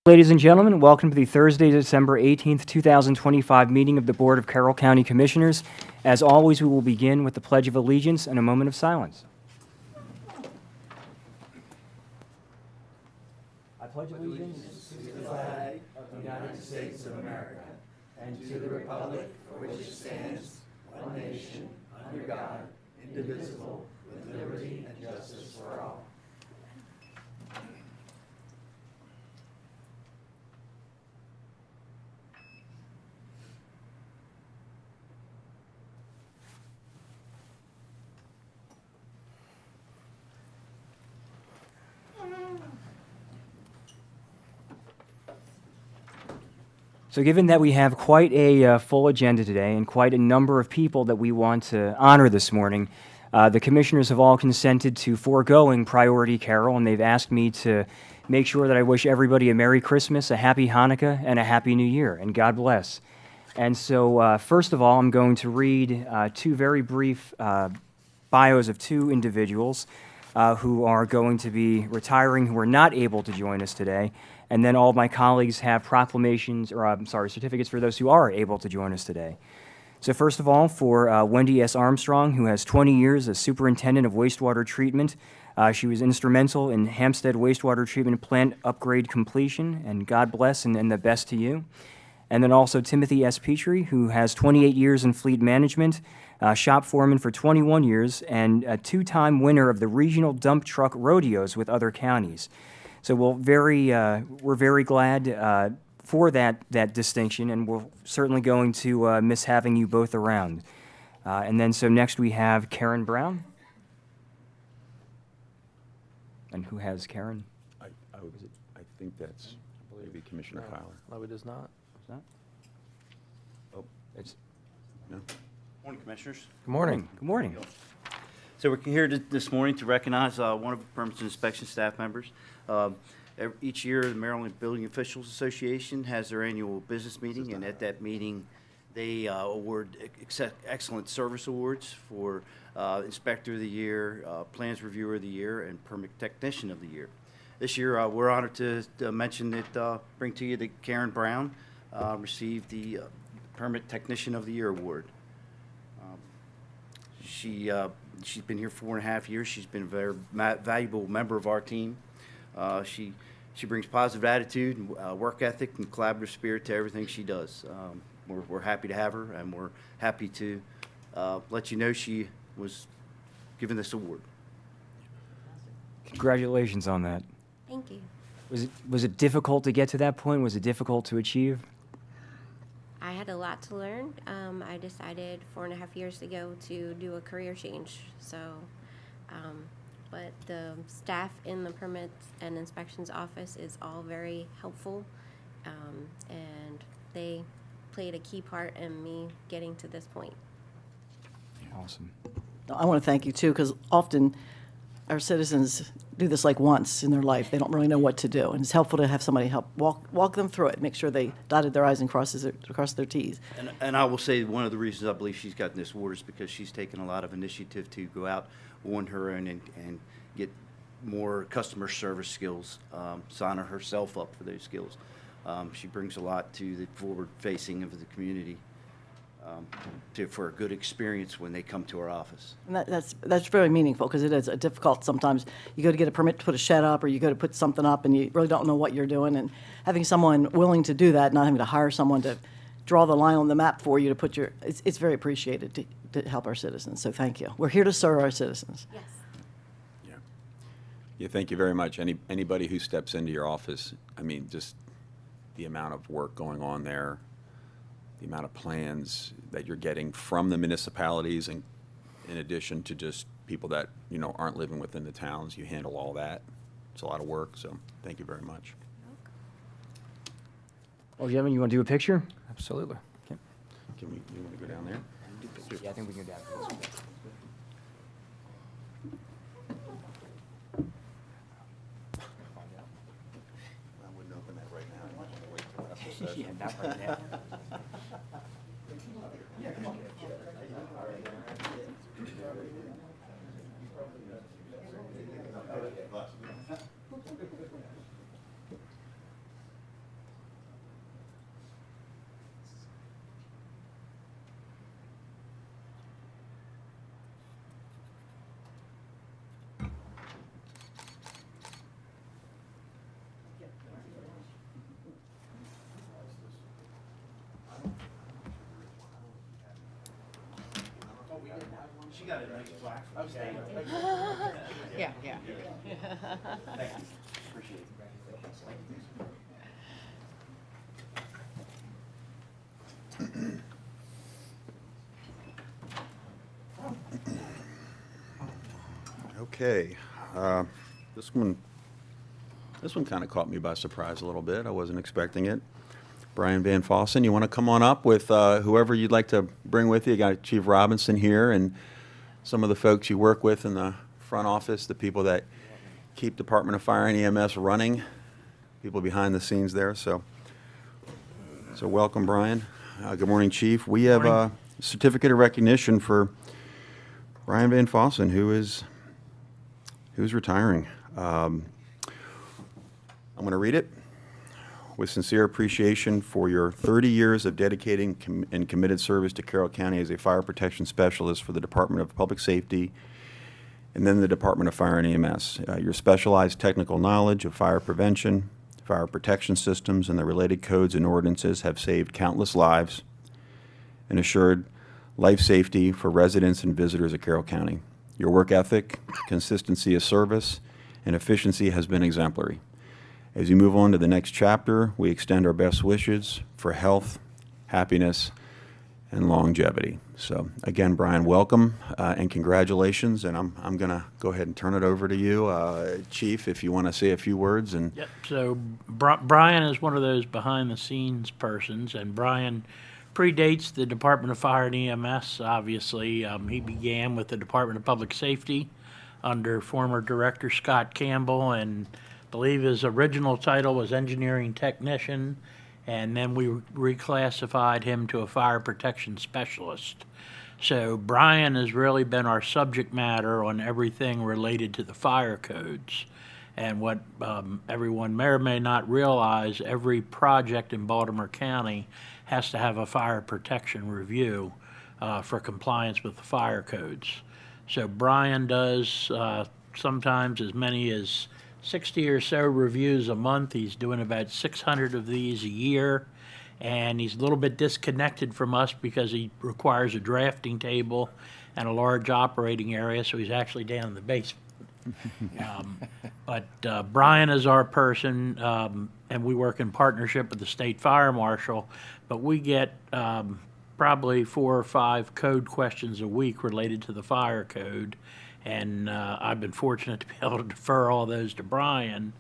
Ladies and gentlemen, welcome to the Thursday, December 18th, 2025 meeting of the Board of Carroll County Commissioners. As always, we will begin with the Pledge of Allegiance and a moment of silence. I pledge allegiance to the flag of the United States of America and to the republic for which it stands, one nation, under God, indivisible, with liberty and justice for all. So given that we have quite a full agenda today and quite a number of people that we want to honor this morning, the commissioners have all consented to foregoing priority carol, and they've asked me to make sure that I wish everybody a Merry Christmas, a Happy Hanukkah, and a Happy New Year, and God bless. And so first of all, I'm going to read two very brief bios of two individuals who are going to be retiring, who are not able to join us today. And then all of my colleagues have proclamations, or certificates for those who are able to join us today. So first of all, for Wendy S. Armstrong, who has 20 years as superintendent of wastewater treatment. She was instrumental in Hampstead wastewater treatment plant upgrade completion, and God bless and the best to you. And then also Timothy S. Petrie, who has 28 years in fleet management, shop foreman for 21 years, and a two-time winner of the regional dump truck rodeos with other counties. So we're very glad for that distinction, and we're certainly going to miss having you both around. And then so next we have Karen Brown. And who has Karen? I think that's maybe Commissioner Kyler. No, it is not. Is that? Oh, It's no. Morning, Commissioners. good morning. Good morning. So we're here this morning to recognize one of the Permits and Inspection staff members. Each year, the Maryland Building Officials Association has their annual business meeting, and at that meeting, they award excellent service awards for Inspector of the Year, Plans Reviewer of the Year, and Permit Technician of the Year. This year, we're honored to mention that, bring to you that Karen Brown received the Permit Technician of the Year award. She's been here 4.5 years. She's been a very valuable member of our team. She brings positive attitude, and work ethic, and collaborative spirit to everything she does. We're happy to have her, and we're happy to let you know she was given this award. Congratulations on that. Thank you. Was it difficult to get to that point? Was it difficult to achieve? I had a lot to learn. I decided 4.5 years ago to do a career change. So, but the staff in the Permits and Inspections office is all very helpful, and they played a key part in me getting to this point. Awesome. I want to thank you, too, because often our citizens do this like once in their life. They don't really know what to do, and it's helpful to have somebody help walk them through it, make sure they dotted their I's and crossed their T's. And I will say one of the reasons I believe she's gotten this award is because she's taken a lot of initiative to go out on her own and get more customer service skills, sign herself up for those skills. She brings a lot to the forward-facing of the community for a good experience when they come to our office. And that's very meaningful, because it is difficult sometimes. You go to get a permit to put a shed up, or you go to put something up, and you really don't know what you're doing. And having someone willing to do that, not having to hire someone to draw the line on the map for you to put it's very appreciated to help our citizens. So thank you. We're here to serve our citizens. Yes. Yeah, thank you very much. Anybody who steps into your office, I mean, just the amount of work going on there, the amount of plans that you're getting from the municipalities, and in addition to just people that, aren't living within the towns, you handle all that. It's a lot of work, so thank you very much. Well, gentlemen, you want to do a picture? Absolutely. You want to go down there? Yeah, I think we can go down. I wouldn't open that right now. I want to wait till after session. Yeah, not right now. got a nice plaque. Yeah, yeah. Thank you. Appreciate it. Okay, this one kind of caught me by surprise a little bit. I wasn't expecting it. Brian Van Fossen, you want to come on up with whoever you'd like to bring with you? You got Chief Robinson here and some of the folks you work with in the front office, the people that keep Department of Fire and EMS running, people behind the scenes there. So welcome, Brian. Good morning, Chief. We have a certificate of recognition for Brian Van Fossen, who's retiring. I'm going to read it. With sincere appreciation for your 30 years of dedicated and committed service to Carroll County as a fire protection specialist for the Department of Public Safety and then the Department of Fire and EMS. Your specialized technical knowledge of fire prevention, fire protection systems, and the related codes and ordinances have saved countless lives and assured life safety for residents and visitors of Carroll County. Your work ethic, consistency of service, and efficiency has been exemplary. As you move on to the next chapter, we extend our best wishes for health, happiness, and longevity. So again, Brian, welcome and congratulations. And I'm going to go ahead and turn it over to you, Chief, if you want to say a few words. And Yep. So Brian is one of those behind-the-scenes persons, and Brian predates the Department of Fire and EMS, obviously. He began with the Department of Public Safety under former Director Scott Campbell, and I believe his original title was Engineering Technician, and then we reclassified him to a Fire Protection Specialist. So Brian has really been our subject matter on everything related to the fire codes. And what everyone may or may not realize, every project in Baltimore County has to have a fire protection review for compliance with the fire codes. So Brian does sometimes as many as 60 or so reviews a month. He's doing about 600 of these a year. And he's a little bit disconnected from us because he requires a drafting table and a large operating area, so he's actually down in the basement. But Brian is our person, and we work in partnership with the state fire marshal, but we get probably 4 or 5 code questions a week related to the fire code, and I've been fortunate to be able to defer all those to Brian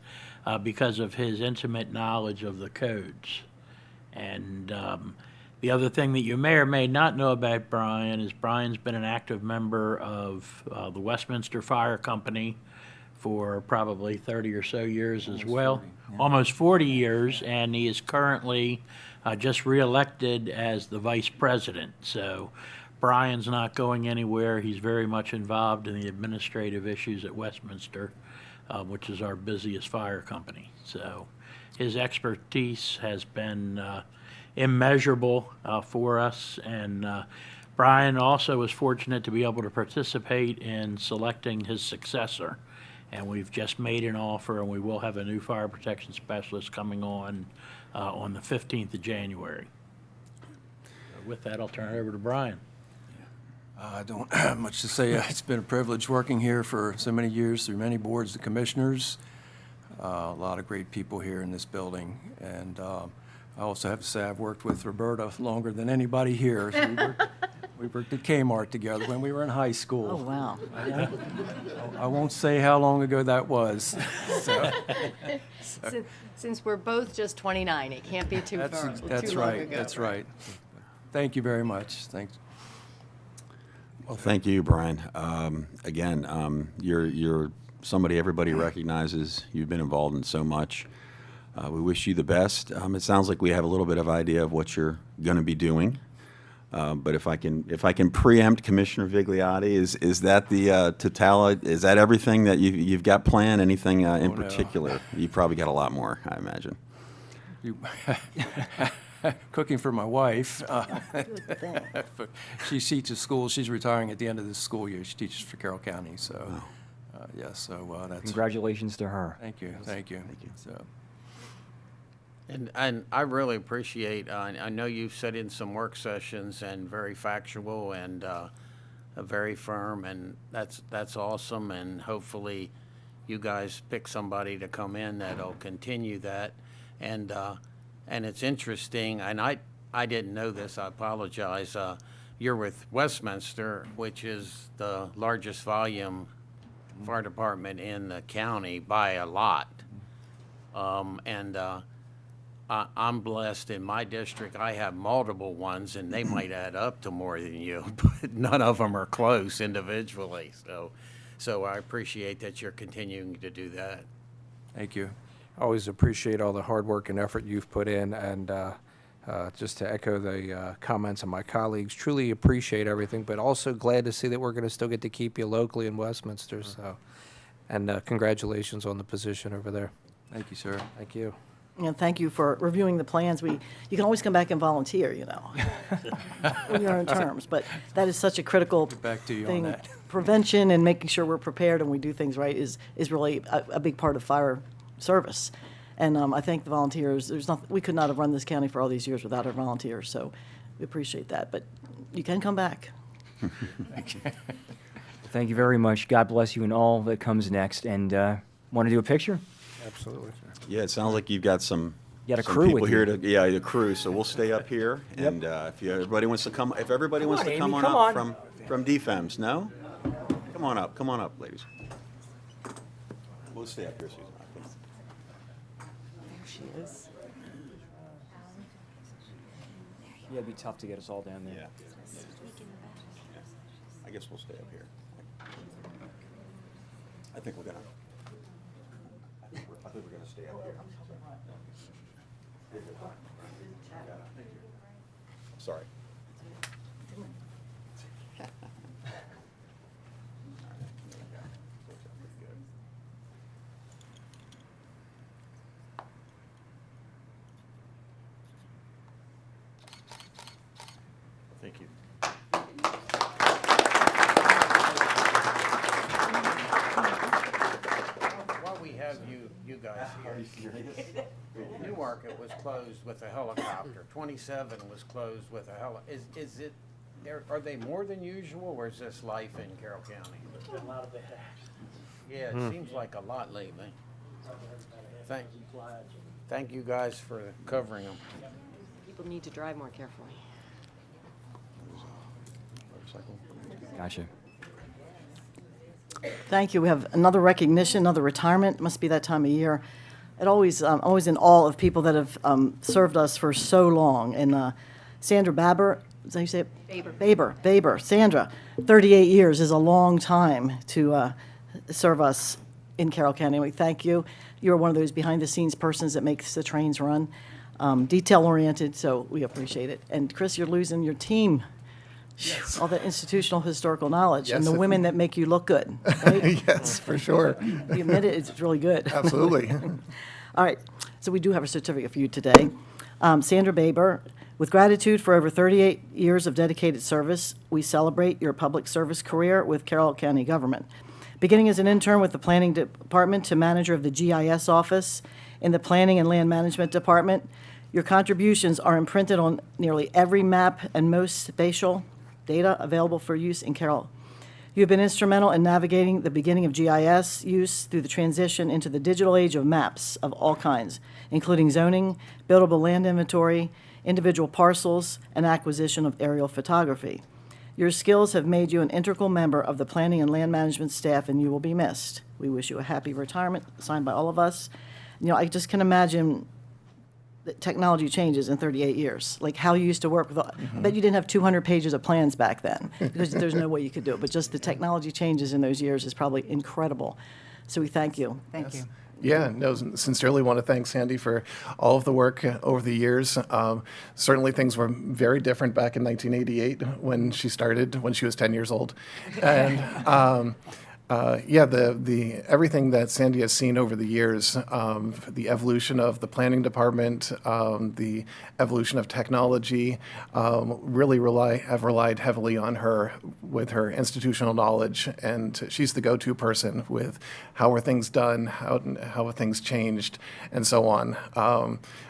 because of his intimate knowledge of the codes. And the other thing that you may or may not know about Brian is Brian's been an active member of the Westminster Fire Company for probably 30 or so years as well. Almost 40 years, and he is currently just reelected as the vice president. So Brian's not going anywhere. He's very much involved in the administrative issues at Westminster, which is our busiest fire company. So his expertise has been immeasurable for us, and Brian also was fortunate to be able to participate in selecting his successor. And we've just made an offer, and we will have a new fire protection specialist coming on the 15th of January. With that, I'll turn it over to Brian. I don't have much to say. It's been a privilege working here for so many years through many boards of commissioners. A lot of great people here in this building. And I also have to say I've worked with Roberta longer than anybody here. So we worked at Kmart together when we were in high school. Oh, wow. I won't say how long ago that was. So, Since we're both just 29, it can't be too that's far, that's too long right. ago. That's right. Thank you very much. Thanks. well, thank you, Brian. Again, you're somebody everybody recognizes. You've been involved in so much. We wish you the best. It sounds like we have a little bit of idea of what you're going to be doing. But if I can preempt Commissioner Vigliotti, is that the totality? Is that everything that you've got planned? Anything in no. particular? You probably got a lot more, I imagine. Cooking for my wife. Good thing. She teaches school. She's retiring at the end of this school year. She teaches for Carroll County. So, that's. Congratulations to her. Thank you. Thank you. So. And I really appreciate, I know you've set in some work sessions and very factual, and very firm, and that's awesome, and hopefully you guys pick somebody to come in that'll continue that. And it's interesting, and I didn't know this, I apologize. You're with Westminster, which is the largest volume fire department in the county by a lot. I'm blessed in my district. I have multiple ones, and they might add up to more than you, but none of them are close individually. So I appreciate that you're continuing to do that. Thank you. Always appreciate all the hard work and effort you've put in, and just to echo the comments of my colleagues, truly appreciate everything, but also glad to see that we're going to still get to keep you locally in Westminster. So, and congratulations on the position over there. Thank you, sir. Thank you. And thank you for reviewing the plans. You can always come back and volunteer, when you're on terms, but that is such a critical back to you on thing. that. Prevention and making sure we're prepared and we do things right is really a big part of fire service. And I thank the volunteers. We could not have run this county for all these years without our volunteers, so we appreciate that. But you can come back. Thank you very much. God bless you and all that comes next. And want to do a picture? Absolutely. Yeah, it sounds like you've got some. You got a some crew people with here you. the crew. So we'll stay up here, and if everybody wants to come, if everybody wants on, to Amy, come on come up on. from DFEMS, no? Come on up, ladies. We'll stay up here, Susan. I think. There she is. Yeah, it'd be tough to get us all down there. Yeah. I guess we'll stay up here. I think we're gonna. I think we're gonna stay up here. Sorry. Thank you. While we have you guys here, Newark was closed with a helicopter. 27 was closed with a is it, are they more than usual, or is this life in Carroll County? There's been a lot of bad accidents. Yeah, it seems like a lot lately. Thank you guys for covering them. People need to drive more carefully. Gotcha. Thank you. We have another recognition, another retirement. It must be that time of year. It always, always in awe of people that have served us for so long. And Sandra Baber, is that how you say it? Baber. Sandra, 38 years is a long time to serve us in Carroll County. We thank you. You're one of those behind-the-scenes persons that makes the trains run, detail-oriented, so we appreciate it. And Chris, you're losing your team. Yes. All that institutional historical knowledge and Yes. the women that make you look good, right? Yes, for sure. You admit it, it's really good. Absolutely. All right, so we do have a certificate for you today. Sandra Baber, with gratitude for over 38 years of dedicated service, we celebrate your public service career with Carroll County government. Beginning as an intern with the Planning Department to manager of the GIS office in the Planning and Land Management Department, your contributions are imprinted on nearly every map and most spatial data available for use in Carroll. You have been instrumental in navigating the beginning of GIS use through the transition into the digital age of maps of all kinds, including zoning, buildable land inventory, individual parcels, and acquisition of aerial photography. Your skills have made you an integral member of the planning and land management staff, and you will be missed. We wish you a happy retirement, signed by all of us. I just can imagine that technology changes in 38 years, like how you used to work with, I bet you didn't have 200 pages of plans back then, because there's no way you could do it, but just the technology changes in those years is probably incredible. So we thank you. Thank you. Yeah, no, sincerely want to thank Sandy for all of the work over the years. Certainly things were very different back in 1988 when she started, when she was 10 years old. And Yeah, the everything that Sandy has seen over the years, the evolution of the planning department, the evolution of technology, really have relied heavily on her with her institutional knowledge, and she's the go-to person with how are things done, how are things changed, and so on.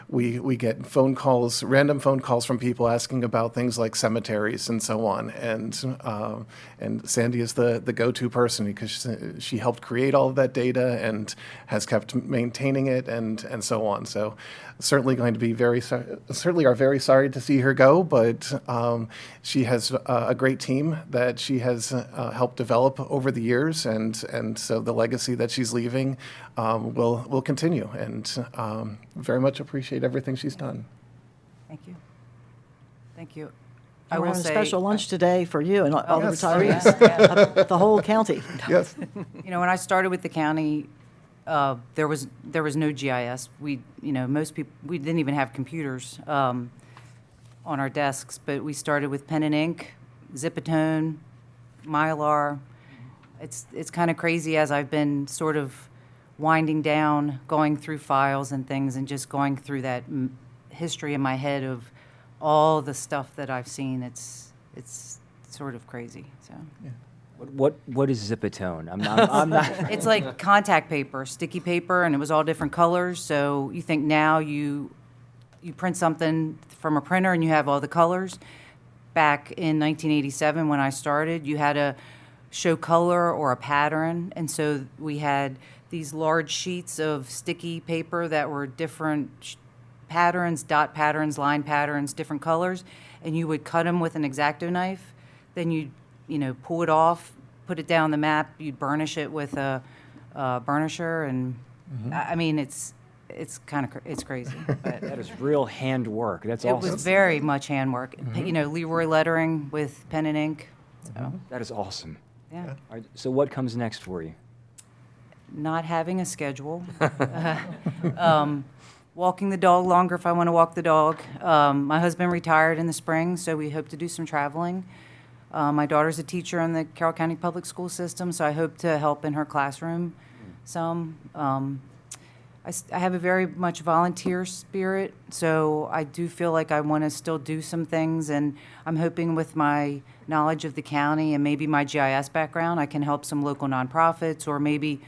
We get phone calls, random phone calls from people asking about things like cemeteries and so on, and Sandy is the go-to person because she helped create all of that data and has kept maintaining it and so on. So certainly going to be certainly are very sorry to see her go, but she has a great team that she has helped develop over the years, and so the legacy that she's leaving will continue, and very much appreciate everything she's done. Thank you. Thank you. We're having a special lunch today for you and all the yes. retirees, the whole county. Yes. You know, when I started with the county, there was no GIS. Most people, we didn't even have computers on our desks, but we started with pen and ink, Zipatone, Mylar. It's kind of crazy as I've been sort of winding down, going through files and things, and just going through that history in my head of all the stuff that I've seen. It's sort of crazy. So. Yeah. What is Zipatone? I'm not. It's like contact paper, sticky paper, and it was all different colors. So you think now you print something from a printer and you have all the colors. Back in 1987 when I started, you had to show color or a pattern, and so we had these large sheets of sticky paper that were different patterns, dot patterns, line patterns, different colors, and you would cut them with an X-Acto knife. Then you'd pull it off, put it down the map. You'd burnish it with a burnisher, and I mean it's it's crazy. But That is real handwork. That's it awesome. was very much handwork. Leroy lettering with pen and ink. So That is awesome. yeah, All right, so what comes next for you? not having a schedule. Walking the dog longer if I want to walk the dog. My husband retired in the spring, so we hope to do some traveling. My daughter's a teacher in the Carroll County Public School System, so I hope to help in her classroom some. I have a very much volunteer spirit, so I do feel like I want to still do some things, and I'm hoping with my knowledge of the county and maybe my GIS background, I can help some local nonprofits or maybe,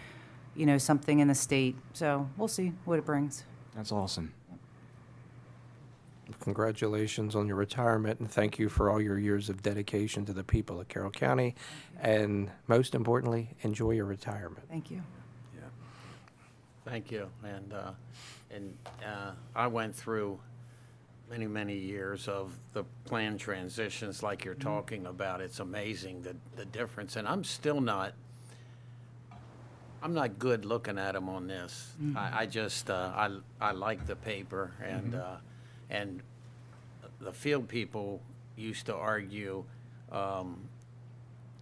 something in the state. So we'll see what it brings. That's awesome. Congratulations on your retirement, and thank you for all your years of dedication to the people of Carroll County. And most importantly, enjoy your retirement. Thank you. Thank you. And I went through many years of the plan transitions like you're talking about. It's amazing the difference. And I'm not good looking at them on this. I just I like the paper, and the field people used to argue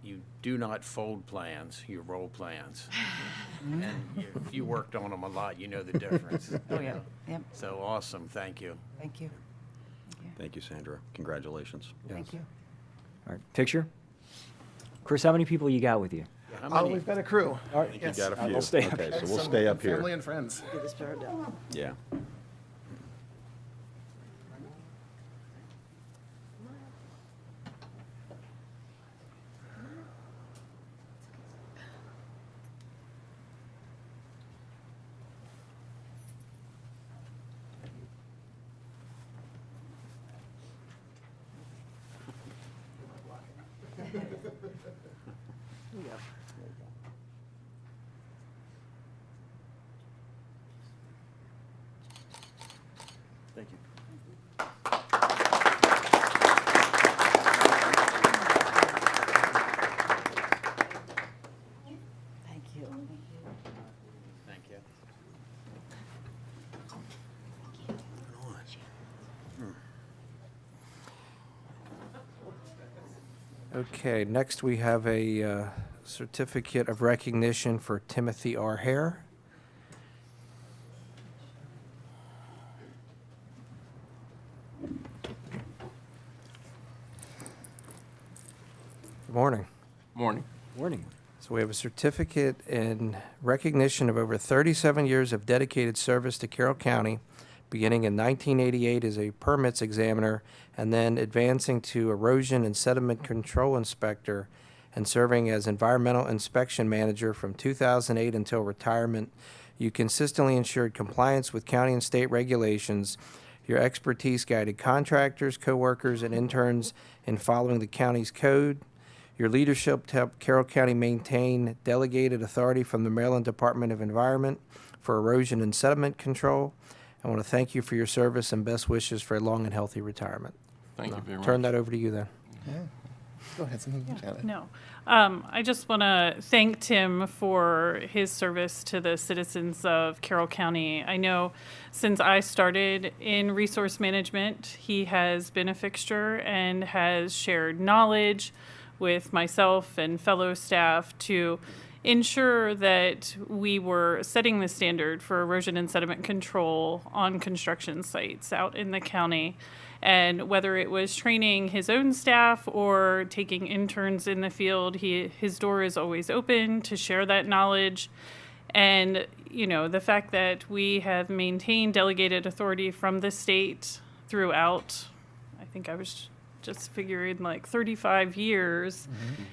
you do not fold plans, you roll plans. And if you worked on them a lot, you know the difference. Oh, yeah. Yep. So awesome, thank you. Thank you. Thank you, Sandra. Congratulations. Thank you. All right, picture. Chris, how many people you got with you? How Oh, many- we've got a crew. All I right, think you got a few. I'll stay up Okay, here. so we'll stay up here. Family and friends. Yeah. Thank you. Thank you. Thank you. Okay, next we have a certificate of recognition for Timothy R. Hare. Good morning. Morning. Morning. So we have a certificate in recognition of over 37 years of dedicated service to Carroll County, beginning in 1988 as a permits examiner and then advancing to erosion and sediment control inspector and serving as environmental inspection manager from 2008 until retirement. You consistently ensured compliance with county and state regulations. Your expertise guided contractors, coworkers, and interns in following the county's code. Your leadership helped Carroll County maintain delegated authority from the Maryland Department of Environment for erosion and sediment control. I want to thank you for your service and best wishes for a long and healthy retirement. Thank you very much. Turn that over to you then. Go ahead, Janet. No. I just want to thank Tim for his service to the citizens of Carroll County. I know since I started in resource management, he has been a fixture and has shared knowledge with myself and fellow staff to ensure that we were setting the standard for erosion and sediment control on construction sites out in the county. And whether it was training his own staff or taking interns in the field, his door is always open to share that knowledge. And, you know, the fact that we have maintained delegated authority from the state throughout, I think I was just figuring like 35 years,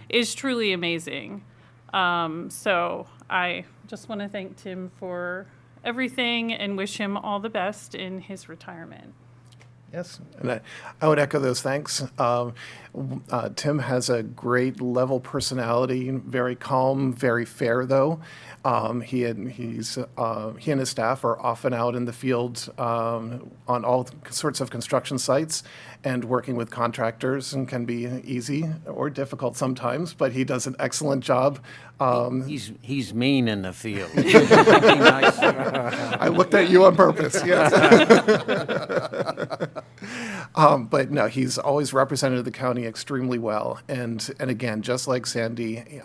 is truly amazing. So I just want to thank Tim for everything and wish him all the best in his retirement. Yes, and I would echo those thanks. Tim has a great level personality, very calm, very fair though. He and his staff are often out in the field on all sorts of construction sites and working with contractors, and can be easy or difficult sometimes, but he does an excellent job. He's mean in the field. I looked at you on purpose, yes. But no, he's always represented the county extremely well. And again, just like Sandy,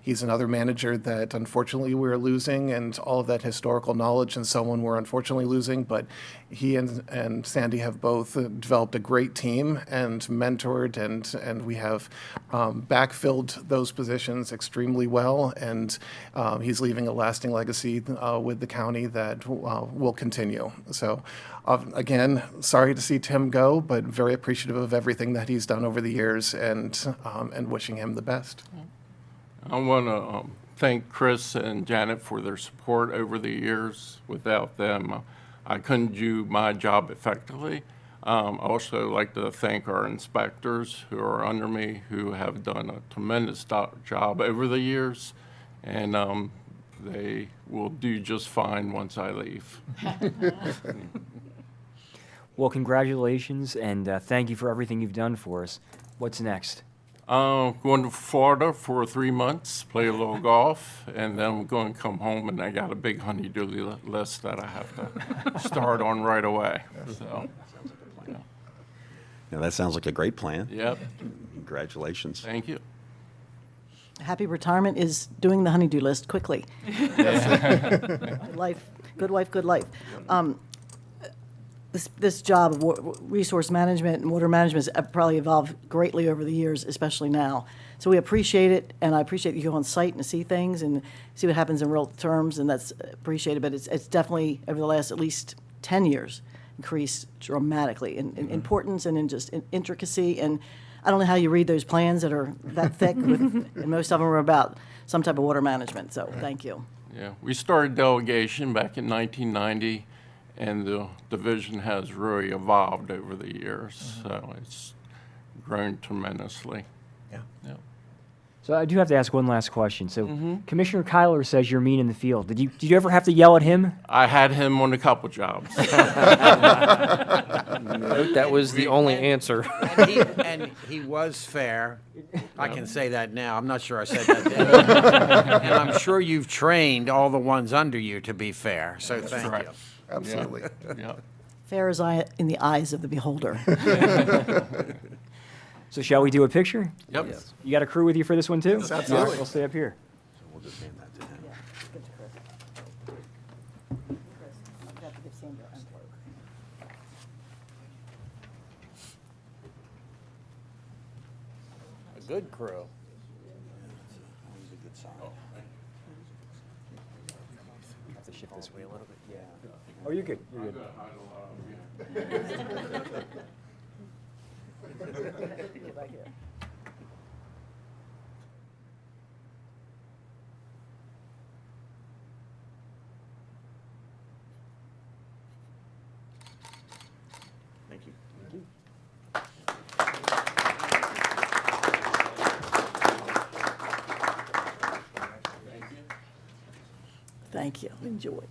he's another manager that unfortunately we're losing, and all of that historical knowledge and someone we're unfortunately losing. But he and Sandy have both developed a great team and mentored, and we have backfilled those positions extremely well. And he's leaving a lasting legacy with the county that will continue. So again, sorry to see Tim go, but very appreciative of everything that he's done over the years, and wishing him the best. I want to thank Chris and Janet for their support over the years. Without them, I couldn't do my job effectively. I also like to thank our inspectors who are under me, who have done a tremendous job over the years, and they will do just fine once I leave. Well, congratulations, and thank you for everything you've done for us. What's next? Going to Florida for 3 months, play a little golf, and then I'm going to come home, and I got a big honey-do list that I have to start on right away. So, yeah. Yeah, that sounds like a great plan. Yep. Congratulations. Thank you. Happy retirement is doing the honey-do list quickly. Life, good wife, good life. This job of resource management and water management has probably evolved greatly over the years, especially now. So we appreciate it, and I appreciate that you go on site and see things and see what happens in real terms, and that's appreciated. But it's definitely, over the last at least 10 years, increased dramatically in importance and in just in intricacy. And I don't know how you read those plans that are that thick, and most of them are about some type of water management. So thank you. Yeah, we started delegation back in 1990. And the division has really evolved over the years, so it's grown tremendously. Yeah. So I do have to ask one last question. So Commissioner Kyler says you're mean in the field. Did you ever have to yell at him? I had him on a couple jobs. That was the only answer. And he was fair. I can say that now. I'm not sure I said that then. And I'm sure you've trained all the ones under you to be fair, so thank you. Absolutely. Yeah. Fair as in the eyes of the beholder. So shall we do a picture? Yep. You got a crew with you for this one too? Yes, absolutely. All right, we'll stay up here. So we'll just hand that to him. A good crew. Always a good sign. this way a little bit. Yeah. Oh, you're good. You're good. Get back here. Thank you. Thank you. Enjoy.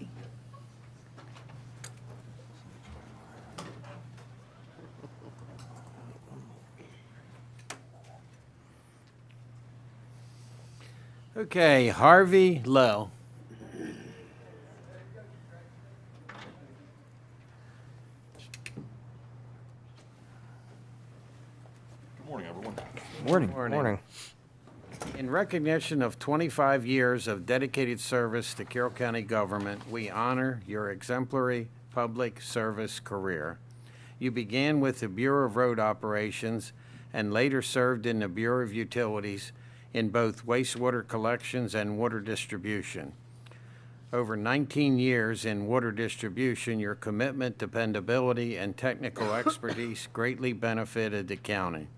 Okay, Harvey Lowe. Good morning, everyone. Morning. Morning. In recognition of 25 years of dedicated service to Carroll County government, we honor your exemplary public service career. You began with the Bureau of Road Operations and later served in the Bureau of Utilities in both wastewater collections and water distribution. Over 19 years in water distribution, your commitment, dependability, and technical expertise greatly benefited the county.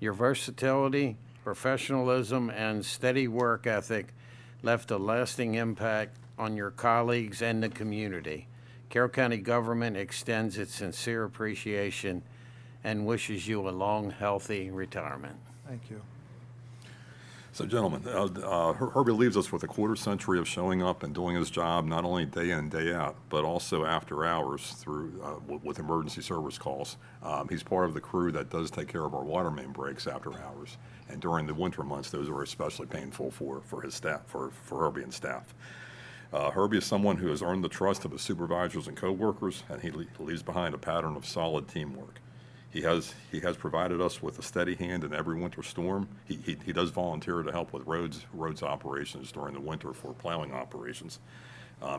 Your versatility, professionalism, and steady work ethic left a lasting impact on your colleagues and the community. Carroll County government extends its sincere appreciation and wishes you a long, healthy retirement. Thank you. So, gentlemen, Herbie leaves us with a quarter century of showing up and doing his job not only day in and day out, but also after hours through with emergency service calls. He's part of the crew that does take care of our water main breaks after hours, and during the winter months, those are especially painful for his staff, for Herbie and staff. Herbie is someone who has earned the trust of his supervisors and coworkers, and he leaves behind a pattern of solid teamwork. He has provided us with a steady hand in every winter storm. He does volunteer to help with roads operations during the winter for plowing operations.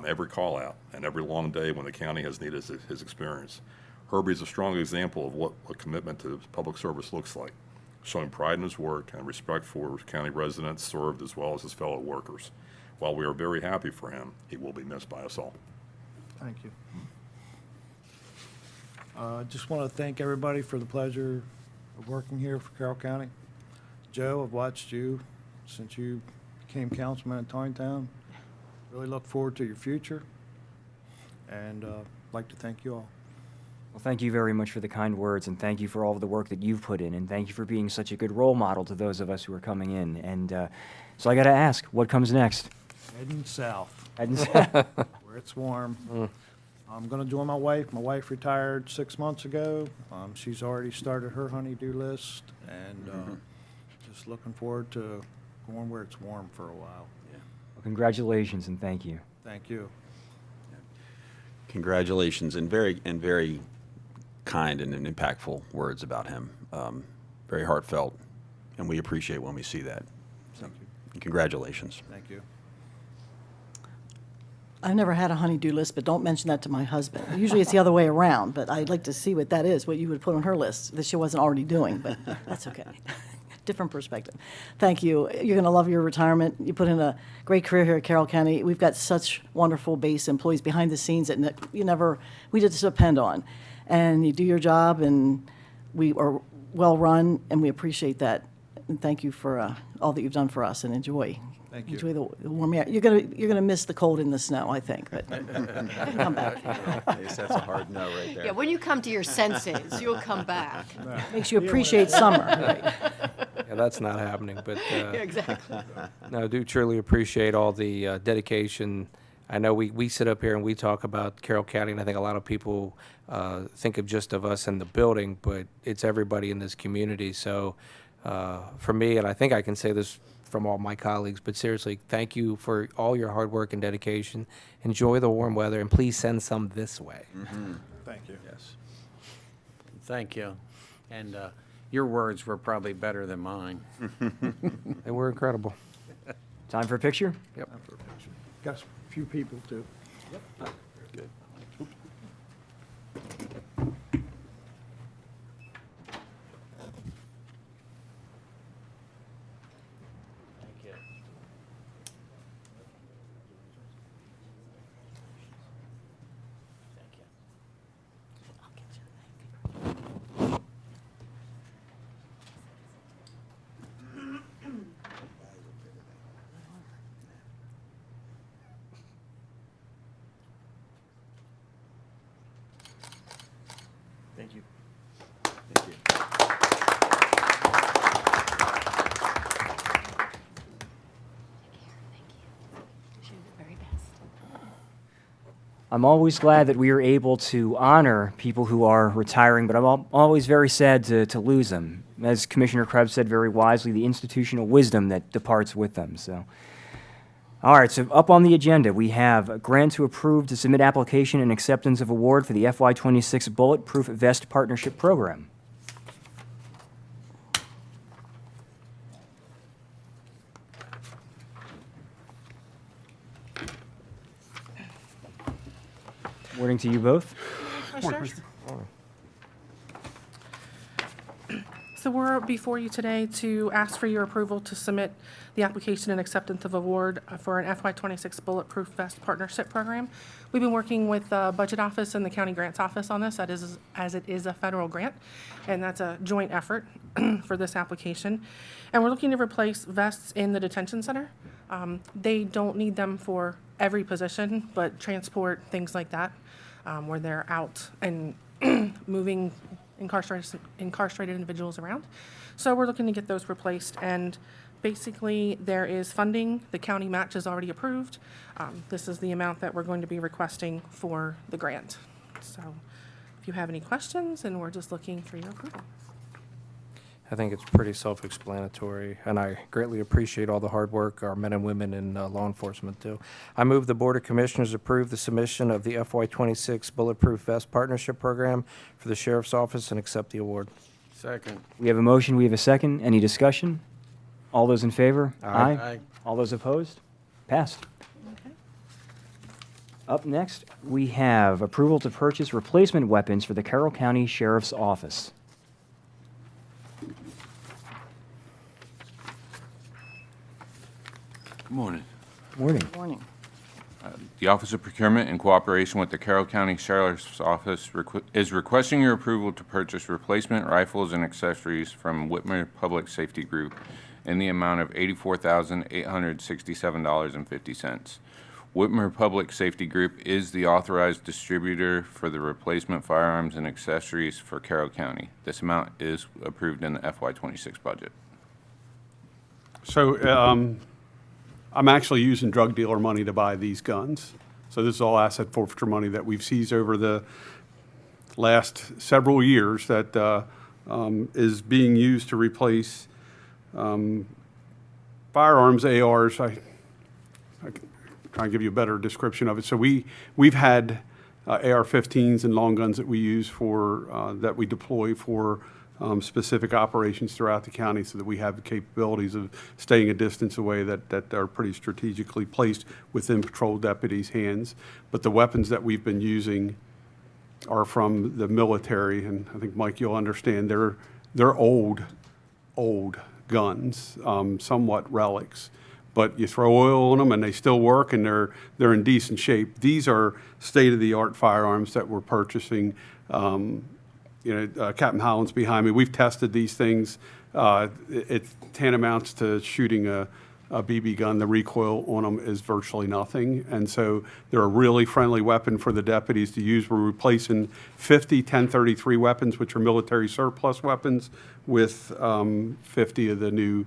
Every call out and every long day when the county has needed his experience. Herbie is a strong example of what a commitment to public service looks like, showing pride in his work and respect for county residents served as well as his fellow workers. While we are very happy for him, he will be missed by us all. Thank you. Just want to thank everybody for the pleasure of working here for Carroll County. Joe, I've watched you since you became councilman in Town. Really look forward to your future, and I'd like to thank you all. Well, thank you very much for the kind words, and thank you for all of the work that you've put in, and thank you for being such a good role model to those of us who are coming in. And so I got to ask, what comes next? Heading south, Heading south. where it's warm. I'm going to join my wife. My wife retired 6 months ago. She's already started her honey-do list, and just looking forward to going where it's warm for a while. Well, congratulations, and thank you. Thank you. Congratulations, and very kind and impactful words about him. Very heartfelt, and we appreciate when we see that. So, Thank you. and congratulations. Thank you. I've never had a honey-do list, but don't mention that to my husband. Usually it's the other way around, but I'd like to see what that is, what you would put on her list that she wasn't already doing, but that's okay. Different perspective. Thank you. You're going to love your retirement. You put in a great career here at Carroll County. We've got such wonderful base employees behind the scenes that we just depend on. And you do your job, and we are well-run, and we appreciate that. And thank you for all that you've done for us, and enjoy. Thank you. Enjoy the warm air. You're gonna miss the cold and the snow, I think, but come back. Yes, that's a hard no right there. Yeah, when you come to your senses, you'll come back. Makes you appreciate summer. Right? Yeah, that's not happening, but Yeah, exactly. no, I do truly appreciate all the dedication. I know we sit up here and we talk about Carroll County, and I think a lot of people think of just of us in the building, but it's everybody in this community. So for me, and I think I can say this from all my colleagues, but seriously, thank you for all your hard work and dedication. Enjoy the warm weather, and please send some this way. Thank you. Yes. Thank you. And your words were probably better than mine. They were incredible. Time for a picture? Yep. Got a few people too. Good. Thank you. I'm always glad that we are able to honor people who are retiring, but I'm always very sad to lose them. As Commissioner Krebs said very wisely, the institutional wisdom that departs with them. So, all right, so up on the agenda, we have a grant to approve to submit application and acceptance of award for the FY26 Bulletproof Vest Partnership Program. Morning to you both. So we're before you today to ask for your approval to submit the application and acceptance of award for an FY26 Bulletproof Vest Partnership Program. We've been working with the Budget Office and the County Grants Office on this, that is, as it is a federal grant, and that's a joint effort for this application. And we're looking to replace vests in the detention center. They don't need them for every position, but transport, things like that, where they're out and moving incarcerated individuals around. So we're looking to get those replaced, and basically there is funding. The county match is already approved. This is the amount that we're going to be requesting for the grant. So if you have any questions, and we're just looking for your approval. I think it's pretty self-explanatory, and I greatly appreciate all the hard work our men and women in law enforcement do. I move the Board of Commissioners approve the submission of the FY26 Bulletproof Vest Partnership Program for the Sheriff's Office and accept the award. Second. We have a motion, we have a second. Any discussion? All those in favor? Aye. Aye. All those opposed? Passed. Up next, we have approval to purchase replacement weapons for the Carroll County Sheriff's Office. Good morning. Morning. Morning. The Office of Procurement, in cooperation with the Carroll County Sheriff's Office, is requesting your approval to purchase replacement rifles and accessories from Whitmer Public Safety Group in the amount of $84,867.50. Whitmer Public Safety Group is the authorized distributor for the replacement firearms and accessories for Carroll County. This amount is approved in the FY26 budget. So I'm actually using drug dealer money to buy these guns. So this is all asset forfeiture money that we've seized over the last several years that is being used to replace firearms, ARs. I can try and give you a better description of it. So we've had AR-15s and long guns that we use for, that we deploy for specific operations throughout the county, so that we have the capabilities of staying a distance away that are pretty strategically placed within patrol deputies' hands. But the weapons that we've been using are from the military, and I think, Mike, you'll understand, they're old guns, somewhat relics. But you throw oil on them and they still work, and they're in decent shape. These are state-of-the-art firearms that we're purchasing. Captain Holland's behind me. We've tested these things. It tantamounts to shooting a BB gun. The recoil on them is virtually nothing. And so they're a really friendly weapon for the deputies to use. We're replacing 50 1033 weapons, which are military surplus weapons, with 50 of the new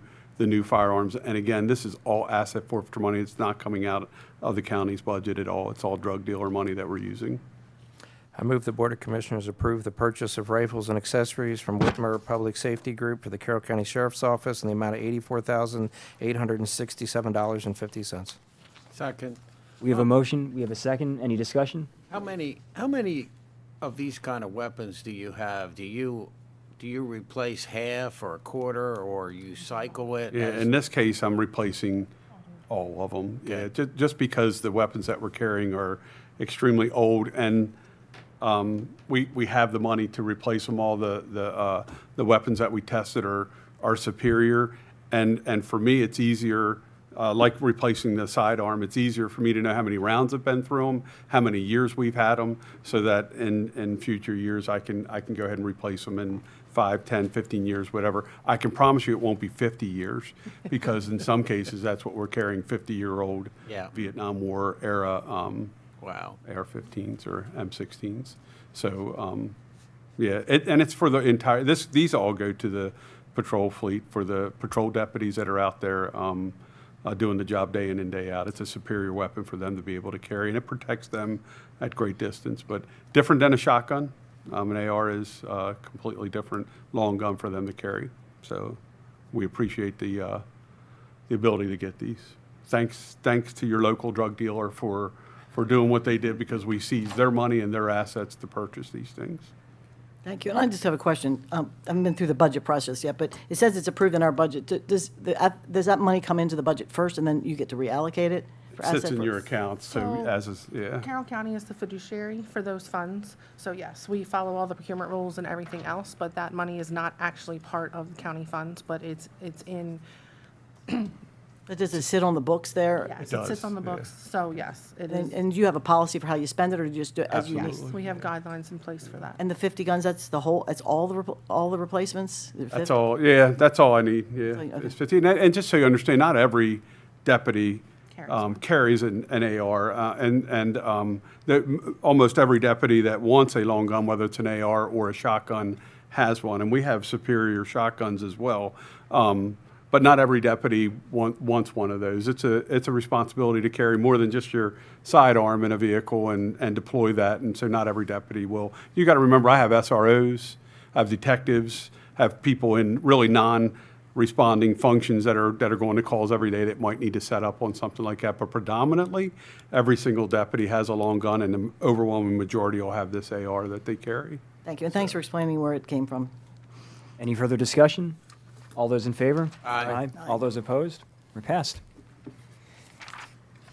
firearms. And again, this is all asset forfeiture money. It's not coming out of the county's budget at all. It's all drug dealer money that we're using. I move the Board of Commissioners approve the purchase of rifles and accessories from Whitmer Public Safety Group for the Carroll County Sheriff's Office in the amount of $84,867.50. Second. We have a motion, we have a second. Any discussion? How many of these kind of weapons do you have? Do you replace half or a quarter, or you cycle it? Yeah, in this case, I'm replacing all of them. Yeah, just because the weapons that we're carrying are extremely old, and we have the money to replace them all. The weapons that we tested are superior, and for me, it's easier. Like replacing the sidearm, it's easier for me to know how many rounds have been through them, how many years we've had them, so that in future years I can go ahead and replace them in 5, 10, 15 years, whatever. I can promise you it won't be 50 years, because in some cases that's what we're carrying, 50-year-old Vietnam War era wow. AR-15s or M16s. So and it's for the entire. These all go to the patrol fleet for the patrol deputies that are out there doing the job day in and day out. It's a superior weapon for them to be able to carry, and it protects them at great distance, but different than a shotgun. An AR is a completely different long gun for them to carry. So we appreciate the ability to get these. Thanks to your local drug dealer for doing what they did, because we seized their money and their assets to purchase these things. Thank you. And I just have a question. I haven't been through the budget process yet, but it says it's approved in our budget. Does that money come into the budget first and then you get to reallocate it? For Sits asset in your purpose? account, so as is, yeah. Carroll County is the fiduciary for those funds. So yes, we follow all the procurement rules and everything else, but that money is not actually part of the county funds, but it's in, But does it sit on the books there? yes, it sits on the books. So yes, it is. And you have a policy for how you spend it, or do you just do it as you need? Yes, we have guidelines in place for that. And the 50 guns, that's all the replacements? The That's 50? all, yeah, that's all I need, yeah. Okay. It's 15, and just so you understand, not every deputy carries an AR, almost every deputy that wants a long gun, whether it's an AR or a shotgun, has one, and we have superior shotguns as well. But not every deputy wants one of those. It's a responsibility to carry more than just your sidearm in a vehicle and deploy that, and so not every deputy will. You got to remember, I have SROs, I have detectives, have people in really non-responding functions that are going to calls every day that might need to set up on something like that. But predominantly, every single deputy has a long gun, and the overwhelming majority will have this AR that they carry. Thank you, and thanks for explaining where it came from. Any further discussion? All those in favor? Aye. All those opposed? We're passed.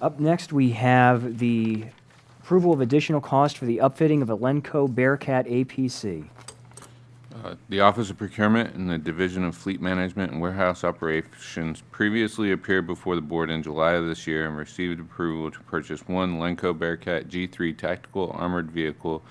Up next, we have the approval of additional cost for the upfitting of a Lenco Bearcat APC. The Office of Procurement and the Division of Fleet Management and Warehouse Operations previously appeared before the board in July of this year and received approval to purchase one Lenco Bearcat G3 tactical armored vehicle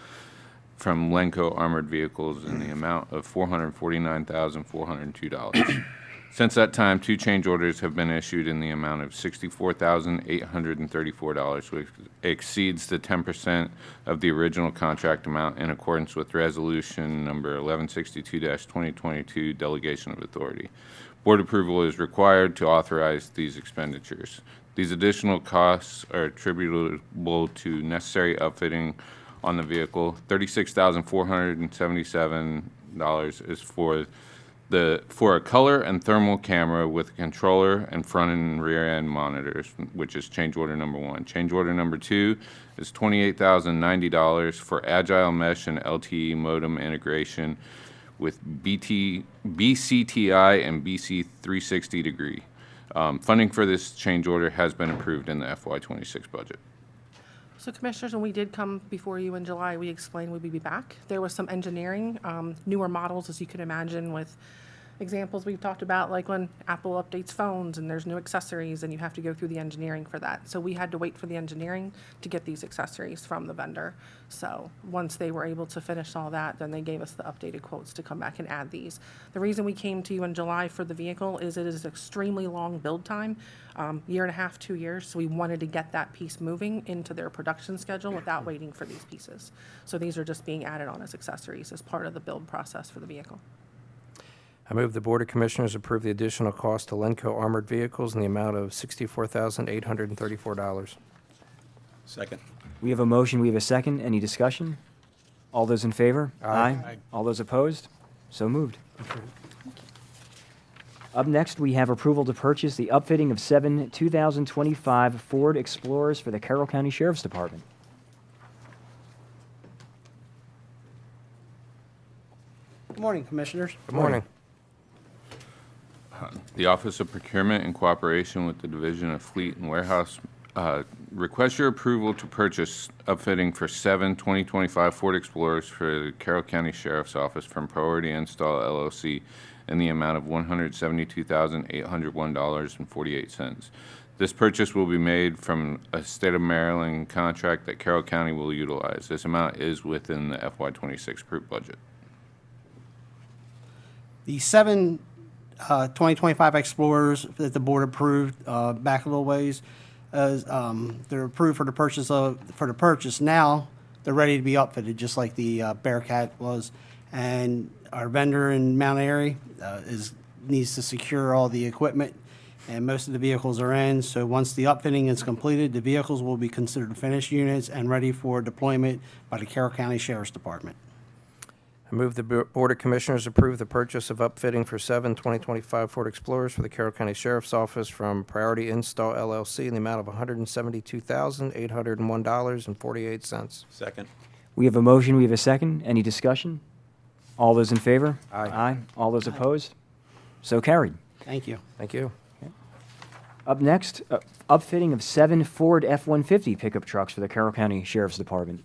from Lenco Armored Vehicles in the amount of $449,402. Since that time, 2 change orders have been issued in the amount of $64,834, which exceeds the 10% of the original contract amount in accordance with Resolution Number 1162-2022, Delegation of Authority. Board approval is required to authorize these expenditures. These additional costs are attributable to necessary upfitting on the vehicle. $36,477 is for a color and thermal camera with a controller and front and rear end monitors, which is change order number 1. Change order number 2 is $28,090 for agile mesh and LTE modem integration with BCTI and BC360 degree. Funding for this change order has been approved in the FY26 budget. So Commissioners, when we did come before you in July, we explained we would be back. There was some engineering, newer models, as you can imagine, with examples we've talked about, like when Apple updates phones and there's new accessories and you have to go through the engineering for that. So we had to wait for the engineering to get these accessories from the vendor. So once they were able to finish all that, then they gave us the updated quotes to come back and add these. The reason we came to you in July for the vehicle is it is extremely long build time, year and a half, 2 years. So we wanted to get that piece moving into their production schedule without waiting for these pieces. So these are just being added on as accessories as part of the build process for the vehicle. I move the Board of Commissioners approve the additional cost to Lenco Armored Vehicles in the amount of $64,834. Second. We have a motion, we have a second. Any discussion? All those in favor? Aye. All those opposed? So moved. Up next, we have approval to purchase the upfitting of 7 2025 Ford Explorers for the Carroll County Sheriff's Department. Good morning, Commissioners. Good morning. The Office of Procurement, in cooperation with the Division of Fleet and Warehouse, requests your approval to purchase upfitting for 7 2025 Ford Explorers for the Carroll County Sheriff's Office from Priority Install LLC in the amount of $172,801.48. This purchase will be made from a State of Maryland contract that Carroll County will utilize. This amount is within the FY26 approved budget. The 7 2025 Explorers that the board approved back a little ways, they're approved for the purchase. Now they're ready to be upfitted, just like the Bearcat was. And our vendor in Mount Airy needs to secure all the equipment and most of the vehicles are in. So once the upfitting is completed, the vehicles will be considered finished units and ready for deployment by the Carroll County Sheriff's Department. I move the Board of Commissioners approve the purchase of upfitting for 7 2025 Ford Explorers for the Carroll County Sheriff's Office from Priority Install LLC in the amount of $172,801.48. Second. We have a motion, we have a second. Any discussion? All those in favor? Aye. All those opposed? So carried. Thank you. Thank you. Up next, upfitting of 7 Ford F-150 pickup trucks for the Carroll County Sheriff's Department.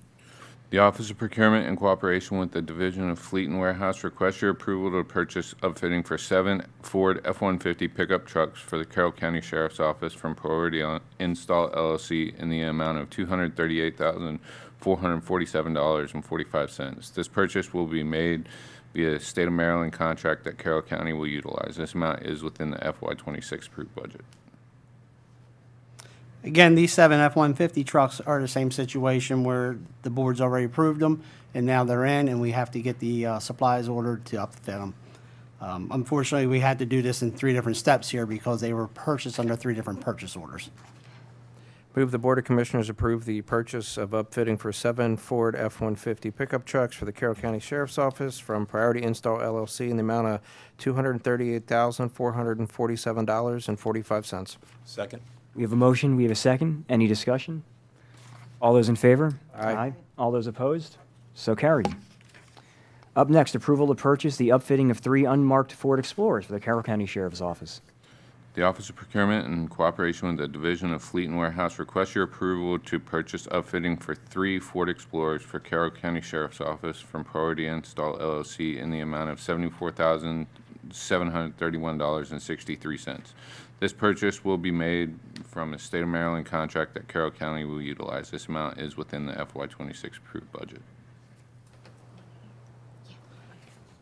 The Office of Procurement, in cooperation with the Division of Fleet and Warehouse, requests your approval to purchase upfitting for 7 Ford F-150 pickup trucks for the Carroll County Sheriff's Office from Priority Install LLC in the amount of $238,447.45. This purchase will be made via State of Maryland contract that Carroll County will utilize. This amount is within the FY26 approved budget. Again, these 7 F-150 trucks are the same situation where the board's already approved them, and now they're in, and we have to get the supplies ordered to upfit them. Unfortunately, we had to do this in 3 different steps here because they were purchased under 3 different purchase orders. Move the Board of Commissioners approve the purchase of upfitting for 7 Ford F-150 pickup trucks for the Carroll County Sheriff's Office from Priority Install LLC in the amount of $238,447.45. Second. We have a motion, we have a second. Any discussion? All those in favor? Aye. All those opposed? So carried. Up next, approval to purchase the upfitting of 3 unmarked Ford Explorers for the Carroll County Sheriff's Office. The Office of Procurement, in cooperation with the Division of Fleet and Warehouse, requests your approval to purchase upfitting for 3 Ford Explorers for Carroll County Sheriff's Office from Priority Install LLC in the amount of $74,731.63. This purchase will be made from a State of Maryland contract that Carroll County will utilize. This amount is within the FY26 approved budget.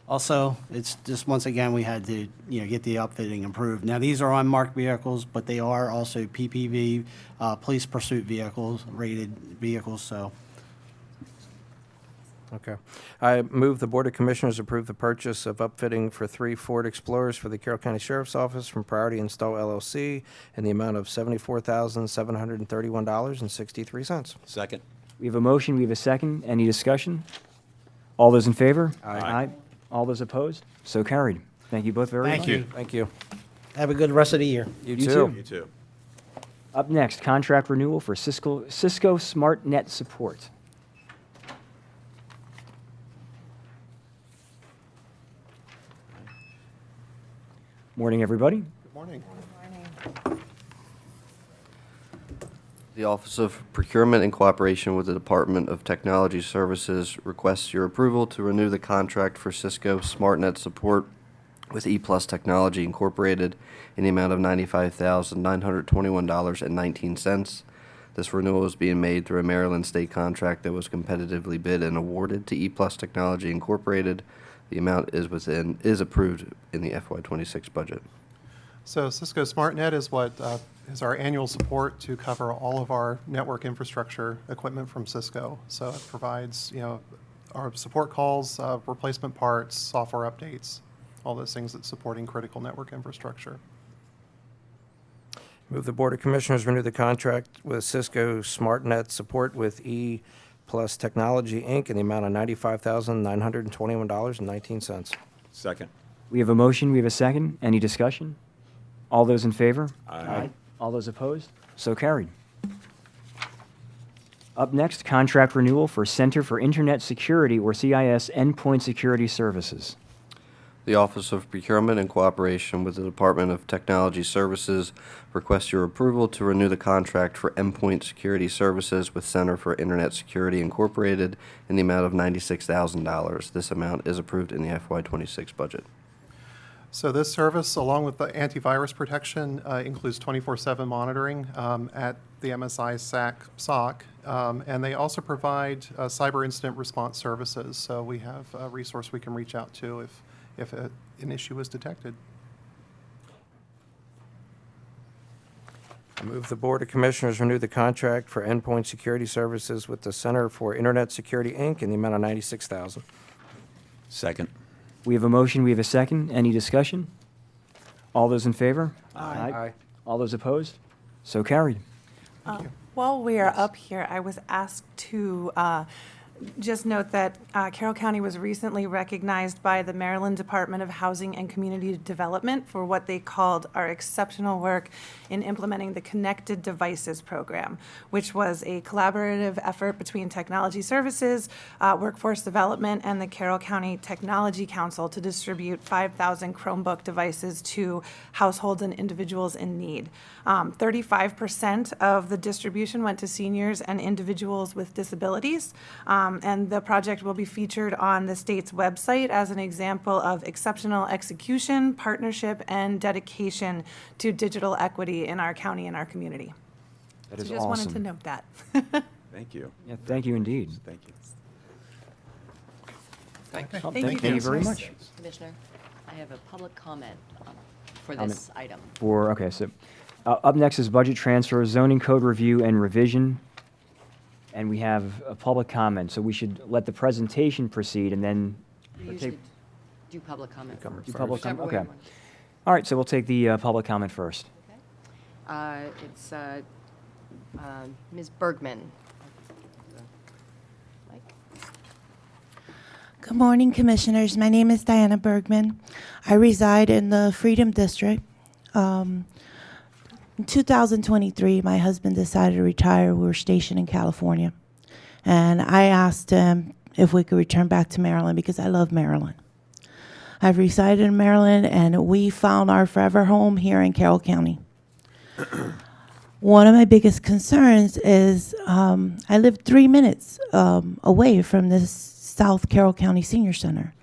Also, it's just, once again, we had to, get the upfitting approved. Now, these are unmarked vehicles, but they are also PPV, police pursuit vehicles, rated vehicles, so. Okay. I move the Board of Commissioners approve the purchase of upfitting for 3 Ford Explorers for the Carroll County Sheriff's Office from Priority Install LLC in the amount of $74,731.63. Second. We have a motion, we have a second. Any discussion? All those in favor? Aye. All those opposed? So carried. Thank you both very much. Thank you. Thank you. Have a good rest of the year. You You too. too. You too. Up next, contract renewal for Cisco SmartNet support. Morning, everybody. Good morning. The Office of Procurement, in cooperation with the Department of Technology Services, requests your approval to renew the contract for Cisco SmartNet support with ePlus Technology Incorporated in the amount of $95,921.19. This renewal is being made through a Maryland state contract that was competitively bid and awarded to ePlus Technology Incorporated. The amount is approved in the FY26 budget. So Cisco SmartNet is what is our annual support to cover all of our network infrastructure equipment from Cisco. So it provides, our support calls, replacement parts, software updates, all those things that's supporting critical network infrastructure. Move the Board of Commissioners renew the contract with Cisco SmartNet support with ePlus Technology, Inc. in the amount of $95,921.19. Second. We have a motion, we have a second. Any discussion? All those in favor? Aye. All those opposed? So carried. Up next, contract renewal for Center for Internet Security, or CIS, Endpoint Security Services. The Office of Procurement, in cooperation with the Department of Technology Services, requests your approval to renew the contract for Endpoint Security Services with Center for Internet Security Incorporated in the amount of $96,000. This amount is approved in the FY26 budget. So this service, along with the antivirus protection, includes 24/7 monitoring at the MSI SOC, and they also provide cyber incident response services. So we have a resource we can reach out to if an issue is detected. I move the Board of Commissioners renew the contract for Endpoint Security Services with the Center for Internet Security, Inc. in the amount of $96,000. Second. We have a motion, we have a second. Any discussion? All those in favor? Aye. All those opposed? So carried. While we are up here, I was asked to just note that Carroll County was recently recognized by the Maryland Department of Housing and Community Development for what they called our exceptional work in implementing the Connected Devices program, which was a collaborative effort between Technology Services, Workforce Development, and the Carroll County Technology Council to distribute 5,000 Chromebook devices to households and individuals in need. 35% of the distribution went to seniors and individuals with disabilities. And the project will be featured on the state's website as an example of exceptional execution, partnership, and dedication to digital equity in our county and our community. That is So just wanted awesome. to note that. Thank you. Yeah, thank you indeed. Thank you. Well, Thank you, Thank you very much. Commissioner, I have a public comment for Comment this item. Okay, so up next is budget transfer, zoning code review and revision. And we have a public comment, so we should let the presentation proceed and then We we'll usually take do public comment first. do public comment. Whichever way Okay. you want. All right, so we'll take the public comment first. It's Ms. Bergman. Good morning, Commissioners. My name is Diana Bergman. I reside in the Freedom District. In 2023, my husband decided to retire. We were stationed in California. And I asked him if we could return back to Maryland because I love Maryland. I've resided in Maryland, and we found our forever home here in Carroll County. One of my biggest concerns is I live 3 minutes away from this South Carroll County Senior Center,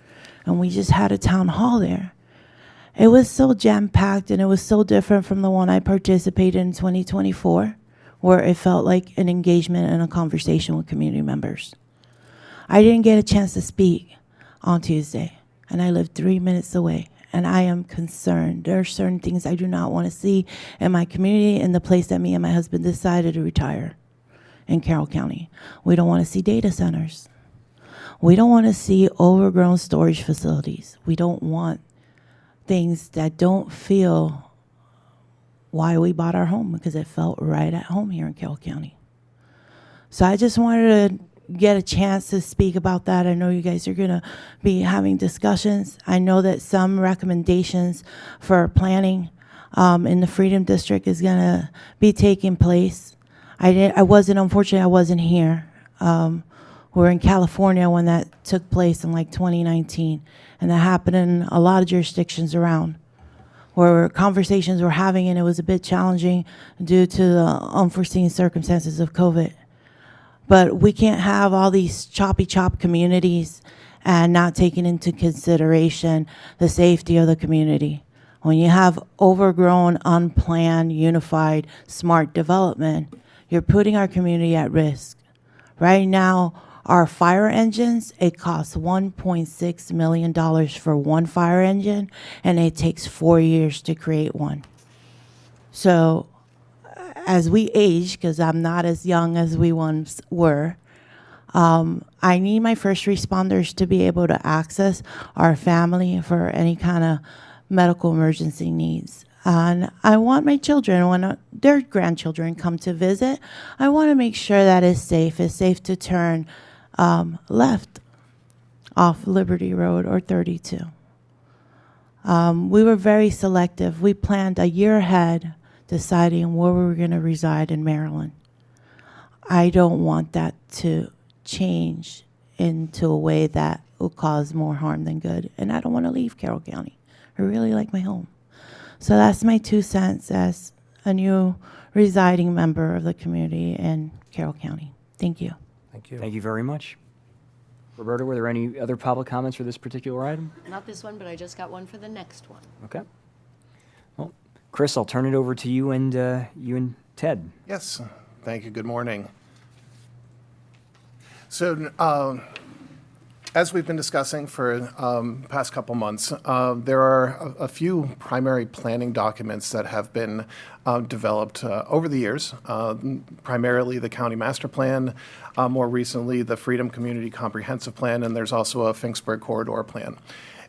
and we just had a town hall there. It was so jam-packed, and it was so different from the one I participated in 2024, where it felt like an engagement and a conversation with community members. I didn't get a chance to speak on Tuesday, and I live 3 minutes away, and I am concerned. There are certain things I do not want to see in my community, in the place that me and my husband decided to retire in Carroll County. We don't want to see data centers. We don't want to see overgrown storage facilities. We don't want things that don't feel why we bought our home, because it felt right at home here in Carroll County. So I just wanted to get a chance to speak about that. I know you guys are going to be having discussions. I know that some recommendations for planning in the Freedom District is going to be taking place. Unfortunately, I wasn't here. We're in California when that took place in like 2019. And that happened in a lot of jurisdictions around where conversations were having, and it was a bit challenging due to the unforeseen circumstances of COVID. But we can't have all these choppy chop communities and not taking into consideration the safety of the community. When you have overgrown, unplanned, unified, smart development, you're putting our community at risk. Right now, our fire engines, it costs $1.6 million for one fire engine, and it takes 4 years to create one. So as we age, because I'm not as young as we once were, I need my first responders to be able to access our family for any kind of medical emergency needs. And I want my children, when their grandchildren come to visit, I want to make sure that it's safe. It's safe to turn left off Liberty Road or 32. We were very selective. We planned a year ahead, deciding where we were going to reside in Maryland. I don't want that to change into a way that will cause more harm than good. And I don't want to leave Carroll County. I really like my home. So that's my 2 cents as a new residing member of the community in Carroll County. Thank you. Thank you. Thank you very much. Roberta, were there any other public comments for this particular item? Not this one, but I just got one for the next one. Okay. Well, Chris, I'll turn it over to you and Ted. Yes, thank you. Good morning. So, as we've been discussing for past couple months, there are a few primary planning documents that have been developed over the years, primarily the County Master Plan, more recently the Freedom Community Comprehensive Plan, and there's also a Finksburg Corridor Plan.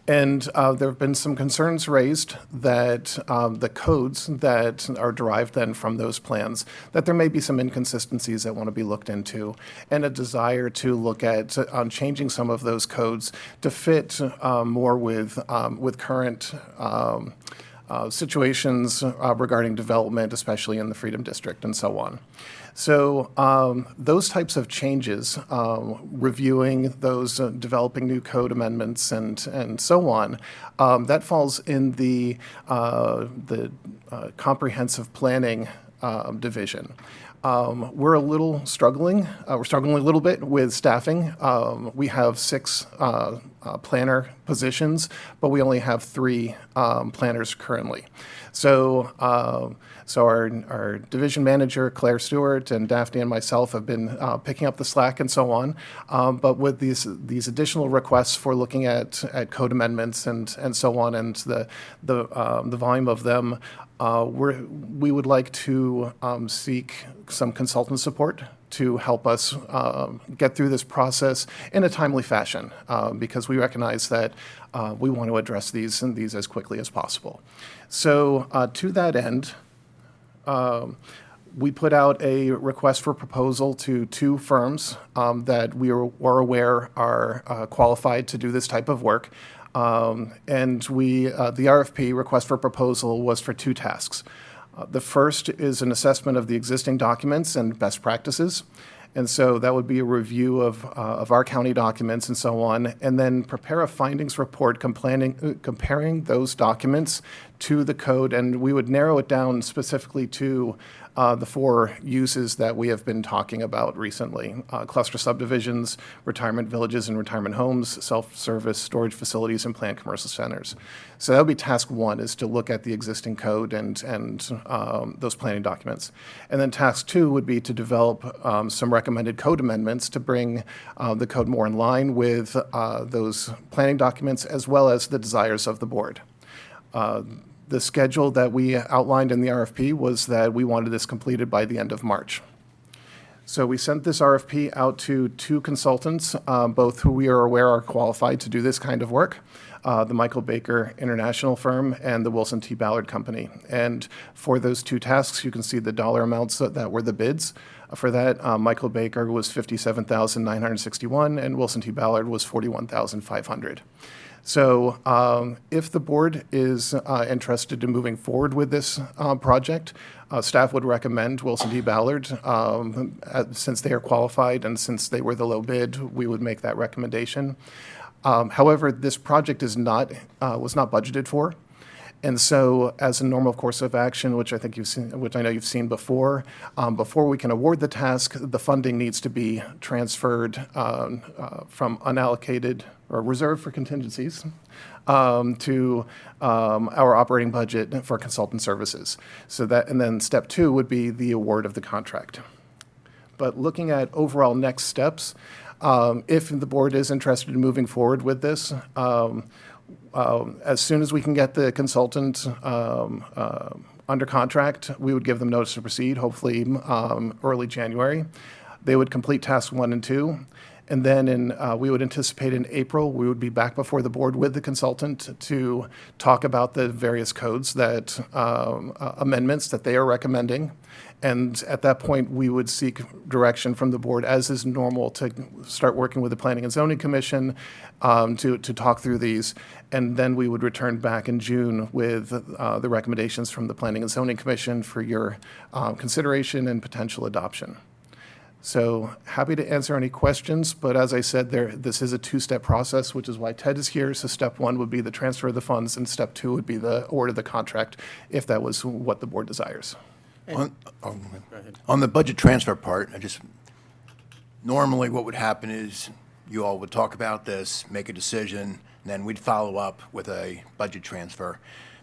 And there have been some concerns raised that the codes that are derived then from those plans, that there may be some inconsistencies that want to be looked into, and a desire to look at changing some of those codes to fit more with current situations regarding development, especially in the Freedom District and so on. So those types of changes, reviewing those, developing new code amendments and so on, that falls in the comprehensive planning division. We're a little struggling. We're struggling a little bit with staffing. We have 6 planner positions, but we only have 3 planners currently. So, our division manager, Claire Stewart, and Daphne and myself have been picking up the slack and so on. But with these additional requests for looking at code amendments and so on, and the volume of them, we would like to seek some consultant support to help us get through this process in a timely fashion, because we recognize that we want to address these as quickly as possible. So to that end, we put out a request for proposal to 2 firms that we were aware are qualified to do this type of work. And the RFP, request for proposal, was for 2 tasks. The first is an assessment of the existing documents and best practices. And so that would be a review of our county documents and so on, and then prepare a findings report comparing those documents to the code. And we would narrow it down specifically to the 4 uses that we have been talking about recently: cluster subdivisions, retirement villages and retirement homes, self-service storage facilities, and planned commercial centers. So that would be task 1, is to look at the existing code and those planning documents. And then task 2 would be to develop some recommended code amendments to bring the code more in line with those planning documents as well as the desires of the board. The schedule that we outlined in the RFP was that we wanted this completed by the end of March. So we sent this RFP out to 2 consultants, both who we are aware are qualified to do this kind of work, the Michael Baker International firm and the Wilson T. Ballard Company. And for those 2 tasks, you can see the dollar amounts that were the bids. For that, Michael Baker was $57,961 and Wilson T. Ballard was $41,500. So if the board is interested in moving forward with this project, staff would recommend Wilson T. Ballard. Since they are qualified and since they were the low bid, we would make that recommendation. However, this project was not budgeted for. And so, as a normal course of action, which I think you've seen, which I know you've seen before we can award the task, the funding needs to be transferred from unallocated or reserved for contingencies to our operating budget for consultant services. So that, and then step 2 would be the award of the contract. But looking at overall next steps, if the board is interested in moving forward with this, as soon as we can get the consultant under contract, we would give them notice to proceed, hopefully early January. They would complete tasks 1 and 2. And then we would anticipate in April, we would be back before the board with the consultant to talk about the various codes that, amendments that they are recommending. And at that point, we would seek direction from the board, as is normal, to start working with the Planning and Zoning Commission to talk through these. And then we would return back in June with the recommendations from the Planning and Zoning Commission for your consideration and potential adoption. So happy to answer any questions, but as I said, this is a 2-step process, which is why Ted is here. So step 1 would be the transfer of the funds, and step 2 would be the award of the contract, if that was what the board desires. On the budget transfer part, normally what would happen is you all would talk about this, make a decision, and then we'd follow up with a budget transfer.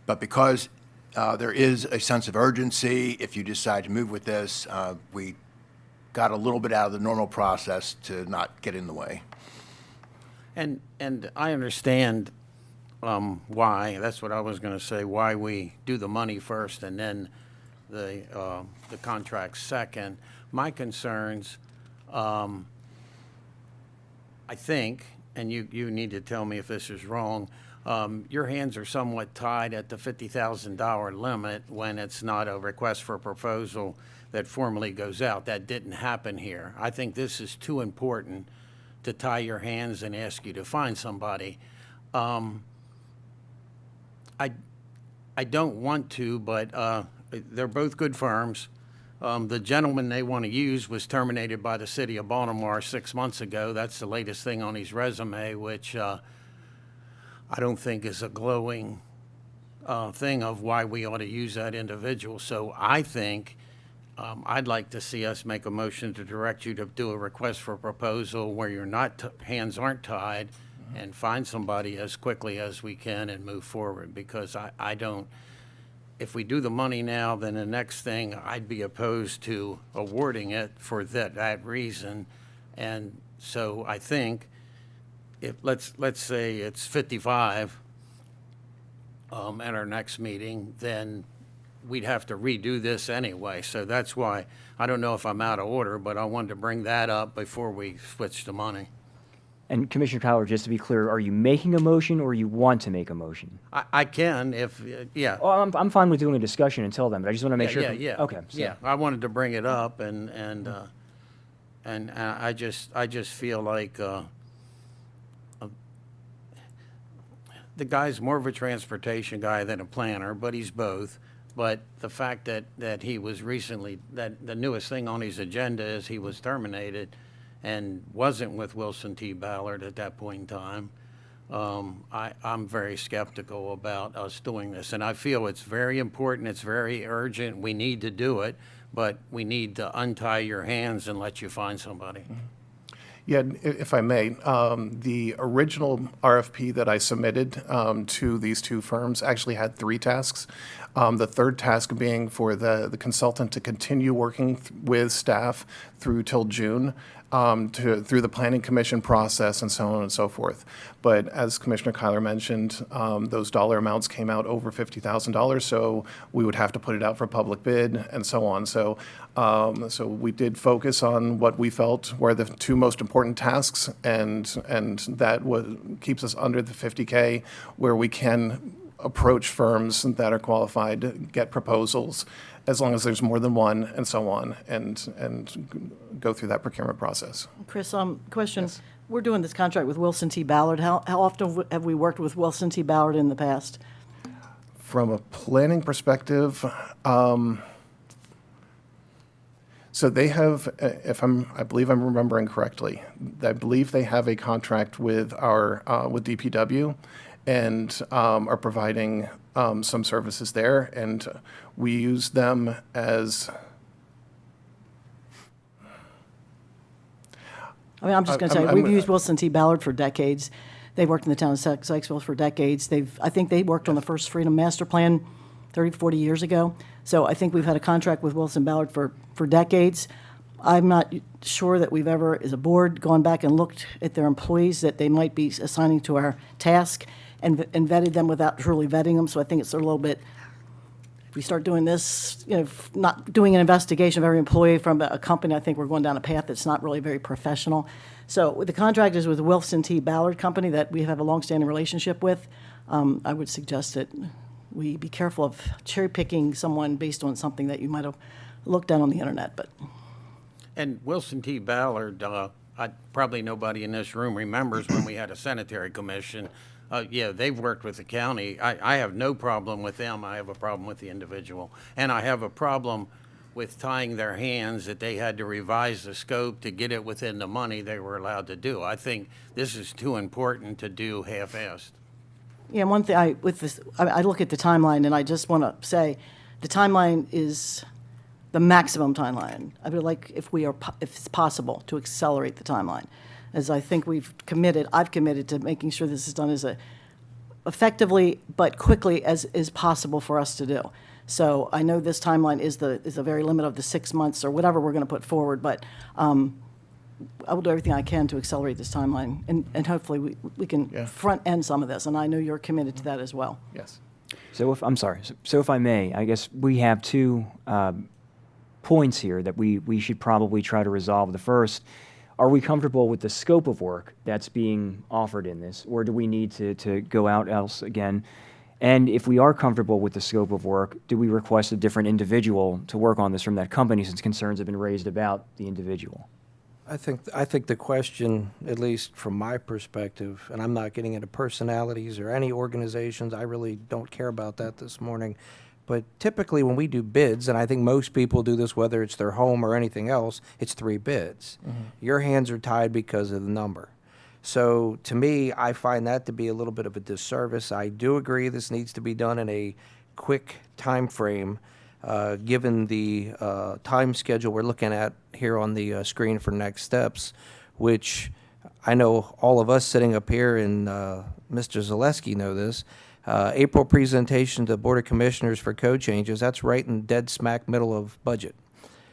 But because there is a sense of urgency, if you decide to move with this, we got a little bit out of the normal process to not get in the way. And I understand why, that's what I was going to say, why we do the money first and then the contract second. My concerns, I think, and you need to tell me if this is wrong, your hands are somewhat tied at the $50,000 limit when it's not a request for a proposal that formally goes out. That didn't happen here. I think this is too important to tie your hands and ask you to find somebody. I don't want to, but they're both good firms. The gentleman they want to use was terminated by the city of Baltimore 6 months ago. That's the latest thing on his resume, which I don't think is a glowing thing of why we ought to use that individual. So I think I'd like to see us make a motion to direct you to do a request for proposal where your hands aren't tied, and find somebody as quickly as we can and move forward, because I don't, if we do the money now, then the next thing, I'd be opposed to awarding it for that reason. And so I think if, let's say it's 55 at our next meeting, then we'd have to redo this anyway. So that's why, I don't know if I'm out of order, but I wanted to bring that up before we switch to money. And Commissioner Kyler, just to be clear, are you making a motion or you want to make a motion? I can if, yeah. Well, I'm fine with doing a discussion until then, but I just want to make sure. Yeah. Okay. So. Yeah, I wanted to bring it up, and I just feel like the guy's more of a transportation guy than a planner, but he's both. But the fact that he was recently, that the newest thing on his agenda is he was terminated and wasn't with Wilson T. Ballard at that point in time. I'm very skeptical about us doing this, and I feel it's very important, it's very urgent, we need to do it, but we need to untie your hands and let you find somebody. Yeah, if I may, the original RFP that I submitted to these two firms actually had 3 tasks. The third task being for the consultant to continue working with staff through till June, through the Planning Commission process and so on and so forth. But as Commissioner Kyler mentioned, those dollar amounts came out over $50,000, so we would have to put it out for public bid and so on. So, so we did focus on what we felt were the 2 most important tasks, and that keeps us under the 50K, where we can approach firms that are qualified, get proposals, as long as there's more than one, and so on, and go through that procurement process. Chris, question. Yes. We're doing this contract with Wilson T. Ballard. How often have we worked with Wilson T. Ballard in the past? From a planning perspective, so they have, I believe I'm remembering correctly, I believe they have a contract with with DPW, and are providing some services there, and we use them as. I mean, I'm just going to say, we've used Wilson T. Ballard for decades. They've worked in the town of Sykesville for decades. I think they worked on the first Freedom Master Plan 30, 40 years ago. So I think we've had a contract with Wilson Ballard for decades. I'm not sure that we've ever, as a board, gone back and looked at their employees that they might be assigning to our task and vetted them without truly vetting them. So I think it's a little bit, if we start doing this, not doing an investigation of every employee from a company, I think we're going down a path that's not really very professional. So the contract is with Wilson T. Ballard Company that we have a longstanding relationship with. I would suggest that we be careful of cherry picking someone based on something that you might have looked at on the internet. But And Wilson T. Ballard, probably nobody in this room remembers when we had a sanitary commission. Yeah, they've worked with the county. I have no problem with them. I have a problem with the individual. And I have a problem with tying their hands that they had to revise the scope to get it within the money they were allowed to do. I think this is too important to do half-assed. yeah, one thing I look at the timeline, and I just want to say the timeline is the maximum timeline. I would like, if it's possible, to accelerate the timeline. As I think I've committed to making sure this is done as effectively but quickly as is possible for us to do. So I know this timeline is the very limit of the 6 months or whatever we're going to put forward, but I will do everything I can to accelerate this timeline, and hopefully we can front end some of this, and I know you're committed to that as well. Yes. So if I may, I guess we have 2 points here that we should probably try to resolve. The first, are we comfortable with the scope of work that's being offered in this, or do we need to go out else again? And if we are comfortable with the scope of work, do we request a different individual to work on this from that company, since concerns have been raised about the individual? I think the question, at least from my perspective, and I'm not getting into personalities or any organizations, I really don't care about that this morning, but typically when we do bids, and I think most people do this whether it's their home or anything else, it's 3 bids. Your hands are tied because of the number. So to me, I find that to be a little bit of a disservice. I do agree this needs to be done in a quick time frame, given the time schedule we're looking at here on the screen for next steps, which I know all of us sitting up here and Mr. Zaleski know this. April presentation to the Board of Commissioners for code changes, that's right in dead smack middle of budget.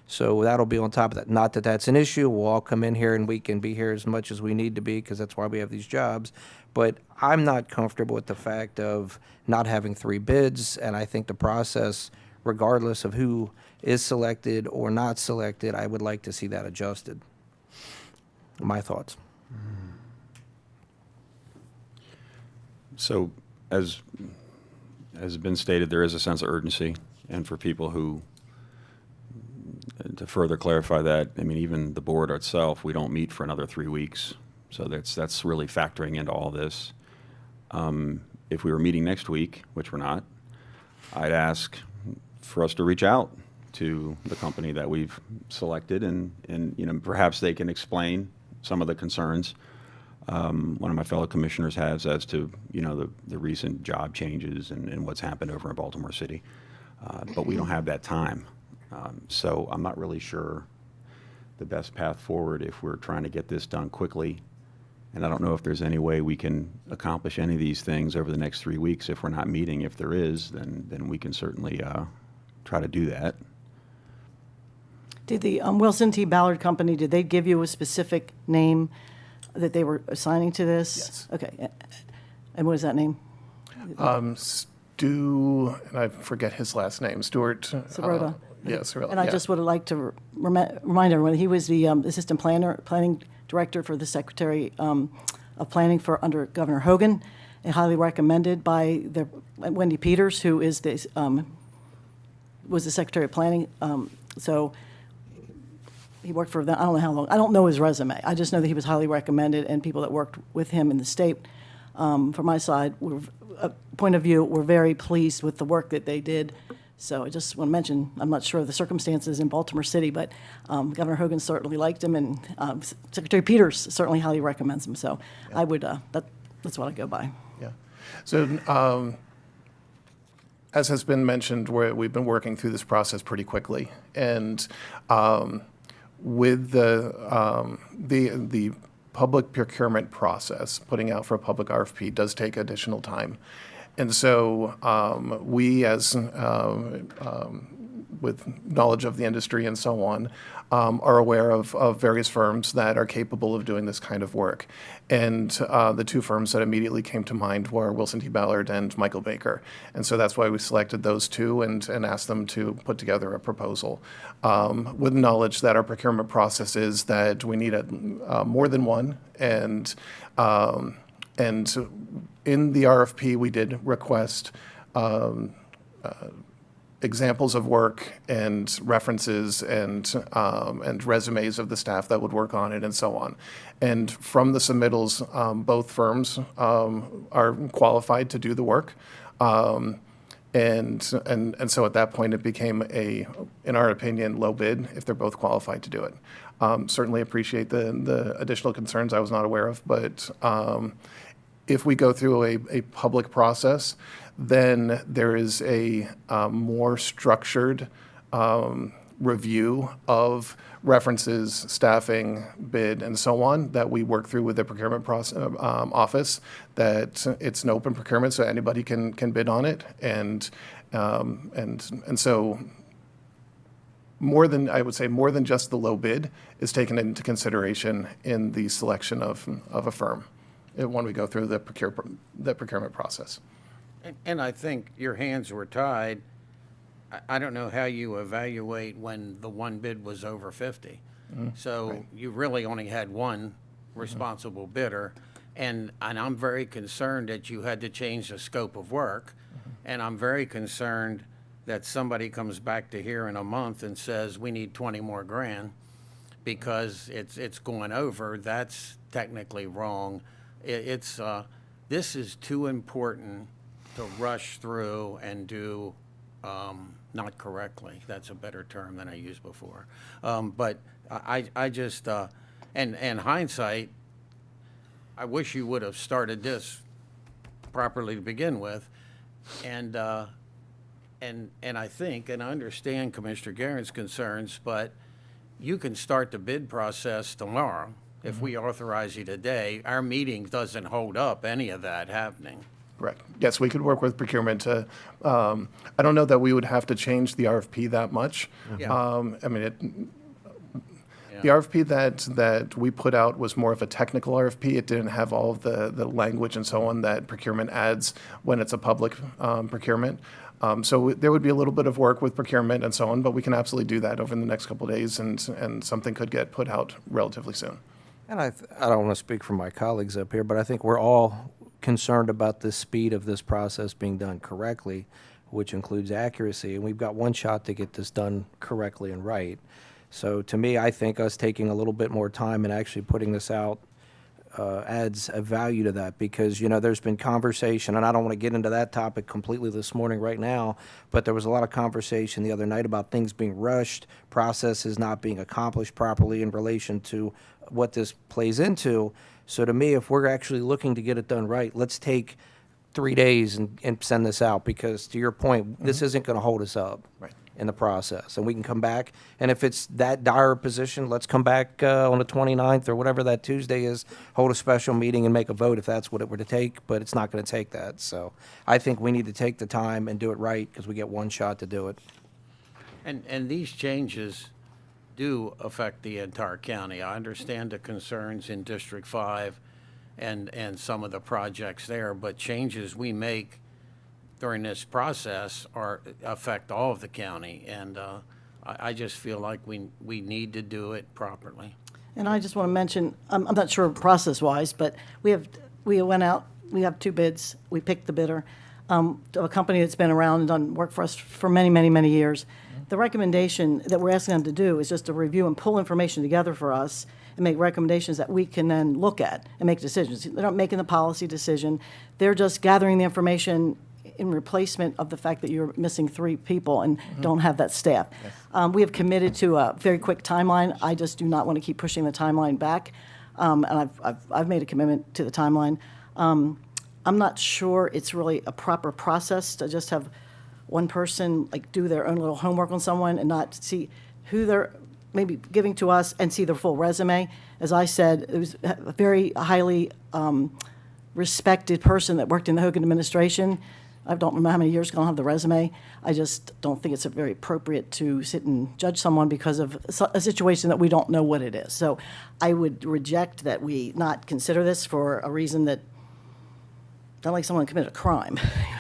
So that'll be on top of that. Not that that's an issue. We'll all come in here and we can be here as much as we need to be, because that's why we have these jobs. But I'm not comfortable with the fact of not having 3 bids, and I think the process, regardless of who is selected or not selected, I would like to see that adjusted. My thoughts. So, as has been stated, there is a sense of urgency, and for people who, to further clarify that, I mean, even the board itself, we don't meet for another 3 weeks, so that's really factoring into all this. If we were meeting next week, which we're not, I'd ask for us to reach out to the company that we've selected, and you know, perhaps they can explain some of the concerns one of my fellow commissioners has as to, you know, the recent job changes and what's happened over in Baltimore City. But we don't have that time. So I'm not really sure the best path forward if we're trying to get this done quickly. And I don't know if there's any way we can accomplish any of these things over the next 3 weeks. If we're not meeting, if there is, then we can certainly try to do that. Did the Wilson T. Ballard Company, did they give you a specific name that they were assigning to this? Yes. Okay. And what is that name? Stu, and I forget his last name, Stuart. Sirota. Yes, And I just would like to remind everyone, he was the assistant planning director for the Secretary of Planning for under Governor Hogan, and highly recommended by Wendy Peters, who is was the Secretary of Planning. So he worked for them. I don't know how long. I don't know his resume. I just know that he was highly recommended, and people that worked with him in the state, from my side, point of view, were very pleased with the work that they did. So I just want to mention, I'm not sure of the circumstances in Baltimore City, but Governor Hogan certainly liked him, and Secretary Peters certainly highly recommends him. So I would, that's what I go by. Yeah. So as has been mentioned, we've been working through this process pretty quickly. And with the public procurement process, putting out for a public RFP does take additional time. And so we, as with knowledge of the industry and so on, are aware of various firms that are capable of doing this kind of work. And the 2 firms that immediately came to mind were Wilson T. Ballard and Michael Baker. And so that's why we selected those 2 and asked them to put together a proposal with knowledge that our procurement process is that we need more than one. And in the RFP, we did request examples of work and references and resumes of the staff that would work on it and so on. And from the submittals, both firms are qualified to do the work. And so at that point, it became in our opinion, low bid if they're both qualified to do it. Certainly appreciate the additional concerns I was not aware of, but if we go through a public process, then there is a more structured review of references, staffing, bid, and so on that we work through with the procurement office. That it's an open procurement, so anybody can bid on it, and so more than, I would say, more than just the low bid is taken into consideration in the selection of a firm when we go through the procurement process. And I think your hands were tied. I don't know how you evaluate when the one bid was over 50. So you really only had one responsible bidder. And I'm very concerned that you had to change the scope of work. And I'm very concerned that somebody comes back to here in a month and says, we need 20 more grand because it's going over. That's technically wrong. This is too important to rush through and do not correctly. That's a better term than I used before. But I just, and hindsight, I wish you would have started this properly to begin with. And I think, and I understand Commissioner Guerin's concerns, but you can start the bid process tomorrow. If we authorize you today, our meeting doesn't hold up any of that happening. Correct. Yes, we could work with procurement to, I don't know that we would have to change the RFP that much. Yeah. I mean, the RFP that we put out was more of a technical RFP. It didn't have all of the language and so on that procurement adds when it's a public procurement. So there would be a little bit of work with procurement and so on, but we can absolutely do that over the next couple of days, and something could get put out relatively soon. And I don't want to speak for my colleagues up here, but I think we're all concerned about the speed of this process being done correctly, which includes accuracy. And we've got one shot to get this done correctly and right. So to me, I think us taking a little bit more time and actually putting this out adds a value to that, because, you know, there's been conversation, and I don't want to get into that topic completely this morning right now, but there was a lot of conversation the other night about things being rushed, processes not being accomplished properly in relation to what this plays into. So to me, if we're actually looking to get it done right, let's take 3 days and send this out, because to your point, this isn't going to hold us up in the process. And we can come back, and if it's that dire position, let's come back on the 29th or whatever that Tuesday is, hold a special meeting and make a vote if that's what it were to take, but it's not going to take that. So I think we need to take the time and do it right, because we get one shot to do it. And these changes do affect the entire county. I understand the concerns in District 5 and some of the projects there, but changes we make during this process affect all of the county, and I just feel like we need to do it properly. And I just want to mention, I'm not sure process-wise, but we went out, we have 2 bids, we picked the bidder, a company that's been around and done work for us for many, many, many years. The recommendation that we're asking them to do is just to review and pull information together for us and make recommendations that we can then look at and make decisions. They're not making the policy decision. They're just gathering the information in replacement of the fact that you're missing 3 people and don't have that staff. Yes. We have committed to a very quick timeline. I just do not want to keep pushing the timeline back, and I've made a commitment to the timeline. I'm not sure it's really a proper process to just have one person like do their own little homework on someone and not see who they're maybe giving to us and see their full resume. As I said, it was a very highly respected person that worked in the Hogan administration. I don't remember how many years ago I don't have the resume. I just don't think it's very appropriate to sit and judge someone because of a situation that we don't know what it is. So I would reject that we not consider this for a reason that, not like someone committed a crime.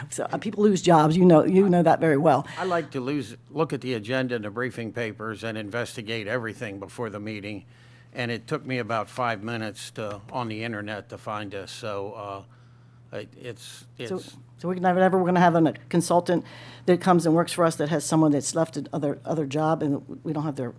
So people lose jobs, you know that very well. I like to look at the agenda and the briefing papers and investigate everything before the meeting, and it took me about 5 minutes on the internet to find this. So So we're never going to have a consultant that comes and works for us that has someone that's left other job and we don't have their.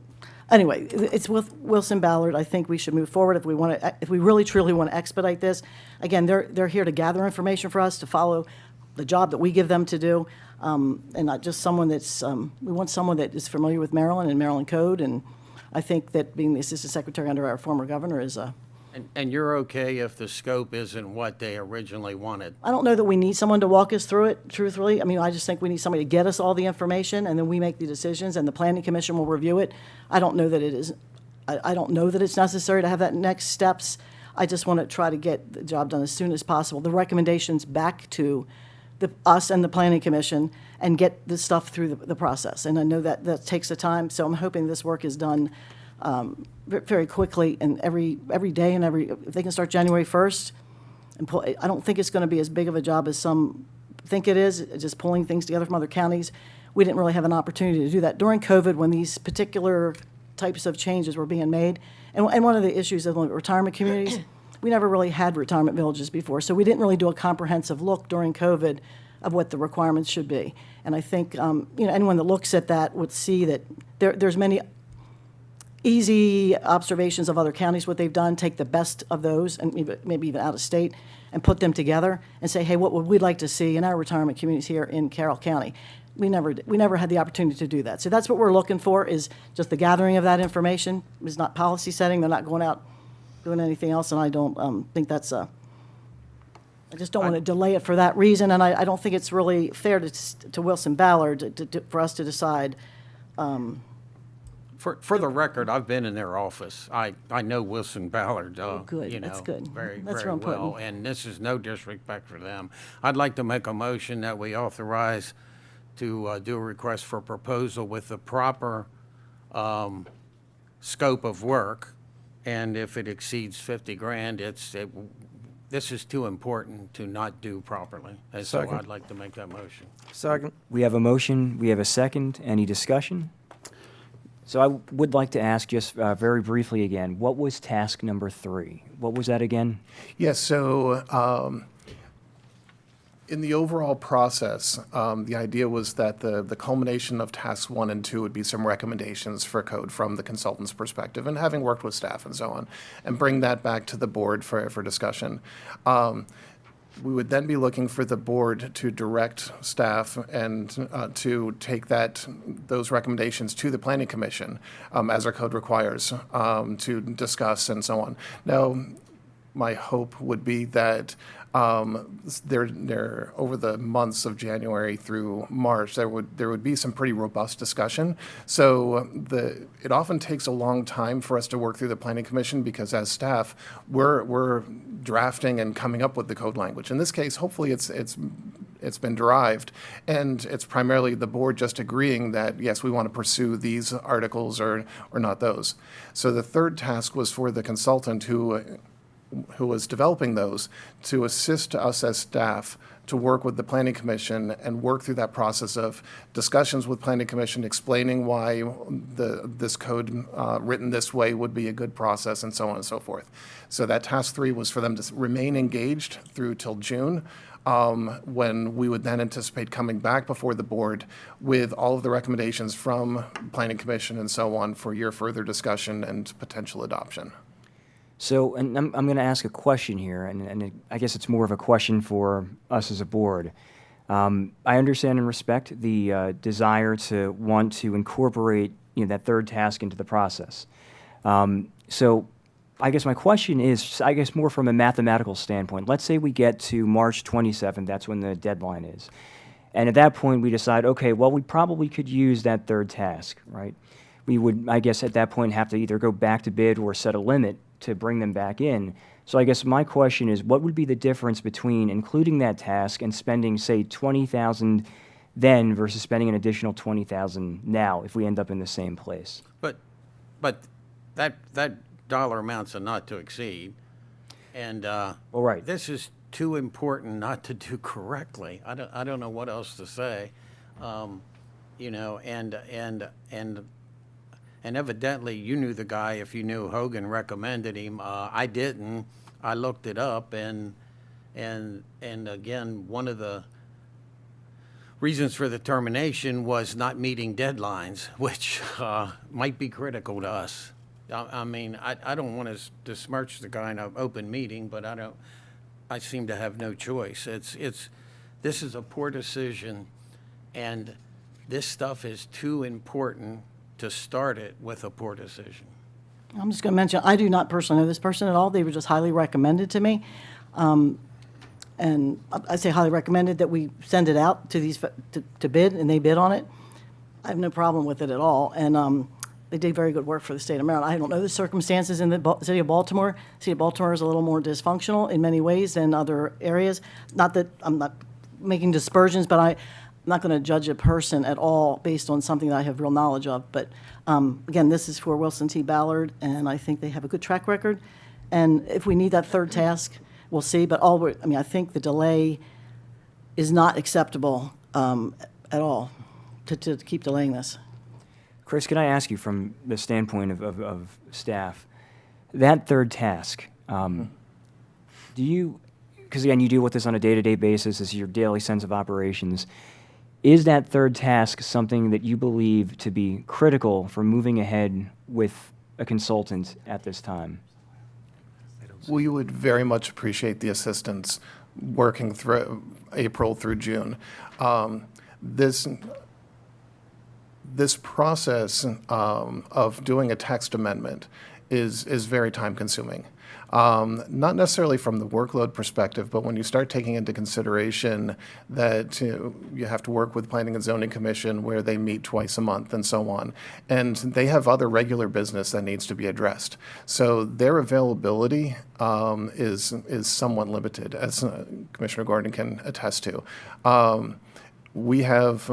Anyway, it's with Wilson Ballard. I think we should move forward if we really truly want to expedite this. Again, they're here to gather information for us, to follow the job that we give them to do, and not just someone that's. We want someone that is familiar with Maryland and Maryland code, and I think that being the assistant secretary under our former governor is a. And you're okay if the scope isn't what they originally wanted? I don't know that we need someone to walk us through it, truthfully. I mean, I just think we need somebody to get us all the information, and then we make the decisions, and the planning commission will review it. I don't know that it is. I don't know that it's necessary to have that next steps. I just want to try to get the job done as soon as possible. The recommendations back to us and the planning commission, and get the stuff through the process. And I know that takes the time, so I'm hoping this work is done very quickly, and every day, and if they can start January 1st, and I don't think it's going to be as big of a job as some think it is, just pulling things together from other counties. We didn't really have an opportunity to do that during COVID when these particular types of changes were being made. And one of the issues of the retirement communities, we never really had retirement villages before, so we didn't really do a comprehensive look during COVID of what the requirements should be. And I think, anyone that looks at that would see that there's many easy observations of other counties, what they've done, take the best of those, and maybe even out of state, and put them together and say, hey, what would we like to see in our retirement communities here in Carroll County? We never had the opportunity to do that. So that's what we're looking for, is just the gathering of that information. It's not policy setting. They're not going out doing anything else, and I don't think that's I just don't want to delay it for that reason, and I don't think it's really fair to Wilson Ballard for us to decide. For the record, I've been in their office. I know Wilson Ballard, good. That's good. Very, That's very real well, important. and this is no disrespect for them. I'd like to make a motion that we authorize to do a request for proposal with the proper scope of work, and if it exceeds 50 grand, this is too important to not do properly. And so Second. I'd like to make that motion. Second. We have a motion, we have a second. Any discussion? So I would like to ask just very briefly again, what was task number 3? What was that again? Yes, so in the overall process, the idea was that the culmination of tasks 1 and 2 would be some recommendations for code from the consultant's perspective, and having worked with staff and so on, and bring that back to the board for discussion. We would then be looking for the board to direct staff and to take those recommendations to the planning commission, as our code requires, to discuss and so on. Now, my hope would be that there over the months of January through March, there would be some pretty robust discussion. So it often takes a long time for us to work through the planning commission, because as staff, we're drafting and coming up with the code language. In this case, hopefully it's been derived, and it's primarily the board just agreeing that, yes, we want to pursue these articles or not those. So the third task was for the consultant who was developing those to assist us as staff to work with the planning commission and work through that process of discussions with planning commission, explaining why this code written this way would be a good process, and so on and so forth. So that task 3 was for them to remain engaged through till June, when we would then anticipate coming back before the board with all of the recommendations from planning commission and so on for your further discussion and potential adoption. So, and I'm going to ask a question here, and I guess it's more of a question for us as a board. I understand and respect the desire to want to incorporate, that third task into the process. So, I guess my question is, more from a mathematical standpoint. Let's say we get to March 27th, that's when the deadline is. And at that point, we decide, okay, well, we probably could use that third task, right? We would, I guess, at that point have to either go back to bid or set a limit to bring them back in. So I guess my question is, what would be the difference between including that task and spending, say, $20,000 then versus spending an additional $20,000 now if we end up in the same place? But that dollar amount's a not to exceed, and right. This is too important not to do correctly. I don't know what else to say, and evidently you knew the guy if you knew Hogan recommended him. I didn't. I looked it up, and again, one of the reasons for the termination was not meeting deadlines, which might be critical to us. I mean, I don't want to besmirch the guy in an open meeting, but I seem to have no choice. This is a poor decision, and this stuff is too important to start it with a poor decision. I'm just going to mention, I do not personally know this person at all. They were just highly recommended to me. And I say highly recommended that we send it out to these to bid, and they bid on it. I have no problem with it at all. And they did very good work for the state of Maryland. I don't know the circumstances in the city of Baltimore. The city of Baltimore is a little more dysfunctional in many ways than other areas. Not that I'm not making dispersions, but I'm not going to judge a person at all based on something that I have real knowledge of. But again, this is for Wilson T. Ballard, and I think they have a good track record. And if we need that third task, we'll see. But I think the delay is not acceptable at all to keep delaying this. Chris, can I ask you from the standpoint of staff, that third task, do you, because again, you deal with this on a day-to-day basis, this is your daily sense of operations, is that third task something that you believe to be critical for moving ahead with a consultant at this time? We would very much appreciate the assistance working through April through June. This process of doing a text amendment is very time-consuming. Not necessarily from the workload perspective, but when you start taking into consideration that you have to work with Planning and Zoning Commission where they meet twice a month and so on, and they have other regular business that needs to be addressed. So their availability is somewhat limited, as Commissioner Gordon can attest to. We have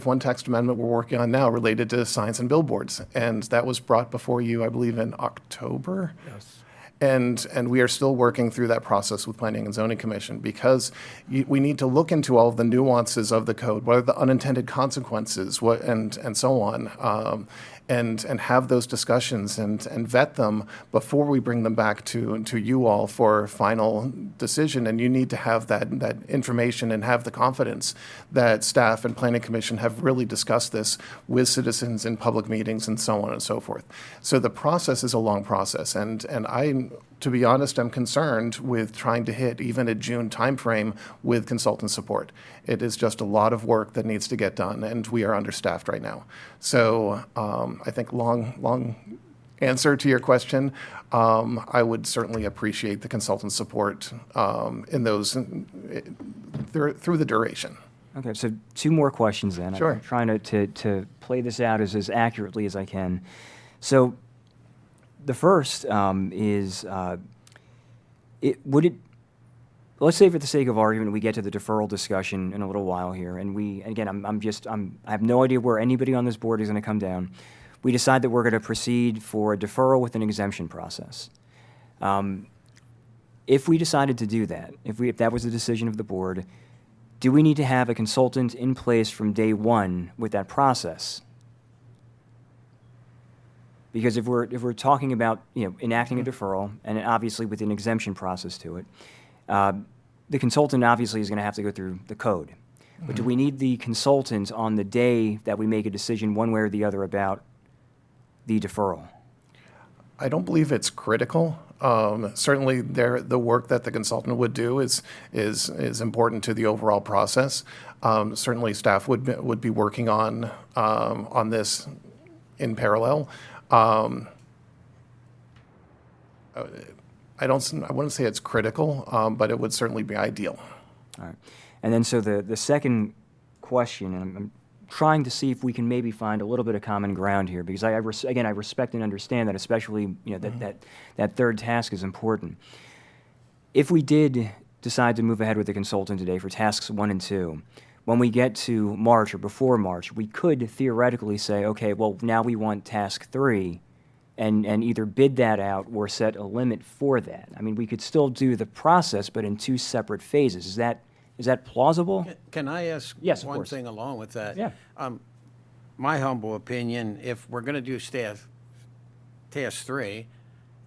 one text amendment we're working on now related to signs and billboards, and that was brought before you, I believe, in October. Yes. And we are still working through that process with Planning and Zoning Commission because we need to look into all of the nuances of the code, what are the unintended consequences, and so on, and have those discussions and vet them before we bring them back to you all for final decision. And you need to have that information and have the confidence that staff and Planning Commission have really discussed this with citizens in public meetings and so on and so forth. So the process is a long process, and I, to be honest, I'm concerned with trying to hit even a June timeframe with consultant support. It is just a lot of work that needs to get done, and we are understaffed right now. So I think long answer to your question, I would certainly appreciate the consultant support in those through the duration. Okay, so two more questions then. Sure. I'm trying to play this out as accurately as I can. So the first is, let's say for the sake of argument, we get to the deferral discussion in a little while here, and I have no idea where anybody on this board is going to come down. We decide that we're going to proceed for a deferral with an exemption process. If we decided to do that, if that was the decision of the board, do we need to have a consultant in place from day one with that process? Because if we're talking about enacting a deferral, and obviously with an exemption process to it, the consultant obviously is going to have to go through the code. But do we need the consultant on the day that we make a decision one way or the other about the deferral? I don't believe it's critical. Certainly, the work that the consultant would do is important to the overall process. Certainly, staff would be working on this in parallel. I wouldn't say it's critical, but it would certainly be ideal. All right. And then so the second question, and I'm trying to see if we can maybe find a little bit of common ground here, because I respect and understand that, especially that third task is important. If we did decide to move ahead with the consultant today for tasks 1 and 2, when we get to March or before March, we could theoretically say, okay, well, now we want task 3, and either bid that out or set a limit for that. I mean, we could still do the process, but in 2 separate phases. Is that plausible? Can I ask Yes, of one course. thing along with that? Yeah. My humble opinion, if we're going to do task 3,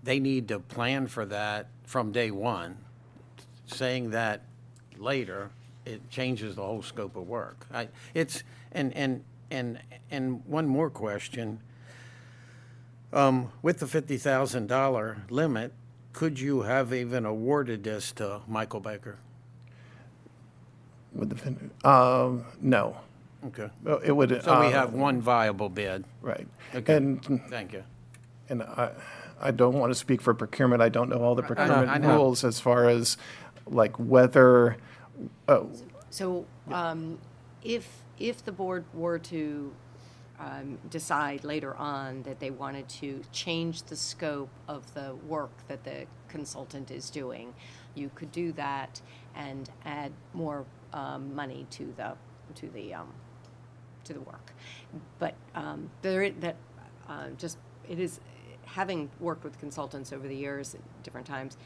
they need to plan for that from day one. Saying that later, it changes the whole scope of work. And one more question. With the $50,000 limit, could you have even awarded this to Michael Baker? No. Okay. It would. So we have one viable bid. Right. Okay. And Thank you. And I don't want to speak for procurement. I don't know all the procurement I know. rules as far as like whether. So if the board were to decide later on that they wanted to change the scope of the work that the consultant is doing, you could do that and add more money to the work. But it is, having worked with consultants over the years at different times,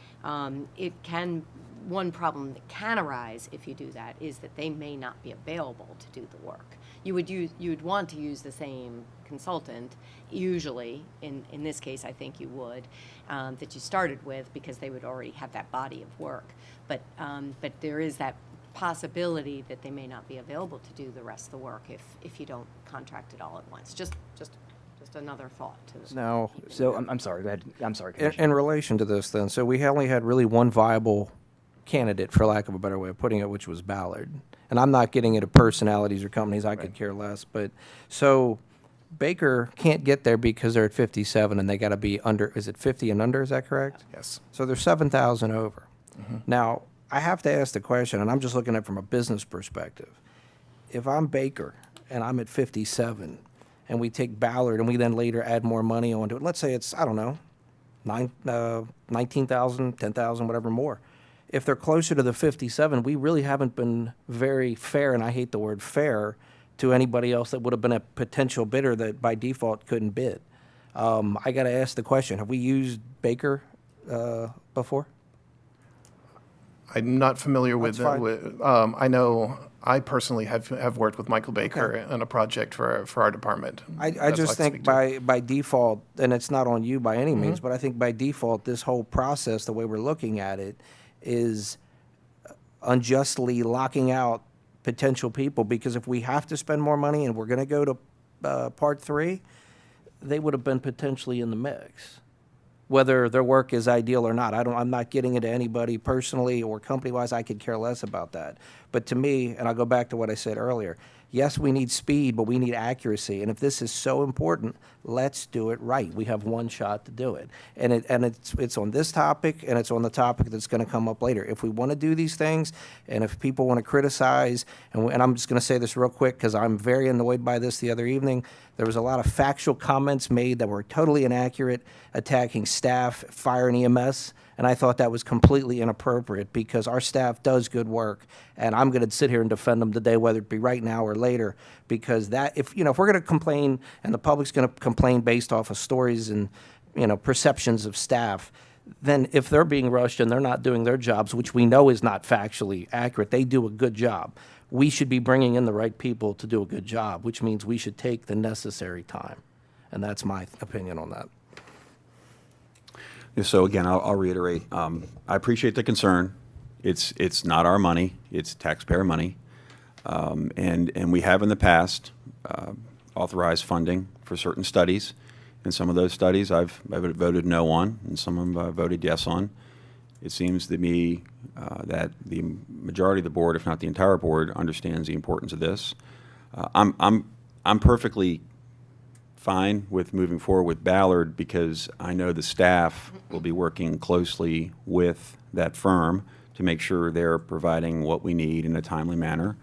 one problem that can arise if you do that is that they may not be available to do the work. you would want to use the same consultant, usually, in this case, I think you would, that you started with, because they would already have that body of work. But there is that possibility that they may not be available to do the rest of the work if you don't contract it all at once. Just another thought to Now, So I'm sorry, go ahead. I'm sorry, in, Commissioner. in relation to this then, so we only had really one viable candidate, for lack of a better way of putting it, which was Ballard. And I'm not getting into personalities or companies, I could care less, but, so Baker can't get there because they're at 57 and they gotta be under, is it 50 and under, is that correct? Yes. So they're 7,000 over. Now, I have to ask the question, and I'm just looking at it from a business perspective. If I'm Baker and I'm at 57, and we take Ballard and we then later add more money onto it, let's say it's, I don't know, 19,000, 10,000, whatever more. If they're closer to the 57, we really haven't been very fair, and I hate the word fair, to anybody else that would have been a potential bidder that by default couldn't bid. I got to ask the question, have we used Baker before? I'm not familiar with That's fine. I know I personally have worked with Michael Baker on a project for our department. I That's just what I think speak to. by default, and it's not on you by any means, but I think by default, this whole process, the way we're looking at it, is unjustly locking out potential people, because if we have to spend more money and we're going to go to part 3, they would have been potentially in the mix, whether their work is ideal or not. I'm not getting into anybody personally or company-wise. I could care less about that. But to me, and I'll go back to what I said earlier, yes, we need speed, but we need accuracy. And if this is so important, let's do it right. We have one shot to do it. And it's on this topic, and it's on the topic that's going to come up later. If we want to do these things, and if people want to criticize, and I'm just going to say this real quick because I'm very annoyed by this the other evening, there was a lot of factual comments made that were totally inaccurate, attacking staff, fire, and EMS. And I thought that was completely inappropriate, because our staff does good work, and I'm going to sit here and defend them today, whether it be right now or later, because that, if we're going to complain and the public's going to complain based off of stories and, perceptions of staff, then if they're being rushed and they're not doing their jobs, which we know is not factually accurate, they do a good job. We should be bringing in the right people to do a good job, which means we should take the necessary time. And that's my opinion on that. Yeah, so again, I'll reiterate, I appreciate the concern. It's not our money, it's taxpayer money. And we have in the past authorized funding for certain studies. And some of those studies I've voted no on, and some of them I've voted yes on. It seems to me that the majority of the board, if not the entire board, understands the importance of this. I'm perfectly fine with moving forward with Ballard, because I know the staff will be working closely with that firm to make sure they're providing what we need in a timely manner.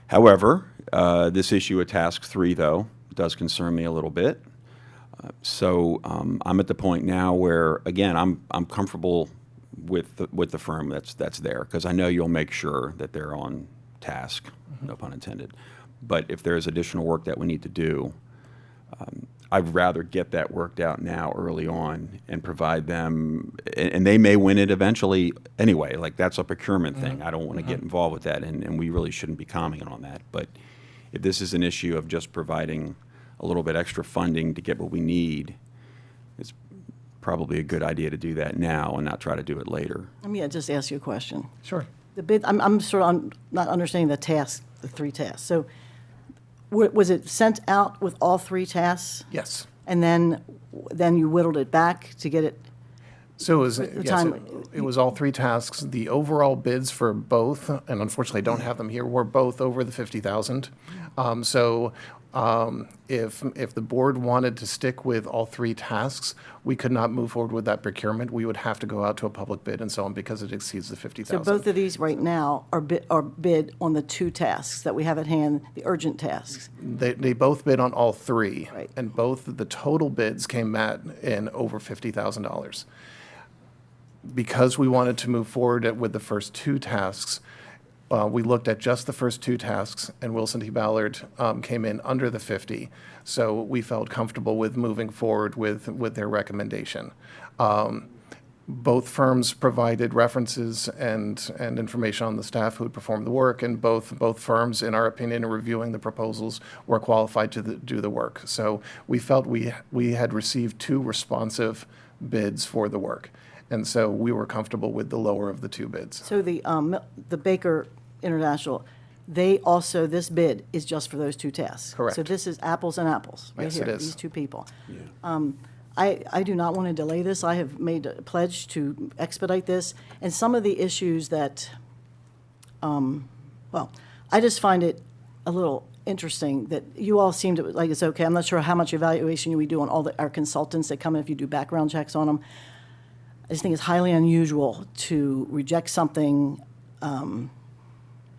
However, this issue of Task 3, though, does concern me a little bit. So I'm at the point now where, again, I'm comfortable with the firm that's there, because I know you'll make sure that they're on task, no pun intended. But if there's additional work that we need to do, I'd rather get that worked out now early on and provide them, and they may win it eventually anyway. Like, that's a procurement thing. I don't want to get involved with that, and we really shouldn't be commenting on that. But if this is an issue of just providing a little bit extra funding to get what we need, it's probably a good idea to do that now and not try to do it later. Let me just ask you a question. Sure. The bid, I'm sort of not understanding the task, the 3 tasks. So was it sent out with all 3 tasks? Yes. And then you whittled it back to get it? So it was, The yes, time- it was all 3 tasks. The overall bids for both, and unfortunately I don't have them here, were both over the 50,000. If the board wanted to stick with all 3 tasks, we could not move forward with that procurement. We would have to go out to a public bid and so on, because it exceeds the So 50,000. both of these right now are bid on the 2 tasks that we have at hand, the urgent tasks. They both bid on all 3. Right. And both the total bids came in over $50,000. Because we wanted to move forward with the first 2 tasks, we looked at just the first 2 tasks, and Wilson T. Ballard came in under the 50. So we felt comfortable with moving forward with their recommendation. Both firms provided references and information on the staff who had performed the work, and both firms, in our opinion, in reviewing the proposals, were qualified to do the work. So we felt we had received 2 responsive bids for the work, and so we were comfortable with the lower of the 2 bids. So the Baker International, they also, this bid is just for those 2 tasks? Correct. So this is apples and apples, right Yes, here, it is. these 2 people. I do not want to delay this. I have made a pledge to expedite this, and some of the issues that, well, I just find it a little interesting that you all seem to, like, it's okay. I'm not sure how much evaluation we do on all our consultants that come in if you do background checks on them. I just think it's highly unusual to reject something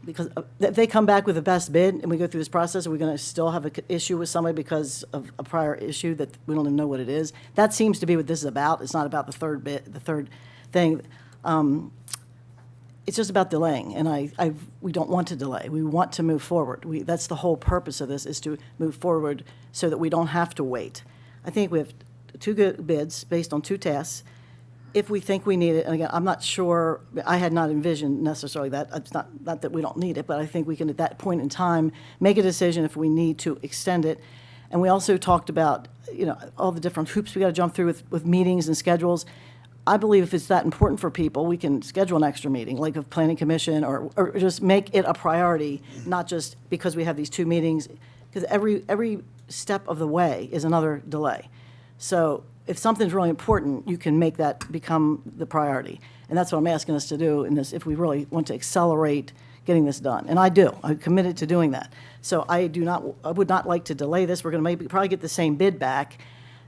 because if they come back with the best bid and we go through this process, are we going to still have an issue with somebody because of a prior issue that we don't even know what it is? That seems to be what this is about. It's not about the third bit, the third thing. It's just about delaying, and we don't want to delay. We want to move forward. That's the whole purpose of this, is to move forward so that we don't have to wait. I think we have 2 good bids based on 2 tasks. If we think we need it, and again, I'm not sure, I had not envisioned necessarily that, it's not that we don't need it, but I think we can, at that point in time, make a decision if we need to extend it. And we also talked about, all the different hoops we got to jump through with meetings and schedules. I believe if it's that important for people, we can schedule an extra meeting, like a planning commission, or just make it a priority, not just because we have these 2 meetings, because every step of the way is another delay. So if something's really important, you can make that become the priority. And that's what I'm asking us to do in this, if we really want to accelerate getting this done. And I do. I'm committed to doing that. So I would not like to delay this. We're going to probably get the same bid back.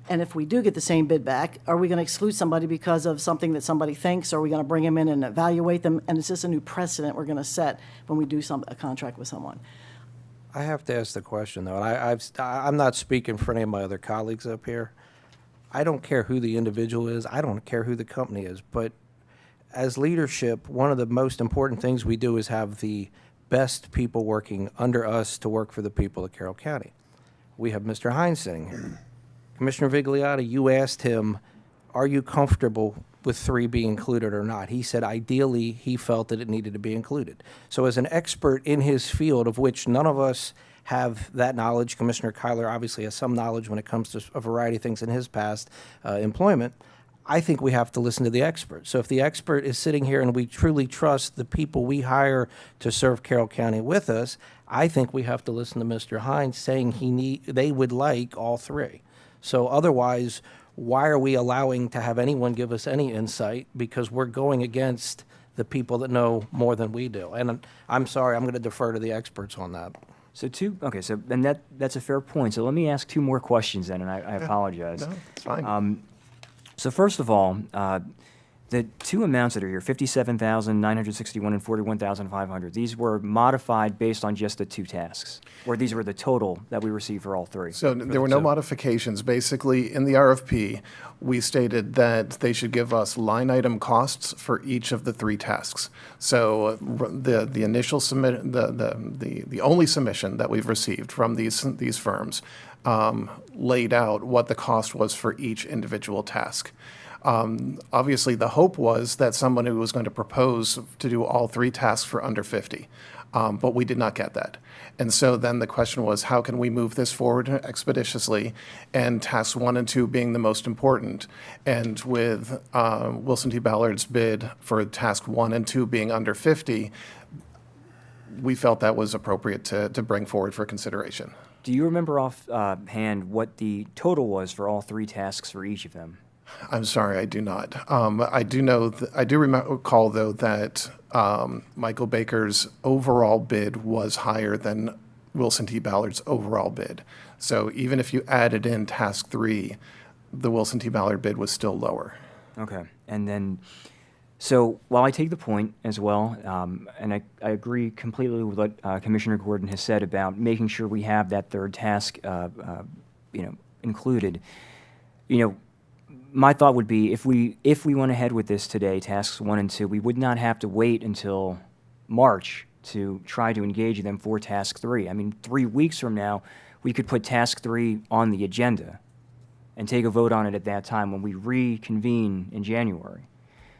And if we do get the same bid back, are we going to exclude somebody because of something that somebody thinks? Or are we going to bring them in and evaluate them? And it's just a new precedent we're going to set when we do a contract with someone. I have to ask the question, though, and I'm not speaking for any of my other colleagues up here. I don't care who the individual is. I don't care who the company is. But as leadership, one of the most important things we do is have the best people working under us to work for the people of Carroll County. We have Mr. Hines sitting here. Commissioner Vigliotti, you asked him, are you comfortable with 3 being included or not? He said ideally he felt that it needed to be included. So as an expert in his field, of which none of us have that knowledge, Commissioner Kyler obviously has some knowledge when it comes to a variety of things in his past employment, I think we have to listen to the expert. So if the expert is sitting here and we truly trust the people we hire to serve Carroll County with us, I think we have to listen to Mr. Hines saying they would like all 3. So otherwise, why are we allowing to have anyone give us any insight? Because we're going against the people that know more than we do. And I'm sorry, I'm going to defer to the experts on that. So that's a fair point. So let me ask 2 more questions then, and I apologize. No, it's fine. So first of all, the 2 amounts that are here, $57,961 and $41,500, these were modified based on just the 2 tasks, or these were the total that we received for all 3? So there were no modifications. Basically, in the RFP, we stated that they should give us line item costs for each of the 3 tasks. So the initial the only submission that we've received from these firms laid out what the cost was for each individual task. Obviously, the hope was that someone who was going to propose to do all 3 tasks for under 50, but we did not get that. And so then the question was, how can we move this forward expeditiously, and tasks 1 and 2 being the most important? And with Wilson T. Ballard's bid for task 1 and 2 being under 50, we felt that was appropriate to bring forward for consideration. Do you remember offhand what the total was for all 3 tasks for each of them? I'm sorry, I do not. I do know. I do recall though that Michael Baker's overall bid was higher than Wilson T. Ballard's overall bid. So even if you added in task 3, the Wilson T. Ballard bid was still lower. Okay, and then, so while I take the point as well, and I agree completely with what Commissioner Gordon has said about making sure we have that 3rd task, included, my thought would be if we went ahead with this today, tasks 1 and 2, we would not have to wait until March to try to engage them for task 3. I mean, 3 weeks from now, we could put task 3 on the agenda and take a vote on it at that time when we reconvene in January.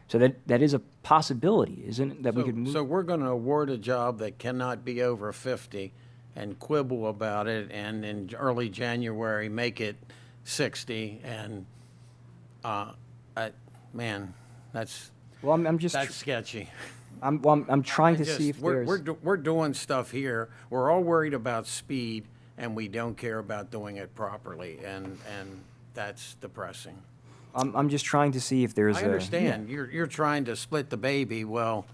So that is a possibility, isn't it, that we could move? So we're going to award a job that cannot be over 50 and quibble about it, and in early January, make it 60, and, man, that's, Well, I'm just, that's sketchy. I'm trying to Just- see if we're- there's. we're doing stuff here, we're all worried about speed, and we don't care about doing it properly, and that's depressing. I'm just trying to see if there's I understand, you're trying to split the baby, well,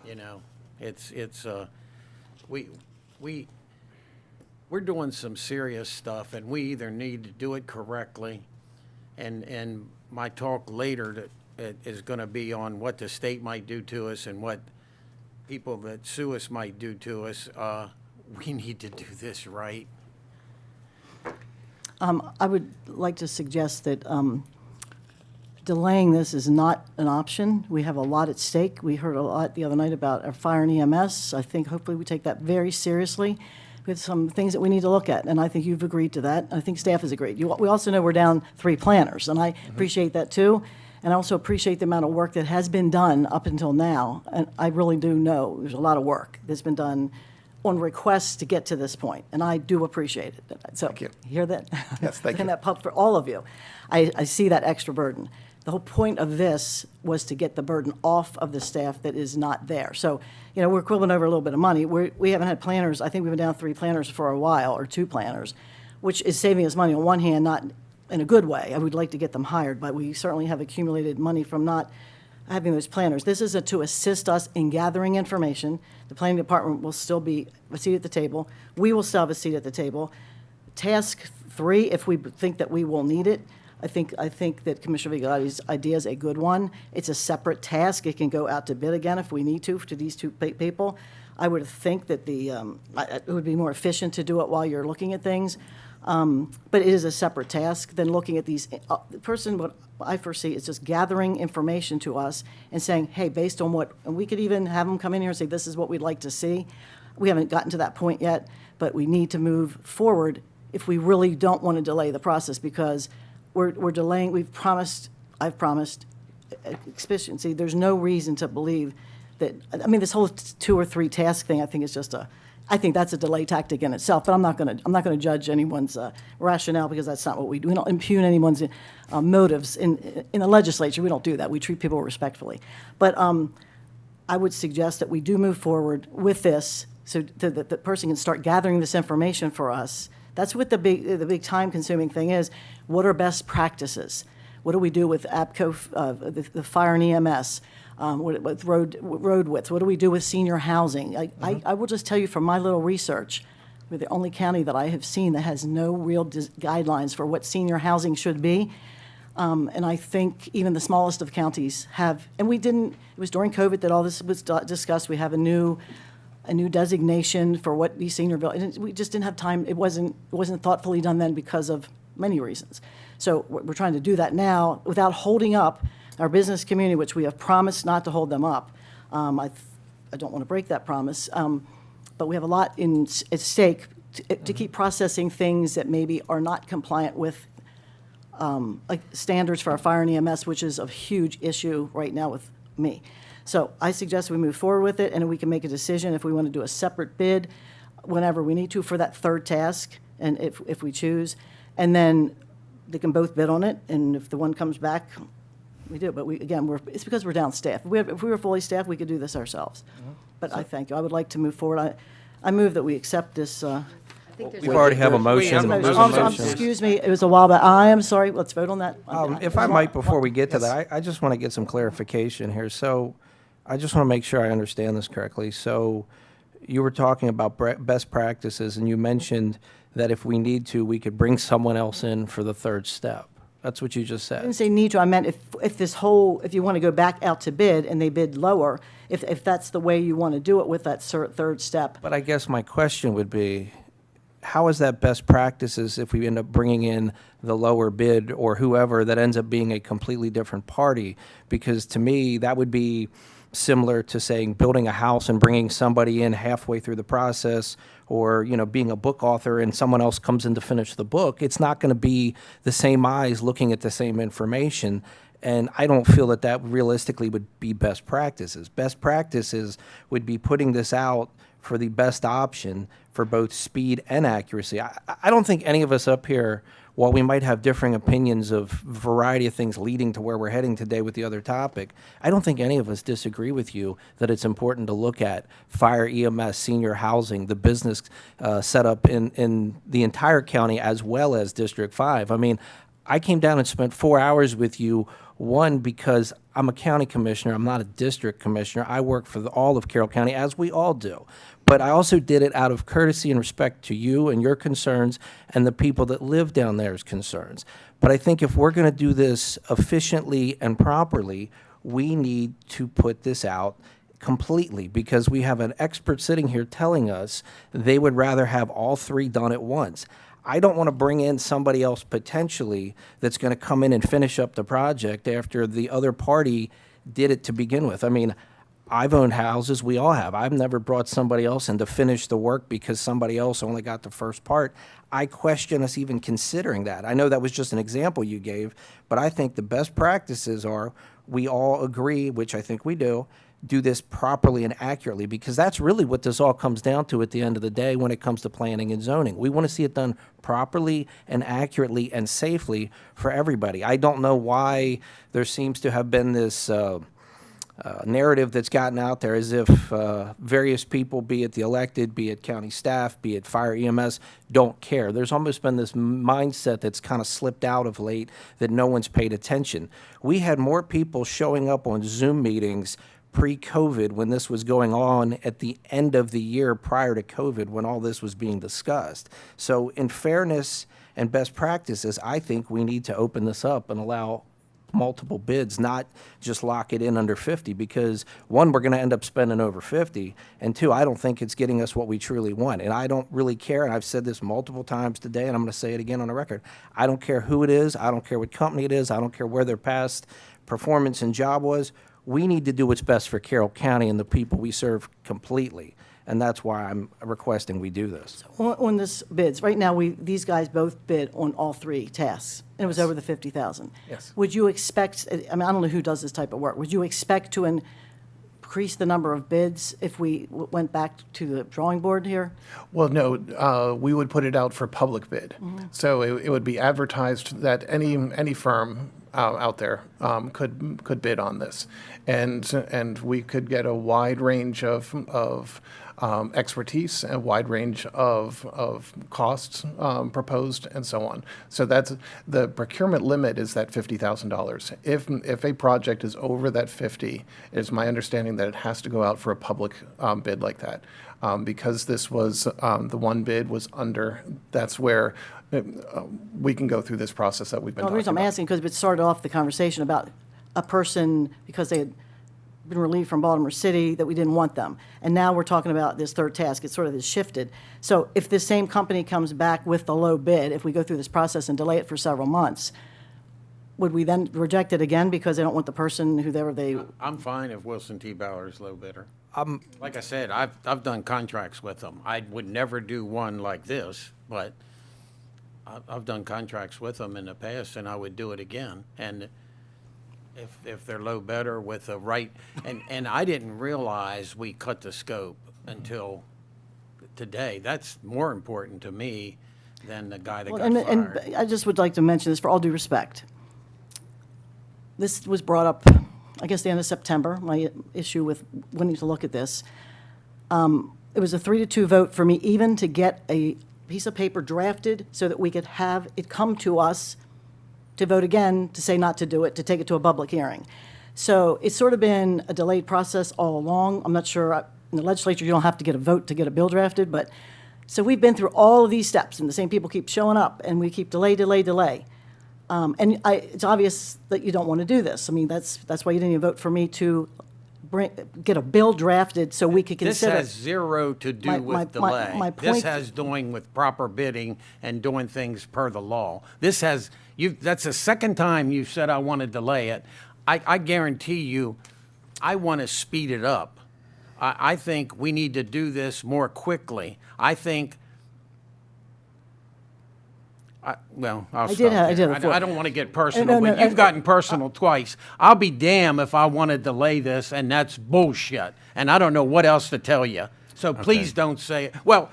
you know, we're doing some serious stuff, and we either need to do it correctly, and my talk later is gonna be on what the state might do to us and what people that sue us might do to us. We need to do this right. I would like to suggest that delaying this is not an option. We have a lot at stake. We heard a lot the other night about our fire and EMS. I think hopefully we take that very seriously. We have some things that we need to look at, and I think you've agreed to that. I think staff has agreed. We also know we're down 3 planners, and I appreciate that too. And I also appreciate the amount of work that has been done up until now. And I really do know there's a lot of work that's been done on requests to get to this point, and I do appreciate it. So, Thank you. Hear that? Yes, thank you. And that pub for all of you. I see that extra burden. The whole point of this was to get the burden off of the staff that is not there. So, you know, we're quibbling over a little bit of money. We haven't had planners. I think we've been down 3 planners for a while, or 2 planners, which is saving us money on one hand, not in a good way. I would like to get them hired, but we certainly have accumulated money from not having those planners. This is to assist us in gathering information. The planning department will still be a seat at the table. We will still have a seat at the table. Task 3, if we think that we will need it, I think that Commissioner Vigotti's idea is a good one. It's a separate task. It can go out to bid again if we need to these 2 people. I would think that it would be more efficient to do it while you're looking at things. But it is a separate task than looking at these. The person, what I foresee is just gathering information to us and saying, hey, based on what, and we could even have them come in here and say, this is what we'd like to see. We haven't gotten to that point yet, but we need to move forward if we really don't want to delay the process, because we're delaying, I've promised efficiency. There's no reason to believe that, I mean, this whole 2 or 3 task thing, I think is just I think that's a delay tactic in itself, but I'm not going to judge anyone's rationale, because that's not what we do. We don't impugn anyone's motives in the legislature. We don't do that. We treat people respectfully. But I would suggest that we do move forward with this, so that the person can start gathering this information for us. That's what the big time-consuming thing is. What are best practices? What do we do with APCO, the fire and EMS? With road width? What do we do with senior housing? I will just tell you from my little research, we're the only county that I have seen that has no real guidelines for what senior housing should be. And I think even the smallest of counties have, and we didn't, it was during COVID that all this was discussed. We have a new designation for what these senior buildings, we just didn't have time. It wasn't thoughtfully done then because of many reasons. So we're trying to do that now without holding up our business community, which we have promised not to hold them up. I don't want to break that promise, but we have a lot at stake to keep processing things that maybe are not compliant with like standards for our fire and EMS, which is a huge issue right now with me. So I suggest we move forward with it, and we can make a decision if we want to do a separate bid whenever we need to for that 3rd task, and if we choose. And then they can both bid on it, and if the one comes back, we do. But it's because we're down staffed. If we were fully staffed, we could do this ourselves. But I thank you. I would like to move forward. I move that we accept this. We already have a motion. There's a motion. Excuse me, it was a while back. I am sorry. Let's vote on that. If I might, before we get to that, I just want to get some clarification here. So I just want to make sure I understand this correctly. So you were talking about best practices, and you mentioned that if we need to, we could bring someone else in for the 3rd step. That's what you just I didn't said. say need to. I meant if you want to go back out to bid and they bid lower, if that's the way you want to do it with that 3rd step. But I guess my question would be, how is that best practices if we end up bringing in the lower bid or whoever that ends up being a completely different party? Because to me, that would be similar to saying building a house and bringing somebody in halfway through the process, or being a book author and someone else comes in to finish the book. It's not going to be the same eyes looking at the same information. And I don't feel that that realistically would be best practices. Best practices would be putting this out for the best option for both speed and accuracy. I don't think any of us up here, while we might have differing opinions of a variety of things leading to where we're heading today with the other topic, I don't think any of us disagree with you that it's important to look at fire, EMS, senior housing, the business setup in the entire county as well as District 5. I mean, I came down and spent 4 hours with you, one, because I'm a county commissioner, I'm not a district commissioner. I work for all of Carroll County, as we all do. But I also did it out of courtesy and respect to you and your concerns and the people that live down there's concerns. But I think if we're going to do this efficiently and properly, we need to put this out completely, because we have an expert sitting here telling us they would rather have all three done at once. I don't want to bring in somebody else potentially that's going to come in and finish up the project after the other party did it to begin with. I mean, I've owned houses, we all have. I've never brought somebody else in to finish the work because somebody else only got the first part. I question us even considering that. I know that was just an example you gave, but I think the best practices are we all agree, which I think we do this properly and accurately, because that's really what this all comes down to at the end of the day when it comes to planning and zoning. We want to see it done properly and accurately and safely for everybody. I don't know why there seems to have been this narrative that's gotten out there as if various people, be it the elected, be it county staff, be it fire, EMS, don't care. There's almost been this mindset that's kind of slipped out of late that no one's paid attention. We had more people showing up on Zoom meetings pre-COVID when this was going on at the end of the year prior to COVID when all this was being discussed. So in fairness and best practices, I think we need to open this up and allow multiple bids, not just lock it in under 50, because one, we're going to end up spending over 50, and two, I don't think it's getting us what we truly want. And I don't really care, and I've said this multiple times today, and I'm going to say it again on the record. I don't care who it is. I don't care what company it is. I don't care where their past performance and job was. We need to do what's best for Carroll County and the people we serve completely. And that's why I'm requesting we do this. On this bids, right now, these guys both bid on all three tasks, and it was over the 50,000. Yes. Would you expect, I mean, I don't know who does this type of work, would you expect to increase the number of bids if we went back to the drawing board here? Well, no, we would put it out for public bid. So it would be advertised that any firm out there could bid on this, and we could get a wide range of expertise, a wide range of costs proposed, and so on. So that's the procurement limit is that $50,000. If a project is over that 50, it's my understanding that it has to go out for a public bid like that. Because this was the one bid was under. That's where we can go through this process that we've been The talking reason I'm about. asking, because it started off the conversation about a person, because they had been relieved from Baltimore City, that we didn't want them. And now we're talking about this third task. It sort of has shifted. So if this same company comes back with the low bid, if we go through this process and delay it for several months, would we then reject it again because they don't want the person whoever they? I'm fine if Wilson T. Bauer is low bidder. Like I said, I've done contracts with them. I would never do one like this, but I've done contracts with them in the past, and I would do it again. And if they're low bidder with the right, and I didn't realize we cut the scope until today. That's more important to me than the guy that got fired. And I just would like to mention this for all due respect. This was brought up, I guess, the end of September, my issue with wanting to look at this. It was a 3-2 vote for me even to get a piece of paper drafted so that we could have it come to us to vote again, to say not to do it, to take it to a public hearing. So it's sort of been a delayed process all along. I'm not sure, in the legislature, you don't have to get a vote to get a bill drafted, but, so we've been through all of these steps, and the same people keep showing up, and we keep delay. And it's obvious that you don't want to do this. I mean, that's why you didn't even vote for me to get a bill drafted so we could consider. This has zero to do with delay. My This point, has doing with proper bidding and doing things per the law. This has, that's the second time you said I want to delay it. I guarantee you, I want to speed it up. I think we need to do this more quickly. I think Well, I'll I stop did have- I there. did before. I don't want to get personal, no, but no, you've gotten personal twice. I'll be damned if I want to delay this, and that's bullshit. And I don't know what else to tell you. So please don't say it. Well,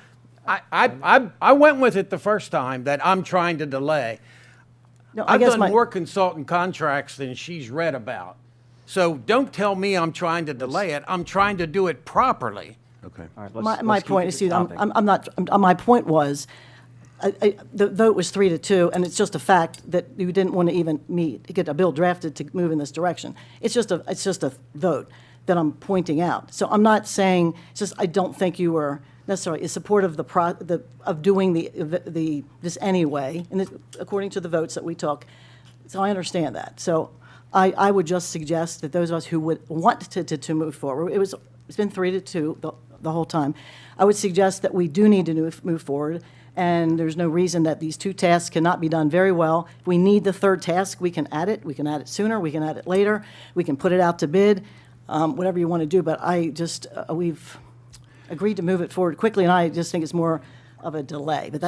I went with it the first time that I'm trying to delay. No, I I've guess done my- more consultant contracts than she's read about. So don't tell me I'm trying to delay it. I'm trying to do it properly. Okay. All right, My keep point it is, to see, the topic. my point was, the vote was 3-2, and it's just a fact that you didn't want to even get a bill drafted to move in this direction. It's just a vote that I'm pointing out. So I'm not saying, it's just, I don't think you were necessarily in support of of doing this anyway, and according to the votes that we took. So I understand that. So I would just suggest that those of us who would want to move forward, it's been 3-2 the whole time. I would suggest that we do need to move forward, and there's no reason that these two tasks cannot be done very well. If we need the third task, we can add it. We can add it sooner. We can add it later. We can put it out to bid, whatever you want to do. But I just, we've agreed to move it forward quickly, and I just think it's more of a delay. But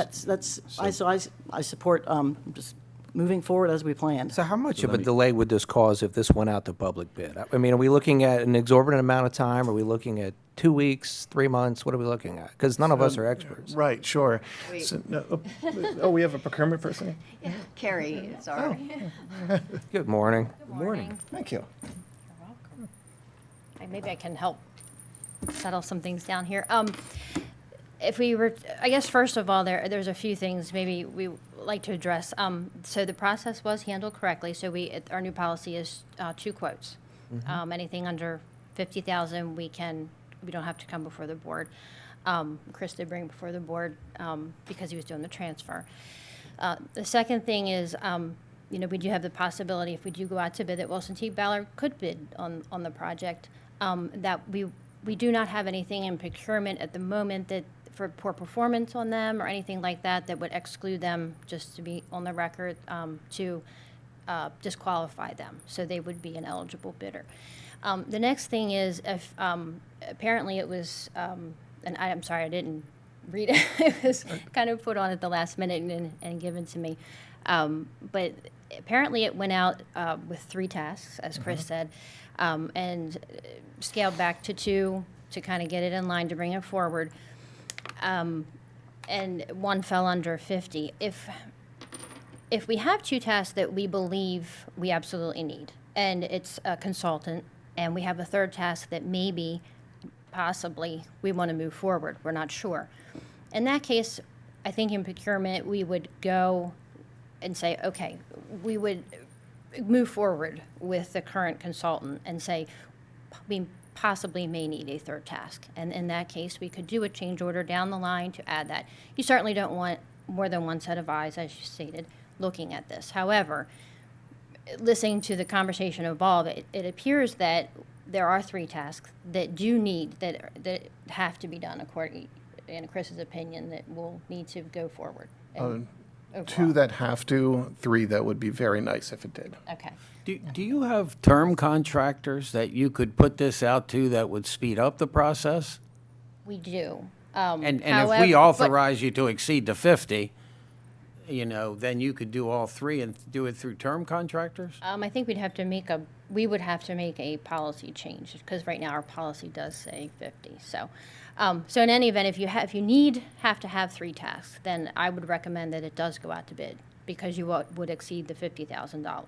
I support just moving forward as we planned. So how much of a delay would this cause if this went out to public bid? I mean, are we looking at an exorbitant amount of time? Are we looking at 2 weeks, 3 months? What are we looking at? Because none of us are experts. Right, sure. Wait. So, oh, we have a procurement person? Yeah, Carrie, sorry. Good morning. Good morning. Thank you. Maybe I can help settle some things down here. If we were, I guess first of all, there's a few things maybe we would like to address. So the process was handled correctly. So our new policy is 2 quotes. Anything under 50,000, we don't have to come before the board. Chris did bring before the board because he was doing the transfer. The second thing is, we do have the possibility, if we do go out to bid, that Wilson T. Ballard could bid on the project. That we do not have anything in procurement at the moment that for poor performance on them or anything like that would exclude them, just to be on the record, to disqualify them. So they would be an eligible bidder. The next thing is, if apparently it was, and I'm sorry, I didn't read it. It was kind of put on at the last minute and given to me. But apparently it went out with 3 tasks, as Chris said, and scaled back to 2 to kind of get it in line to bring it forward. And 1 fell under 50. If we have 2 tasks that we believe we absolutely need, and it's a consultant, and we have a 3rd task that maybe, possibly, we want to move forward, we're not sure. In that case, I think in procurement, we would go and say, okay, we would move forward with the current consultant and say, we possibly may need a 3rd task. And in that case, we could do a change order down the line to add that. You certainly don't want more than 1 set of eyes, as you stated, looking at this. However, listening to the conversation evolve, it appears that there are 3 tasks that do need, that have to be done according, in Chris's opinion, that will need to go forward. And 2 that have to, 3 that would be very nice if it did. Okay. Do you have term contractors that you could put this out to that would speed up the process? We do. And However, if we but- authorize you to exceed the 50, then you could do all 3 and do it through term contractors? I think we would have to make a policy change, because right now our policy does say 50. So in any event, if you have to have 3 tasks, then I would recommend that it does go out to bid, because you would exceed the $50,000.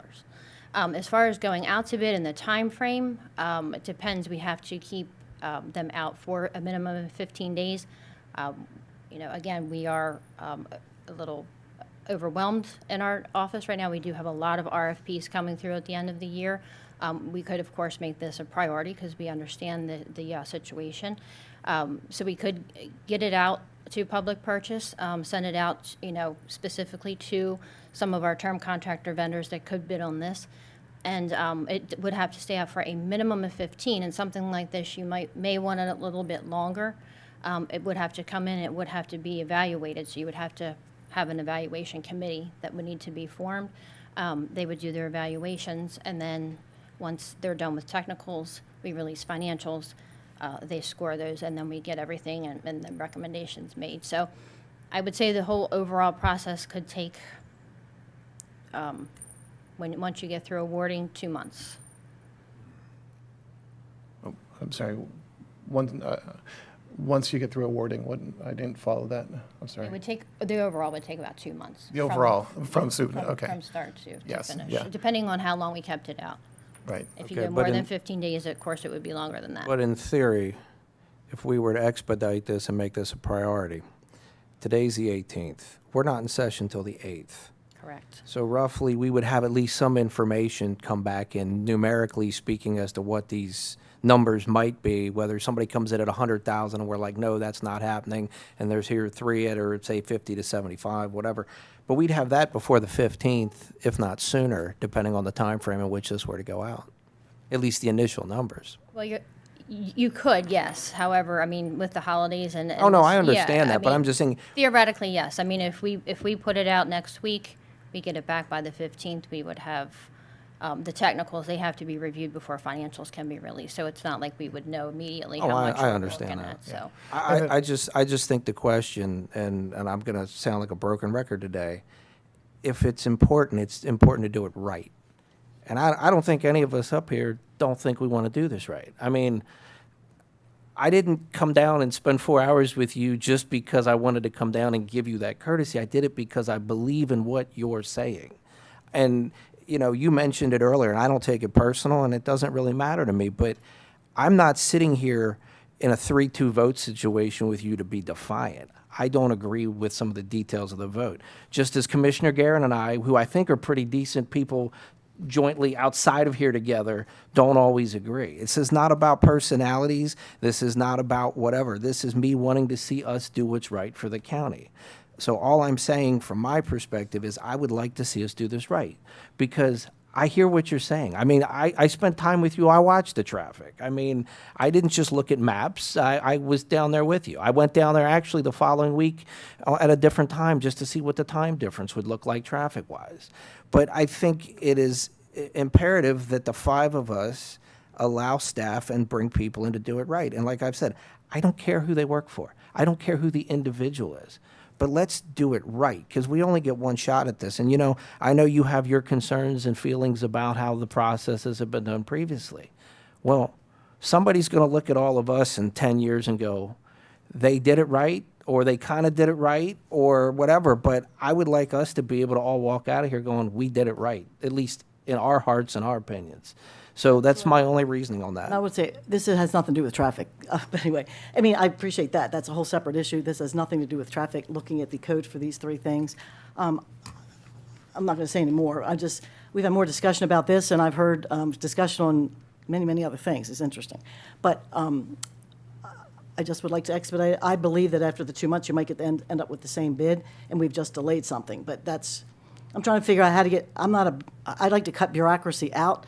As far as going out to bid and the time frame, it depends. We have to keep them out for a minimum of 15 days. Again, we are a little overwhelmed in our office right now. We do have a lot of RFPs coming through at the end of the year. We could, of course, make this a priority because we understand the situation. So we could get it out to public purchase, send it out, specifically to some of our term contractor vendors that could bid on this. And it would have to stay out for a minimum of 15. And something like this, you may want it a little bit longer. It would have to come in, it would have to be evaluated. So you would have to have an evaluation committee that would need to be formed. They would do their evaluations, and then once they're done with technicals, we release financials. They score those, and then we get everything and the recommendations made. So I would say the whole overall process could take once you get through awarding, 2 months. I'm sorry, once you get through awarding, I didn't follow that. I'm sorry. It would take, the overall would take about 2 months. The overall, from okay. From start to Yes, finish, yeah. depending on how long we kept it out. Right. If you Okay, go but more than in- 15 days, of course, it would be longer than that. But in theory, if we were to expedite this and make this a priority, today's the 18th. We're not in session till the 8th. Correct. So roughly, we would have at least some information come back in numerically speaking as to what these numbers might be, whether somebody comes in at 100,000 and we're like, no, that's not happening, and there's here 3 at, or say 50 to 75, whatever. But we'd have that before the 15th, if not sooner, depending on the time frame in which this were to go out. At least the initial numbers. Well, you could, yes. However, I mean, with the holidays and. Oh, no, I yeah, understand that, but mean, I'm just saying, Theoretically, yes. I mean, if we put it out next week, we get it back by the 15th, we would have, the technicals, they have to be reviewed before financials can be released. So it's not like we would know immediately how much I we're understand looking that. at, so. I just think the question, and I'm going to sound like a broken record today, if it's important to do it right. And I don't think any of us up here don't think we want to do this right. I mean, I didn't come down and spend 4 hours with you just because I wanted to come down and give you that courtesy. I did it because I believe in what you're saying. And, you know, you mentioned it earlier, and I don't take it personal, and it doesn't really matter to me, but I'm not sitting here in a 3-2 vote situation with you to be defiant. I don't agree with some of the details of the vote. Just as Commissioner Guerin and I, who I think are pretty decent people jointly outside of here together, don't always agree. This is not about personalities. This is not about whatever. This is me wanting to see us do what's right for the county. So all I'm saying from my perspective is I would like to see us do this right, because I hear what you're saying. I mean, I spent time with you. I watched the traffic. I mean, I didn't just look at maps. I was down there with you. I went down there actually the following week at a different time just to see what the time difference would look like traffic-wise. But I think it is imperative that the 5 of us allow staff and bring people in to do it right. And like I've said, I don't care who they work for. I don't care who the individual is. But let's do it right, because we only get one shot at this. And, you know, I know you have your concerns and feelings about how the processes have been done previously. Well, somebody's going to look at all of us in 10 years and go, they did it right, or they kind of did it right, or whatever. But I would like us to be able to all walk out of here going, we did it right, at least in our hearts and our opinions. So that's my only reasoning on that. And I would say, this has nothing to do with traffic. But anyway, I mean, I appreciate that. That's a whole separate issue. This has nothing to do with traffic, looking at the code for these 3 things. I'm not going to say any more. We've had more discussion about this, and I've heard discussion on many, many other things. It's interesting. But I just would like to expedite it. I believe that after the 2 months, you might end up with the same bid, and we've just delayed something. But I'm trying to figure out how to I'd like to cut bureaucracy out.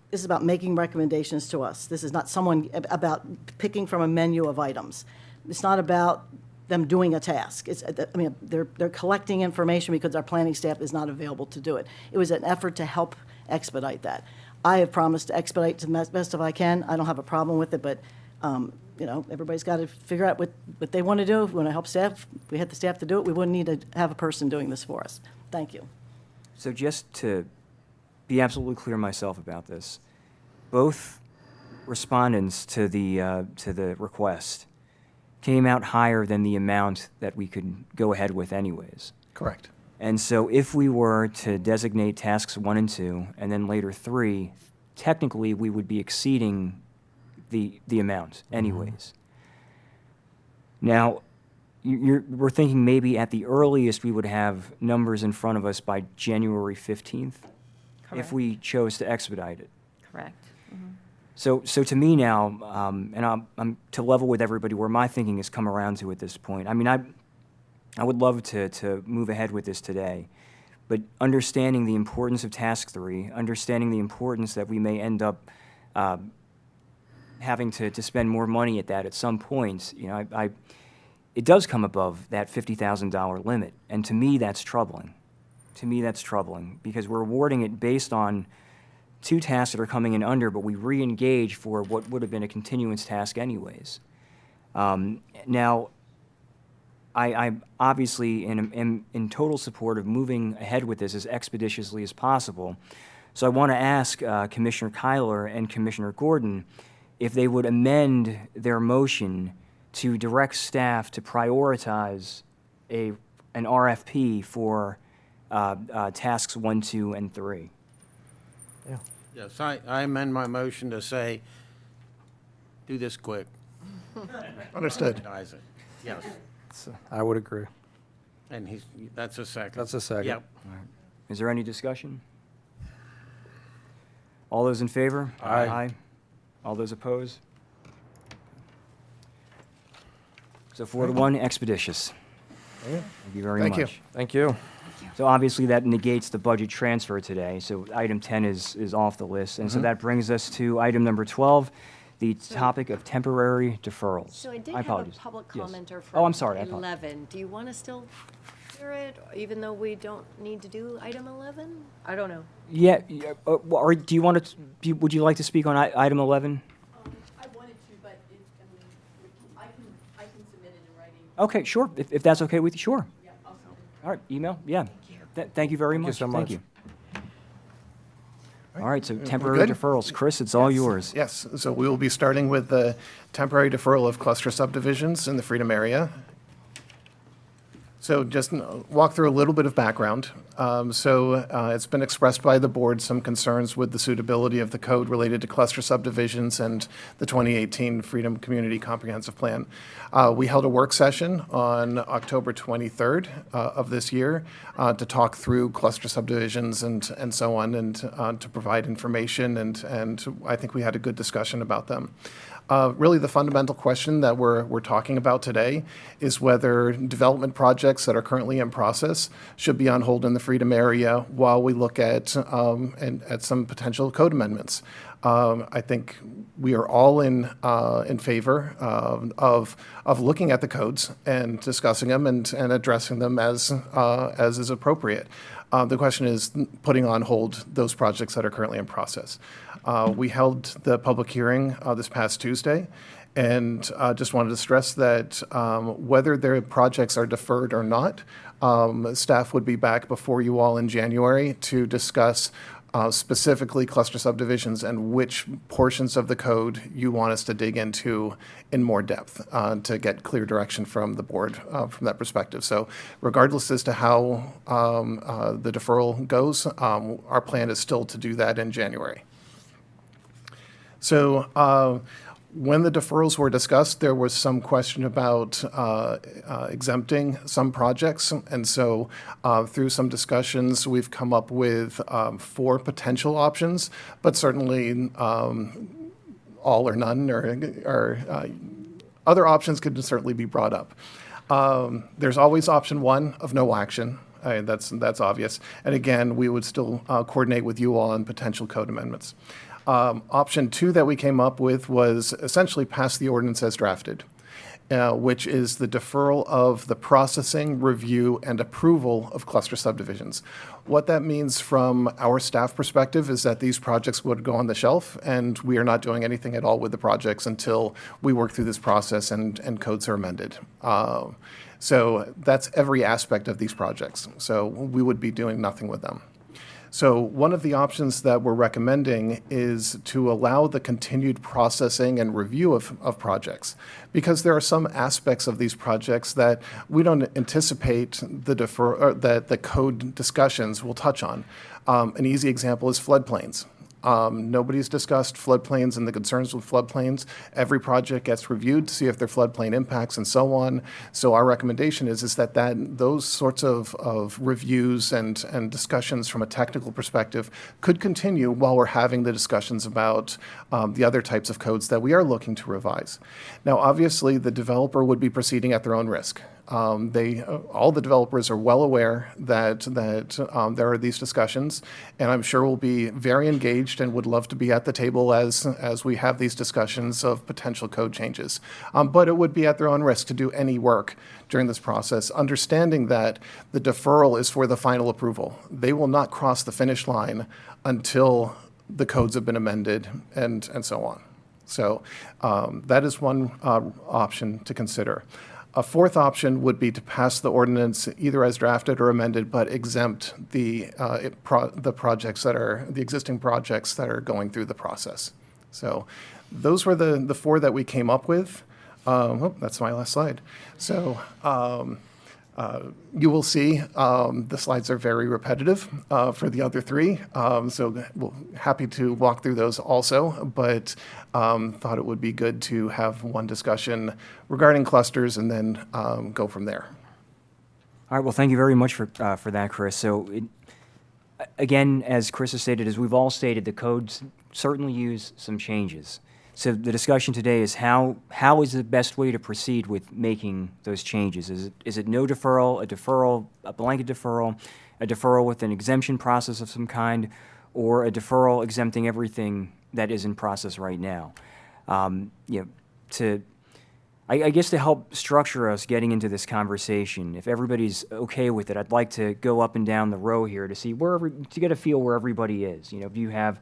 This is about making recommendations to us. This is not about picking from a menu of items. It's not about them doing a task. They're collecting information because our planning staff is not available to do it. It was an effort to help expedite that. I have promised to expedite to the best of I can. I don't have a problem with it, but you know, everybody's got to figure out what they want to do. If we want to help staff, if we had the staff to do it, we wouldn't need to have a person doing this for us. Thank you. So just to be absolutely clear myself about this, both respondents to the request came out higher than the amount that we could go ahead with anyways. Correct. And so if we were to designate tasks 1 and 2, and then later 3, technically we would be exceeding the amount anyways. Now, we're thinking maybe at the earliest we would have numbers in front of us by January 15th if we chose to expedite it. Correct. So to me now, and I'm to level with everybody where my thinking has come around to at this point. I mean, I would love to move ahead with this today, but understanding the importance of task 3, understanding the importance that we may end up having to spend more money at that at some point, you know, it does come above that $50,000 limit, and to me that's troubling. To me that's troubling because we're awarding it based on 2 tasks that are coming in under, but we re-engage for what would have been a continuance task anyways. Now, I obviously am in total support of moving ahead with this as expeditiously as possible. So I want to ask Commissioner Kyler and Commissioner Gordon if they would amend their motion to direct staff to prioritize an RFP for tasks 1, 2, and 3. Yes, I amend my motion to say, do this quick. Understood. Prioritize it. Yes, I would agree. and that's a second. That's a second. Yep. Is there any discussion? All those in favor? Aye. All those opposed? So 4-1, expeditious. Thank you very much. Thank you. Thank you. So obviously that negates the budget transfer today, so item 10 is off the list. And so that brings us to item number 12, the topic of temporary deferrals. So I did I have a apologize. public Yes. commenter for Oh, I'm sorry, I apologize. 11. Do you want to still hear it, even though we don't need to do item 11? I don't know. Yeah, or do you want to, would you like to speak on item 11? I wanted to, but I can submit it in writing. Okay, sure, if that's okay with you, sure. Yeah, I'll submit it. All right, email, yeah. Thank you very Thank you much. so Thank much. you. All right, so temporary good? deferrals. Chris, it's all yours. Yes, so we will be starting with the temporary deferral of cluster subdivisions in the Freedom area. So just walk through a little bit of background. It's been expressed by the board some concerns with the suitability of the code related to cluster subdivisions and the 2018 Freedom Community Comprehensive Plan. We held a work session on October 23rd of this year to talk through cluster subdivisions and so on, and to provide information, and I think we had a good discussion about them. Really, the fundamental question that we're talking about today is whether development projects that are currently in process should be on hold in the Freedom area while we look at some potential code amendments. I think we are all in favor of looking at the codes and discussing them and addressing them as is appropriate. The question is putting on hold those projects that are currently in process. We held the public hearing this past Tuesday, and just wanted to stress that whether their projects are deferred or not, staff would be back before you all in January to discuss specifically cluster subdivisions and which portions of the code you want us to dig into in more depth to get clear direction from the board from that perspective. So regardless as to how the deferral goes, our plan is still to do that in January. So when the deferrals were discussed, there was some question about exempting some projects. And so through some discussions, we've come up with 4 potential options, but certainly all or none or other options could certainly be brought up. There's always option 1 of no action. That's obvious. And again, we would still coordinate with you all on potential code amendments. Option 2 that we came up with was essentially pass the ordinance as drafted, which is the deferral of the processing, review, and approval of cluster subdivisions. What that means from our staff perspective is that these projects would go on the shelf, and we are not doing anything at all with the projects until we work through this process and codes are amended. So that's every aspect of these projects. So we would be doing nothing with them. So one of the options that we're recommending is to allow the continued processing and review of projects, because there are some aspects of these projects that we don't anticipate that the code discussions will touch on. An easy example is floodplains. Nobody's discussed floodplains and the concerns with floodplains. Every project gets reviewed to see if there are floodplain impacts and so on. So our recommendation is that those sorts of reviews and discussions from a technical perspective could continue while we're having the discussions about the other types of codes that we are looking to revise. Now, obviously, the developer would be proceeding at their own risk. All the developers are well aware that there are these discussions, and I'm sure will be very engaged and would love to be at the table as we have these discussions of potential code changes. But it would be at their own risk to do any work during this process, understanding that the deferral is for the final approval. They will not cross the finish line until the codes have been amended and so on. So that is one option to consider. A fourth option would be to pass the ordinance either as drafted or amended, but exempt the projects that are, the existing projects that are going through the process. So those were the four that we came up with. That's my last slide. So you will see the slides are very repetitive for the other three. So we're happy to walk through those also, but thought it would be good to have one discussion regarding clusters and then go from there. All right, well, thank you very much for that, Chris. So, again, as Chris has stated, as we've all stated, the codes certainly use some changes. So the discussion today is how is the best way to proceed with making those changes? Is it no deferral, a deferral, a blanket deferral, a deferral with an exemption process of some kind, or a deferral exempting everything that is in process right now? I guess to help structure us getting into this conversation, if everybody's okay with it, I'd like to go up and down the row here to see to get a feel where everybody is. Do you have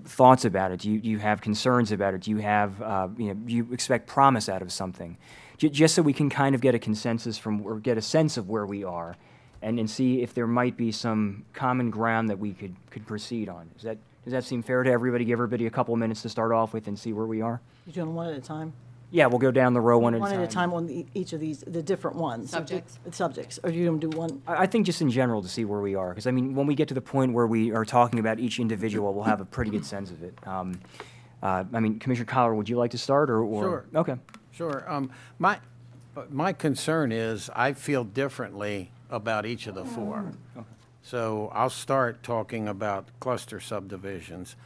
thoughts about it? Do you have concerns about it? Do you have, do you expect promise out of something? Just so we can kind of get a consensus or get a sense of where we are and see if there might be some common ground that we could proceed on. Does that seem fair to everybody? Give everybody a couple of minutes to start off with and see where we are? You doing one at a time? Yeah, we'll go down the row one at a time. One at a time on each of these, the different ones. Subjects. Subjects, or you going to do one? I think just in general to see where we are, because I mean, when we get to the point where we are talking about each individual, we'll have a pretty good sense of it. I mean, Commissioner Collar, would you like to start, or? Sure. Okay. Sure. My concern is I feel differently about each of the four. Okay. So I'll start talking about cluster subdivisions.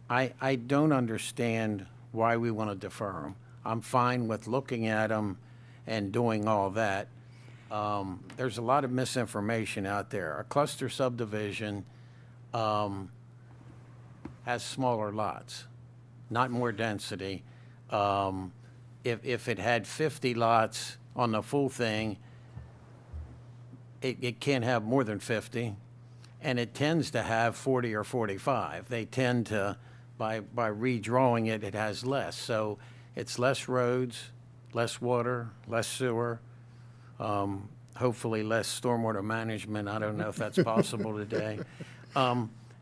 I don't understand why we want to defer them. I'm fine with looking at them and doing all that. There's a lot of misinformation out there. A cluster subdivision has smaller lots, not more density. If it had 50 lots on the full thing, it can't have more than 50, and it tends to have 40 or 45. They tend to, by redrawing it, it has less. So it's less roads, less water, less sewer, hopefully less stormwater management. I don't know if that's possible today.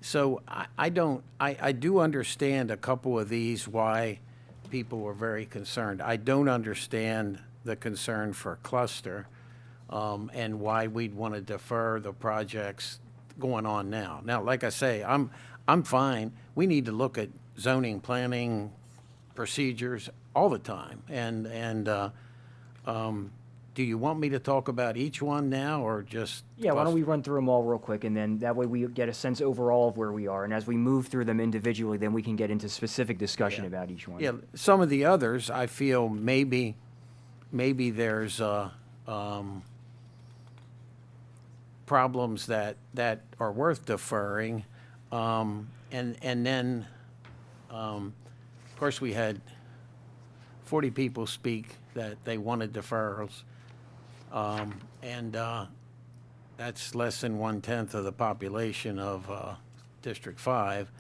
So I do understand a couple of these why people were very concerned. I don't understand the concern for cluster and why we'd want to defer the projects going on now. Now, like I say, I'm fine. We need to look at zoning, planning, procedures all the time. And do you want me to talk about each one now, or just? Yeah, why don't we run through them all real quick, and then that way we get a sense overall of where we are. And as we move through them individually, then we can get into specific discussion about each one. Yeah, some of the others, I feel maybe there's problems that are worth deferring. And then, of course, we had 40 people speak that they wanted deferrals. And that's less than 1/10 of the population of District 5.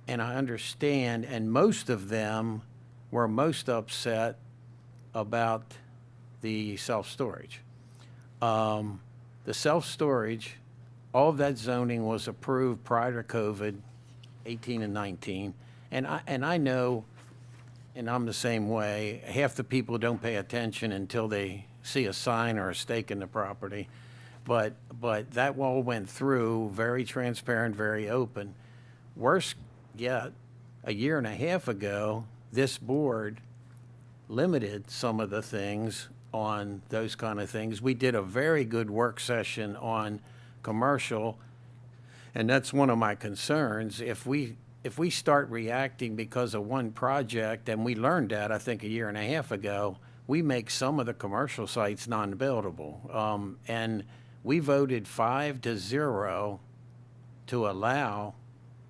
And I understand, and most of them were most upset about the self-storage. The self-storage, all of that zoning was approved prior to COVID, 18 and 19. And I know, and I'm the same way, half the people don't pay attention until they see a sign or a stake in the property. But that all went through, very transparent, very open. Worse yet, a year and a half ago, this board limited some of the things on those kind of things. We did a very good work session on commercial, and that's one of my concerns. If we start reacting because of one project, and we learned that, I think, a year and a half ago, we make some of the commercial sites non-buildable. And we voted 5-0 to allow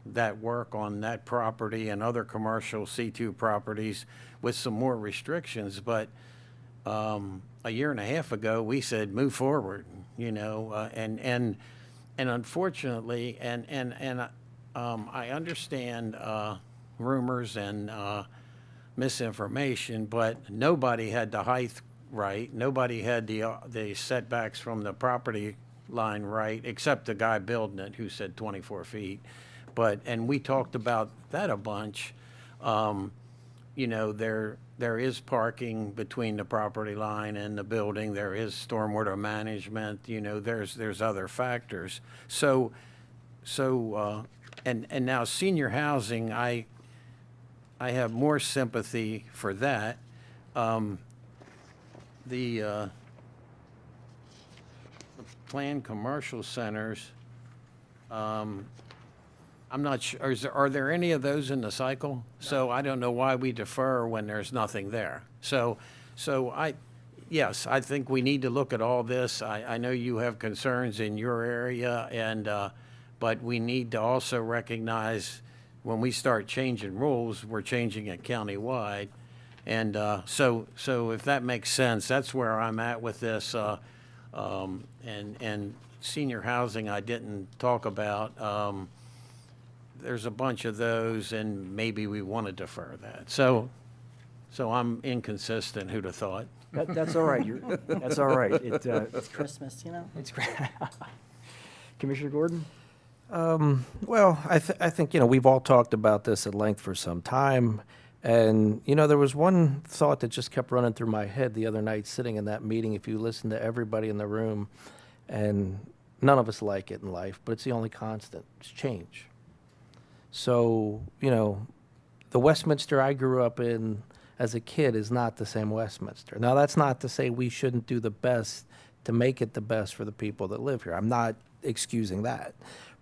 that work on that property and other commercial C2 properties with some more restrictions. But a year and a half ago, we said, move forward, and unfortunately, I understand rumors and misinformation, but nobody had the height right. Nobody had the setbacks from the property line right, except the guy building it who said 24 feet. And we talked about that a bunch. You know, there is parking between the property line and the building. There is stormwater management, you know, there's other factors. And now senior housing, I have more sympathy for that. The planned commercial centers, I'm not sure, are there any of those in the cycle? So I don't know why we defer when there's nothing there. Yes, I think we need to look at all this. I know you have concerns in your area, but we need to also recognize when we start changing rules, we're changing it countywide. And so if that makes sense, that's where I'm at with this. And senior housing I didn't talk about. There's a bunch of those, and maybe we want to defer that. So I'm inconsistent, who'd have thought? That's all right. That's all right. It's Christmas, you know? It's great. Commissioner Gordon? Well, I think, you know, we've all talked about this at length for some time. And, you know, there was one thought that just kept running through my head the other night sitting in that meeting. If you listen to everybody in the room, and none of us like it in life, but it's the only constant. It's change. So, you know, the Westminster I grew up in as a kid is not the same Westminster. Now, that's not to say we shouldn't do the best to make it the best for the people that live here. I'm not excusing that.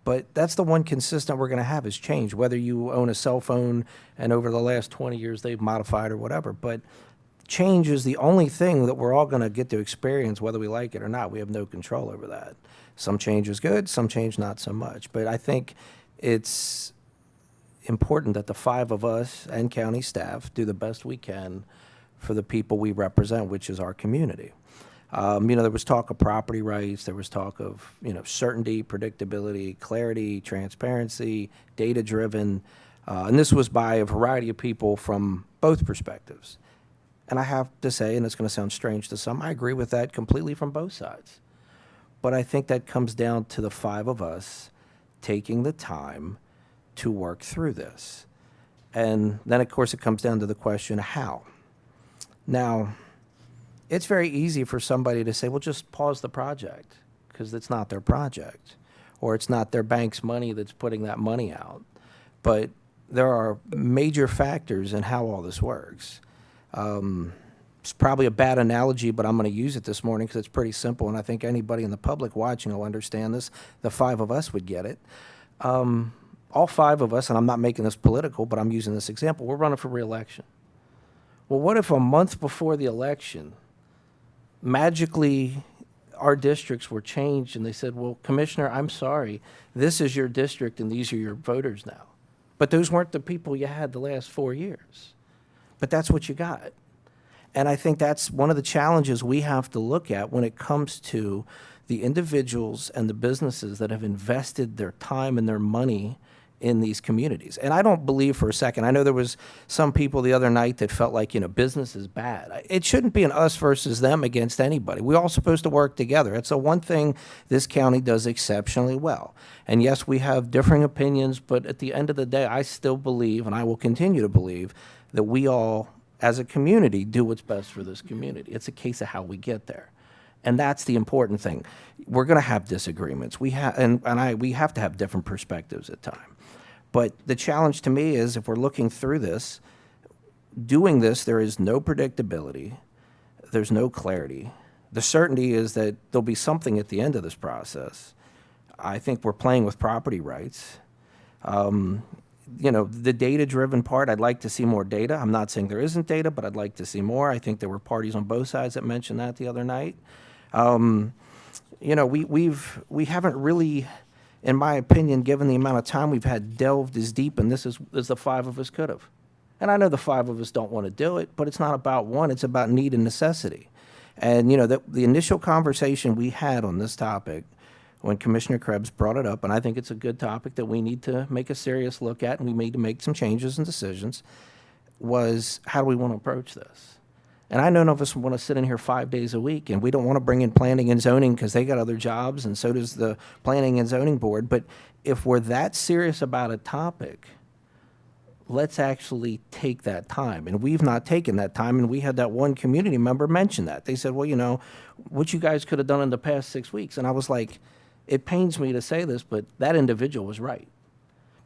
But that's the one consistent we're going to have is change, whether you own a cell phone and over the last 20 years they've modified or whatever. But change is the only thing that we're all going to get to experience, whether we like it or not. We have no control over that. Some change is good, some change not so much. But I think it's important that the five of us and county staff do the best we can for the people we represent, which is our community. You know, there was talk of property rights, there was talk of, you know, certainty, predictability, clarity, transparency, data-driven, and this was by a variety of people from both perspectives. And I have to say, and it's going to sound strange to some, I agree with that completely from both sides. But I think that comes down to the five of us taking the time to work through this. And then, of course, it comes down to the question, how? Now, it's very easy for somebody to say, well, just pause the project, because it's not their project, or it's not their bank's money that's putting that money out. But there are major factors in how all this works. It's probably a bad analogy, but I'm going to use it this morning because it's pretty simple, and I think anybody in the public watching will understand this. The five of us would get it. All five of us, and I'm not making this political, but I'm using this example, we're running for re-election. Well, what if a month before the election, magically our districts were changed and they said, well, Commissioner, I'm sorry, this is your district and these are your voters now. But those weren't the people you had the last 4 years. But that's what you got. And I think that's one of the challenges we have to look at when it comes to the individuals and the businesses that have invested their time and their money in these communities. And I don't believe for a second, I know there was some people the other night that felt like, you know, business is bad. It shouldn't be an us versus them against anybody. We're all supposed to work together. It's the one thing this county does exceptionally well. And yes, we have differing opinions, but at the end of the day, I still believe, and I will continue to believe, that we all, as a community, do what's best for this community. It's a case of how we get there. And that's the important thing. We're going to have disagreements. We have to have different perspectives at times. But the challenge to me is if we're looking through this, doing this, there is no predictability. There's no clarity. The certainty is that there'll be something at the end of this process. I think we're playing with property rights. You know, the data-driven part, I'd like to see more data. I'm not saying there isn't data, but I'd like to see more. I think there were parties on both sides that mentioned that the other night. You know, we haven't really, in my opinion, given the amount of time we've had, delved as deep in this as the five of us could have. And I know the five of us don't want to do it, but it's not about one, it's about need and necessity. And, you know, the initial conversation we had on this topic when Commissioner Krebs brought it up, and I think it's a good topic that we need to make a serious look at, and we need to make some changes and decisions, was how do we want to approach this? And I know none of us want to sit in here 5 days a week, and we don't want to bring in planning and zoning because they got other jobs, and so does the planning and zoning board. But if we're that serious about a topic, let's actually take that time. And we've not taken that time, and we had that one community member mention that. They said, well, you know, what you guys could have done in the past 6 weeks. And I was like, it pains me to say this, but that individual was right.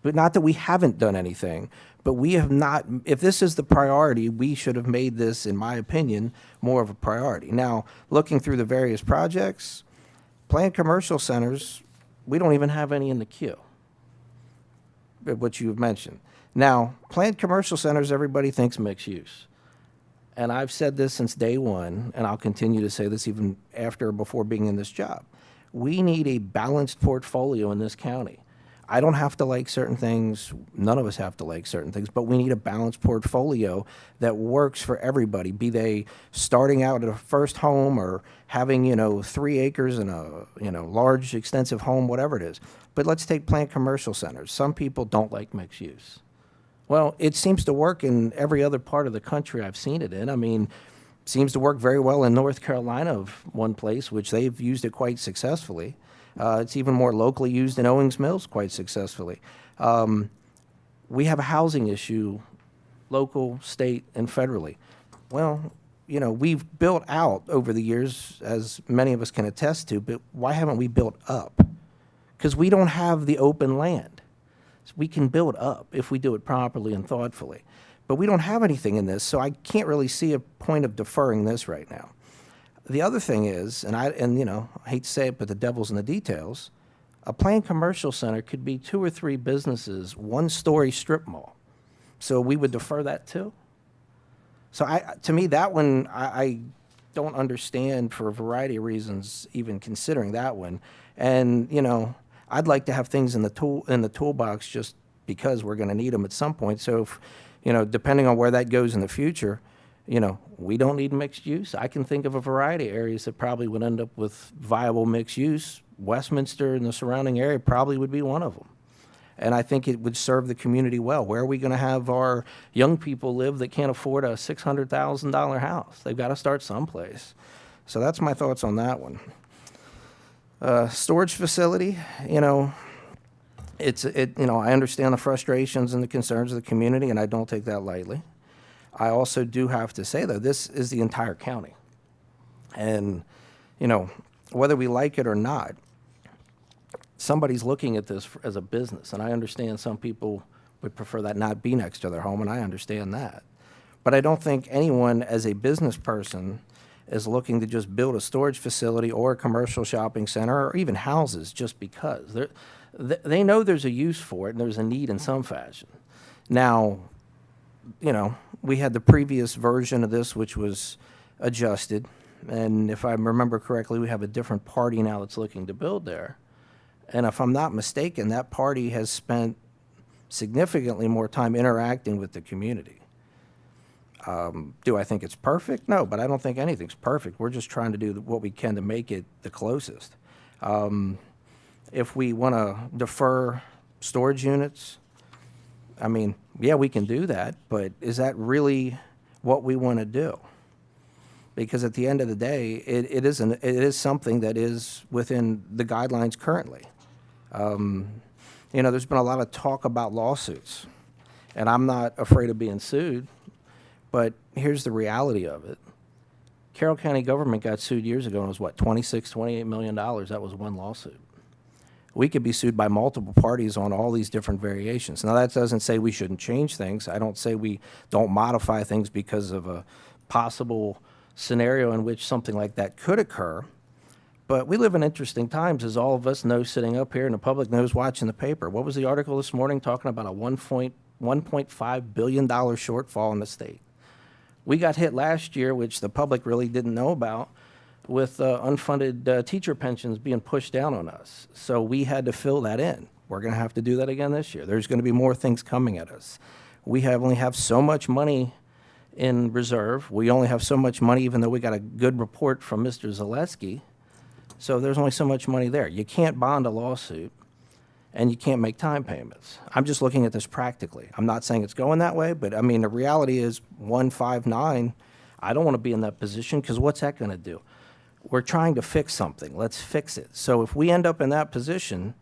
But not that we haven't done anything, but we have not, if this is the priority, we should have made this, in my opinion, more of a priority. Now, looking through the various projects, planned commercial centers, we don't even have any in the queue, what you've mentioned. Now, planned commercial centers, everybody thinks mixed use. And I've said this since day one, and I'll continue to say this even after or before being in this job. We need a balanced portfolio in this county. I don't have to like certain things, none of us have to like certain things, but we need a balanced portfolio that works for everybody, be they starting out at a first home or having, 3 acres and a, large extensive home, whatever it is. But let's take planned commercial centers. Some people don't like mixed use. Well, it seems to work in every other part of the country I've seen it in. I mean, seems to work very well in North Carolina, of one place, which they've used it quite successfully. It's even more locally used in Owings Mills quite successfully. We have a housing issue, local, state, and federally. Well, we've built out over the years, as many of us can attest to, but why haven't we built up? Because we don't have the open land. So we can build up if we do it properly and thoughtfully. But we don't have anything in this, so I can't really see a point of deferring this right now. The other thing is, and I hate to say it, but the devil's in the details, a planned commercial center could be 2 or 3 businesses, 1-story strip mall. So we would defer that too? So to me, that one, I don't understand for a variety of reasons, even considering that one. And, I'd like to have things in the toolbox just because we're going to need them at some point. So, if, depending on where that goes in the future, we don't need mixed use. I can think of a variety of areas that probably would end up with viable mixed use. Westminster and the surrounding area probably would be one of them. And I think it would serve the community well. Where are we going to have our young people live that can't afford a $600,000 house? They've got to start someplace. So that's my thoughts on that one. Storage facility, I understand the frustrations and the concerns of the community, and I don't take that lightly. I also do have to say, though, this is the entire county. And, whether we like it or not, somebody's looking at this as a business. And I understand some people would prefer that not be next to their home, and I understand that. But I don't think anyone, as a business person, is looking to just build a storage facility or a commercial shopping center or even houses just because. They know there's a use for it and there's a need in some fashion. Now, we had the previous version of this which was adjusted, and if I remember correctly, we have a different party now that's looking to build there. And if I'm not mistaken, that party has spent significantly more time interacting with the community. Do I think it's perfect? No, but I don't think anything's perfect. We're just trying to do what we can to make it the closest. If we want to defer storage units, yeah, we can do that, but is that really what we want to do? Because at the end of the day, it is something that is within the guidelines currently. There's been a lot of talk about lawsuits, and I'm not afraid of being sued, but here's the reality of it. Carroll County government got sued years ago and it was what, $28 million? That was one lawsuit. We could be sued by multiple parties on all these different variations. Now, that doesn't say we shouldn't change things. I don't say we don't modify things because of a possible scenario in which something like that could occur. But we live in interesting times, as all of us know sitting up here and the public knows watching the paper. What was the article this morning talking about a $1.5 billion shortfall in the state? We got hit last year, which the public really didn't know about, with unfunded teacher pensions being pushed down on us. So we had to fill that in. We're going to have to do that again this year. There's going to be more things coming at us. We only have so much money in reserve. We only have so much money, even though we got a good report from Mr. Zaleski. So there's only so much money there. You can't bond a lawsuit, and you can't make time payments. I'm just looking at this practically. I'm not saying it's going that way, but the reality is 159, I don't want to be in that position, because what's that going to do? We're trying to fix something. Let's fix it. So if we end up in that position,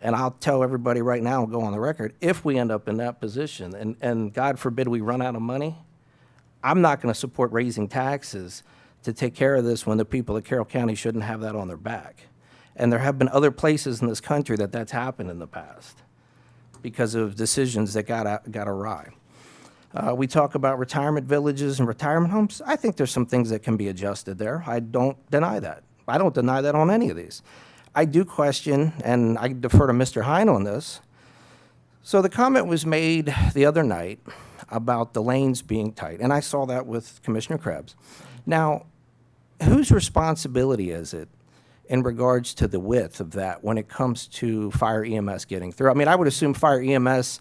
and I'll tell everybody right now, and go on the record, if we end up in that position, and God forbid we run out of money, I'm not going to support raising taxes to take care of this when the people of Carroll County shouldn't have that on their back. And there have been other places in this country that that's happened in the past because of decisions that got awry. We talk about retirement villages and retirement homes. I think there's some things that can be adjusted there. I don't deny that. I don't deny that on any of these. I do question, and I defer to Mr. Hine on this. So the comment was made the other night about the lanes being tight, and I saw that with Commissioner Krebs. Now, whose responsibility is it in regards to the width of that when it comes to fire EMS getting through? I mean, I would assume fire EMS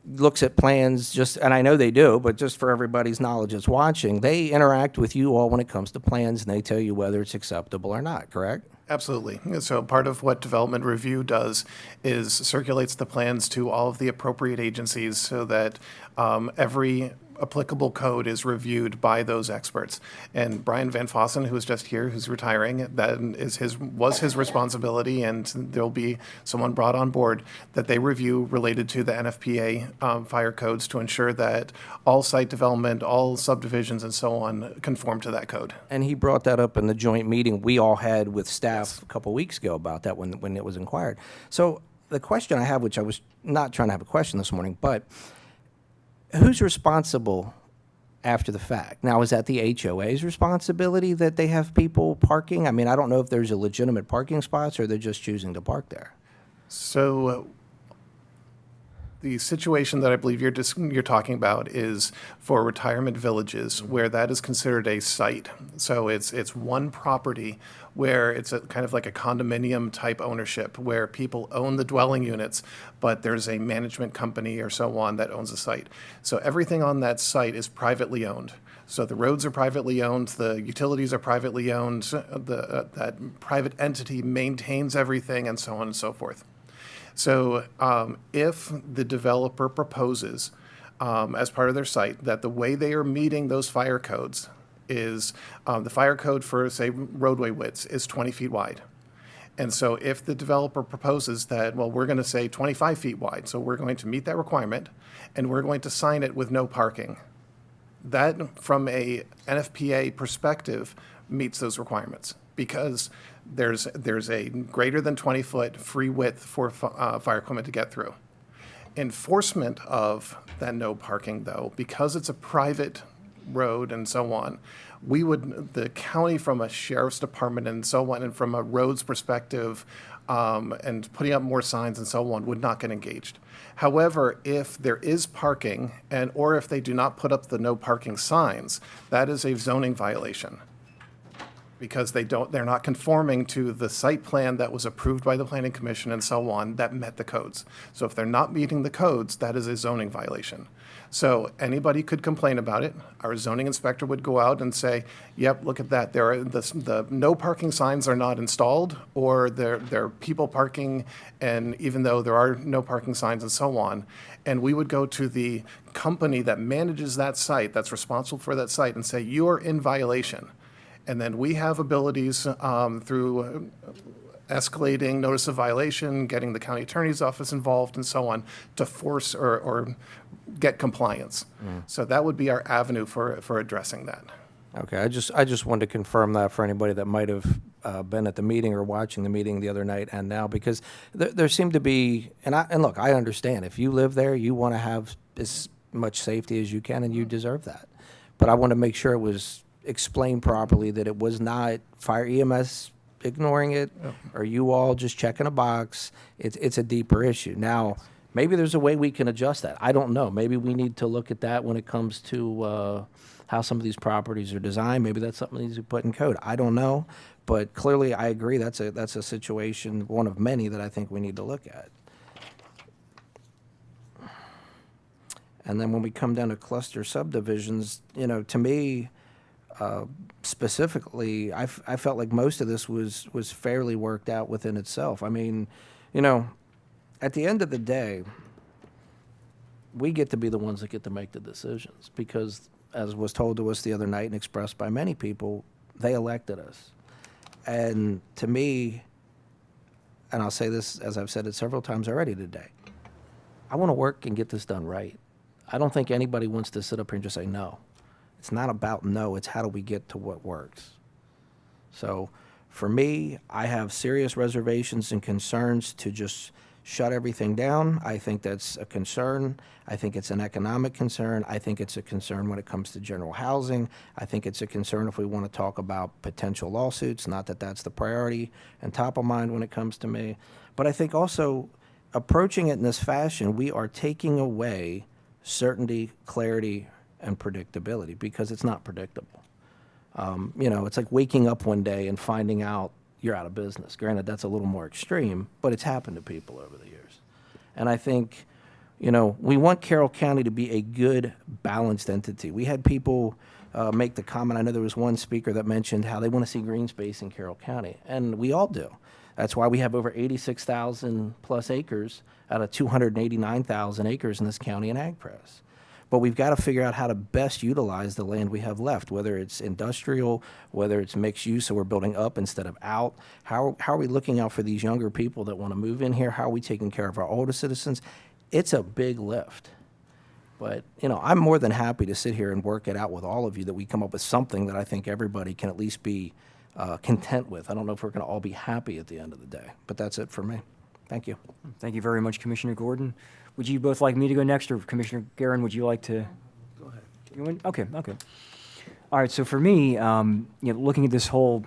looks at plans just, and I know they do, but just for everybody's knowledge that's watching, they interact with you all when it comes to plans, and they tell you whether it's acceptable or not, correct? Absolutely. So part of what Development Review does is circulates the plans to all of the appropriate agencies so that every applicable code is reviewed by those experts. And Brian Van Fossen, who is just here, who's retiring, that was his responsibility, and there'll be someone brought on board that they review related to the NFPA fire codes to ensure that all site development, all subdivisions and so on conform to that code. And he brought that up in the joint meeting we all had with staff a couple weeks ago about that when it was inquired. So the question I have, which I was not trying to have a question this morning, but who's responsible after the fact? Now, is that the HOA's responsibility that they have people parking? I mean, I don't know if there's a legitimate parking spots or they're just choosing to park there. So the situation that I believe you're talking about is for retirement villages where that is considered a site. So it's one property where it's kind of like a condominium type ownership where people own the dwelling units, but there's a management company or so on that owns the site. So everything on that site is privately owned. So the roads are privately owned, the utilities are privately owned, that private entity maintains everything, and so on and so forth. So if the developer proposes, as part of their site, that the way they are meeting those fire codes is the fire code for, say, roadway widths is 20 feet wide. And so if the developer proposes that, well, we're going to say 25 feet wide, so we're going to meet that requirement, and we're going to sign it with no parking, that, from a NFPA perspective, meets those requirements, because there's a greater than 20-foot free width for fire equipment to get through. Enforcement of that no parking, though, because it's a private road and so on, the county, from a sheriff's department and so on, and from a roads perspective, and putting up more signs and so on, would not get engaged. However, if there is parking, or if they do not put up the no parking signs, that is a zoning violation, because they're not conforming to the site plan that was approved by the Planning Commission and so on that met the codes. So if they're not meeting the codes, that is a zoning violation. So anybody could complain about it. Our zoning inspector would go out and say, yep, look at that. The no parking signs are not installed, or there are people parking, and even though there are no parking signs and so on. And we would go to the company that manages that site, that's responsible for that site, and say, you are in violation. And then we have abilities through escalating notice of violation, getting the county attorney's office involved and so on, to force or get compliance. So that would be our avenue for addressing that. Okay, I just wanted to confirm that for anybody that might have been at the meeting or watching the meeting the other night and now, because there seemed to be, and look, I understand, if you live there, you want to have as much safety as you can, and you deserve that. But I want to make sure it was explained properly that it was not fire EMS ignoring it, or you all just checking a box. It's a deeper issue. Now, maybe there's a way we can adjust that. I don't know. Maybe we need to look at that when it comes to how some of these properties are designed. Maybe that's something that needs to be put in code. I don't know. But clearly, I agree, that's a situation, one of many, that I think we need to look at. And then when we come down to cluster subdivisions, to me, specifically, I felt like most of this was fairly worked out within itself. I mean, at the end of the day, we get to be the ones that get to make the decisions, because as was told to us the other night and expressed by many people, they elected us. And to me, and I'll say this as I've said it several times already today, I want to work and get this done right. I don't think anybody wants to sit up here and just say no. It's not about no, it's how do we get to what works. So for me, I have serious reservations and concerns to just shut everything down. I think that's a concern. I think it's an economic concern. I think it's a concern when it comes to general housing. I think it's a concern if we want to talk about potential lawsuits, not that that's the priority and top of mind when it comes to me. But I think also approaching it in this fashion, we are taking away certainty, clarity, and predictability because it's not predictable. You know, it's like waking up one day and finding out you're out of business. Granted, that's a little more extreme, but it's happened to people over the years. And I think, you know, we want Carroll County to be a good, balanced entity. We had people make the comment, I know there was one speaker that mentioned how they want to see green space in Carroll County, and we all do. That's why we have over 86,000 plus acres out of 289,000 acres in this county in ag press. But we've got to figure out how to best utilize the land we have left, whether it's industrial, whether it's mixed use, so we're building up instead of out. How are we looking out for these younger people that want to move in here? How are we taking care of our older citizens? It's a big lift. But, you know, I'm more than happy to sit here and work it out with all of you that we come up with something that I think everybody can at least be content with. I don't know if we're going to all be happy at the end of the day, but that's it for me. Thank you. Thank you very much, Commissioner Gordon. Would you both like me to go next, or Commissioner Guerin, would you like to? Go ahead. You want- Okay, okay. All right, so for me, you know, looking at this whole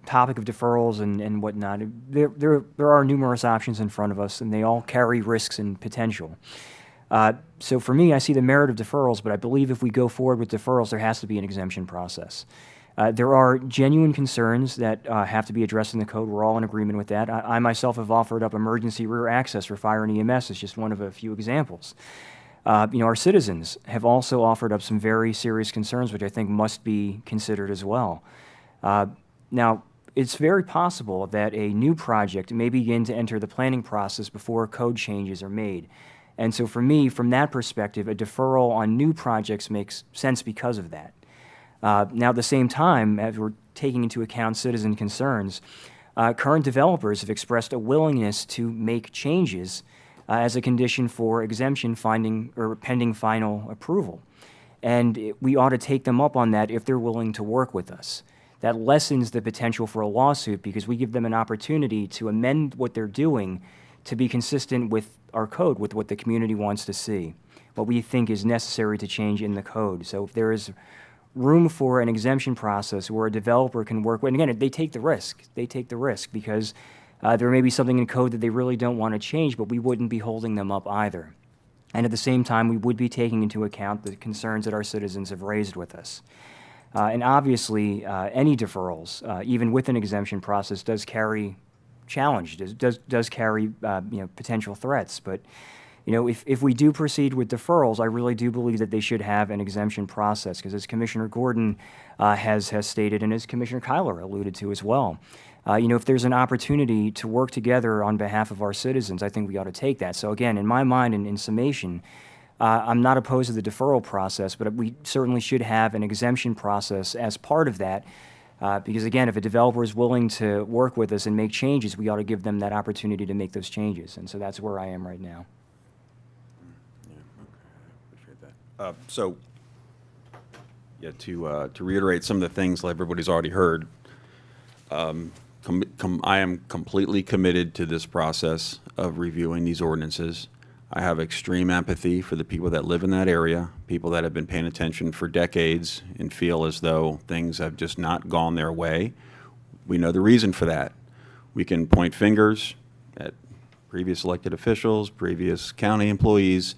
topic of deferrals and whatnot, there are numerous options in front of us, and they all carry risks and potential. So for me, I see the merit of deferrals, but I believe if we go forward with deferrals, there has to be an exemption process. There are genuine concerns that have to be addressed in the code. We're all in agreement with that. I myself have offered up emergency rear access for fire and EMS as just one of a few examples. You know, our citizens have also offered up some very serious concerns, which I think must be considered as well. Now, it's very possible that a new project may begin to enter the planning process before code changes are made. And so for me, from that perspective, a deferral on new projects makes sense because of that. Now, at the same time, as we're taking into account citizen concerns, current developers have expressed a willingness to make changes as a condition for exemption finding or pending final approval. And we ought to take them up on that if they're willing to work with us. That lessens the potential for a lawsuit because we give them an opportunity to amend what they're doing to be consistent with our code, with what the community wants to see, what we think is necessary to change in the code. So if there is room for an exemption process where a developer can work with, and again, they take the risk. They take the risk because there may be something in code that they really don't want to change, but we wouldn't be holding them up either. And at the same time, we would be taking into account the concerns that our citizens have raised with us. And obviously, any deferrals, even with an exemption process, does carry challenge, does carry you know, potential threats. But you know, if we do proceed with deferrals, I really do believe that they should have an exemption process, because as Commissioner Gordon has stated, and as Commissioner Kyler alluded to as well, you know, if there's an opportunity to work together on behalf of our citizens, I think we ought to take that. So again, in my mind, in summation, I'm not opposed to the deferral process, but we certainly should have an exemption process as part of that. Because again, if a developer is willing to work with us and make changes, we ought to give them that opportunity to make those changes. And so that's where I am right now. So, yeah, to reiterate some of the things that everybody's already heard, I am completely committed to this process of reviewing these ordinances. I have extreme empathy for the people that live in that area, people that have been paying attention for decades and feel as though things have just not gone their way. We know the reason for that. We can point fingers at previous elected officials, previous county employees,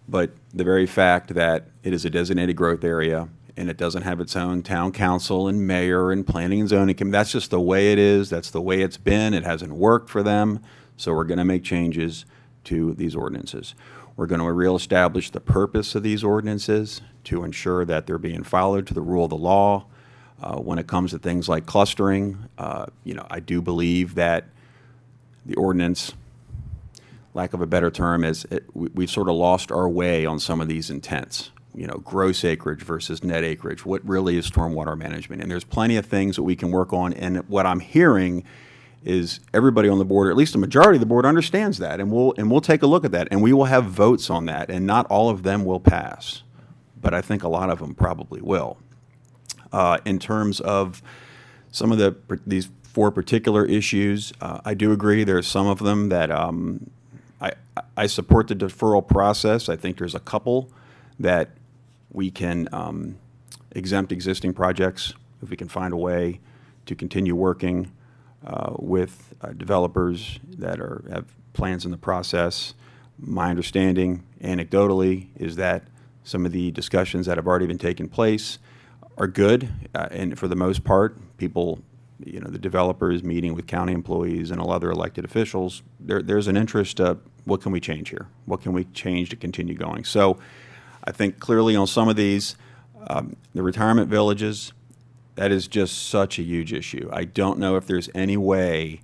but the very fact that it is a designated growth area and it doesn't have its own town council and mayor and planning and zoning committee, that's just the way it is. That's the way it's been. It hasn't worked for them. So we're going to make changes to these ordinances. We're going to reestablish the purpose of these ordinances to ensure that they're being followed to the rule of the law. When it comes to things like clustering, you know, I do believe that the ordinance, lack of a better term, is we've sort of lost our way on some of these intents. gross acreage versus net acreage. What really is stormwater management? And there's plenty of things that we can work on. And what I'm hearing is everybody on the board, or at least a majority of the board, understands that, and we'll take a look at that, and we will have votes on that, and not all of them will pass, but I think a lot of them probably will. In terms of some of these 4 particular issues, I do agree there's some of them that I support the deferral process. I think there's a couple that we can exempt existing projects if we can find a way to continue working with developers that have plans in the process. My understanding, anecdotally, is that some of the discussions that have already been taking place are good, and for the most part, people, the developers meeting with county employees and other elected officials, there's an interest of what can we change here? What can we change to continue going? So I think clearly on some of these, the retirement villages, that is just such a huge issue. I don't know if there's any way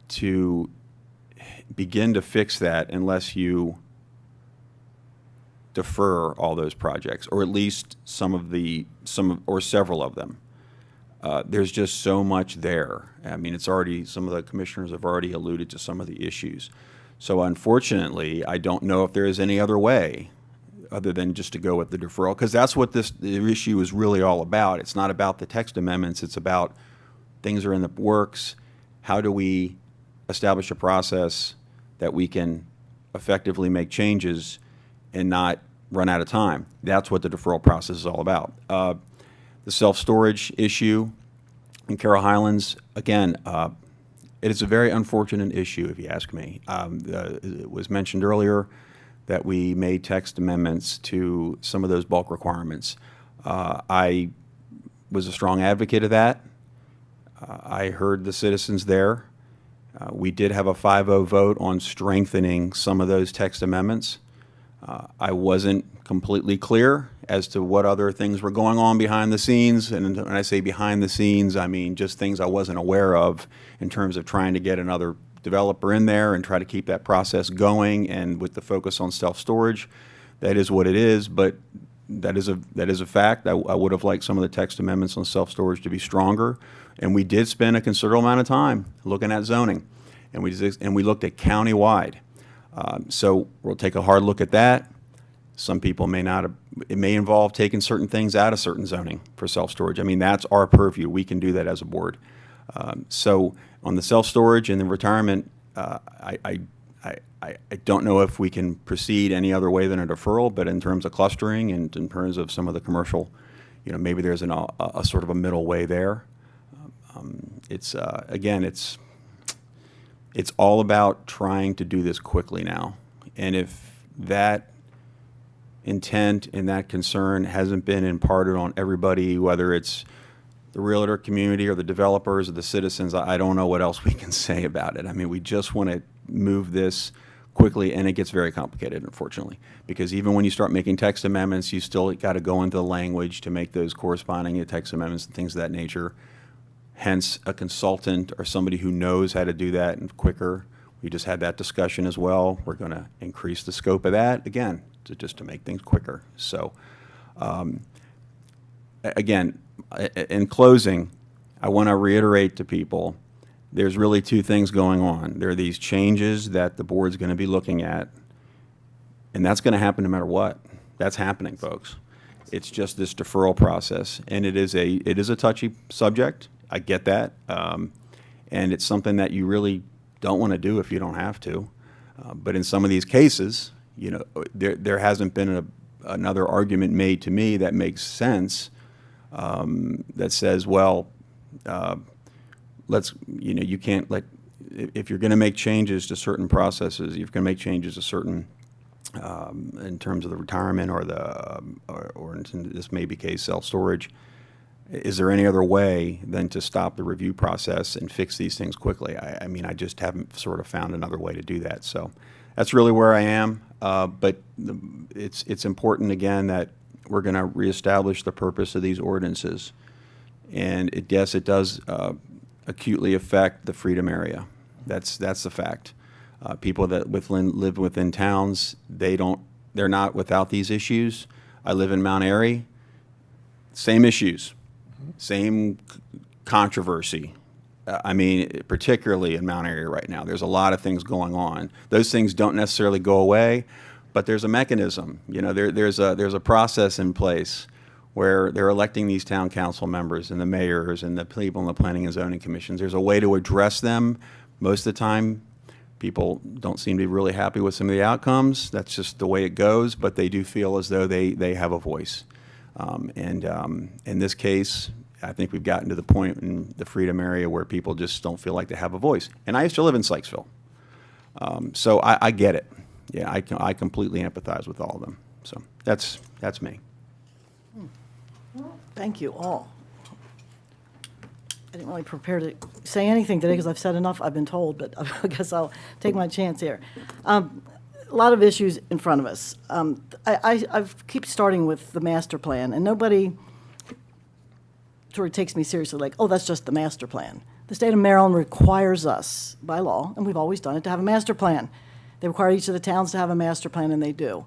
to begin to fix that unless you defer all those projects, or at least or several of them. There's just so much there. I mean, some of the commissioners have already alluded to some of the issues. So unfortunately, I don't know if there is any other way other than just to go with the deferral, because that's what the issue is really all about. It's not about the text amendments. It's about things are in the works. How do we establish a process that we can effectively make changes and not run out of time? That's what the deferral process is all about. The self-storage issue in Carroll Highlands, again, it is a very unfortunate issue, if you ask me. It was mentioned earlier that we made text amendments to some of those bulk requirements. I was a strong advocate of that. I heard the citizens there. We did have a 5-0 vote on strengthening some of those text amendments. I wasn't completely clear as to what other things were going on behind the scenes. And when I say behind the scenes, I mean just things I wasn't aware of in terms of trying to get another developer in there and try to keep that process going. And with the focus on self-storage, that is what it is. But that is a fact. I would have liked some of the text amendments on self-storage to be stronger. And we did spend a considerable amount of time looking at zoning. And we looked at county-wide. So we'll take a hard look at that. Some people may not have, it may involve taking certain things out of certain zoning for self-storage. I mean, that's our purview. We can do that as a board. So on the self-storage and the retirement, I don't know if we can proceed any other way than a deferral, but in terms of clustering and in terms of some of the commercial, maybe there's a sort of a middle way there. Again, it's all about trying to do this quickly now. And if that intent and that concern hasn't been imparted on everybody, whether it's the realtor community or the developers or the citizens, I don't know what else we can say about it. I mean, we just want to move this quickly, and it gets very complicated, unfortunately, because even when you start making text amendments, you still got to go into the language to make those corresponding text amendments and things of that nature. Hence, a consultant or somebody who knows how to do that and quicker. We just had that discussion as well. We're going to increase the scope of that, again, just to make things quicker. So, again, in closing, I want to reiterate to people, there's really 2 things going on. There are these changes that the board's going to be looking at, and that's going to happen no matter what. That's happening, folks. It's just this deferral process, and it is a touchy subject. I get that, and it's something that you really don't want to do if you don't have to. But in some of these cases, there hasn't been another argument made to me that makes sense, that says, well, you can't if you're going to make changes to certain processes, you're going to make changes to certain, in terms of the retirement or in this may be case self-storage, is there any other way than to stop the review process and fix these things quickly? I mean, I just haven't sort of found another way to do that. So that's really where I am. But it's important, again, that we're going to reestablish the purpose of these ordinances. And yes, it does acutely affect the Freedom area. That's the fact. People that live within towns, they're not without these issues. I live in Mount Airy. Same issues, same controversy. I mean, particularly in Mount Airy right now, there's a lot of things going on. Those things don't necessarily go away, but there's a mechanism. You know, there's a process in place where they're electing these town council members and the mayors and the people in the planning and zoning commissions. There's a way to address them. Most of the time, people don't seem to be really happy with some of the outcomes. That's just the way it goes, but they do feel as though they have a voice. In this case, I think we've gotten to the point in the Freedom area where people just don't feel like they have a voice. And I used to live in Sykesville. So I get it. Yeah, I completely empathize with all of them. So that's me. Thank you all. I didn't really prepare to say anything today because I've said enough, I've been told, but I guess I'll take my chance here. A lot of issues in front of us. I keep starting with the master plan, and nobody sort of takes me seriously like, oh, that's just the master plan. The state of Maryland requires us by law, and we've always done it, to have a master plan. They require each of the towns to have a master plan, and they do.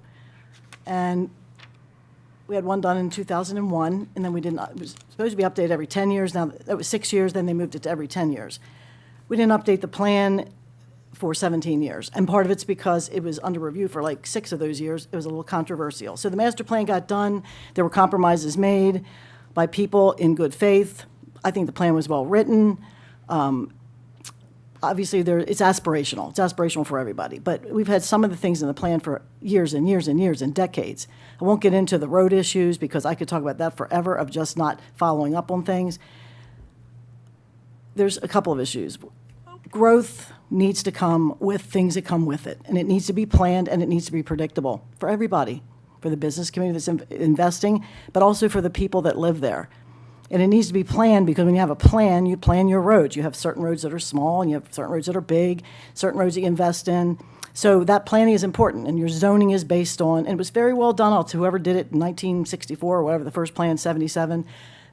And we had one done in 2001, and then we didn't. It was supposed to be updated every 10 years. Now, it was 6 years, then they moved it to every 10 years. We didn't update the plan for 17 years. And part of it's because it was under review for like 6 of those years. It was a little controversial. So the master plan got done. There were compromises made by people in good faith. I think the plan was well written. Obviously, it's aspirational. It's aspirational for everybody. But we've had some of the things in the plan for years and years and years and decades. I won't get into the road issues because I could talk about that forever of just not following up on things. There's a couple of issues. Growth needs to come with things that come with it. And it needs to be planned and it needs to be predictable for everybody, for the business community that's investing, but also for the people that live there. And it needs to be planned because when you have a plan, you plan your roads. You have certain roads that are small and you have certain roads that are big, certain roads that you invest in. So that planning is important and your zoning is based on, and it was very well done to whoever did it in 1964 or whatever, the first plan, 77.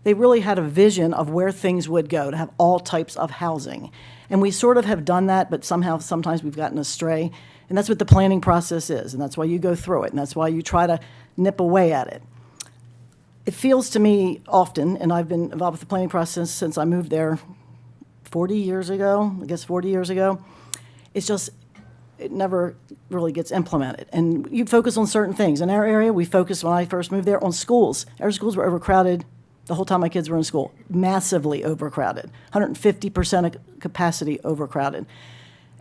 They really had a vision of where things would go to have all types of housing. And we sort of have done that, but somehow, sometimes we've gotten astray. And that's what the planning process is. And that's why you go through it. And that's why you try to nip away at it. It feels to me often, and I've been involved with the planning process since I moved there 40 years ago, it's just, it never really gets implemented. And you focus on certain things. In our area, we focused, when I first moved there, on schools. Our schools were overcrowded the whole time my kids were in school, massively overcrowded, 150% of capacity overcrowded.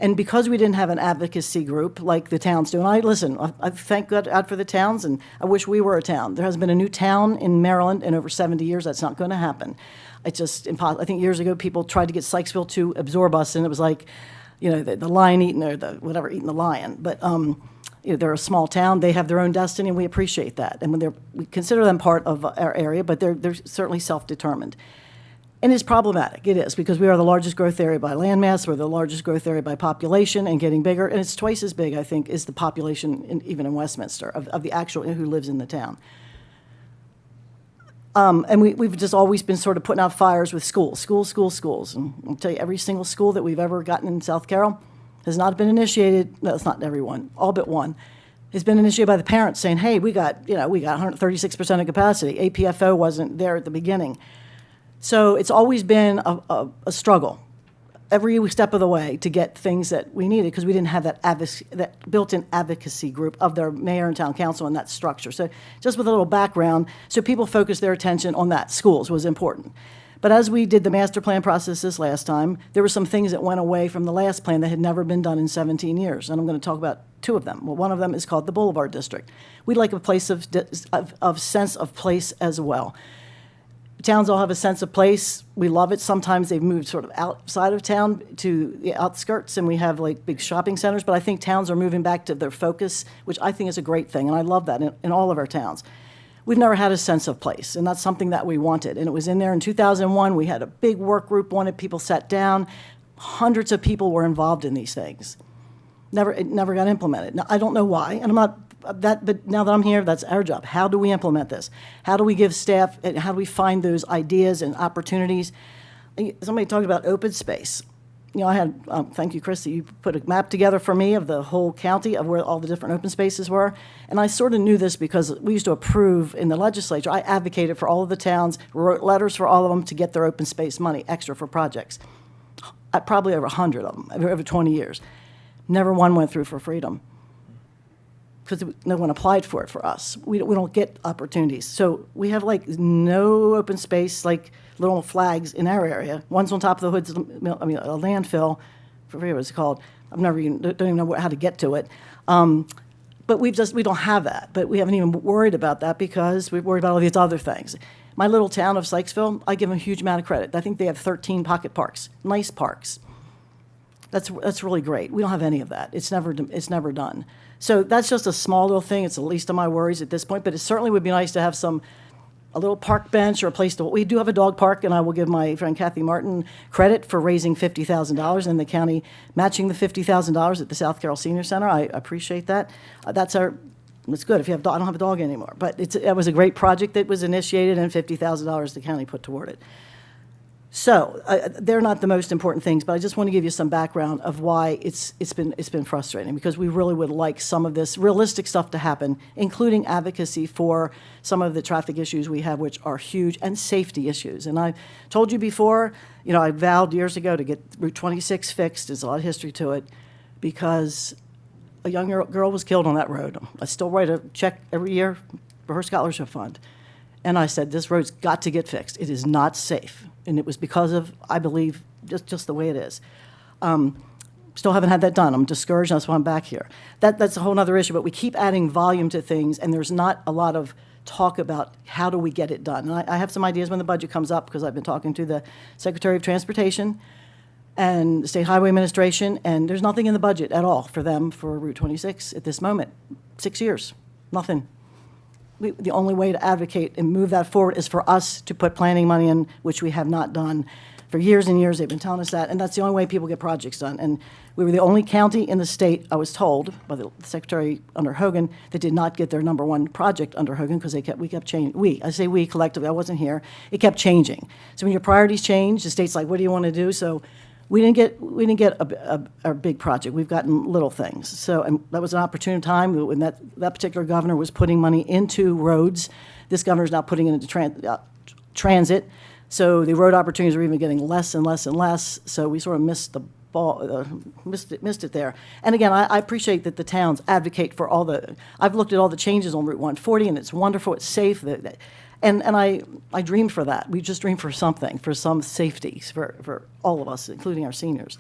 And because we didn't have an advocacy group like the towns do, and I thank God for the towns, and I wish we were a town. There hasn't been a new town in Maryland in over 70 years. That's not going to happen. It's just impossible. I think years ago people tried to get Sykesville to absorb us, and it was like, you know, the lion eating, or the whatever, eating the lion. But you know, they're a small town. They have their own destiny, and we appreciate that. And when we consider them part of our area, but they're certainly self-determined. And it's problematic. It is, because we are the largest growth area by landmass. We're the largest growth area by population and getting bigger. And it's twice as big, I think, is the population even in Westminster of the actual who lives in the town. And we've just always been sort of putting out fires with schools. And I'll tell you, every single school that we've ever gotten in South Carroll has not been initiated. No, it's not everyone, all but one. Has been initiated by the parents saying, hey, we got 136% of capacity. APFO wasn't there at the beginning. So it's always been a struggle every step of the way to get things that we needed, because we didn't have that built-in advocacy group of their mayor and town council and that structure. So just with a little background, so people focused their attention on that. Schools was important. But as we did the master plan process this last time, there were some things that went away from the last plan that had never been done in 17 years. And I'm going to talk about 2 of them. Well, one of them is called the Boulevard District. We'd like a place of sense of place as well. Towns all have a sense of place. We love it. Sometimes they've moved sort of outside of town to the outskirts, and we have like big shopping centers. But I think towns are moving back to their focus, which I think is a great thing, and I love that in all of our towns. We've never had a sense of place, and that's something that we wanted. And it was in there in 2001. We had a big work group on it. People sat down. Hundreds of people were involved in these things. It never got implemented. Now, I don't know why, and I'm not that, but now that I'm here, that's our job. How do we implement this? How do we give staff, how do we find those ideas and opportunities? Somebody talked about open space. I had, thank you, Christy, you put a map together for me of the whole county of where all the different open spaces were. And I sort of knew this because we used to approve in the legislature. I advocated for all of the towns, wrote letters for all of them to get their open space money extra for projects. Probably over 100 of them, over 20 years. Never one went through for Freedom because no one applied for it for us. We don't get opportunities. So we have like no open space, like little flags in our area. One's on top of the hoods, a landfill, I forget what it's called. Don't even know how to get to it. But we don't have that. But we haven't even worried about that because we've worried about all these other things. My little town of Sykesville, I give them a huge amount of credit. I think they have 13 pocket parks, nice parks. That's really great. We don't have any of that. It's never done. So that's just a small little thing. It's the least of my worries at this point. But it certainly would be nice to have a little park bench or a place to. We do have a dog park, and I will give my friend Kathy Martin credit for raising $50,000 and the county matching the $50,000 at the South Carroll Senior Center. I appreciate that. It's good if you have. I don't have a dog anymore, but it was a great project that was initiated, and $50,000 the county put toward it. So they're not the most important things, but I just want to give you some background of why it's been frustrating, because we really would like some of this realistic stuff to happen, including advocacy for some of the traffic issues we have, which are huge, and safety issues. And I told you before, I vowed years ago to get Route 26 fixed. There's a lot of history to it, because a young girl was killed on that road. I still write a check every year for her scholarship fund. And I said, this road's got to get fixed. It is not safe. And it was because of, I believe, just the way it is. Still haven't had that done. I'm discouraged, and that's why I'm back here. That's a whole other issue, but we keep adding volume to things, and there's not a lot of talk about how do we get it done. And I have some ideas when the budget comes up, because I've been talking to the Secretary of Transportation and the State Highway Administration, and there's nothing in the budget at all for them for Route 26 at this moment. 6 years, nothing. The only way to advocate and move that forward is for us to put planning money in, which we have not done. For years and years, they've been telling us that, and that's the only way people get projects done. And we were the only county in the state, I was told, by the Secretary under Hogan, that did not get their number one project under Hogan, because we kept changing. I say we collectively, I wasn't here. It kept changing. So when your priorities change, the state's like, what do you want to do? So we didn't get a big project. We've gotten little things. So and that was an opportune time when that particular governor was putting money into roads. This governor's now putting it into transit. So the road opportunities are even getting less and less and less. So we sort of missed the ball, missed it there. And again, I appreciate that the towns advocate for all the. I've looked at all the changes on Route 140, and it's wonderful. It's safe. And I dreamed for that. We just dreamed for something, for some safety for all of us, including our seniors.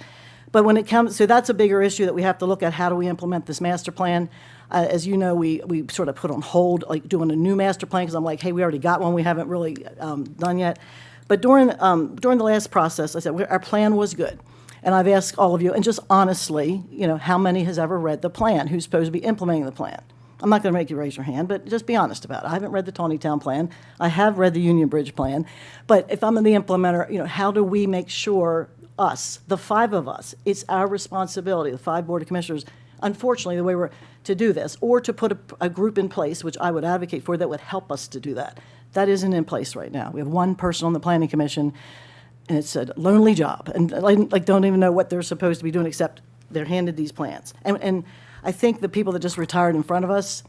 But when it comes, so that's a bigger issue that we have to look at. How do we implement this master plan? As you know, we sort of put on hold, like doing a new master plan, because I'm like, hey, we already got one. We haven't really done yet. But during the last process, I said, our plan was good. And I've asked all of you, and just honestly, how many has ever read the plan? Who's supposed to be implementing the plan? I'm not going to make you raise your hand, but just be honest about it. I haven't read the Tawnytown plan. I have read the Union Bridge plan. But if I'm the implementer, how do we make sure us, the five of us, it's our responsibility, the 5 Board of Commissioners, unfortunately, the way we're to do this, or to put a group in place, which I would advocate for, that would help us to do that. That isn't in place right now. We have one person on the Planning Commission, and it's a lonely job. And don't even know what they're supposed to be doing, except they're handed these plans. And I think the people that just retired in front of us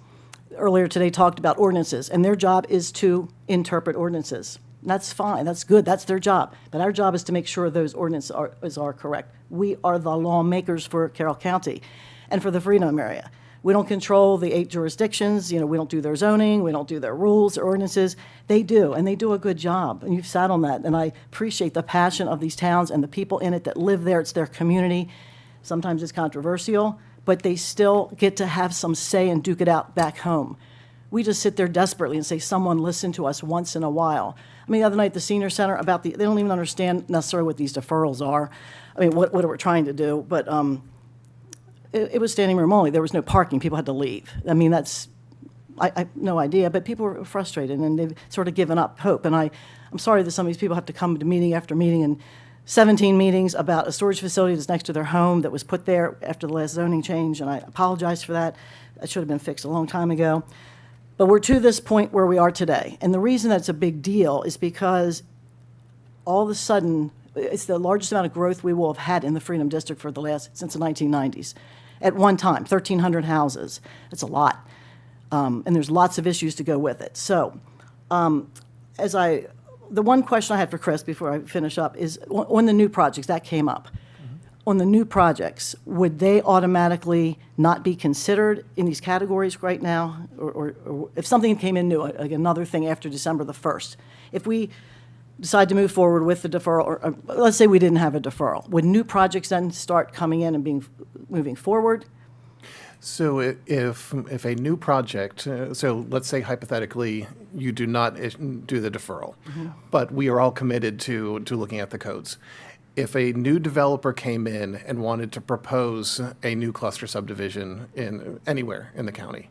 earlier today talked about ordinances, and their job is to interpret ordinances. And that's fine, that's good, that's their job. But our job is to make sure those ordinances are correct. We are the lawmakers for Carroll County and for the Freedom area. We don't control the 8 jurisdictions, we don't do their zoning, we don't do their rules or ordinances. They do, and they do a good job, and you've sat on that. And I appreciate the passion of these towns and the people in it that live there. It's their community. Sometimes it's controversial, but they still get to have some say and duke it out back home. We just sit there desperately and say, someone listen to us once in a while. I mean, the other night, the senior center, they don't even understand necessarily what these deferrals are. I mean, what we're trying to do, but it was standing room only. There was no parking. People had to leave. I mean, I have no idea, but people were frustrated, and they've sort of given up hope. And I'm sorry that some of these people have to come to meeting after meeting, and 17 meetings about a storage facility that's next to their home that was put there after the last zoning change, and I apologize for that. That should have been fixed a long time ago. But we're to this point where we are today. And the reason that's a big deal is because all of a sudden, it's the largest amount of growth we will have had in the Freedom District since the 1990s. At one time, 1,300 houses. It's a lot. And there's lots of issues to go with it. So, the one question I had for Chris before I finish up is on the new projects, that came up. On the new projects, would they automatically not be considered in these categories right now? Or if something came in new, like another thing after December the 1st, if we decide to move forward with the deferral, or let's say we didn't have a deferral, would new projects then start coming in and moving forward? So if a new project, so let's say hypothetically, you do not do the deferral, but we are all committed to looking at the codes. If a new developer came in and wanted to propose a new cluster subdivision anywhere in the county,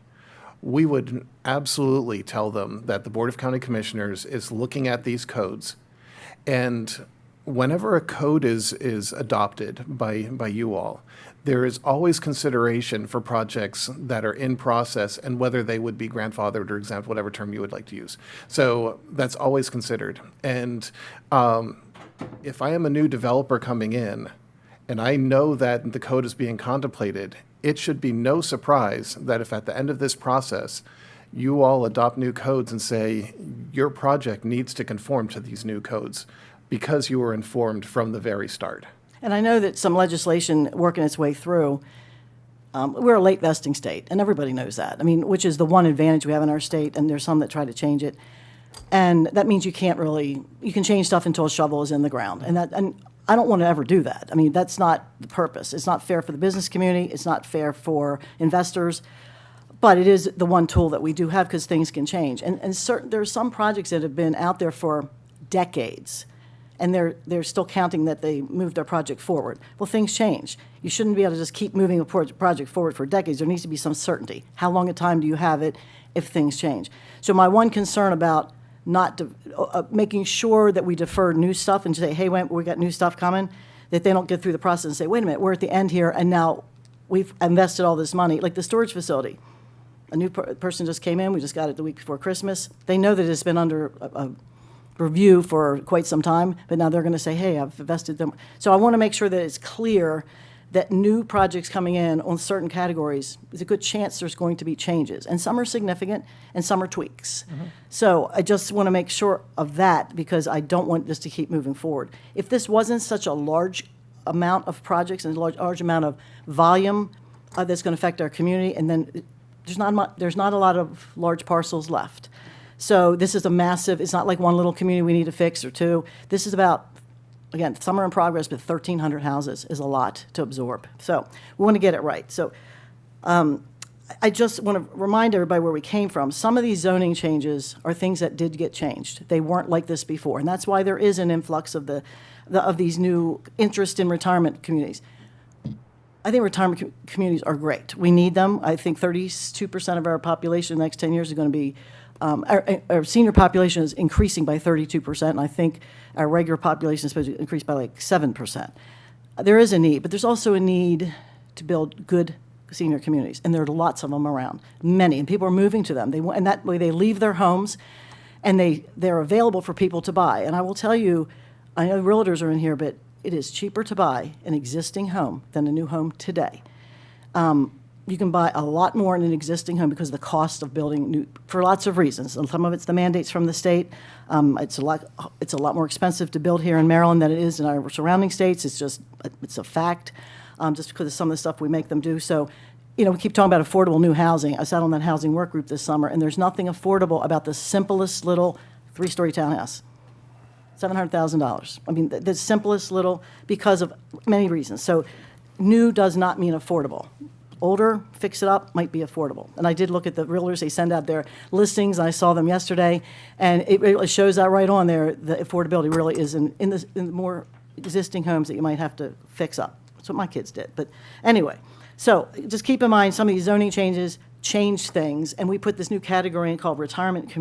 we would absolutely tell them that the Board of County Commissioners is looking at these codes. And whenever a code is adopted by you all, there is always consideration for projects that are in process and whether they would be grandfathered or exempt, whatever term you would like to use. So that's always considered. And if I am a new developer coming in and I know that the code is being contemplated, it should be no surprise that if at the end of this process, you all adopt new codes and say, your project needs to conform to these new codes because you were informed from the very start. And I know that some legislation working its way through, we're a late vesting state, and everybody knows that. I mean, which is the one advantage we have in our state, and there's some that try to change it. And that means you can change stuff until a shovel is in the ground. And I don't want to ever do that. I mean, that's not the purpose. It's not fair for the business community. It's not fair for investors. But it is the one tool that we do have because things can change. And there are some projects that have been out there for decades, and they're still counting that they moved their project forward. Well, things change. You shouldn't be able to just keep moving a project forward for decades. There needs to be some certainty. How long a time do you have it if things change? So my one concern about making sure that we defer new stuff and say, hey, we got new stuff coming, that they don't get through the process and say, wait a minute, we're at the end here, and now we've invested all this money. Like the storage facility. A new person just came in. We just got it the week before Christmas. They know that it's been under a review for quite some time, but now they're going to say, hey, I've invested them. So I want to make sure that it's clear that new projects coming in on certain categories, there's a good chance there's going to be changes. And some are significant and some are tweaks. So I just want to make sure of that because I don't want this to keep moving forward. If this wasn't such a large amount of projects and a large amount of volume that's going to affect our community, and then there's not a lot of large parcels left. So this is it's not like one little community we need to fix or two. This is about, again, some are in progress, but 1,300 houses is a lot to absorb. So we want to get it right. So I just want to remind everybody where we came from. Some of these zoning changes are things that did get changed. They weren't like this before, and that's why there is an influx of these new interest in retirement communities. I think retirement communities are great. We need them. I think 32% of our population in the next 10 years is going to be our senior population is increasing by 32%, and I think our regular population is supposed to increase by like 7%. There is a need, but there's also a need to build good senior communities, and there are lots of them around, many, and people are moving to them. And that way they leave their homes, and they're available for people to buy. And I will tell you, I know realtors are in here, but it is cheaper to buy an existing home than a new home today. You can buy a lot more in an existing home because of the cost of building new, for lots of reasons. And some of it's the mandates from the state. It's a lot more expensive to build here in Maryland than it is in our surrounding states. It's a fact, just because of some of the stuff we make them do. So, we keep talking about affordable new housing. I sat on that housing work group this summer, and there's nothing affordable about the simplest little 3-story townhouse. $700,000. I mean, the simplest little, because of many reasons. So new does not mean affordable. Older, fix it up, might be affordable. And I did look at the realtors, they send out their listings, and I saw them yesterday, and it really shows that right on there, the affordability really is in the more existing homes that you might have to fix up. That's what my kids did. But anyway, so just keep in mind some of these zoning changes change things, and we put this new category in called retirement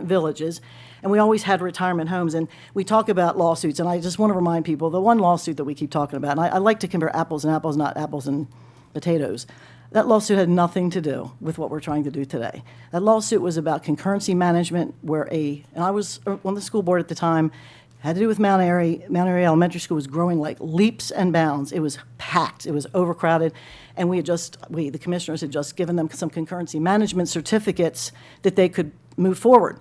villages, and we always had retirement homes. And we talk about lawsuits, and I just want to remind people, the one lawsuit that we keep talking about, and I like to compare apples and apples, not apples and potatoes. That lawsuit had nothing to do with what we're trying to do today. That lawsuit was about concurrency management, and I was on the school board at the time, Had to do with Mount Airy. Mount Airy Elementary School was growing like leaps and bounds. It was packed. It was overcrowded. And the commissioners had just given them some concurrency management certificates that they could move forward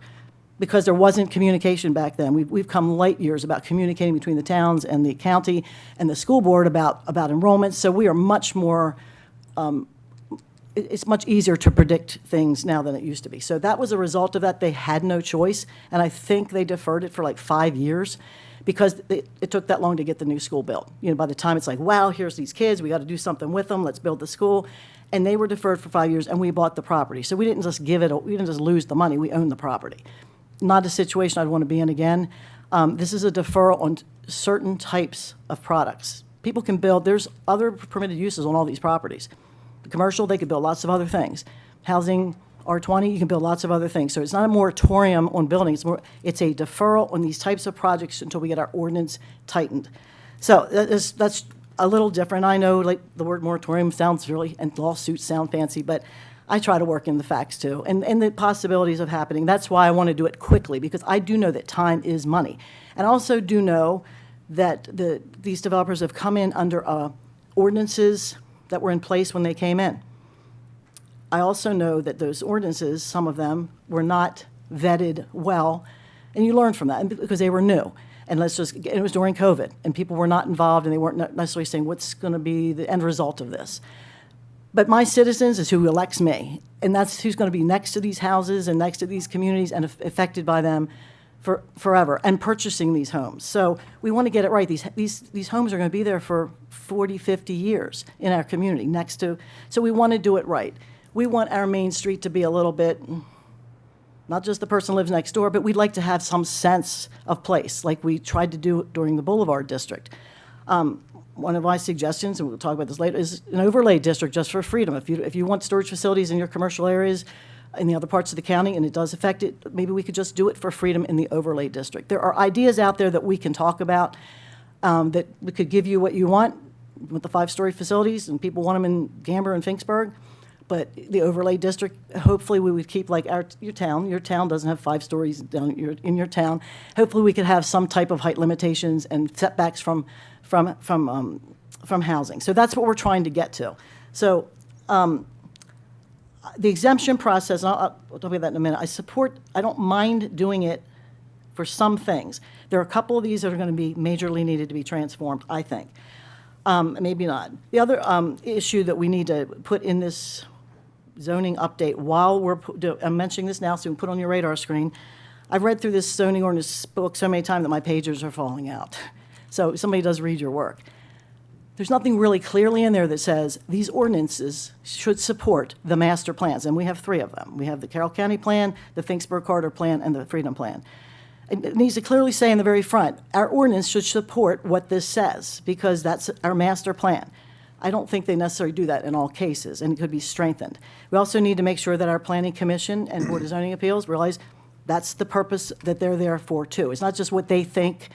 because there wasn't communication back then. We've come light years about communicating between the towns and the county and the school board about enrollment. So we are much more, it's much easier to predict things now than it used to be. So that was a result of that. They had no choice, and I think they deferred it for like 5 years because it took that long to get the new school built. You know, by the time it's like, wow, here's these kids, we got to do something with them, let's build the school. And they were deferred for 5 years, and we bought the property. So we didn't just we didn't just lose the money, we owned the property. Not a situation I'd want to be in again. This is a deferral on certain types of products. People can build, there's other permitted uses on all these properties. Commercial, they could build lots of other things. Housing, R20, you can build lots of other things. So it's not a moratorium on building, it's a deferral on these types of projects until we get our ordinance tightened. So that's a little different. I know like the word moratorium sounds really, and lawsuits sound fancy, but I try to work in the facts too, and the possibilities of happening. That's why I want to do it quickly, because I do know that time is money. And I also do know that these developers have come in under ordinances that were in place when they came in. I also know that those ordinances, some of them, were not vetted well, and you learn from that because they were new. And it was during COVID, and people were not involved, and they weren't necessarily saying what's going to be the end result of this. But my citizens is who elects me, and that's who's going to be next to these houses and next to these communities and affected by them forever, and purchasing these homes. So we want to get it right. These homes are going to be there for 40, 50 years in our community next to, so we want to do it right. We want our main street to be a little bit, not just the person lives next door, but we'd like to have some sense of place, like we tried to do during the Boulevard District. One of my suggestions, and we'll talk about this later, is an overlay district just for Freedom. If you want storage facilities in your commercial areas in the other parts of the county, and it does affect it, maybe we could just do it for Freedom in the overlay district. There are ideas out there that we can talk about that we could give you what you want with the 5-story facilities, and people want them in Gamber and Finksburg. But the overlay district, hopefully we would keep like your town. Your town doesn't have 5 stories down in your town. Hopefully we could have some type of height limitations and setbacks from housing. So that's what we're trying to get to. So the exemption process, and I'll talk about that in a minute. I don't mind doing it for some things. There are a couple of these that are going to be majorly needed to be transformed, I think. Maybe not. The other issue that we need to put in this zoning update while I'm mentioning this now, so you can put on your radar screen. I've read through this zoning ordinance book so many times that my pages are falling out. So somebody does read your work. There's nothing really clearly in there that says these ordinances should support the master plans, and we have 3 of them. We have the Carroll County Plan, the Finksburg-Carter Plan, and the Freedom Plan. It needs to clearly say in the very front, our ordinance should support what this says, because that's our master plan. I don't think they necessarily do that in all cases, and it could be strengthened. We also need to make sure that our Planning Commission and Board of Zoning Appeals realize that's the purpose that they're there for, too. It's not just what they think.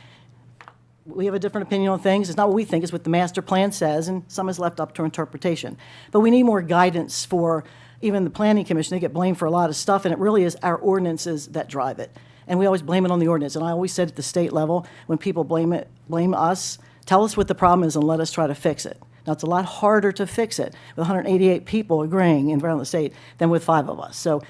We have a different opinion on things. It's not what we think, it's what the master plan says, and some is left up to interpretation. But we need more guidance for even the Planning Commission. They get blamed for a lot of stuff, and it really is our ordinances that drive it. And we always blame it on the ordinance. And I always said at the state level, when people blame us, tell us what the problem is and let us try to fix it. Now, it's a lot harder to fix it with 188 people agreeing around the state than with 5 of us. So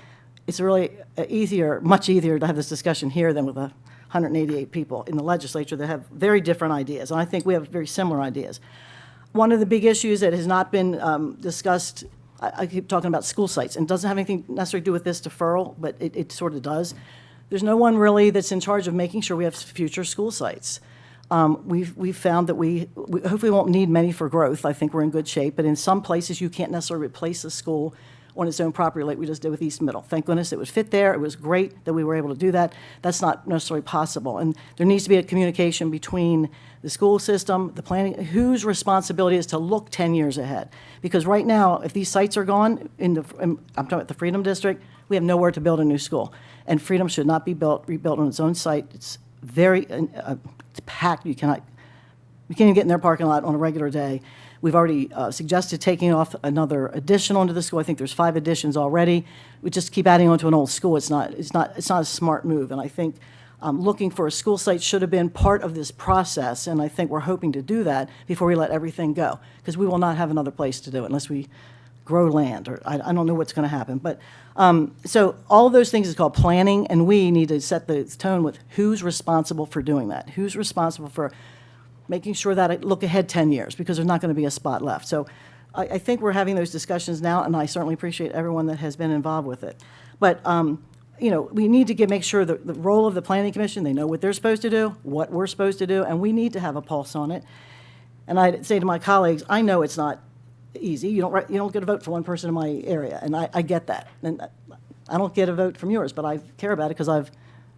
it's really much easier to have this discussion here than with 188 people in the legislature that have very different ideas. And I think we have very similar ideas. One of the big issues that has not been discussed, I keep talking about school sites, and it doesn't have anything necessarily to do with this deferral, but it sort of does. There's no one really that's in charge of making sure we have future school sites. We've found that we hopefully won't need many for growth. I think we're in good shape, but in some places you can't necessarily replace a school on its own property like we just did with East Middle. Thank goodness it would fit there. It was great that we were able to do that. That's not necessarily possible. And there needs to be a communication between the school system, the planning, whose responsibility is to look 10 years ahead. Because right now, if these sites are gone, I'm talking about the Freedom District, we have nowhere to build a new school. And Freedom should not be rebuilt on its own site. It's it's packed. You can't even get in their parking lot on a regular day. We've already suggested taking off another addition onto the school. I think there's 5 additions already. We just keep adding on to an old school. It's not a smart move. And I think looking for a school site should have been part of this process, and I think we're hoping to do that before we let everything go, because we will not have another place to do it unless we grow land, or I don't know what's going to happen. But, so all of those things is called planning, and we need to set the tone with who's responsible for doing that, who's responsible for making sure that I look ahead 10 years, because there's not going to be a spot left. So I think we're having those discussions now, and I certainly appreciate everyone that has been involved with it. But, you know, we need to make sure that the role of the Planning Commission, they know what they're supposed to do, what we're supposed to do, and we need to have a pulse on it. And I say to my colleagues, I know it's not easy. You don't get a vote for one person in my area, and I get that. And I don't get a vote from yours, but I care about it because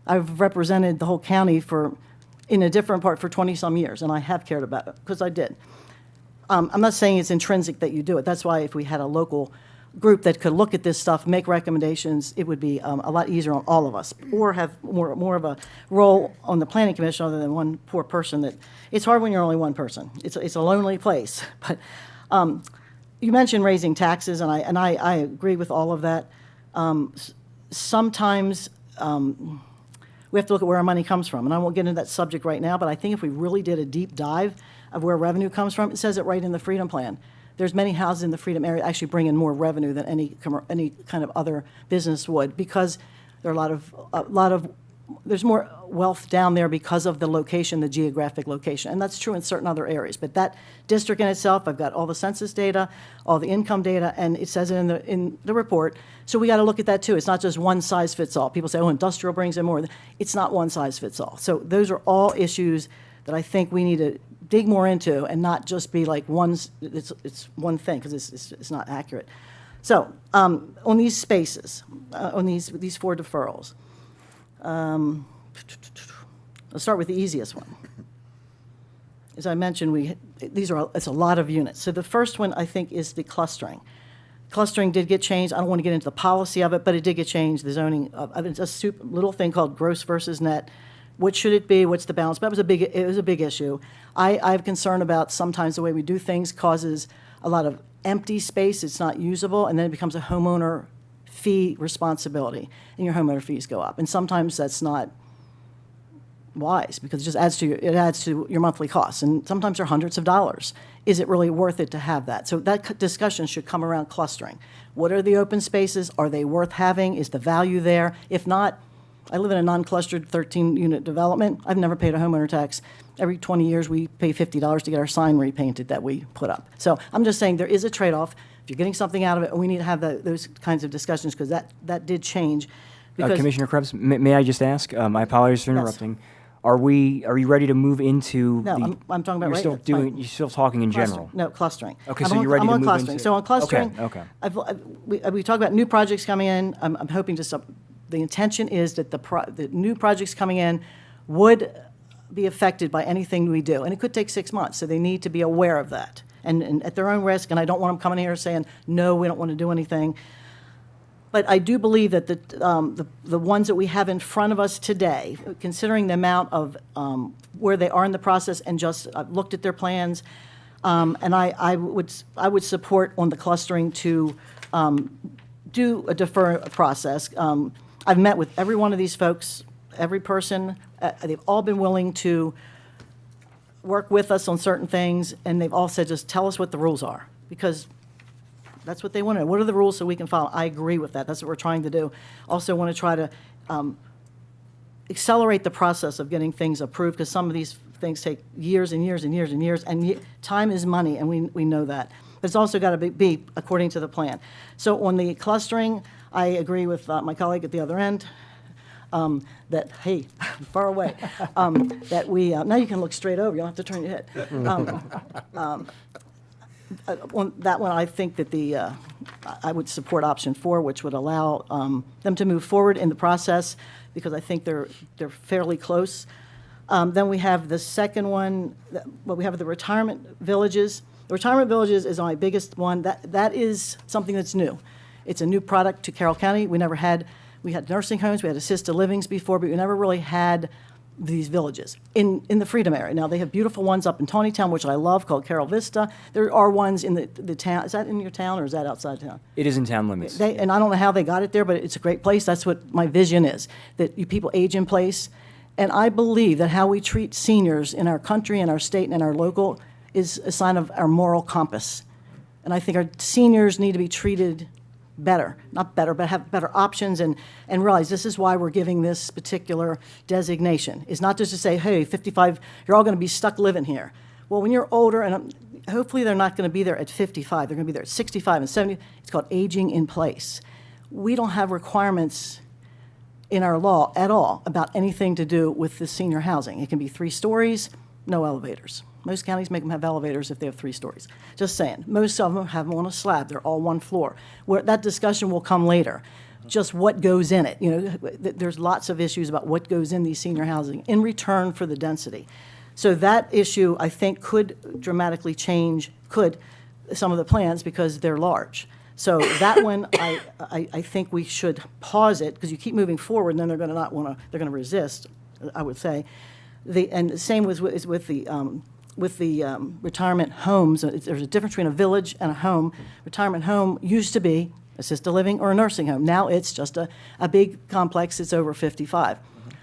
I've represented the whole county in a different part for 20-some years, and I have cared about it because I did. I'm not saying it's intrinsic that you do it. That's why if we had a local group that could look at this stuff, make recommendations, it would be a lot easier on all of us, or have more of a role on the Planning Commission other than one poor person. That it's hard when you're only one person. It's a lonely place. But you mentioned raising taxes, and I agree with all of that. Sometimes we have to look at where our money comes from, and I won't get into that subject right now, but I think if we really did a deep dive of where revenue comes from, it says it right in the Freedom Plan. There's many houses in the Freedom area actually bring in more revenue than any kind of other business would, because there are there's more wealth down there because of the location, the geographic location, and that's true in certain other areas. But that district in itself, I've got all the census data, all the income data, and it says it in the report. So we got to look at that too. It's not just one size fits all. People say, oh, industrial brings in more. It's not one size fits all. So those are all issues that I think we need to dig more into, and not just be like it's one thing, because it's not accurate. So on these spaces, on these 4 deferrals, let's start with the easiest one. As I mentioned, it's a lot of units. So the first one, I think, is the clustering. Clustering did get changed. I don't want to get into the policy of it, but it did get changed. The zoning, it's a little thing called gross versus net. What should it be? What's the balance? But it was a big issue. I have concern about sometimes the way we do things causes a lot of empty space. It's not usable, and then it becomes a homeowner fee responsibility, and your homeowner fees go up. And sometimes that's not wise, because it just adds to your monthly costs, and sometimes they're hundreds of dollars. Is it really worth it to have that? So that discussion should come around clustering. What are the open spaces? Are they worth having? Is the value there? If not, I live in a non-clustered 13-unit development. I've never paid a homeowner tax. Every 20 years, we pay $50 to get our sign repainted that we put up. So I'm just saying there is a trade-off. If you're getting something out of it, we need to have those kinds of discussions, because that did change. Commissioner Krebs, may I just ask? My apologies for interrupting. Are you ready to move into? No, I'm talking about You're still talking in general. No, clustering. Okay, so you're ready to move clustering. into. So on clustering, Okay. we talk about new projects coming in. I'm hoping the intention is that the new projects coming in would be affected by anything we do, and it could take 6 months. So they need to be aware of that, and at their own risk. And I don't want them coming here saying, no, we don't want to do anything. But I do believe that the ones that we have in front of us today, considering the amount of where they are in the process, and just I've looked at their plans, and I would support on the clustering to do a defer process. I've met with every one of these folks, every person. They've all been willing to work with us on certain things, and they've all said, just tell us what the rules are, because that's what they want to know. What are the rules so we can follow? I agree with that. That's what we're trying to do. Also want to try to accelerate the process of getting things approved, because some of these things take years and years and years and years, and time is money, and we know that. But it's also got to be according to the plan. So on the clustering, I agree with my colleague at the other end, that, hey, far away, that we, now you can look straight over, you don't have to turn your head. On that one, I think that I would support option 4, which would allow them to move forward in the process, because I think they're fairly close. Then we have the second one, we have the retirement villages. The retirement villages is my biggest one. That is something that's new. It's a new product to Carroll County. We had nursing homes, we had assisted livings before, but we never really had these villages in the Freedom area. Now, they have beautiful ones up in Tawnytown, which I love, called Carroll Vista. There are ones in the town. Is that in your town, or is that outside town? It is in town limits. And I don't know how they got it there, but it's a great place. That's what my vision is, that you people age in place, And I believe that how we treat seniors in our country and our state and our local is a sign of our moral compass. And I think our seniors need to be treated better, not better, but have better options and realize this is why we're giving this particular designation. It's not just to say, hey, 55, you're all going to be stuck living here. Well, when you're older, and hopefully they're not going to be there at 55, they're going to be there at 65 and 70. It's called aging in place. We don't have requirements in our law at all about anything to do with the senior housing. It can be 3 stories, no elevators. Most counties make them have elevators if they have 3 stories. Just saying. Most of them have them on a slab. They're all 1 floor. Where that discussion will come later. Just what goes in it. You know, there's lots of issues about what goes in these senior housing in return for the density. So that issue, I think, could dramatically change, some of the plans because they're large. So that one, I think we should pause it because you keep moving forward and then they're going to not want to, they're going to resist, I would say. And the same is with the retirement homes. There's a difference between a village and a home. Retirement home used to be assisted living or a nursing home. Now it's just a big complex that's over 55.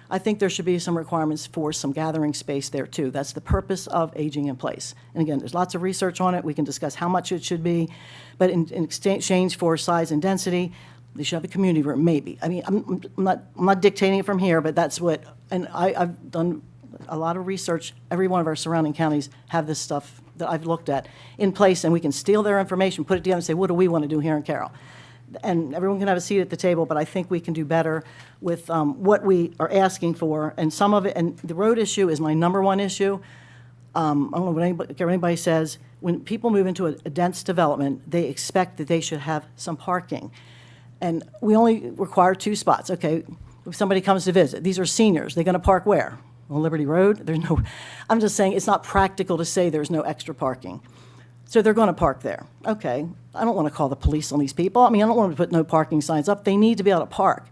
I think there should be some requirements for some gathering space there too. That's the purpose of aging in place. And again, there's lots of research on it. We can discuss how much it should be, but in exchange for size and density, they should have a community room, maybe. I mean, I'm not dictating it from here, but that's what, and I've done a lot of research. Every one of our surrounding counties have this stuff that I've looked at in place, and we can steal their information, put it together and say, what do we want to do here in Carroll? And everyone can have a seat at the table, but I think we can do better with what we are asking for. And some of it, and the road issue is my number 1 issue. I don't know what anybody says. When people move into a dense development, they expect that they should have some parking. And we only require 2 spots. Okay, if somebody comes to visit, these are seniors. They're going to park where? On Liberty Road? There's no, I'm just saying it's not practical to say there's no extra parking. So they're going to park there. Okay, I don't want to call the police on these people. I mean, I don't want to put no parking signs up. They need to be able to park.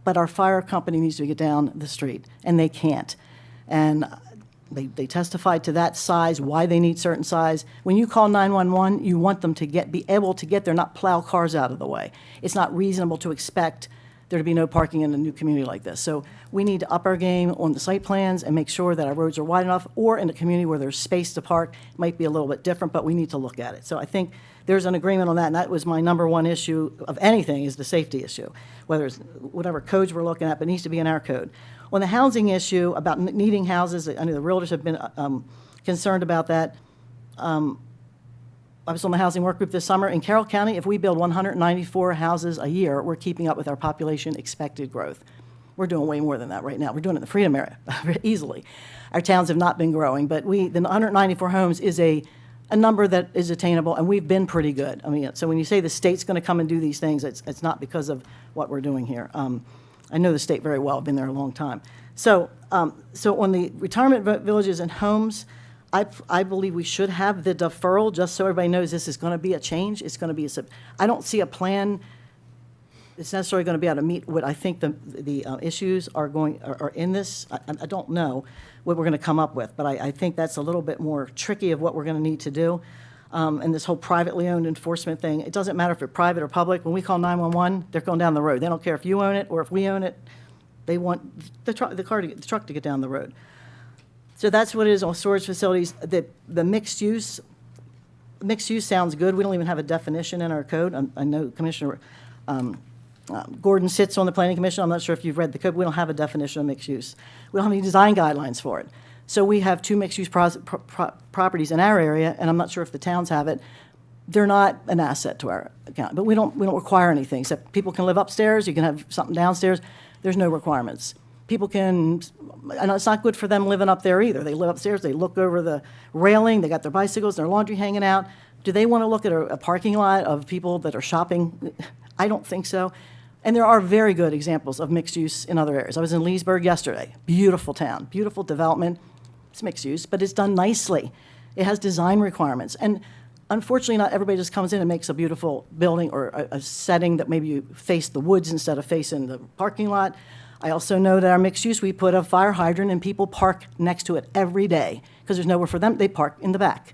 But our fire company needs to get down the street, and they can't. And they testified to that size, why they need certain size. When you call 911, you want them to be able to get there, not plow cars out of the way. It's not reasonable to expect there to be no parking in a new community like this. So we need to up our game on the site plans and make sure that our roads are wide enough, or in a community where there's space to park. It might be a little bit different, but we need to look at it. So I think there's an agreement on that, and that was my number 1 issue of anything, is the safety issue. Whether it's whatever codes we're looking at, but it needs to be in our code. On the housing issue about needing houses, I know the realtors have been concerned about that. I was on the housing work group this summer. In Carroll County, if we build 194 houses a year, we're keeping up with our population expected growth. We're doing way more than that right now. We're doing it in the Freedom area easily. Our towns have not been growing, but the 194 homes is a number that is attainable, and we've been pretty good. I mean, so when you say the state's going to come and do these things, it's not because of what we're doing here. I know the state very well. I've been there a long time. So on the retirement villages and homes, I believe we should have the deferral, just so everybody knows this is going to be a change. It's going to be I don't see a plan that's necessarily going to be able to meet what I think the issues are in this. I don't know what we're going to come up with, but I think that's a little bit more tricky of what we're going to need to do. And this whole privately owned enforcement thing, it doesn't matter if it's private or public. When we call 911, they're going down the road. They don't care if you own it or if we own it. They want the truck to get down the road. So that's what it is on storage facilities. The mixed use sounds good. We don't even have a definition in our code. I know Commissioner Gordon sits on the Planning Commission. I'm not sure if you've read the code. We don't have a definition of mixed use. We don't have any design guidelines for it. So we have 2 mixed-use properties in our area, and I'm not sure if the towns have it. They're not an asset to our account, but we don't require anything. Except people can live upstairs. You can have something downstairs. There's no requirements. People can, and it's not good for them living up there either. They live upstairs, they look over the railing, they got their bicycles, their laundry hanging out. Do they want to look at a parking lot of people that are shopping? I don't think so. And there are very good examples of mixed use in other areas. I was in Leesburg yesterday. Beautiful town, beautiful development. It's mixed use, but it's done nicely. It has design requirements. And unfortunately, not everybody just comes in and makes a beautiful building or a setting that maybe you face the woods instead of facing the parking lot. I also know that our mixed use, we put a fire hydrant and people park next to it every day because there's nowhere for them. They park in the back.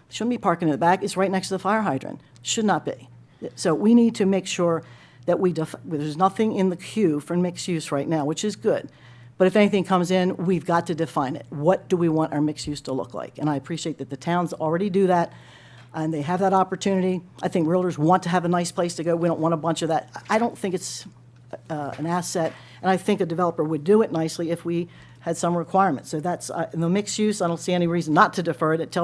Shouldn't be parking in the back. It's right next to the fire hydrant. Should not be. So we need to make sure that there's nothing in the queue for mixed use right now, which is good. But if anything comes in, we've got to define it. What do we want our mixed use to look like? And I appreciate that the towns already do that, and they have that opportunity. I think realtors want to have a nice place to go. We don't want a bunch of that. I don't think it's an asset, and I think a developer would do it nicely if we had some requirements. So that's, in the mixed use, I don't see any reason not to defer it.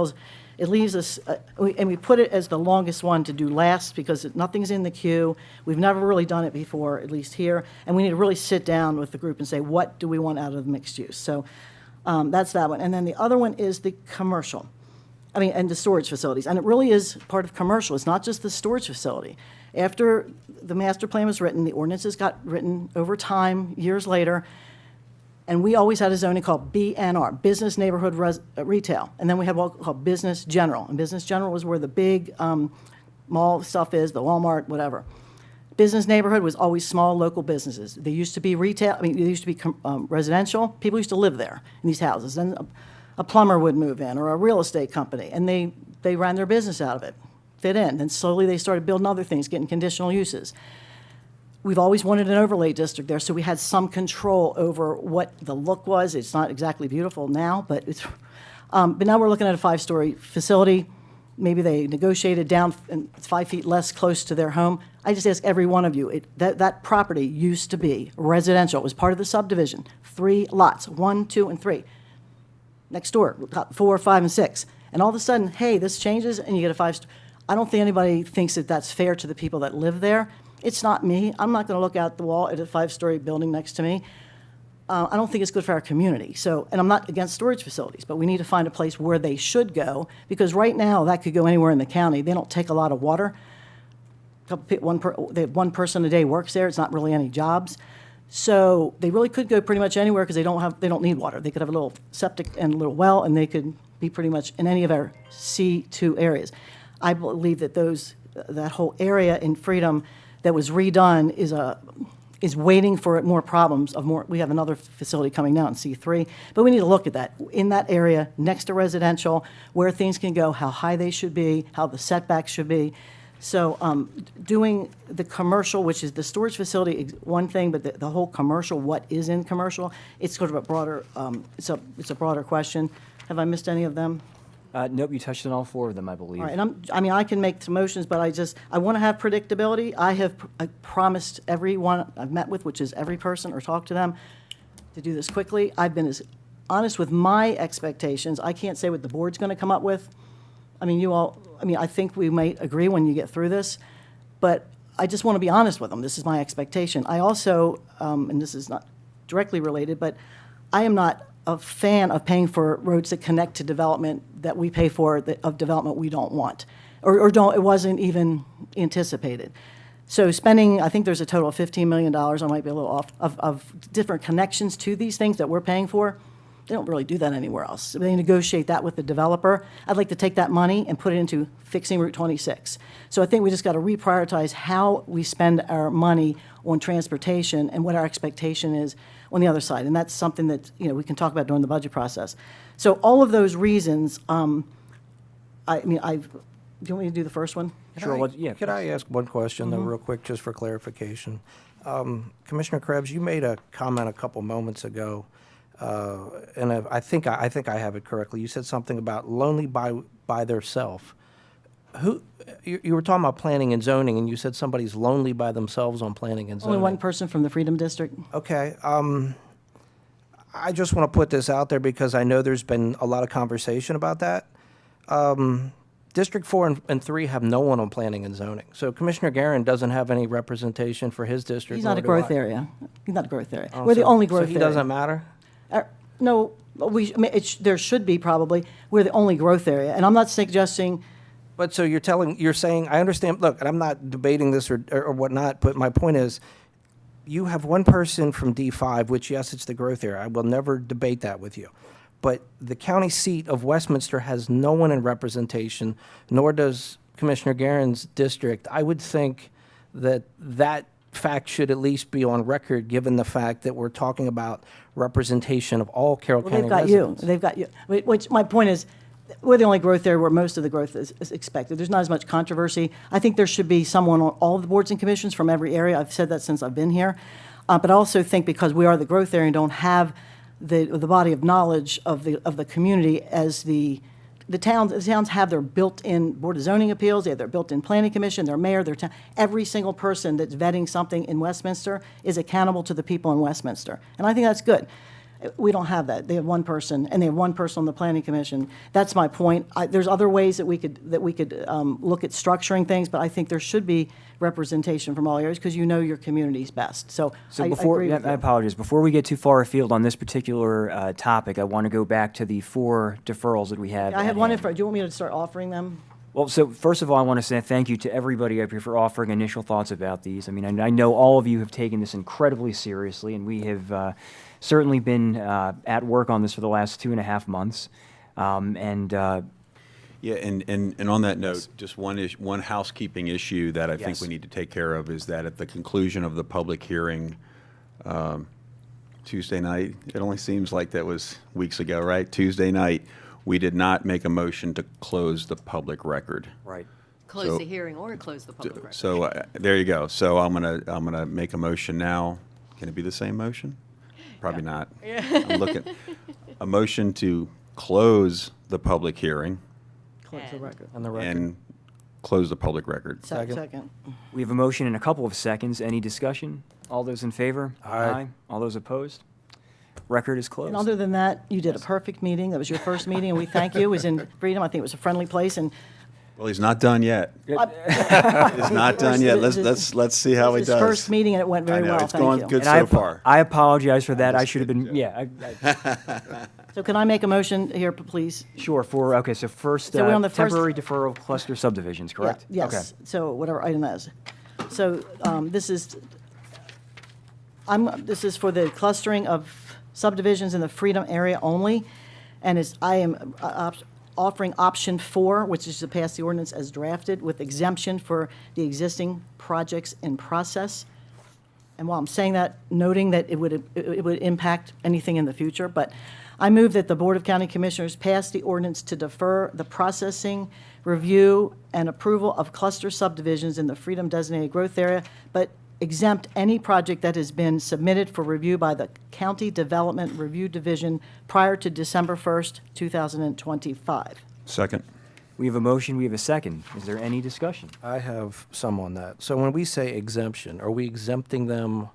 It leaves us, and we put it as the longest one to do last because nothing's in the queue. We've never really done it before, at least here, and we need to really sit down with the group and say, what do we want out of the mixed use? So that's that one. And then the other one is the commercial, and the storage facilities. And it really is part of commercial. It's not just the storage facility. After the master plan was written, the ordinances got written over time, years later, and we always had a zoning called BNR, Business Neighborhood Retail. And then we had what called Business General. And Business General was where the big mall stuff is, the Walmart, whatever. Business Neighborhood was always small local businesses. They used to be retail, they used to be residential. People used to live there in these houses. Then a plumber would move in, or a real estate company, and they ran their business out of it, fit in. Then slowly they started building other things, getting conditional uses. We've always wanted an overlay district there, so we had some control over what the look was. It's not exactly beautiful now, but but now we're looking at a 5-story facility. Maybe they negotiated down and it's 5 feet less close to their home. I just ask every one of you, that property used to be residential. It was part of the subdivision. 3 lots, 1, 2, and 3. Next door, 4, 5, and 6. And all of a sudden, hey, this changes and you get a 5-story. I don't think anybody thinks that that's fair to the people that live there. It's not me. I'm not going to look out the wall at a 5-story building next to me. I don't think it's good for our community. So, and I'm not against storage facilities, but we need to find a place where they should go, because right now that could go anywhere in the county. They don't take a lot of water. One person a day works there. It's not really any jobs. So they really could go pretty much anywhere because they don't need water. They could have a little septic and a little well, and they could be pretty much in any of our C2 areas. I believe that that whole area in Freedom that was redone is waiting for more problems of more. We have another facility coming now in C3, but we need to look at that in that area next to residential, where things can go, how high they should be, how the setbacks should be. So doing the commercial, which is the storage facility, is one thing, but the whole commercial, what is in commercial, it's sort of a broader. It's a broader question. Have I missed any of them? Nope, you touched on all 4 of them, I believe. All right, and I can make some motions, but I want to have predictability. I promised everyone I've met with, which is every person or talked to them, to do this quickly. I've been as honest with my expectations. I can't say what the board's going to come up with. I think we might agree when you get through this, but I just want to be honest with them. This is my expectation. I also, and this is not directly related, but I am not a fan of paying for roads that connect to development that we pay for, of development we don't want, or don't, it wasn't even anticipated. So spending, I think there's a total of $15 million, I might be a little off, of different connections to these things that we're paying for. They don't really do that anywhere else. They negotiate that with the developer. I'd like to take that money and put it into fixing Route 26. So I think we just got to reprioritize how we spend our money on transportation and what our expectation is on the other side. And that's something that, we can talk about during the budget process. So all of those reasons, do you want me to do the first one? Sure. Could I ask one question, though, real quick, just for clarification? Commissioner Krebs, you made a comment a couple moments ago, and I think I have it correctly. You said something about lonely by theirself. You were talking about planning and zoning, and you said somebody's lonely by themselves on planning and zoning. Only one person from the Freedom District. Okay. I just want to put this out there because I know there's been a lot of conversation about that. District 4 and 3 have no one on planning and zoning. So Commissioner Guerin doesn't have any representation for his district. He's not a nor do growth I. area. He's not a growth area. Oh, We're the only growth so he area. doesn't matter? No, there should be probably. We're the only growth area. And I'm not suggesting. But so you're saying, I understand, look, and I'm not debating this or whatnot, but my point is, you have one person from D5, which, yes, it's the growth area. I will never debate that with you. But the county seat of Westminster has no one in representation, nor does Commissioner Guerin's district. I would think that fact should at least be on record, given the fact that we're talking about representation of all Carroll County residents. They've got you. Which my point is, we're the only growth area where most of the growth is expected. There's not as much controversy. I think there should be someone on all of the boards and commissions from every area. I've said that since I've been here. But I also think because we are the growth area and don't have the body of knowledge of the community as the towns have their built-in Board of Zoning Appeals, they have their built-in Planning Commission, their mayor, their town. Every single person that's vetting something in Westminster is accountable to the people in Westminster. And I think that's good. We don't have that. They have one person, and they have one person on the Planning Commission. That's my point. There's other ways that we could look at structuring things, but I think there should be representation from all areas because you know your communities best. So I agree with I you. apologize. Before we get too far afield on this particular topic, I want to go back to the 4 deferrals that we have. I have at one. hand. Do you want me to start offering them? Well, so first of all, I want to say thank you to everybody up here for offering initial thoughts about these. I mean, I know all of you have taken this incredibly seriously, and we have certainly been at work on this for the last 2.5 months. Yeah, and on that note, just one housekeeping issue that I think Yes. we need to take care of is that at the conclusion of the public hearing Tuesday night, it only seems like that was weeks ago, right? Tuesday night, we did not make a motion to close the public record. Right. Close So- the hearing or close the public record. So there you go. So I'm gonna make a motion now. Can it be the same motion? Probably not. I'm looking, a motion to close the public hearing Close the record. and close the public record. Second. We have a motion in a couple of seconds. Any discussion? All those in favor? Aye. All those opposed? Record is closed. And other than that, you did a perfect meeting. That was your first meeting, and we thank you. It was in Freedom. I think it was a friendly place, and Well, he's not done yet. He's not done yet. Let's see how he His does. first meeting, and it went very I know, well. it's Thank going you. good And so far. I apologize for that. I should have been, So can I make a motion here, please? Sure, okay, so first, So we're on the first- temporary deferral of cluster subdivisions, correct? Yeah, yes. So whatever item that is. So this is for the clustering of subdivisions in the Freedom area only, and I am offering option 4, which is to pass the ordinance as drafted with exemption for the existing projects in process. And while I'm saying that, noting that it would impact anything in the future, but I move that the Board of County Commissioners pass the ordinance to defer the processing, review, and approval of cluster subdivisions in the Freedom Designated Growth Area, but exempt any project that has been submitted for review by the County Development Review Division prior to December 1st, 2025. Second. We have a motion, we have a second. Is there any discussion? I have some on that. So when we say exemption, are we exempting them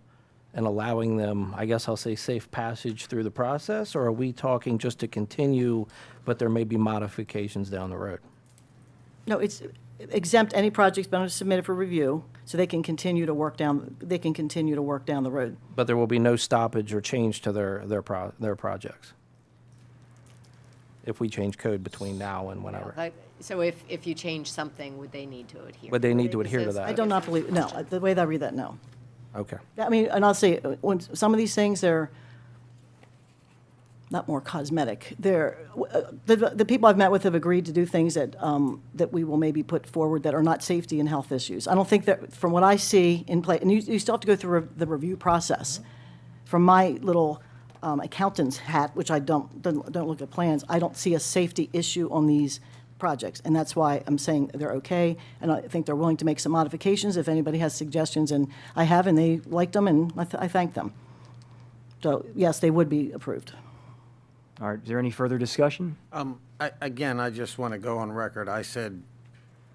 and allowing them, I guess I'll say, safe passage through the process? Or are we talking just to continue, but there may be modifications down the road? No, it's exempt any projects been submitted for review, so they can continue to work down the road. But there will be no stoppage or change to their projects? If we change code between now and whenever? So if you change something, would they need to adhere? Would they need to adhere to that? I do not believe, no, the way that I read that, no. Okay. I mean, and I'll say, when some of these things, they're not more cosmetic. The people I've met with have agreed to do things that we will maybe put forward that are not safety and health issues. I don't think that, from what I see in play, and you still have to go through the review process. From my little accountant's hat, which I don't look at plans, I don't see a safety issue on these projects, and that's why I'm saying they're okay, and I think they're willing to make some modifications if anybody has suggestions, and I have, and they liked them, and I thank them. So, yes, they would be approved. All right, is there any further discussion? Again, I just want to go on record. I said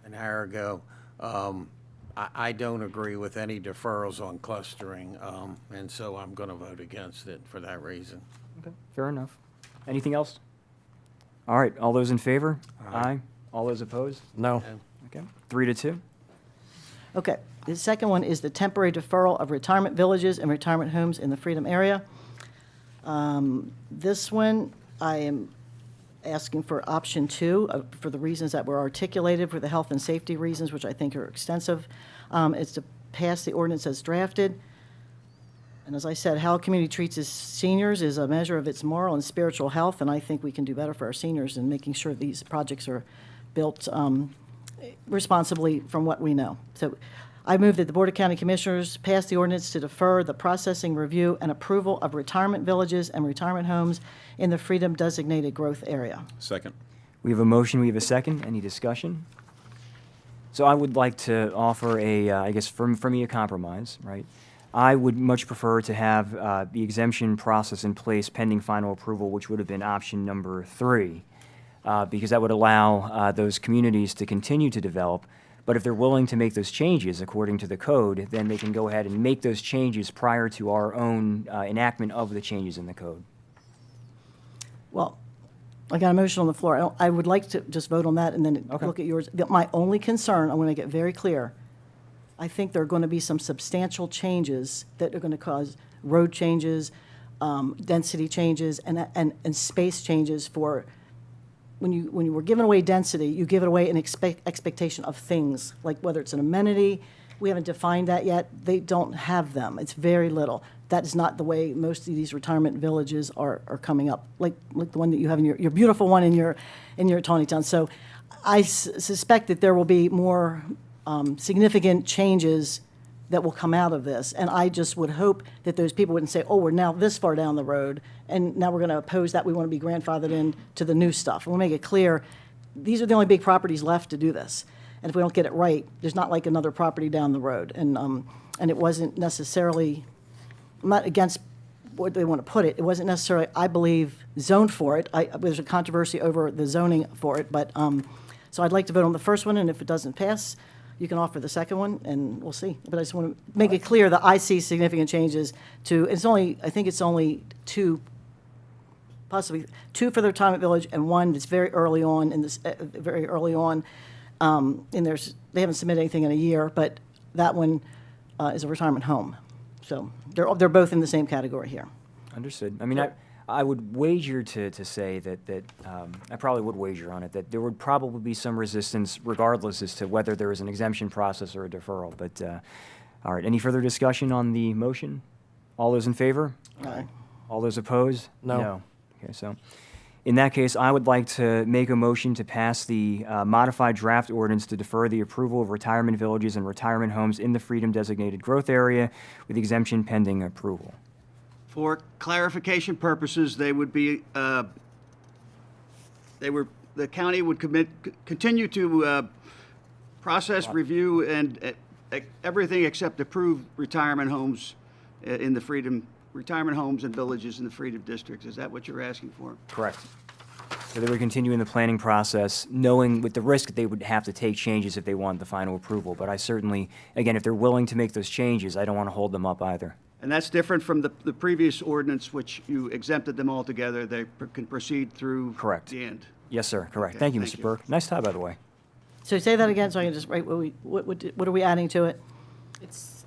an hour ago, I don't agree with any deferrals on clustering, and so I'm going to vote against it for that reason. Okay, fair enough. Anything else? All right, all those in favor? Aye. All those opposed? No. Okay, 3-2. Okay, the second one is the temporary deferral of retirement villages and retirement homes in the Freedom area. This one, I am asking for option 2 for the reasons that were articulated, for the health and safety reasons, which I think are extensive. It's to pass the ordinance as drafted. And as I said, how a community treats its seniors is a measure of its moral and spiritual health, and I think we can do better for our seniors in making sure these projects are built responsibly from what we know. So I move that the Board of County Commissioners pass the ordinance to defer the processing, review, and approval of retirement villages and retirement homes in the Freedom Designated Growth Area. Second. We have a motion, we have a second. Any discussion? So I would like to offer I guess, for me, a compromise, right? I would much prefer to have the exemption process in place pending final approval, which would have been option number 3, because that would allow those communities to continue to develop. But if they're willing to make those changes according to the code, then they can go ahead and make those changes prior to our own enactment of the changes in the code. Well, I got a motion on the floor. I would like to just vote on that and then look at yours. My only concern, I want to make it very clear, I think there are going to be some substantial changes that are going to cause road changes, density changes, and space changes for, when you were giving away density, you give it away in expectation of things, like whether it's an amenity. We haven't defined that yet. They don't have them. It's very little. That is not the way most of these retirement villages are coming up, like the one that you have in your beautiful one in your Tawnytown. So I suspect that there will be more significant changes that will come out of this. And I just would hope that those people wouldn't say, oh, we're now this far down the road, and now we're going to oppose that. We want to be grandfathered in to the new stuff. And we'll make it clear, these are the only big properties left to do this. And if we don't get it right, there's not like another property down the road. And it wasn't necessarily, I'm not against what they want to put it. It wasn't necessarily, I believe, zoned for it. There's a controversy over the zoning for it. But so I'd like to vote on the first one, and if it doesn't pass, you can offer the second one, and we'll see. But I just want to make it clear that I see significant changes to, I think it's only 2, possibly 2 for the retirement village, and 1 that's very early on in this, and they haven't submitted anything in a year, but that one is a retirement home. So they're both in the same category here. Understood. I mean, I would wager to say that I probably would wager on it, that there would probably be some resistance regardless as to whether there is an exemption process or a deferral. But, all right, any further discussion on the motion? All those in favor? Aye. All those opposed? No. Okay, so in that case, I would like to make a motion to pass the modified draft ordinance to defer the approval of retirement villages and retirement homes in the Freedom Designated Growth Area with exemption pending approval. For clarification purposes, they would be, the county would continue to process, review, and everything except approve retirement homes in the Freedom, retirement homes and villages in the Freedom District. Is that what you're asking for? Correct. So they would continue in the planning process, knowing with the risk that they would have to take changes if they want the final approval. But I certainly, again, if they're willing to make those changes, I don't want to hold them up either. And that's different from the previous ordinance, which you exempted them altogether. They can proceed through the end. Yes, sir, correct. Okay, Thank you, thank Mr. you. Burke. Nice tie, by the way. So say that again, so I can just write what are we adding to it?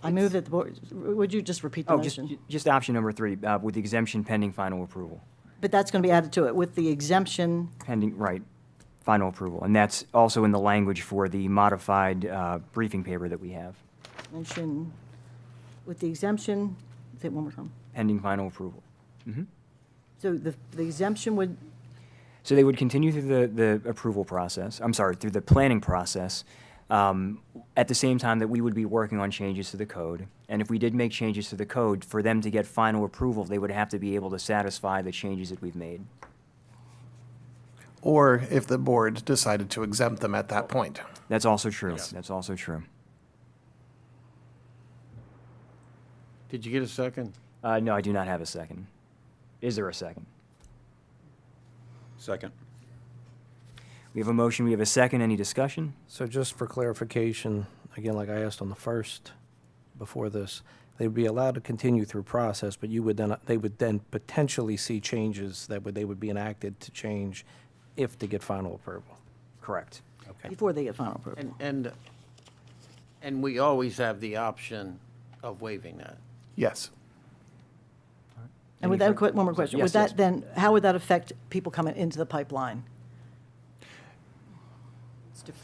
I move that the board, would you just repeat the Oh, motion? just option number 3, with the exemption pending final approval. But that's going to be added to it with the exemption. Pending, right, final approval. And that's also in the language for the modified briefing paper that we have, Mention with the exemption, say it one more time. pending final approval. So the exemption would, So they would continue through the approval process, through the planning process, at the same time that we would be working on changes to the code. And if we did make changes to the code, for them to get final approval, they would have to be able to satisfy the changes that we've made. Or if the board decided to exempt them at that point. That's also true. That's also true. Did you get a second? No, I do not have a second. Is there a second? Second. We have a motion, we have a second. Any discussion? So just for clarification, again, like I asked on the first, before this, they would be allowed to continue through process, but they would then potentially see changes they would be enacted to change if they get final approval. Correct. Okay. before they get final approval. And we always have the option of waiving that. Yes. And with that, one more question. Yes, Would that yes. then, how would that affect people coming into the pipeline?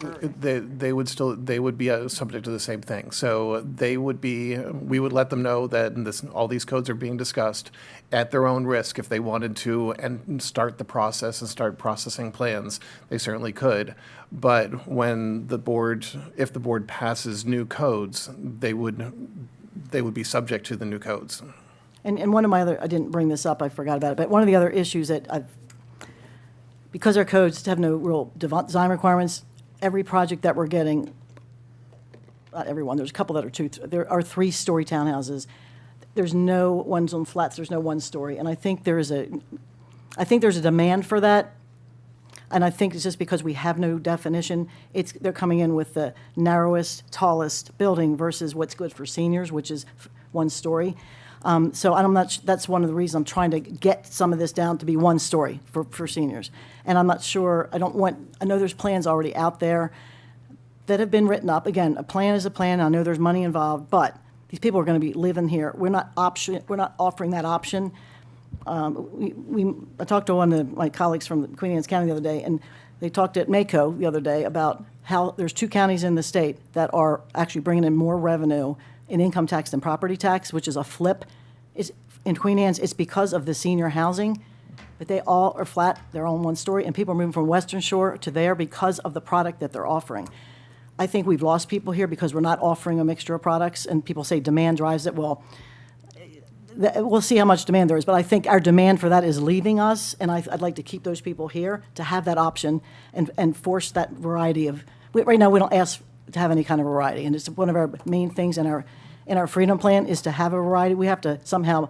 They would be subject to the same thing. So we would let them know that all these codes are being discussed at their own risk. If they wanted to and start the process and start processing plans, they certainly could. But if the board passes new codes, they would be subject to the new codes. And one of my other, I didn't bring this up, I forgot about it, but one of the other issues that because our codes have no real design requirements, every project that we're getting, not every one, there's a couple that are there are 3-story townhouses. there's no ones on flats, there's no one story. And I think there's a demand for that. And I think it's just because we have no definition, they're coming in with the narrowest, tallest building versus what's good for seniors, which is one story. So I'm not, that's one of the reasons I'm trying to get some of this down to be one story for seniors. And I'm not sure, I know there's plans already out there that have been written up. Again, a plan is a plan. I know there's money involved, but these people are going to be living here. We're not offering that option. I talked to one of my colleagues from Queen Anne's County the other day, and they talked at MACO the other day about how there's 2 counties in the state that are actually bringing in more revenue in income tax than property tax, which is a flip. In Queen Anne's, it's because of the senior housing, but they all are flat, they're on one story, and people are moving from Western Shore to there because of the product that they're offering. I think we've lost people here because we're not offering a mixture of products, and people say demand drives it. Well, we'll see how much demand there is, but I think our demand for that is leaving us, and I'd like to keep those people here to have that option and force that variety of. Right now, we don't ask to have any kind of variety, and it's one of our main things in our freedom plan is to have a variety. We have to somehow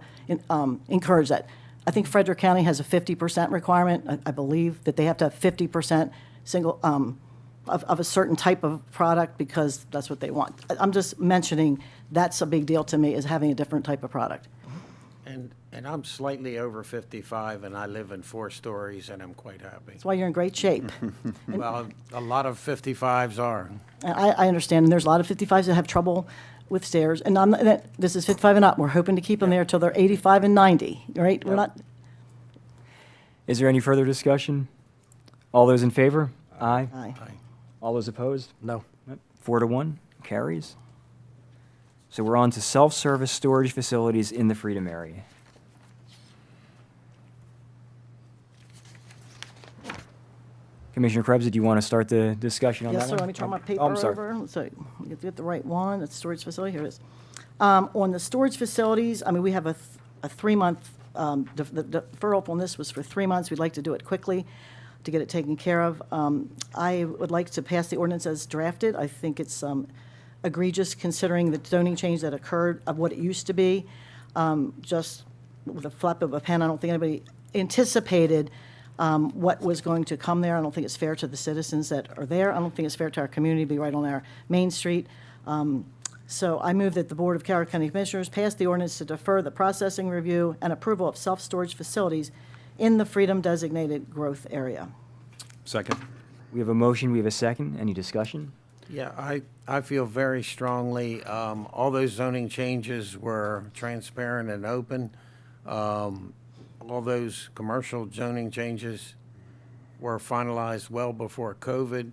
encourage that. I think Frederick County has a 50% requirement. I believe that they have to have 50% single of a certain type of product because that's what they want. I'm just mentioning that's a big deal to me, is having a different type of product. And I'm slightly over 55, and I live in 4 stories, and I'm quite happy. That's why you're in great shape. Well, a lot of 55s are. I understand, and there's a lot of 55s that have trouble with stairs, and this is 55 and up. We're hoping to keep them there till they're 85 and 90, right? We're not. Is there any further discussion? All those in favor? Aye. Aye. All those opposed? No. 4-1, carries. So we're on to self-service storage facilities in the Freedom area. Commissioner Krebs, did you want to start the discussion on that Yes, sir. one? Let me turn my paper I'm sorry. over. So get the right one. It's storage facility. Here it is. On the storage facilities, I mean, we have a 3-month, the deferral on this was for 3 months. We'd like to do it quickly to get it taken care of. I would like to pass the ordinance as drafted. I think it's egregious considering the zoning change that occurred of what it used to be. Just with a flap of a pen, I don't think anybody anticipated what was going to come there. I don't think it's fair to the citizens that are there. I don't think it's fair to our community to be right on our Main Street. So I move that the Board of Carroll County Commissioners pass the ordinance to defer the processing review and approval of self-storage facilities in the Freedom designated growth area. Second. We have a motion, we have a second. Any discussion? Yeah, I feel very strongly, all those zoning changes were transparent and open. All those commercial zoning changes were finalized well before COVID,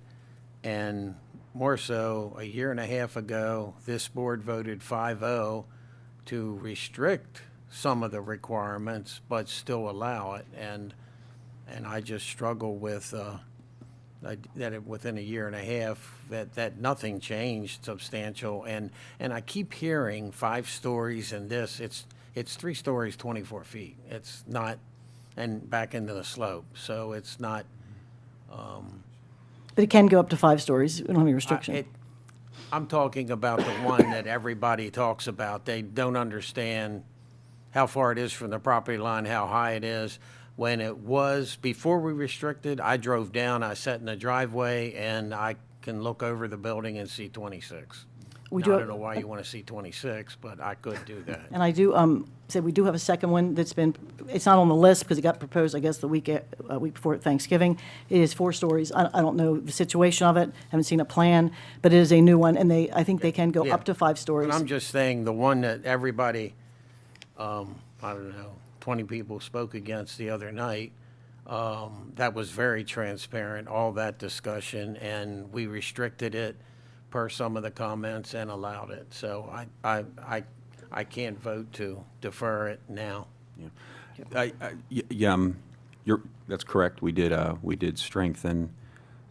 and more so, a year and a half ago, this board voted 5-0 to restrict some of the requirements, but still allow it, and I just struggle with within a year and a half that nothing changed substantial, and I keep hearing 5 stories and this, it's 3 stories, 24 feet. It's not, and back into the slope, so it's not. But it can go up to 5 stories. We don't have any restriction. I'm talking about the one that everybody talks about. They don't understand how far it is from the property line, how high it is. When it was, before we restricted, I drove down, I sat in the driveway, and I can look over the building and see 26. I don't know why you want to see 26, but I could do that. And I do say we do have a second one that's been, it's not on the list because it got proposed, I guess, the week before Thanksgiving. It is 4 stories. I don't know the situation of it, haven't seen a plan, but it is a new one, and I think they can go up to 5 stories. But I'm just saying, the one that everybody, I don't know, 20 people spoke against the other night, that was very transparent, all that discussion, and we restricted it per some of the comments and allowed it. So I can't vote to defer it now. That's correct. We did strengthen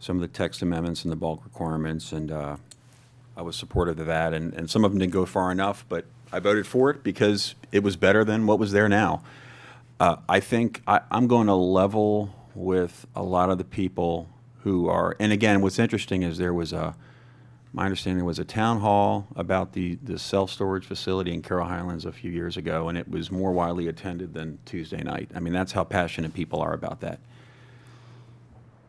some of the text amendments and the bulk requirements, and I was supportive of that. And some of them didn't go far enough, but I voted for it because it was better than what was there now. I think I'm going to level with a lot of the people who are, and again, what's interesting is there was My understanding was a town hall about the self-storage facility in Carroll Highlands a few years ago, and it was more widely attended than Tuesday night. I mean, that's how passionate people are about that.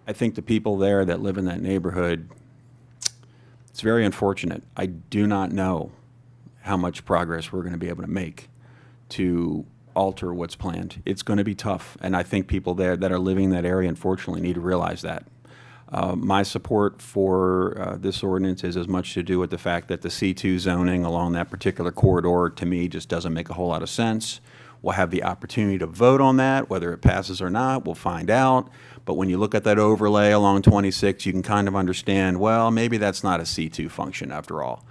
I think the people there that live in that neighborhood, it's very unfortunate. I do not know how much progress we're going to be able to make to alter what's planned. It's going to be tough, and I think people there that are living in that area, unfortunately, need to realize that. My support for this ordinance is as much to do with the fact that the C2 zoning along that particular corridor, to me, just doesn't make a whole lot of sense. We'll have the opportunity to vote on that, whether it passes or not, we'll find out. But when you look at that overlay along 26, you can kind of understand, well, maybe that's not a C2 function after all.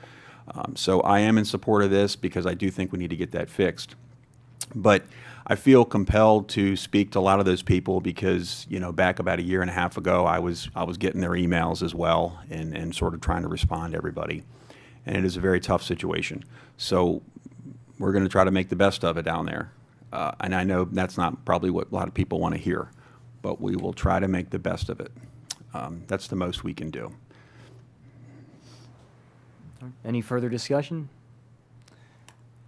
So I am in support of this because I do think we need to get that fixed. But I feel compelled to speak to a lot of those people because, you know, back about a year and a half ago, I was getting their emails as well and sort of trying to respond to everybody. And it is a very tough situation. So we're going to try to make the best of it down there. And I know that's not probably what a lot of people want to hear, but we will try to make the best of it. That's the most we can do. Any further discussion?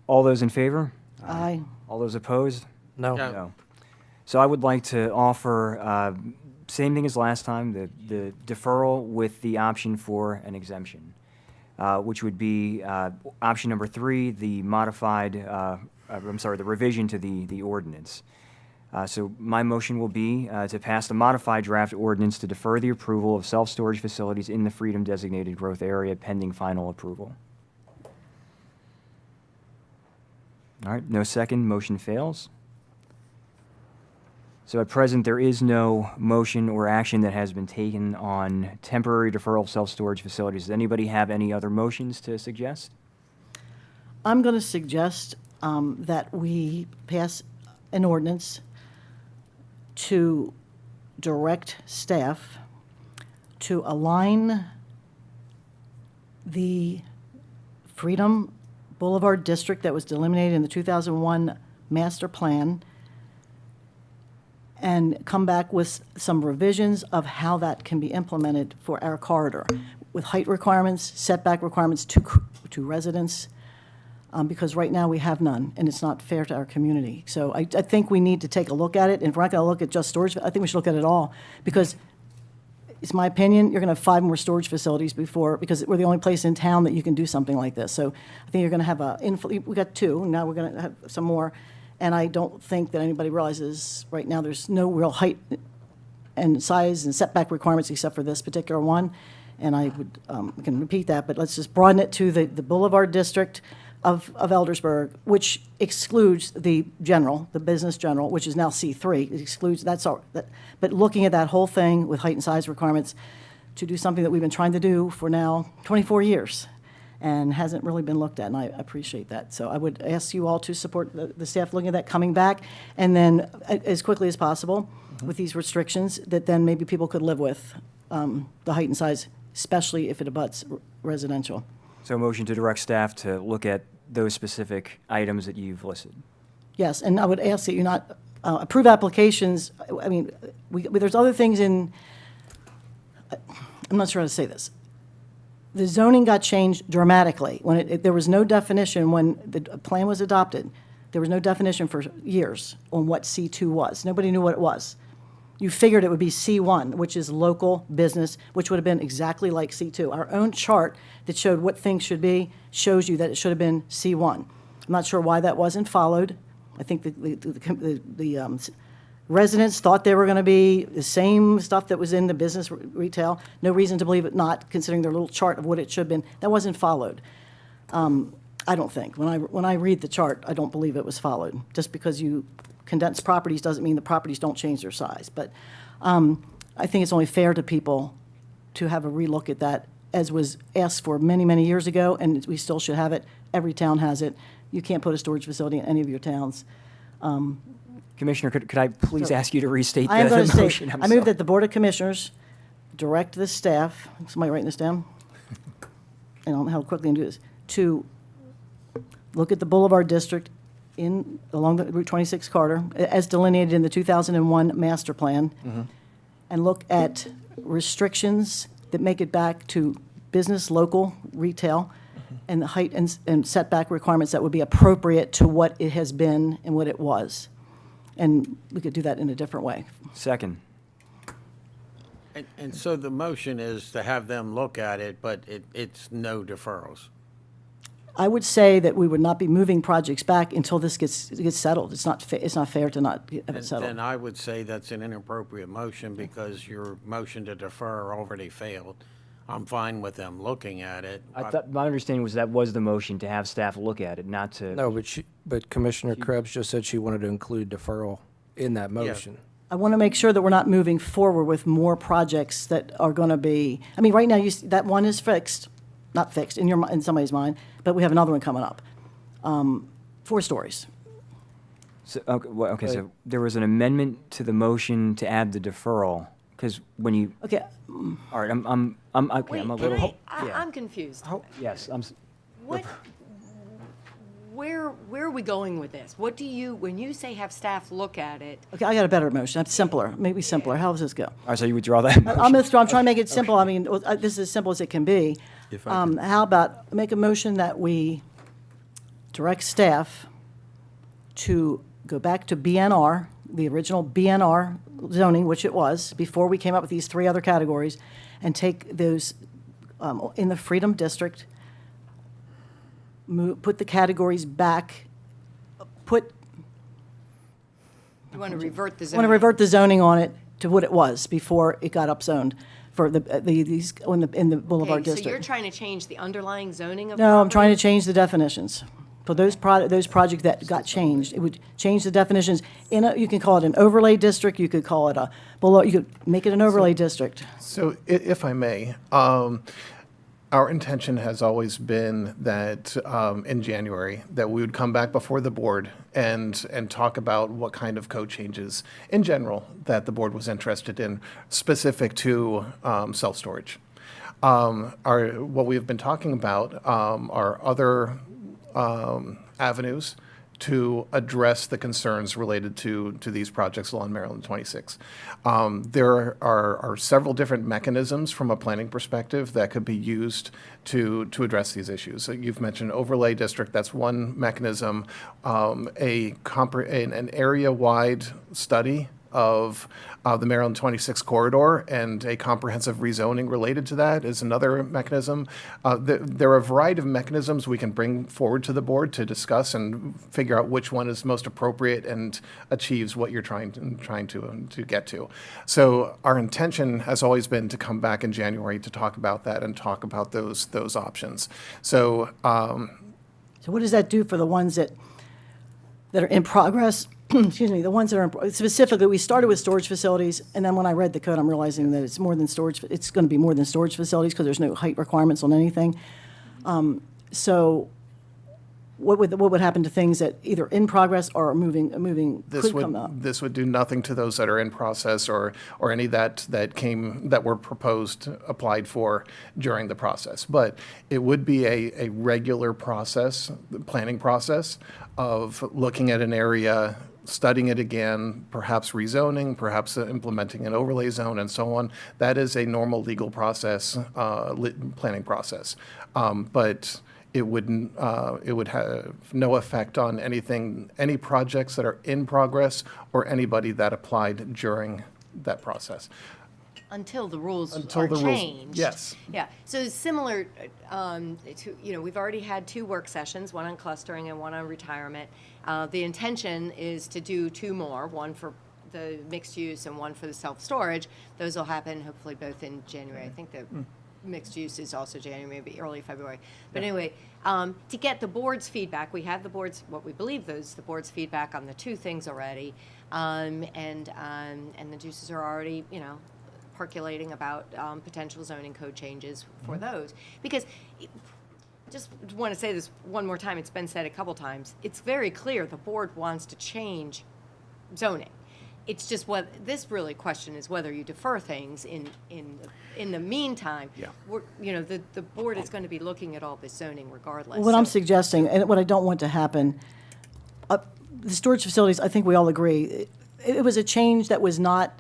All those in favor? Aye. All those opposed? No. No. So I would like to offer, same thing as last time, the deferral with the option for an exemption, which would be option number 3, the modified, the revision to the ordinance. So my motion will be to pass the modified draft ordinance to defer the approval of self-storage facilities in the Freedom Designated Growth Area pending final approval. All right, no second, motion fails. So at present, there is no motion or action that has been taken on temporary deferral of self-storage facilities. Does anybody have any other motions to suggest? I'm going to suggest that we pass an ordinance to direct staff to align the Freedom Boulevard district that was delineated in the 2001 master plan and come back with some revisions of how that can be implemented for our corridor with height requirements, setback requirements to residents, because right now we have none, and it's not fair to our community. So I think we need to take a look at it, and if we're not going to look at just storage, I think we should look at it all, because it's my opinion, you're going to have 5 more storage facilities because we're the only place in town that you can do something like this. So I think you're going to have we got 2, now we're going to have some more, and I don't think that anybody realizes right now there's no real height and size and setback requirements except for this particular one, and I can repeat that, but let's just broaden it to the Boulevard District of Eldersburg, which excludes the business general, which is now C3. It excludes, but looking at that whole thing with height and size requirements to do something that we've been trying to do for now 24 years and hasn't really been looked at, and I appreciate that. So I would ask you all to support the staff looking at that, coming back, and then as quickly as possible with these restrictions that then maybe people could live with, the height and size, especially if it abuts residential. So a motion to direct staff to look at those specific items that you've listed. Yes, and I would ask that you not approve applications. I mean, there's other things in, I'm not sure how to say this. The zoning got changed dramatically. When there was no definition when the plan was adopted. There was no definition for years on what C2 was. Nobody knew what it was. You figured it would be C1, which is local business, which would have been exactly like C2. Our own chart that showed what things should be shows you that it should have been C1. I'm not sure why that wasn't followed. I think the residents thought they were going to be the same stuff that was in the business retail. No reason to believe it not, considering their little chart of what it should have been. That wasn't followed. I don't think. When I read the chart, I don't believe it was followed. Just because you condense properties doesn't mean the properties don't change their size. But I think it's only fair to people to have a relook at that, as was asked for many, many years ago, and we still should have it. Every town has it. You can't put a storage facility in any of your towns. Commissioner, could I please ask you to restate I am going the to motion? say, I'm I move sorry. that the Board of Commissioners direct the staff, somebody writing this down? And I don't know how quickly I can do this, to look at the Boulevard District along the Route 26 corridor, as delineated in the 2001 master plan, and look at restrictions that make it back to business, local, retail, and the height and setback requirements that would be appropriate to what it has been and what it was. And we could do that in a different way. Second. And so the motion is to have them look at it, but it's no deferrals. I would say that we would not be moving projects back until this gets settled. It's not fair to not have it settled. Then I would say that's an inappropriate motion because your motion to defer already failed. I'm fine with them looking at it. I thought, my understanding was that was the motion, to have staff look at it, not to. No, but Commissioner Krebs just said she wanted to include deferral in that motion. I want to make sure that we're not moving forward with more projects that are going to be, I mean, right now, that one is fixed, not fixed in somebody's mind, but we have another one coming up. 4 stories. So, okay, so there was an amendment to the motion to add the deferral, because when you. Okay. All right, I'm okay. Wait, I'm a little. I'm confused. Yes, What, where are we going with this? What do you, when you say have staff look at it? Okay, I got a better motion. It's simpler, maybe simpler. How does this go? All right, so you withdraw that motion? I'm trying to make it simple. I mean, this is as simple as it can be. How about make a motion that we direct staff to go back to BNR, the original BNR zoning, which it was, before we came up with these 3 other categories, and take those in the Freedom District, put the categories back, You want to revert the I zoning? want to revert the zoning on it to what it was before it got upzoned for in the Boulevard Okay, District. so you're trying to change the underlying zoning of No, I'm trying property? to change the definitions. For those projects that got changed, it would change the definitions. You can call it an overlay district, you could call it you could make it an overlay district. So if I may, our intention has always been that in January, that we would come back before the board and talk about what kind of code changes in general that the board was interested in, specific to self-storage. What we have been talking about are other avenues to address the concerns related to these projects along Maryland 26. There are several different mechanisms from a planning perspective that could be used to address these issues. So you've mentioned overlay district, that's one mechanism. An area-wide study of the Maryland 26 corridor and a comprehensive rezoning related to that is another mechanism. There are a variety of mechanisms we can bring forward to the board to discuss and figure out which one is most appropriate and achieves what you're trying to get to. So our intention has always been to come back in January to talk about that and talk about those options. So So what does that do for the ones that are in progress? Excuse me, the ones that are, specifically, we started with storage facilities, and then when I read the code, I'm realizing that it's more than storage, it's going to be more than storage facilities because there's no height requirements on anything. So what would happen to things that either in progress or moving could come up? This would do nothing to those that are in process or any that were proposed, applied for during the process. But it would be a regular process, the planning process of looking at an area, studying it again, perhaps rezoning, perhaps implementing an overlay zone and so on. That is a normal legal process, planning process. But it would have no effect on any projects that are in progress or anybody that applied during that process. Until the rules Until are the rules- changed. yes. Yeah, so similar to, we've already had 2 work sessions, one on clustering and one on retirement. The intention is to do 2 more, one for the mixed use and one for the self-storage. Those will happen hopefully both in January. I think the mixed use is also January, maybe early February. But anyway, to get the board's feedback, we have the board's, what we believe the board's feedback on the 2 things already. And the juices are already, percolating about potential zoning code changes for those. Because, just want to say this one more time, it's been said a couple times, it's very clear the board wants to change zoning. It's just what this really question is whether you defer things in the meantime. Yeah. The board is going to be looking at all this zoning regardless. What I'm so- suggesting, and what I don't want to happen, the storage facilities, I think we all agree, it was a change that was not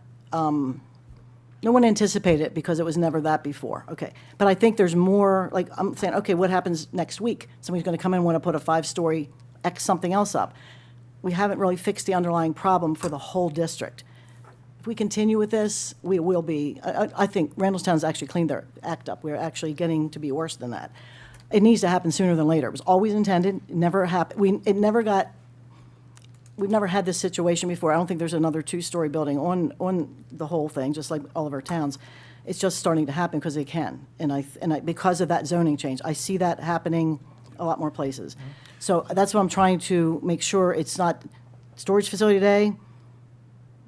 no one anticipated it because it was never that before. Okay. But I think there's more, like, I'm saying, okay, what happens next week? Somebody's going to come in and want to put a 5-story X something else up. We haven't really fixed the underlying problem for the whole district. If we continue with this, we will be, I think Randallstown's actually cleaned their act up. We're actually getting to be worse than that. It needs to happen sooner than later. It was always intended, it never happened. We've never had this situation before. I don't think there's another 2-story building on the whole thing, just like all of our towns. It's just starting to happen because they can. And because of that zoning change, I see that happening a lot more places. So that's what I'm trying to make sure it's not storage facility today,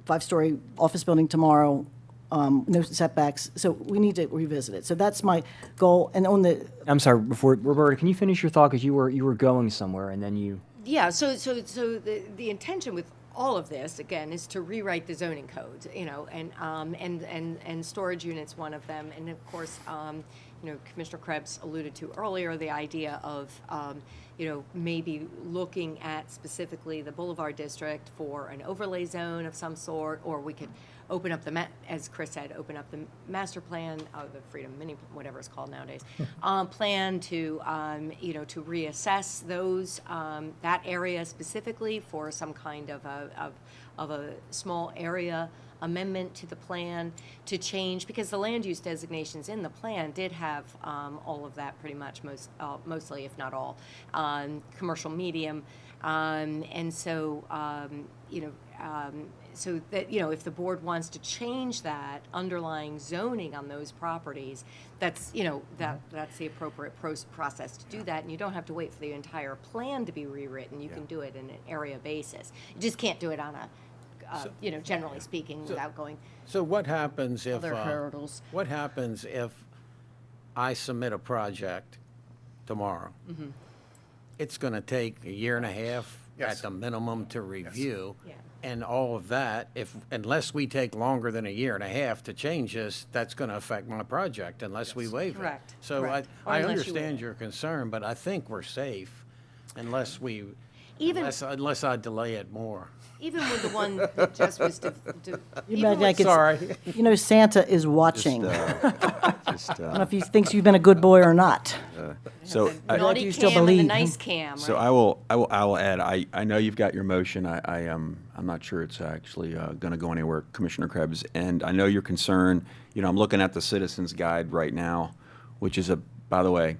5-story office building tomorrow, no setbacks. So we need to revisit it. So that's my goal. And on the, I'm sorry, before, Roberta, can you finish your thought? Because you were going somewhere and then you... Yeah, so the intention with all of this, again, is to rewrite the zoning code, you know, and storage units one of them. And of course, you know, Commissioner Krebs alluded to earlier, the idea of, you know, maybe looking at specifically the Boulevard District for an overlay zone of some sort, or we could open up as Chris said, open up the master plan, the Freedom Mini, whatever it's called nowadays, plan to, you know, to reassess those, that area specifically for some kind of a small area amendment to the plan to change, because the land use designations in the plan did have all of that pretty much, mostly, if not all, commercial medium. And so, you know, so that, you know, if the board wants to change that underlying zoning on those properties, that's, you know, that's the appropriate process to do that. And you don't have to wait for the entire plan to be rewritten. You can do it in an area basis. You just can't do it on a, you know, generally speaking, without going. So what happens if, Other hurdles. what happens if I submit a project tomorrow? Mm-hmm. It's going to take a year and a half at the minimum to review. Yeah. And all of that, unless we take longer than a year and a half to change this, that's going to affect my project unless we waive it. Correct, So correct. Or I unless you understand waive it. your concern, but I think we're safe unless Even- unless I delay it more. Even with the one that just was, you even imagine, with- like, Sorry. you know, Santa is watching. I Just, don't know if he thinks you've been a good boy or not. so I, naughty you still cam and the believe. nice cam, right? So I will add, I know you've got your motion. I'm not sure it's actually going to go anywhere, Commissioner Krebs. And I know your concern, you know, I'm looking at the Citizens Guide right now, which is by the way,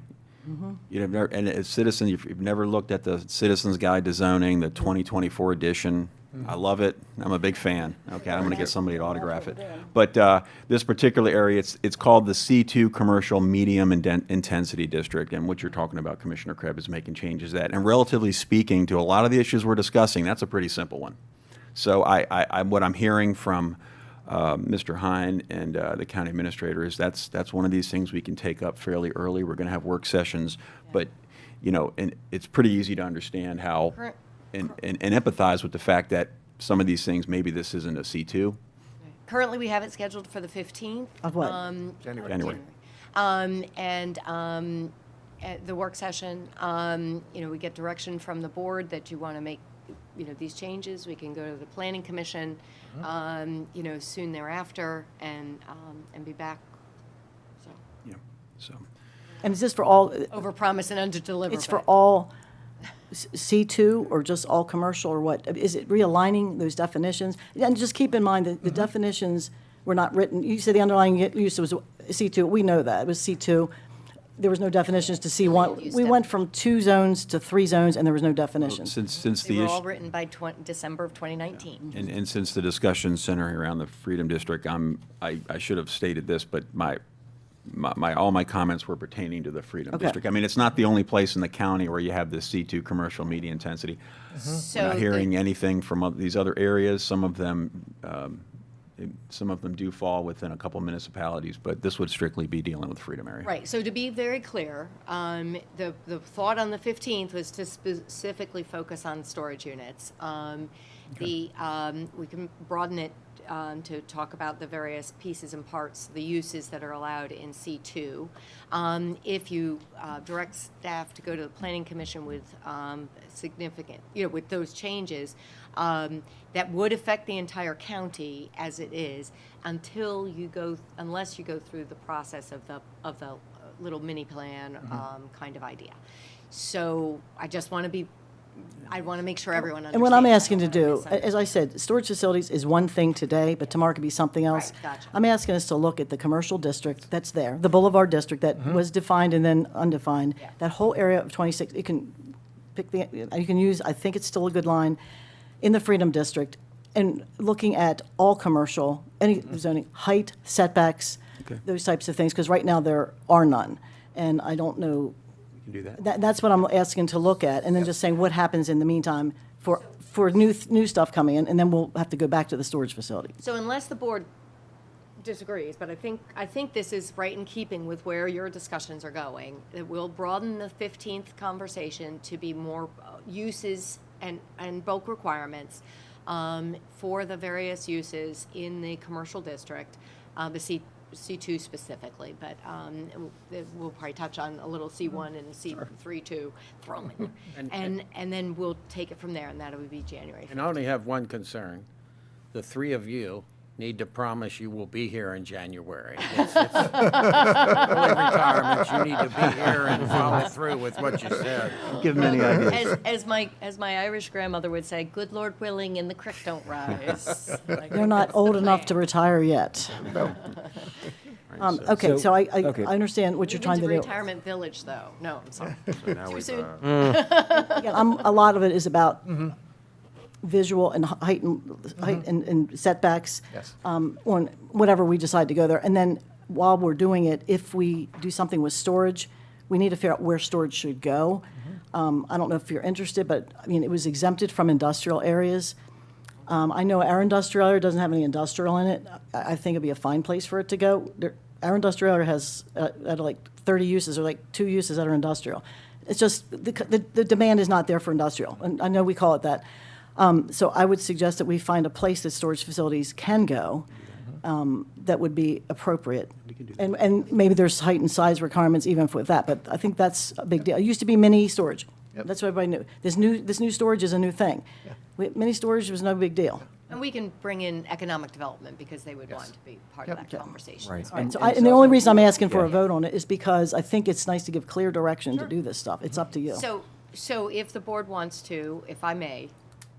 you know, and as citizens, if you've never looked at the Citizens Guide to Zoning, the 2024 edition, I love it. I'm a big fan. Okay, I'm going to get somebody to autograph it. But this particular area, it's called the C2 Commercial Medium Intensity District. And what you're talking about, Commissioner Krebs, is making changes to that. And relatively speaking, to a lot of the issues we're discussing, that's a pretty simple one. So what I'm hearing from Mr. Hine and the county administrator is that's one of these things we can take up fairly early. We're going to have work sessions, but you know, and it's pretty easy to understand how and empathize with the fact that some of these things, maybe this isn't a C2. Currently, we have it scheduled for the 15th. Of what? January. At the work session, you know, we get direction from the board that you want to make, you know, these changes. We can go to the planning commission, you know, soon thereafter, and be back. So Yeah. So. And is this for all, overpromise and underdeliver. it's for but- all C2 or just all commercial or what? Is it realigning those definitions? And just keep in mind that the definitions were not written, you said the underlying use was C2, we know that, it was C2. There was no definitions to C1. We went from 2 zones to 3 zones and there was no definitions. Since They the were all issue. written by December of 2019. And since the discussion centering around the Freedom District, I should have stated this, but all my comments were pertaining to the Freedom Okay. District. I mean, it's not the only place in the county where you have this C2 commercial media intensity. So We're not the- hearing anything from these other areas. Some of them do fall within a couple municipalities, but this would strictly be dealing with Freedom area. Right, so to be very clear, the thought on the 15th was to specifically focus on storage units. We can broaden it to talk about the various pieces and parts, the uses that are allowed in C2. If you direct staff to go to the Planning Commission with significant, with those changes, that would affect the entire county as it is unless you go through the process of the little mini plan kind of idea. So I just want to make sure everyone understands. And what I'm asking I to don't wanna do, misunderstand. as I said, storage facilities is one thing today, but tomorrow could be something else. Right, gotcha. I'm asking us to look at the commercial district that's there, the Boulevard District that was defined and then undefined. Yeah. That whole area of 26, you can pick you can use, I think it's still a good line, in the Freedom District, and looking at all commercial, any zoning, height, setbacks, those types of things, because right now there are none. And I don't know. You can do that. That's what I'm asking to look at, and then just saying what happens in the meantime for new stuff coming in, and then we'll have to go back to the storage facility. So unless the board disagrees, but I think this is right in keeping with where your discussions are going. It will broaden the 15th conversation to be more uses and bulk requirements for the various uses in the commercial district, the C2 specifically, but we'll probably touch on a little C1 and C3 too, throw 'em in. And then we'll take it from there, and that would be January. And I only have one concern. The three of you need to promise you will be here in January. It's early retirement, you need to be here and follow through with what you said. Give them any ideas. As my Irish grandmother would say, "Good Lord willing, and the creek don't rise." Like, They're not that's the old enough plan. to retire yet. Okay, so I okay. understand what you're Moving trying to do. Retirement Village, though. No, I'm sorry. now Too we've, soon. Again, a lot of it is about visual and height and setbacks. Yes. On whatever we decide to go there. And then while we're doing it, if we do something with storage, we need to figure out where storage should go. I don't know if you're interested, but I mean, it was exempted from industrial areas. I know our industrial area doesn't have any industrial in it. I think it'd be a fine place for it to go. Our industrial area has like 30 uses or like 2 uses that are industrial. It's just the demand is not there for industrial, and I know we call it that. So I would suggest that we find a place that storage facilities can go that would be appropriate. And maybe there's height and size requirements even with that, but I think that's a big deal. It used to be mini storage. That's what everybody knew. This new storage is a new thing. Mini storage was no big deal. And we can bring in economic development because they would want to be part of that conversation. Right. as well. And, and the only reason I'm asking for a vote on it is because I think it's nice to give clear direction to do this stuff. It's up to you. So if the board wants to, if I may,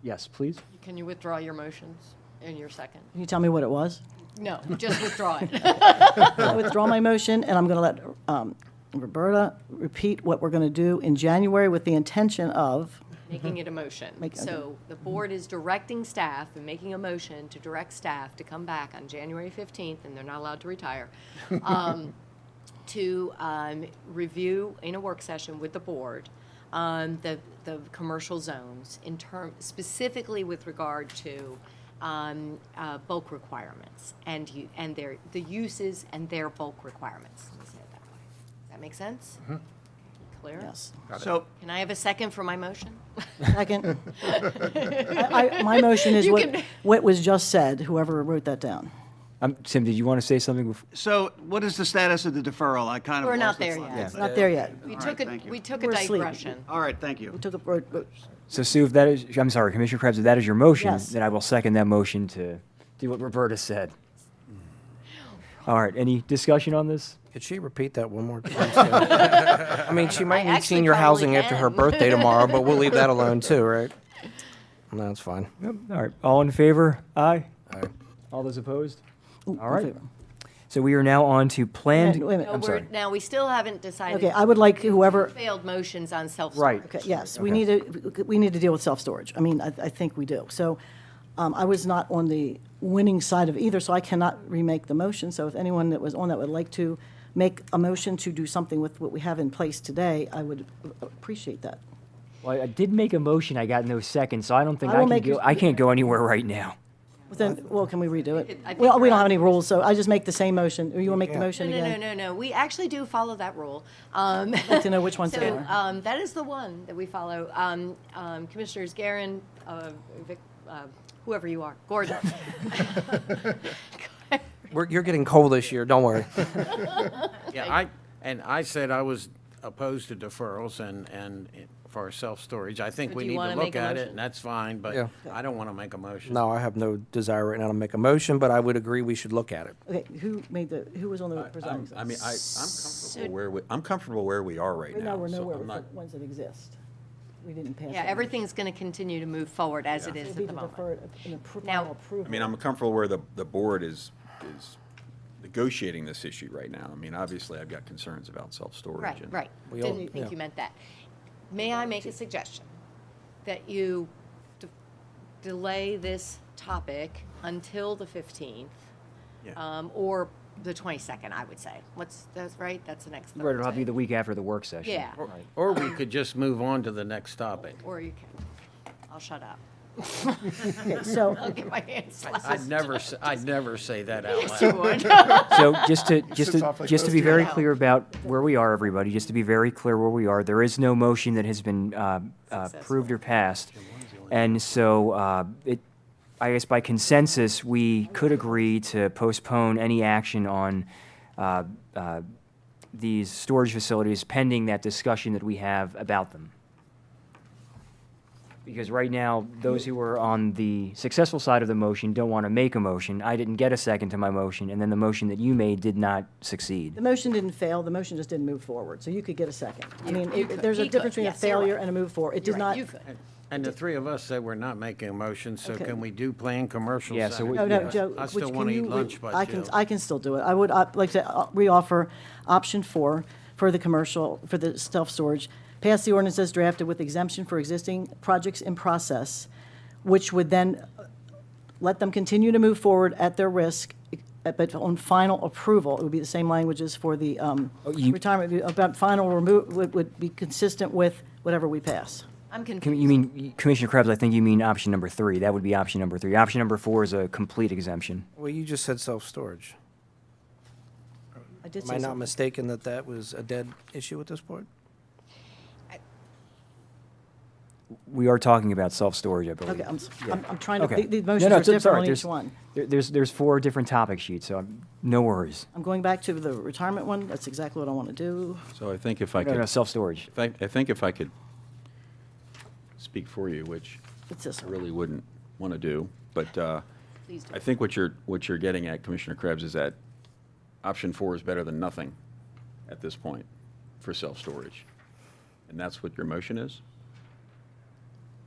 Yes, please. can you withdraw your motions in your second? Can you tell me what it was? No, just withdraw it. I withdraw my motion, and I'm going to let Roberta repeat what we're going to do in January with the intention of, Making it a motion. So the board is directing staff and making a motion to direct staff to come back on January 15th, and they're not allowed to retire, to review in a work session with the board the commercial zones specifically with regard to bulk requirements and the uses and their bulk requirements. Let me say it that way. Does that make sense? Clear? yes. So can I have a second for my motion? Second. My motion is You what, can- what was just said, whoever wrote that down. Tim, did you want to say something before? So what is the status of the deferral? I kind of We're not lost the there thought. yet. It's not there yet. We All took right, a, thank you. we took a We're asleep. digression. All right, thank you. We took a, So Sue, if that is, I'm sorry, Commissioner Krebs, if that is your motion, Yes. then I will second that motion to do what Roberta said. All right, any discussion on this? Could she repeat that one more time? Sue? I mean, she might I need actually senior probably housing after her can. birthday tomorrow, but we'll leave that alone too, right? No, that's fine. Yep. All right, all in favor? Aye. Aye. All those opposed? Ooh, All in right. favor. So we are now on to planned. Wait a minute. No, I'm sorry. now, we still haven't decided. Okay, I would like whoever, Failed motions on self-storage. Right. okay, yes, we Okay. need to deal with self-storage. I mean, I think we do. So I was not on the winning side of either, so I cannot remake the motion. So if anyone that was on that would like to make a motion to do something with what we have in place today, I would appreciate that. Well, I did make a motion. I got no second, so I don't think I I will can make go. you- I can't go anywhere right now. But then, well, can we redo it? I think We don't we're have on- any rules, so I just make the same motion. Or you want to make the motion No, again? no. We actually do follow that rule. I'd like to know which ones they So are. that is the one that we follow. Commissioners Guerin, whoever you are, Gordon. You're getting cold this year, don't worry. Yeah, I said I was opposed to deferrals and for self-storage. I think So we do you need to wanna look make a at it, motion? and that's fine, but Yeah. I don't want to make a motion. No, I have no desire right now to make a motion, but I would agree we should look at it. Okay, who was on the presiding? I mean, I'm comfortable where we are right Right now, now. we're so nowhere I'm with not- the ones that exist. We didn't pass. Yeah, that. everything's going to continue to move forward as it It'd is be at the to moment. defer it in Now- final approval. I mean, I'm comfortable where the board is negotiating this issue right now. I mean, obviously, I've got concerns about self-storage. Right, and- right. We all- Didn't think yeah. you meant that. May I make a suggestion? That you delay this topic until the 15th, Yeah. or the 22nd, I would say. That's right? That's the next Right, it'll have to be Thursday. the week after the work session. Yeah. Right. Or we could just move on to the next topic. Or you can, I'll shut up. Okay, so, I'll get my hands slapped. I'd never say that out Yes, you loud. would. So just off like to those be two. very clear about where we are, everybody, just to be very clear where we are, there is no motion that has been approved or passed. And so I guess by consensus, we could agree to postpone any action on these storage facilities pending that discussion that we have about them. Because right now, those who are on the successful side of the motion don't want to make a motion. I didn't get a second to my motion, and then the motion that you made did not succeed. the motion didn't fail, the motion just didn't move forward, so you could get a second. I mean, you could. there's a He difference could. between a Yes, you're failure right. and a move forward. It You're did right, not. you could. And the three of us said we're not making a motion, so Okay. can we do planned commercial Yeah, so Saturday? we- No, no, Yeah. Joe. I which still can want to you- eat lunch by I can, Joe. I can still do it. I would like to reoffer option 4 for the commercial, for the self-storage. Pass the ordinance as drafted with exemption for existing projects in process, which would then let them continue to move forward at their risk, but on final approval, it would be the same language as for the retirement, about final remove, would be consistent with whatever we pass. I'm You confused. mean, Commissioner Krebs, I think you mean option number 3. That would be option number 3. Option number 4 is a complete exemption. Well, you just said self-storage. I did Am say I not something. mistaken that that was a dead issue at this point? We are talking about self-storage, I believe. Okay, I'm trying to, Okay. the No, motions no, are it's- different sorry, on each there's- one. There's 4 different topic sheets, so no worries. I'm going back to the retirement one. That's exactly what I want to do. So I think if I No, could. no, self-storage. I think if I could speak for you, which It's this I one. really wouldn't want to do, but Please do. I think what you're getting at, Commissioner Krebs, is that option 4 is better than nothing at this point for self-storage. And that's what your motion is?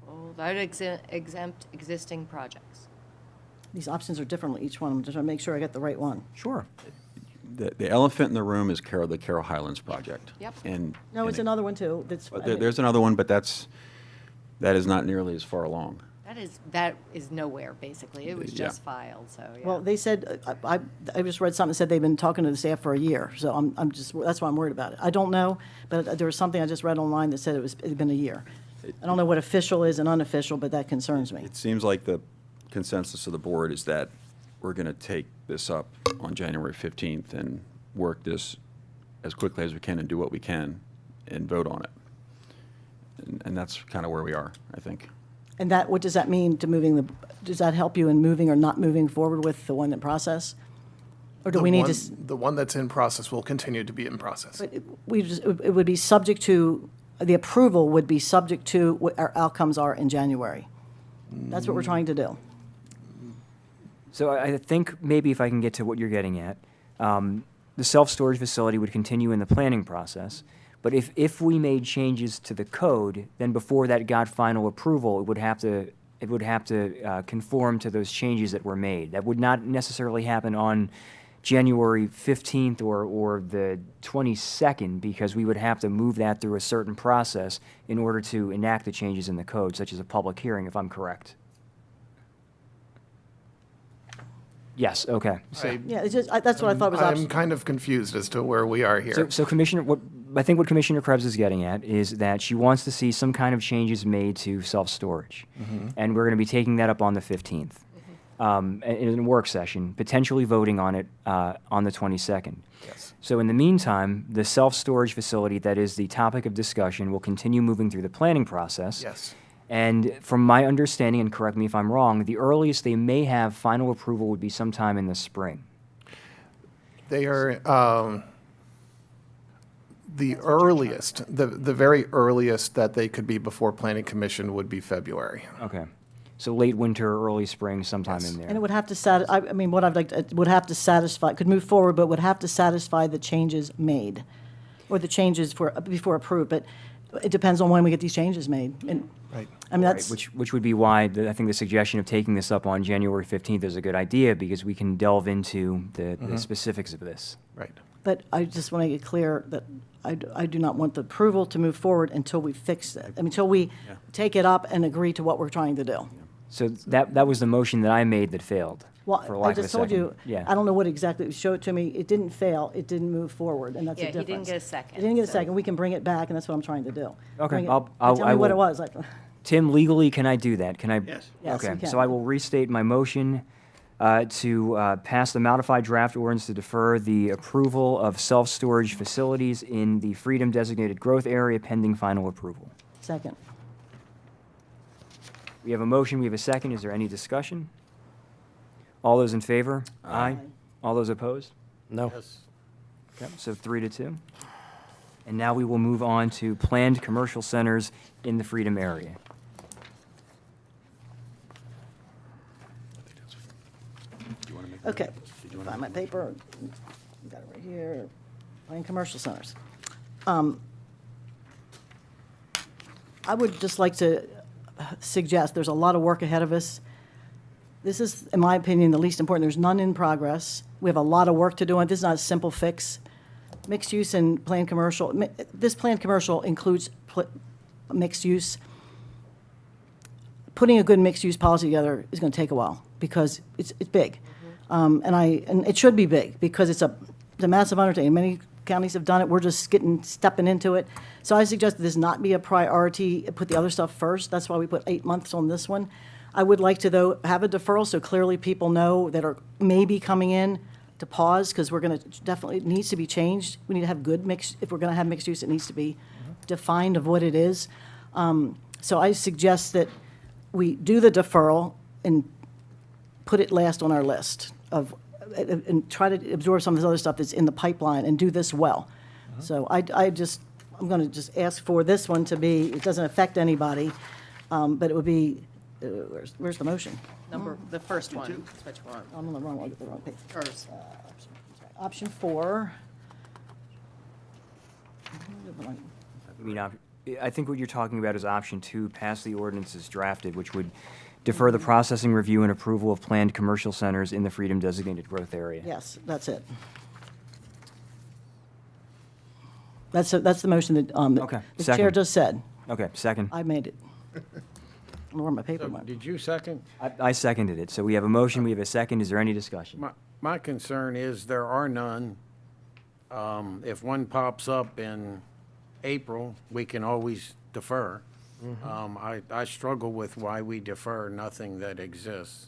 Well, that exempt existing projects. These options are different on each one. I'm just trying to make sure I get the right one. Sure. The elephant in the room is the Carroll Highlands project. Yep. And. No, and it's it- another one too. That's. but there's another one, but that is not nearly as far along. That is nowhere, basically. It was Yeah. just filed, so, yeah. Well, they said, I just read something that said they've been talking to the staff for a year, so I'm just, that's why I'm worried about it. I don't know, but there was something I just read online that said it had been a year. I don't know what official is and unofficial, but that concerns me. It seems like the consensus of the board is that we're going to take this up on January 15th and work this as quickly as we can and do what we can and vote on it. And that's kind of where we are, I think. And that, what does that mean to does that help you in moving or not moving forward with the one in process? Or do we need to? The one that's in process will continue to be in process. But it would be subject to, the approval would be subject to what our outcomes are in January. That's what we're trying to do. So I think maybe if I can get to what you're getting at, the self-storage facility would continue in the planning process. But if we made changes to the code, then before that got final approval, it would have to conform to those changes that were made. That would not necessarily happen on January 15th or the 22nd, because we would have to move that through a certain process in order to enact the changes in the code, such as a public hearing, if I'm correct. Yes, okay. So, Yeah, it's just, that's what I thought was I'm option. kind of confused as to where we are here. so Commissioner, I think what Commissioner Krebs is getting at is that she wants to see some kind of changes made to self-storage. And we're going to be taking that up on the 15th in a work session, potentially voting on it on the 22nd. Yes. So in the meantime, the self-storage facility that is the topic of discussion will continue moving through the planning process. Yes. And from my understanding, and correct me if I'm wrong, the earliest they may have final approval would be sometime in the spring. They are, the earliest, the very earliest that they could be before Planning Commission would be February. Okay. So late winter, early spring, sometime in there. And it would have to I mean, what I'd like, it would have to satisfy, could move forward, but would have to satisfy the changes made, or the changes before approved, but it depends on when we get these changes made. And, Right. I mean, Right, that's, which would be why I think the suggestion of taking this up on January 15th is a good idea, because we can delve into the specifics of this. Right. but I just want to make it clear that I do not want the approval to move forward until we fix it, until we take it up and agree to what we're trying to do. So that was the motion that I made that failed, for Well, I lack of a just told second. you, Yeah. I don't know what exactly, show it to me, it didn't fail, it didn't move forward, and that's the Yeah, difference. he didn't get a second, He didn't get a so- second, we can bring it back, and that's what I'm trying to do. Okay, Bring it- I'll- Tell I me what it will- was, like, Tim, legally, can I do that? Can I? Yes. Yes, you Okay, can. so I will restate my motion to pass the modified draft ordinance to defer the approval of self-storage facilities in the Freedom Designated Growth Area pending final approval. second. We have a motion, we have a second. Is there any discussion? All those in favor? Aye. All those opposed? No. Okay, so 3-2. And now we will move on to planned commercial centers in the Freedom area. Okay, find my paper, got it right here, plain commercial centers. I would just like to suggest, there's a lot of work ahead of us. This is, in my opinion, the least important. There's none in progress. We have a lot of work to do, and this is not a simple fix. Mixed use and planned commercial, this planned commercial includes mixed use. Putting a good mixed-use policy together is going to take a while, because it's big. And it should be big, because it's a massive undertaking. Many counties have done it, we're just stepping into it. So I suggest that this not be a priority, put the other stuff first. That's why we put 8 months on this one. I would like to, though, have a deferral, so clearly people know that are maybe coming in to pause, because we're going to, definitely, it needs to be changed. We need to have good mixed, if we're going to have mixed use, it needs to be defined of what it is. So I suggest that we do the deferral and put it last on our list of, and try to absorb some of this other stuff that's in the pipeline and do this well. So I'm going to just ask for this one to be, it doesn't affect anybody, but it would be, where's the motion? The first one, is what you want. I'm on the wrong one, the wrong page. First. Option 4. I think what you're talking about is option 2, pass the ordinance as drafted, which would defer the processing, review, and approval of planned commercial centers in the Freedom Designated Growth Area. Yes, that's it. That's the motion that Okay, the chair second. just said. Okay, second. I made it. I don't know where my paper So, went. did you second? I seconded it. So we have a motion, we have a second. Is there any discussion? My concern is there are none. If one pops up in April, we can always defer. I struggle with why we defer nothing that exists.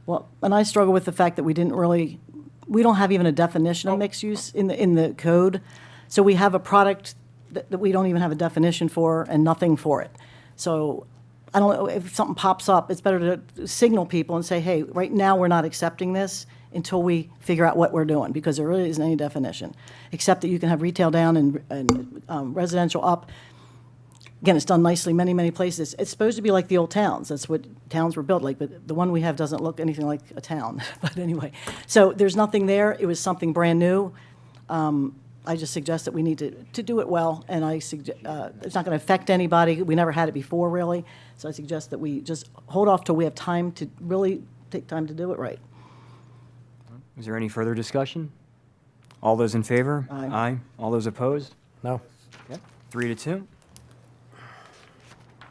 Well, and I struggle with the fact that we don't have even a definition of mixed use in the code. So we have a product that we don't even have a definition for and nothing for it. So I don't know, if something pops up, it's better to signal people and say, hey, right now, we're not accepting this until we figure out what we're doing, because there really isn't any definition, except that you can have retail down and residential up. Again, it's done nicely many, many places. It's supposed to be like the old towns. That's what towns were built like, but the one we have doesn't look anything like a town. But anyway, so there's nothing there. It was something brand new. I just suggest that we need to do it well, and it's not going to affect anybody. We never had it before, really. So I suggest that we just hold off till we have time to really take time to do it right. Is there any further discussion? All those in favor? Aye. Aye. All those opposed? No. Okay, 3-2.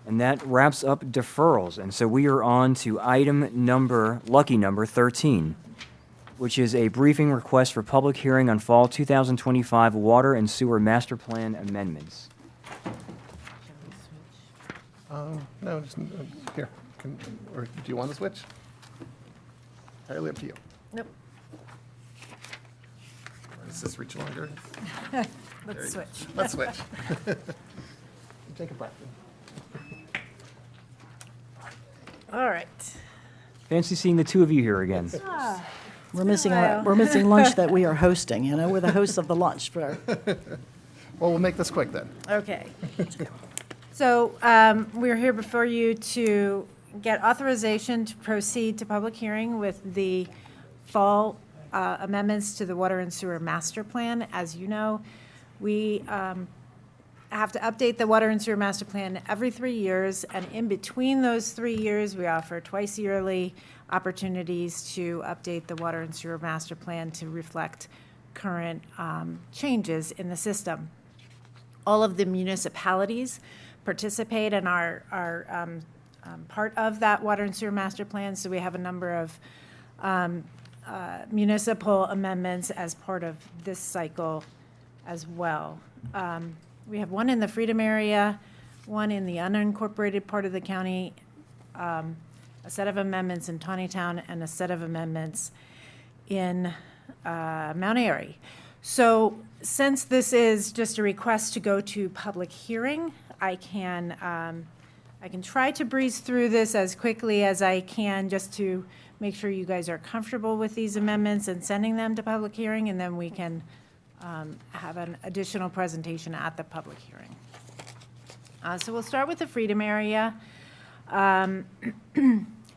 And that wraps up deferrals. And so we are on to lucky number 13, which is a briefing request for public hearing on fall 2025 water and sewer master plan amendments. No, just, here, or do you want to switch? Entirely up to you. Nope. Or does this reach longer? Let's switch. Let's switch. Take a breath. All right. Fancy seeing the two of you here again. We're missing Well. we're missing lunch that we are hosting, you know, we're the hosts of the lunch for. Well, we'll make this quick then. Okay. So we're here before you to get authorization to proceed to public hearing with the fall amendments to the Water and Sewer Master Plan. As you know, we have to update the Water and Sewer Master Plan every 3 years, and in between those 3 years, we offer twice yearly opportunities to update the Water and Sewer Master Plan to reflect current changes in the system. All of the municipalities participate and are part of that Water and Sewer Master Plan, so we have a number of municipal amendments as part of this cycle as well. We have one in the Freedom area, one in the unincorporated part of the county, a set of amendments in Tawnytown, and a set of amendments in Mount Airy. So since this is just a request to go to public hearing, I can try to breeze through this as quickly as I can just to make sure you guys are comfortable with these amendments and sending them to public hearing, and then we can have an additional presentation at the public hearing. So we'll start with the Freedom area.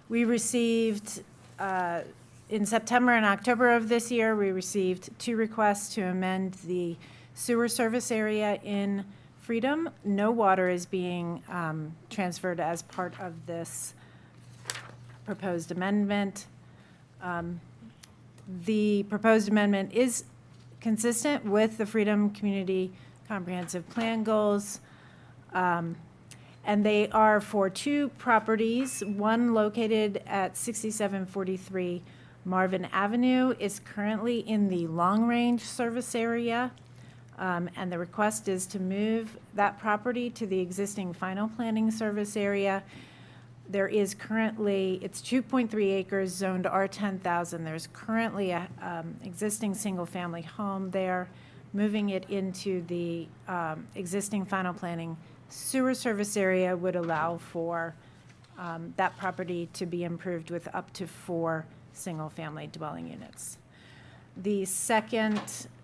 We received, in September and October of this year, we received 2 requests to amend the sewer service area in Freedom. No water is being transferred as part of this proposed amendment. The proposed amendment is consistent with the Freedom Community Comprehensive Plan goals. And they are for 2 properties. One located at 6743 Marvin Avenue is currently in the long-range service area. And the request is to move that property to the existing final planning service area. There is currently, it's 2.3 acres zoned R10,000. There's currently a existing single-family home there. Moving it into the existing final planning sewer service area would allow for that property to be improved with up to 4 single-family dwelling units. The second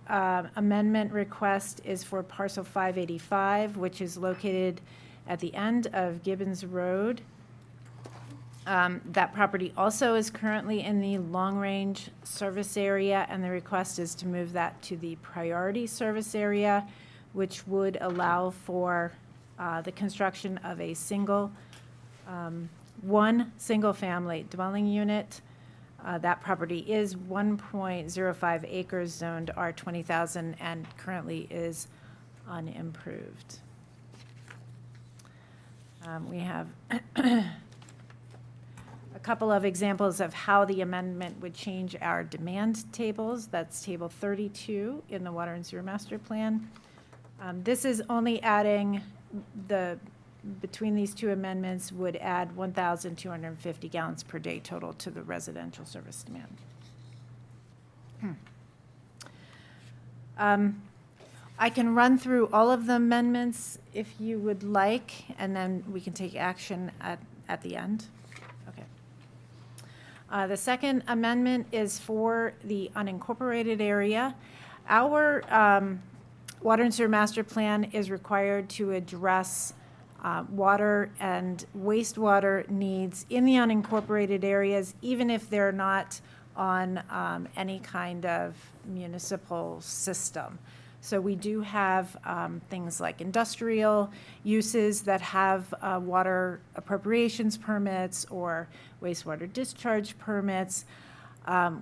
amendment request is for parcel 585, which is located at the end of Gibbons Road. That property also is currently in the long-range service area, and the request is to move that to the priority service area, which would allow for the construction of a one single-family dwelling unit. That property is 1.05 acres, zoned R20,000, and currently is unimproved. We have a couple of examples of how the amendment would change our demand tables. That's table 32 in the Water and Sewer Master Plan. This is only adding between these 2 amendments would add 1,250 gallons per day total to the residential service demand. I can run through all of the amendments if you would like, and then we can take action at the end. Okay. The second amendment is for the unincorporated area. Our Water and Sewer Master Plan is required to address water and wastewater needs in the unincorporated areas, even if they're not on any kind of municipal system. So we do have things like industrial uses that have water appropriations permits or wastewater discharge permits.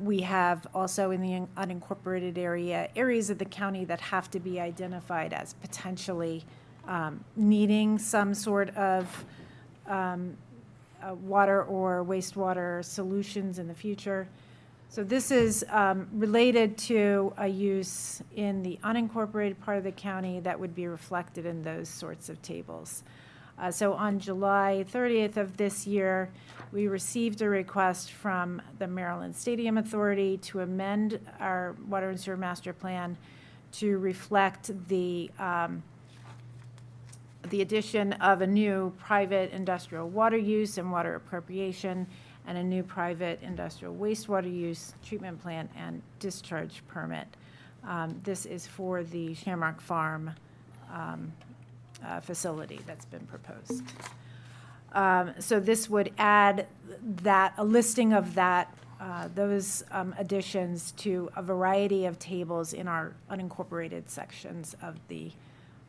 We have also in the unincorporated area, areas of the county that have to be identified as potentially needing some sort of water or wastewater solutions in the future. So this is related to a use in the unincorporated part of the county that would be reflected in those sorts of tables. So on July 30th of this year, we received a request from the Maryland Stadium Authority to amend our Water and Sewer Master Plan to reflect the the addition of a new private industrial water use and water appropriation, and a new private industrial wastewater use, treatment plant, and discharge permit. This is for the Shamrock Farm facility that's been proposed. So this would add a listing of those additions to a variety of tables in our unincorporated sections of the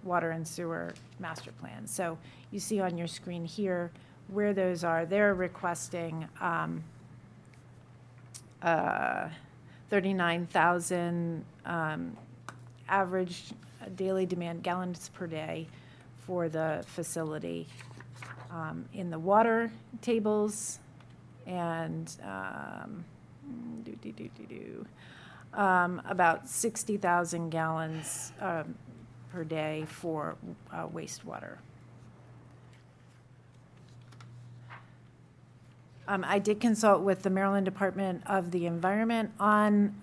water and sewer master plan. So you see on your screen here where those are. They're requesting 39,000 average daily demand gallons per day for the facility in the water tables, and about 60,000 gallons per day for wastewater. I did consult with the Maryland Department of the Environment on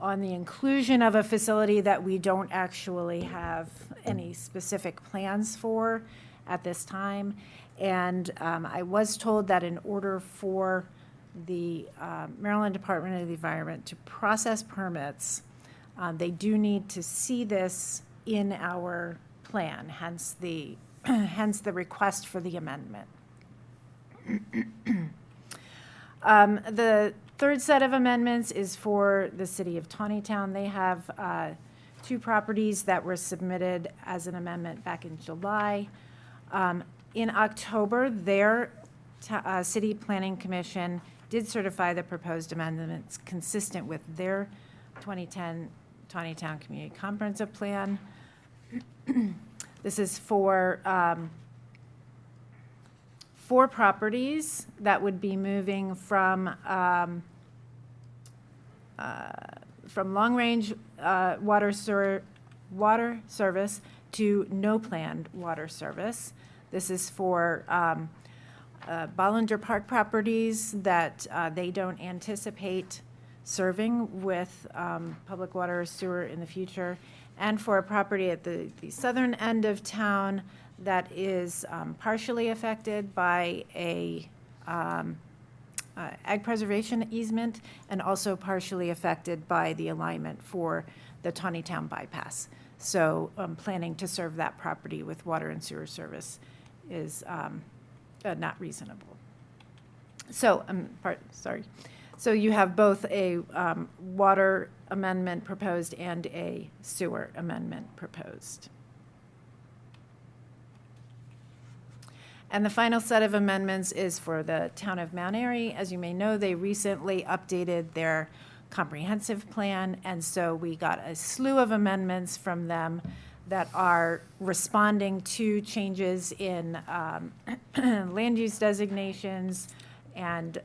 the inclusion of a facility that we don't actually have any specific plans for at this time. And I was told that in order for the Maryland Department of the Environment to process permits, they do need to see this in our plan, hence the request for the amendment. The third set of amendments is for the city of Tawnytown. They have 2 properties that were submitted as an amendment back in July. In October, their City Planning Commission did certify the proposed amendments consistent with their 2010 Tawnytown Community Comprehensive Plan. This is for 4 properties that would be moving from long-range water service to no planned water service. This is for Bollinger Park properties that they don't anticipate serving with public water or sewer in the future, and for a property at the southern end of town that is partially affected by a ag preservation easement, and also partially affected by the alignment for the Tawnytown bypass. So planning to serve that property with water and sewer service is not reasonable. So, So you have both a water amendment proposed and a sewer amendment proposed. And the final set of amendments is for the town of Mount Airy. As you may know, they recently updated their comprehensive plan, and so we got a slew of amendments from them that are responding to changes in land use designations and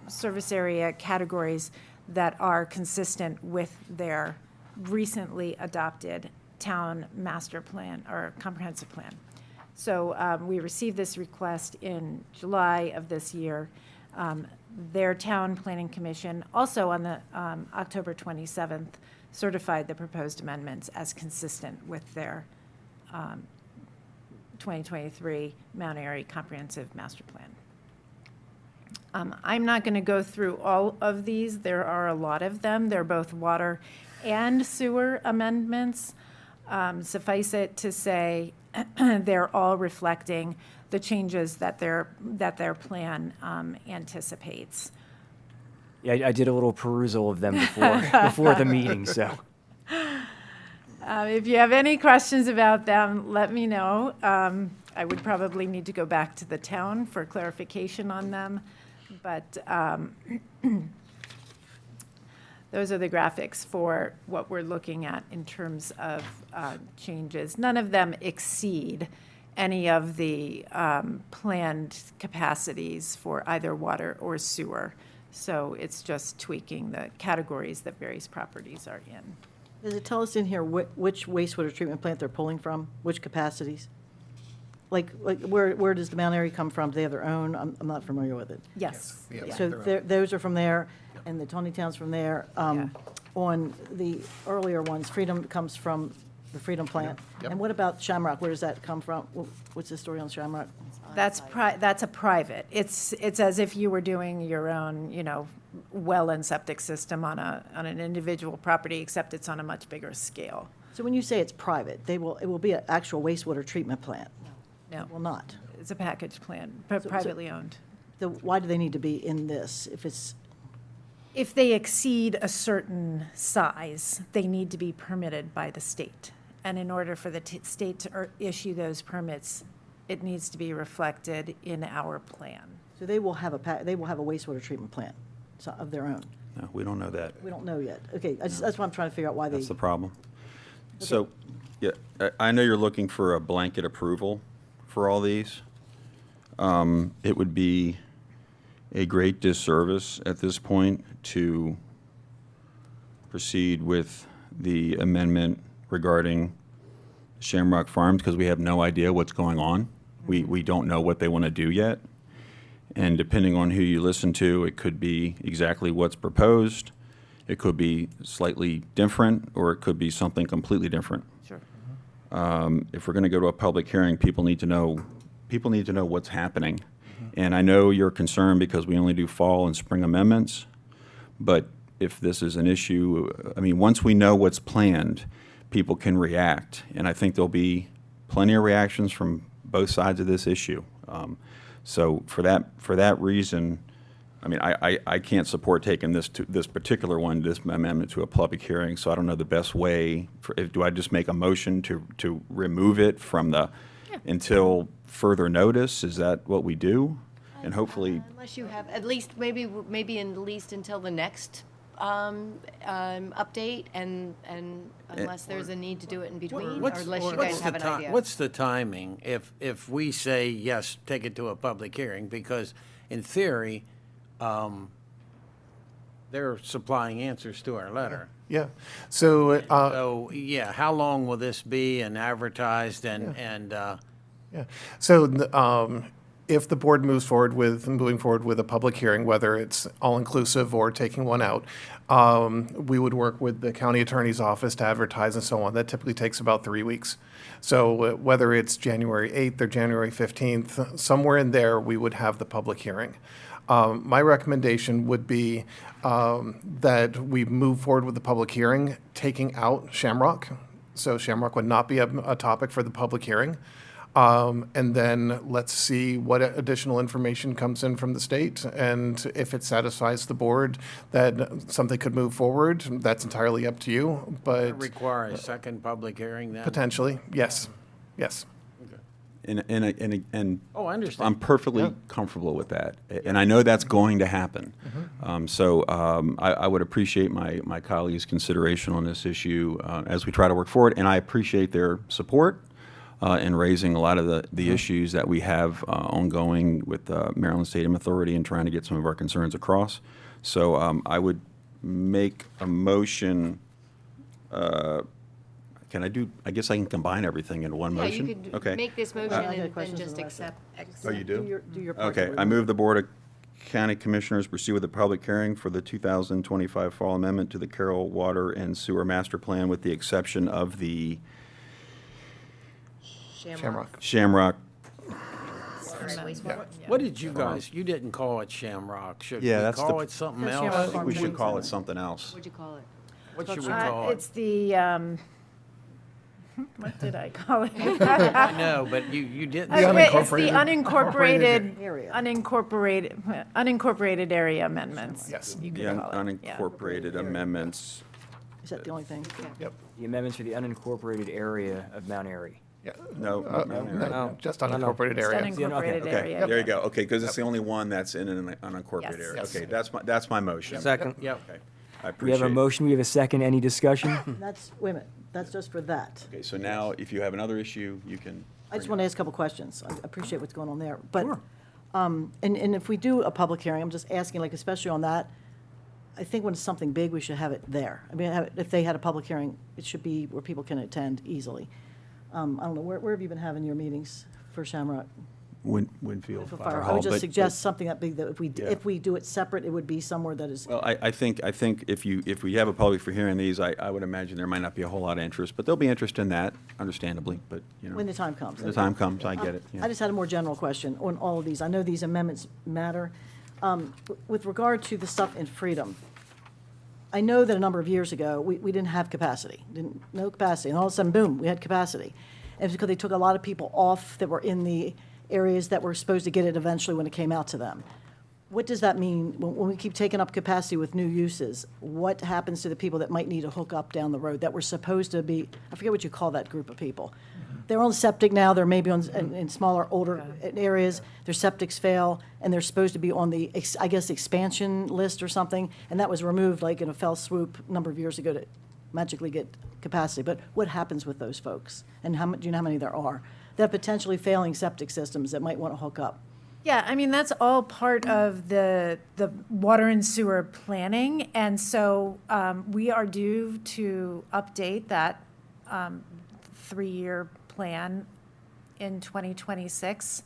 service area categories that are consistent with their recently adopted town master plan or comprehensive plan. So we received this request in July of this year. Their town planning commission also on the October 27th certified the proposed amendments as consistent with their 2023 Mount Airy Comprehensive Master Plan. I'm not going to go through all of these. There are a lot of them. They're both water and sewer amendments. Suffice it to say, they're all reflecting the changes that their plan anticipates. Yeah, I did a little perusal of them before the meeting, so. If you have any questions about them, let me know. I would probably need to go back to the town for clarification on them, but those are the graphics for what we're looking at in terms of changes. None of them exceed any of the planned capacities for either water or sewer. So it's just tweaking the categories that various properties are in. Does it tell us in here which wastewater treatment plant they're pulling from, which capacities? Like where does the Mount Airy come from? Do they have their own? I'm not familiar with it. Yes. Yeah. So those are from there, and the Tawnytown's from there. On the earlier ones, Freedom comes from The Freedom Plant? And what about Shamrock? Where does that come from? What's the story on Shamrock? That's a private. It's as if you were doing your own, well and septic system on an individual property, except it's on a much bigger scale. So when you say it's private, it will be an actual wastewater treatment plant? No. It will not? It's a package plan, So- privately owned. Why do they need to be in this if it's? If they exceed a certain size, they need to be permitted by the state. And in order for the state to issue those permits, it needs to be reflected in our plan. So they will have a wastewater treatment plant of their own? No, we don't know that. We don't know yet. Okay, that's what I'm trying to figure out why they. That's the problem. So, yeah, I know you're looking for a blanket approval for all these. It would be a great disservice at this point to proceed with the amendment regarding Shamrock Farms because we have no idea what's going on. We don't know what they want to do yet. And depending on who you listen to, it could be exactly what's proposed. It could be slightly different, or it could be something completely different. Sure. If we're going to go to a public hearing, people need to know what's happening. And I know you're concerned because we only do fall and spring amendments, but if this is an issue, I mean, once we know what's planned, people can react. And I think there'll be plenty of reactions from both sides of this issue. So for that reason, I mean, I can't support taking this particular one, this amendment to a public hearing, so I don't know the best way. Do I just make a motion to remove it from until further notice? Is that what we do? And hopefully, Unless you have, at least, maybe at least until the next update, and unless there's a need to do it in between, or unless you guys have an idea. What's the timing if we say, yes, take it to a public hearing? Because in theory, they're supplying answers to our letter. Yeah. So, So, yeah, how long will this be and advertised and yeah. So, if the board moving forward with a public hearing, whether it's all-inclusive or taking one out, we would work with the county attorney's office to advertise and so on. That typically takes about 3 weeks. So whether it's January 8th or January 15th, somewhere in there, we would have the public hearing. My recommendation would be that we move forward with the public hearing, taking out Shamrock. So Shamrock would not be a topic for the public hearing. And then let's see what additional information comes in from the state. And if it satisfies the board that something could move forward, that's entirely up to you. But require a second public hearing then? potentially, yes. Yes. and Oh, I understand. I'm perfectly comfortable with that, and I know that's going to happen. So I would appreciate my colleagues' consideration on this issue as we try to work forward, and I appreciate their support in raising a lot of the issues that we have ongoing with Maryland Stadium Authority and trying to get some of our concerns across. So I would make a motion. Can I do, I guess I can combine everything into one motion? Yeah, you Okay. could make this motion I got and then questions just on the rest of accept. Oh, you do? Do your part. Okay, I move the Board of County Commissioners proceed with the public hearing for the 2025 Fall Amendment to the Carroll Water and Sewer Master Plan with the exception of the Shamrock. What did you guys, you didn't call it Shamrock. Should we Yeah, that's call the- it something No, else? Shamrock I think we should call it something else. What'd you call it? What should we call It's it? the, what did I call it? I know, but you didn't. It's the unincorporated unincorporated area amendments. Yes. You The could call it. Yeah. unincorporated amendments. Is that the only thing? Yep. The amendments for the unincorporated area of Mount Airy. Yeah. No, No, just unincorporated Just area. unincorporated Okay, area. there you go. Okay, because it's the only one that's in an unincorporated Yes. area. Yes. Okay, that's my motion. Second. Yep. Okay, I We have appreciate a it. motion, we have a second, any discussion? That's, wait a minute, that's just for that. Okay, so now if you have another issue, you can. I just want to ask a couple questions. I appreciate what's going on there. But, and if we do a public hearing, I'm just asking, like, especially on that, I think when it's something big, we should have it there. I mean, if they had a public hearing, it should be where people can attend easily. I don't know, where have you been having your meetings for Shamrock? Winfield For Fire fire. I Hall. would just but- suggest something that big, that Yeah. if we do it separate, it would be somewhere that is, Well, I think if we have a public for hearing these, I would imagine there might not be a whole lot of interest, but there'll be interest in that, understandably, but, you know. when the time comes. When the time comes, I get it, yeah. I just had a more general question on all of these. I know these amendments matter. With regard to the stuff in Freedom, I know that a number of years ago, we didn't have capacity, no capacity, and all of a sudden, boom, we had capacity. And it's because they took a lot of people off that were in the areas that were supposed to get it eventually when it came out to them. What does that mean when we keep taking up capacity with new uses? What happens to the people that might need a hookup down the road that were supposed to be, I forget what you call that group of people. They're on septic now, they're maybe in smaller, older areas, their septics fail, and they're supposed to be on the, I guess, expansion list or something, and that was removed like in a fell swoop a number of years ago to magically get capacity. But what happens with those folks? And do you know how many there are? That have potentially failing septic systems that might want to hook up. Yeah, I mean, that's all part of the water and sewer planning. And so we are due to update that 3-year plan in 2026.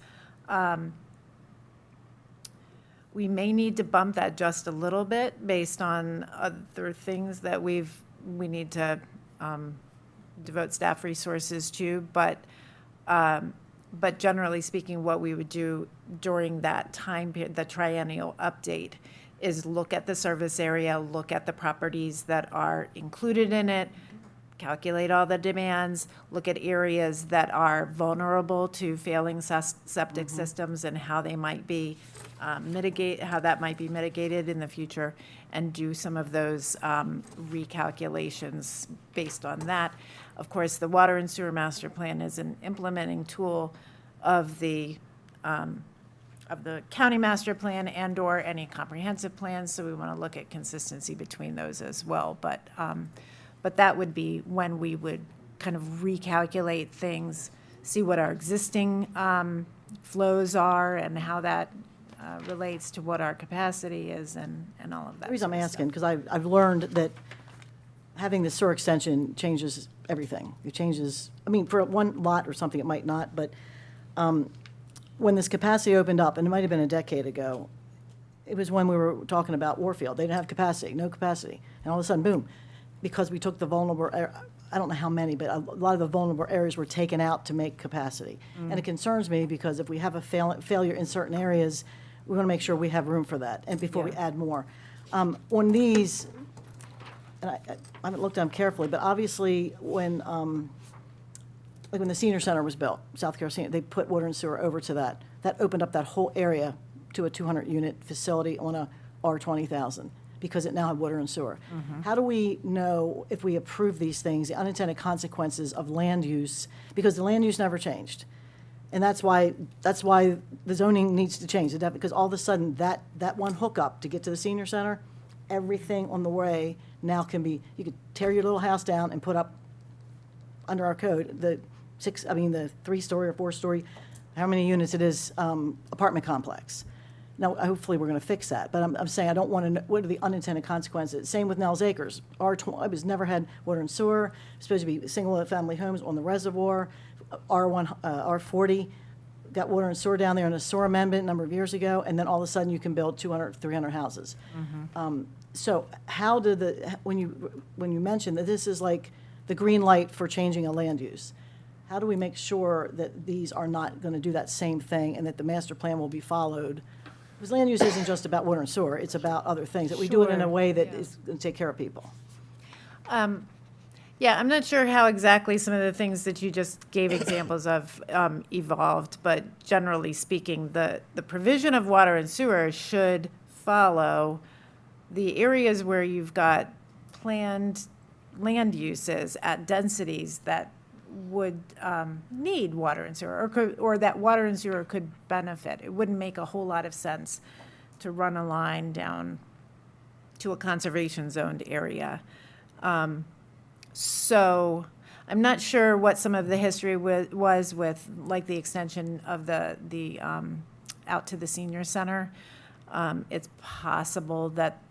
We may need to bump that just a little bit based on other things that we need to devote staff resources to, but generally speaking, what we would do during that time period, the triennial update, is look at the service area, look at the properties that are included in it, calculate all the demands, look at areas that are vulnerable to failing septic systems and how they might be how that might be mitigated in the future, and do some of those recalculations based on that. Of course, the Water and Sewer Master Plan is an implementing tool of the county master plan and/or any comprehensive plans, so we want to look at consistency between those as well. But that would be when we would kind of recalculate things, see what our existing flows are and how that relates to what our capacity is and all of that. The reason I'm sort of asking, because I've learned that having the sewer extension changes everything. It changes, I mean, for one lot or something, it might not, but when this capacity opened up, and it might have been a decade ago, it was when we were talking about Warfield. They didn't have capacity, no capacity. And all of a sudden, boom, because we took the vulnerable, I don't know how many, but a lot of the vulnerable areas were taken out to make capacity. And it concerns me because if we have a failure in certain areas, we want to make sure we have room for that, and before we add more. On these, and I haven't looked at them carefully, but obviously when, like when the senior center was built, South Carolina, they put water and sewer over to that. That opened up that whole area to a 200-unit facility on a R20,000 because it now had water and sewer. How do we know if we approve these things, the unintended consequences of land use? Because the land use never changed. And that's why the zoning needs to change, because all of a sudden, that one hookup to get to the senior center, everything on the way now can be, you could tear your little house down and put up, under our code, the 3-story or 4-story, how many units it is, apartment complex. Now, hopefully, we're going to fix that, but I'm saying I don't want to know, what are the unintended consequences? Same with Nels Acres. R20 was never had water and sewer, supposed to be single-family homes on the reservoir. R40 got water and sewer down there in a sewer amendment a number of years ago, and then all of a sudden you can build 200, 300 houses. So how did when you mentioned that this is like the green light for changing a land use, how do we make sure that these are not going to do that same thing and that the master plan will be followed? Because land use isn't just about water and sewer, it's about other things, that we do it in a way that is going to take care of people. Yeah, I'm not sure how exactly some of the things that you just gave examples of evolved, but generally speaking, the provision of water and sewer should follow the areas where you've got planned land uses at densities that would need water and sewer, or that water and sewer could benefit. It wouldn't make a whole lot of sense to run a line down to a conservation zoned area. So I'm not sure what some of the history was with, like, the extension of the out to the senior center. It's possible that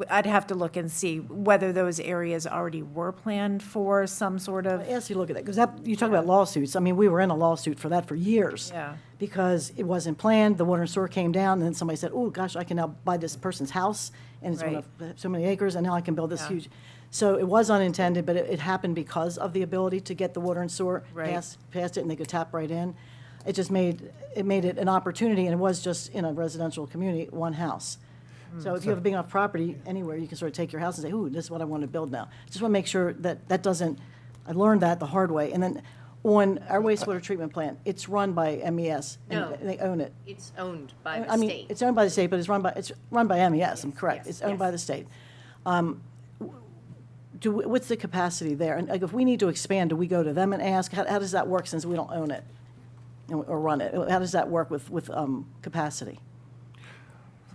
I'd have to look and see whether those areas already were planned for some sort of. I asked you to look at that, because you talk about lawsuits. I mean, we were in a lawsuit for that for years. Yeah. Because it wasn't planned, the water and sewer came down, and then somebody said, oh, gosh, I can now buy this person's house, and it's going to so many acres, and now I can build this Yeah. huge. So it was unintended, but it happened because of the ability to get the water and sewer past it, and they could tap right in. It just made it an opportunity, and it was just in a residential community, one house. So if you have a big enough property anywhere, you can sort of take your house and say, ooh, this is what I want to build now. Just want to make sure that that doesn't, I learned that the hard way. And then on our wastewater treatment plant, it's run by MES, and No. they own it. It's owned by the I mean, state. it's owned by the state, but it's run by MES, I'm correct. Yes, It's owned yes. by the state. What's the capacity there? And like, if we need to expand, do we go to them and ask? How does that work since we don't own it or run it? How does that work with capacity?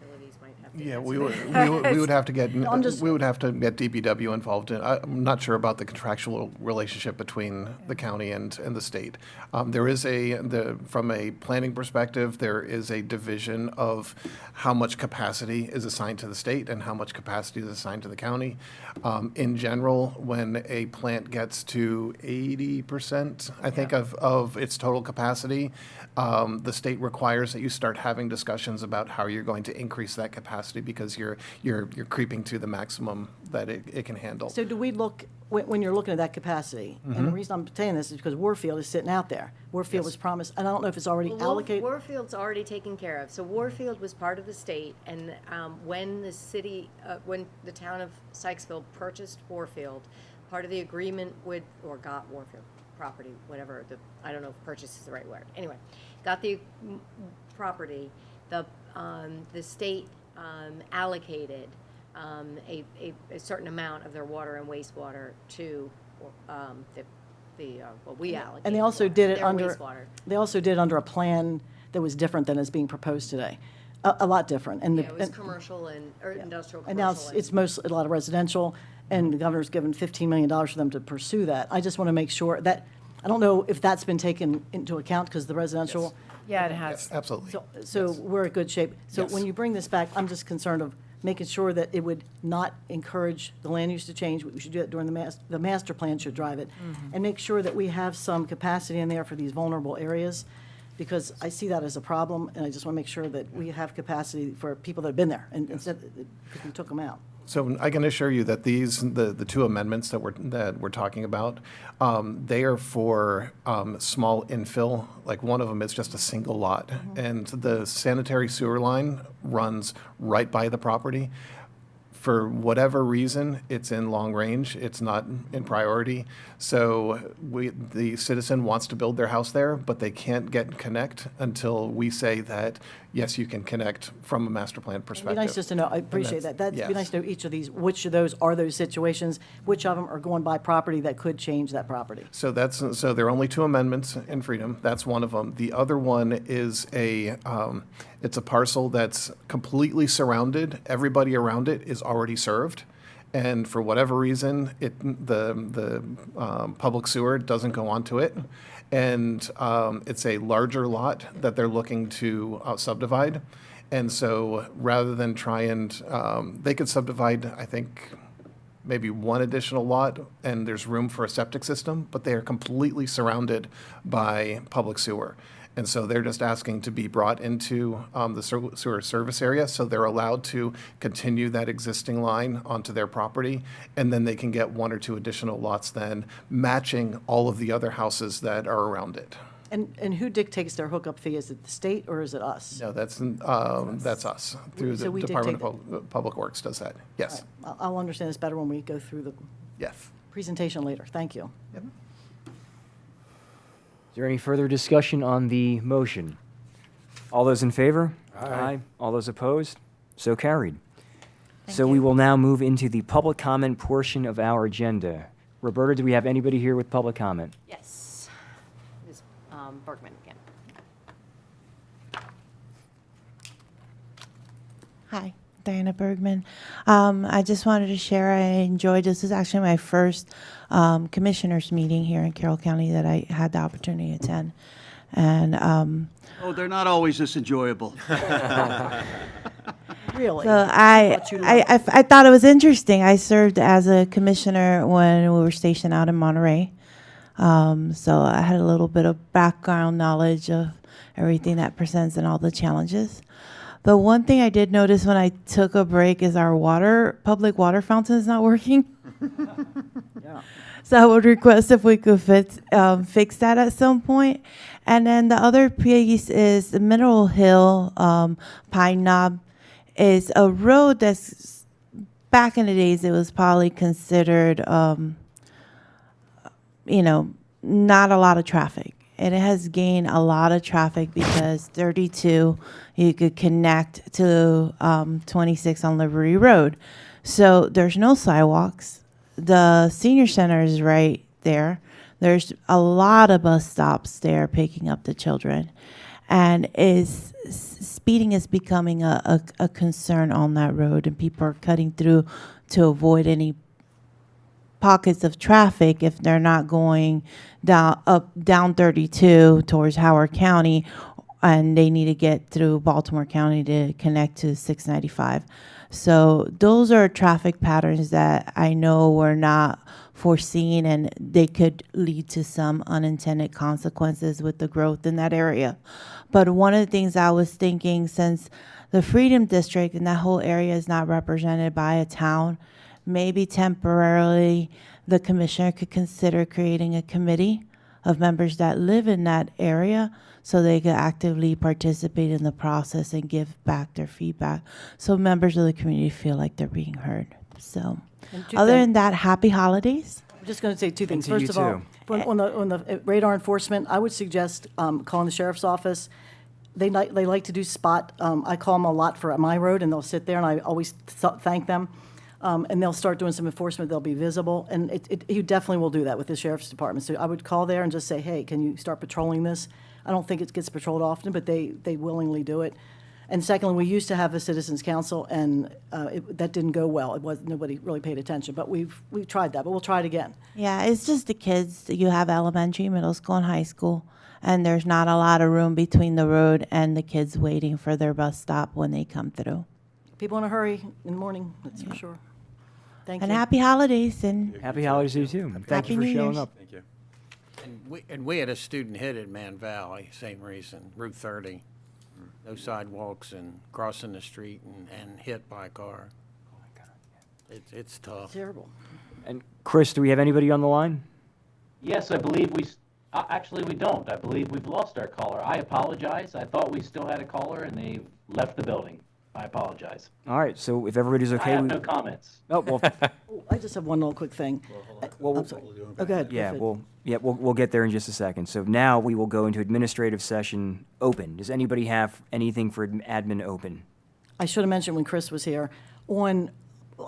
Utilities might have to Yeah, answer we that. would, we would have to get, I'm just- we would have to get DPW involved in, I'm not sure about the contractual relationship between the county and the state. There is from a planning perspective, there is a division of how much capacity is assigned to the state and how much capacity is assigned to the county. In general, when a plant gets to 80%, I think, of its total capacity, the state requires that you start having discussions about how you're going to increase that capacity because you're creeping to the maximum that it can handle. So do we look, when you're looking at that capacity, and the reason I'm saying this is because Warfield is sitting out there. Warfield was promised, and I don't know if it's already Well, allocated. Warfield's already taken care of. So Warfield was part of the state, and when the city, when the town of Sykesville purchased Warfield, part of the agreement with, or got Warfield property, whatever, I don't know if purchase is the right word. Anyway, got the property, the state allocated a certain amount of their water and wastewater to we allocated. And they also water, did it their under, wastewater. they also did it under a plan that was different than is being proposed today. A lot different. And Yeah, the- it was and- commercial or industrial And now commercial. it's most, a lot of residential, and the governor's given $15 million for them to pursue that. I just want to make sure that, I don't know if that's been taken into account, because the residential. Yeah, it has. Absolutely. So we're in good shape. So Yes. when you bring this back, I'm just concerned of making sure that it would not encourage the land use to change. We should do it during the master plan should drive it. And make sure that we have some capacity in there for these vulnerable areas, because I see that as a problem, and I just want to make sure that we have capacity for people that have been there, and instead, because we took them out. So I can assure you that the two amendments that we're talking about, they are for small infill. Like one of them is just a single lot, and the sanitary sewer line runs right by the property. For whatever reason, it's in long range. It's not in priority. So the citizen wants to build their house there, but they can't connect until we say that, yes, you can connect from a master plan It'd perspective. be nice just to know, I appreciate that. That'd be yes. nice to know each of these, which of those are those situations, which of them are going by property that could change that property. So there are only two amendments in Freedom. That's one of them. The other one is it's a parcel that's completely surrounded. Everybody around it is already served. And for whatever reason, the public sewer doesn't go onto it. And it's a larger lot that they're looking to subdivide. And so rather than try and, they could subdivide, I think, maybe one additional lot, and there's room for a septic system, but they are completely surrounded by public sewer. And so they're just asking to be brought into the sewer service area, so they're allowed to continue that existing line onto their property, and then they can get one or two additional lots then, matching all of the other houses that are around it. And who dictates their hookup fee? Is it the state or is it us? No, that's us, through So the we Department dictate of Public Works does that, yes. I'll understand this better when we go through the Yes. presentation later. Thank you. Is there any further discussion on the motion? All those in favor? Aye. All those opposed? So carried. So we will now move into the public comment portion of our agenda. Roberta, do we have anybody here with public comment? Yes. Ms. Bergman again. Hi, Diana Bergman. I just wanted to share, I enjoyed, this is actually my first commissioners meeting here in Carroll County that I had the opportunity to attend. And Oh, they're not always this enjoyable. Really? So I thought it was interesting. I served as a commissioner when we were stationed out in Monterey. So I had a little bit of background knowledge of everything that presents and all the challenges. But one thing I did notice when I took a break is our public water fountain is not working. Yeah. So I would request if we could fix that at some point. And then the other piece is the Mineral Hill Pine Knob is a road that's, back in the days, it was probably considered, not a lot of traffic. And it has gained a lot of traffic because 32, you could connect to 26 on Liberty Road. So there's no sidewalks. The senior center is right there. There's a lot of bus stops there picking up the children. And speeding is becoming a concern on that road, and people are cutting through to avoid any pockets of traffic if they're not going down 32 towards Howard County, and they need to get through Baltimore County to connect to 695. So those are traffic patterns that I know were not foreseen, and they could lead to some unintended consequences with the growth in that area. But one of the things I was thinking, since the Freedom District and that whole area is not represented by a town, maybe temporarily the commissioner could consider creating a committee of members that live in that area so they could actively participate in the process and give back their feedback so members of the community feel like they're being heard. So other than that, happy holidays. I'm just going to say two things. to you First of all, too. on the radar enforcement, I would suggest calling the sheriff's office. They like to do spot. I call them a lot for my road, and they'll sit there, and I always thank them. And they'll start doing some enforcement. They'll be visible, and you definitely will do that with the sheriff's department. So I would call there and just say, hey, can you start patrolling this? I don't think it gets patrolled often, but they willingly do it. And secondly, we used to have a citizens council, and that didn't go well. Nobody really paid attention, but we've tried that, but we'll try it again. Yeah, it's just the kids. You have elementary, middle school, and high school, and there's not a lot of room between the road and the kids waiting for their bus stop when they come through. People in a hurry in the morning, that's for sure. Thank And you. happy holidays, and Happy holidays to you too. Thank Happy you for New showing Year's. up. Thank you. And we had a student hit at Man Valley, same reason, Route 30. No sidewalks and crossing the street and hit by a car. It's tough. Terrible. And Chris, do we have anybody on the line? Yes, I believe actually we don't. I believe we've lost our caller. I apologize. I thought we still had a caller and they left the building. I apologize. All right, so if everybody's okay. I have no comments. Oh, well, Oh, I just have one little quick thing. I'm sorry. Oh, go ahead. yeah, Go ahead. we'll get there in just a second. So now we will go into administrative session open. Does anybody have anything for admin open? I should have mentioned when Chris was here, on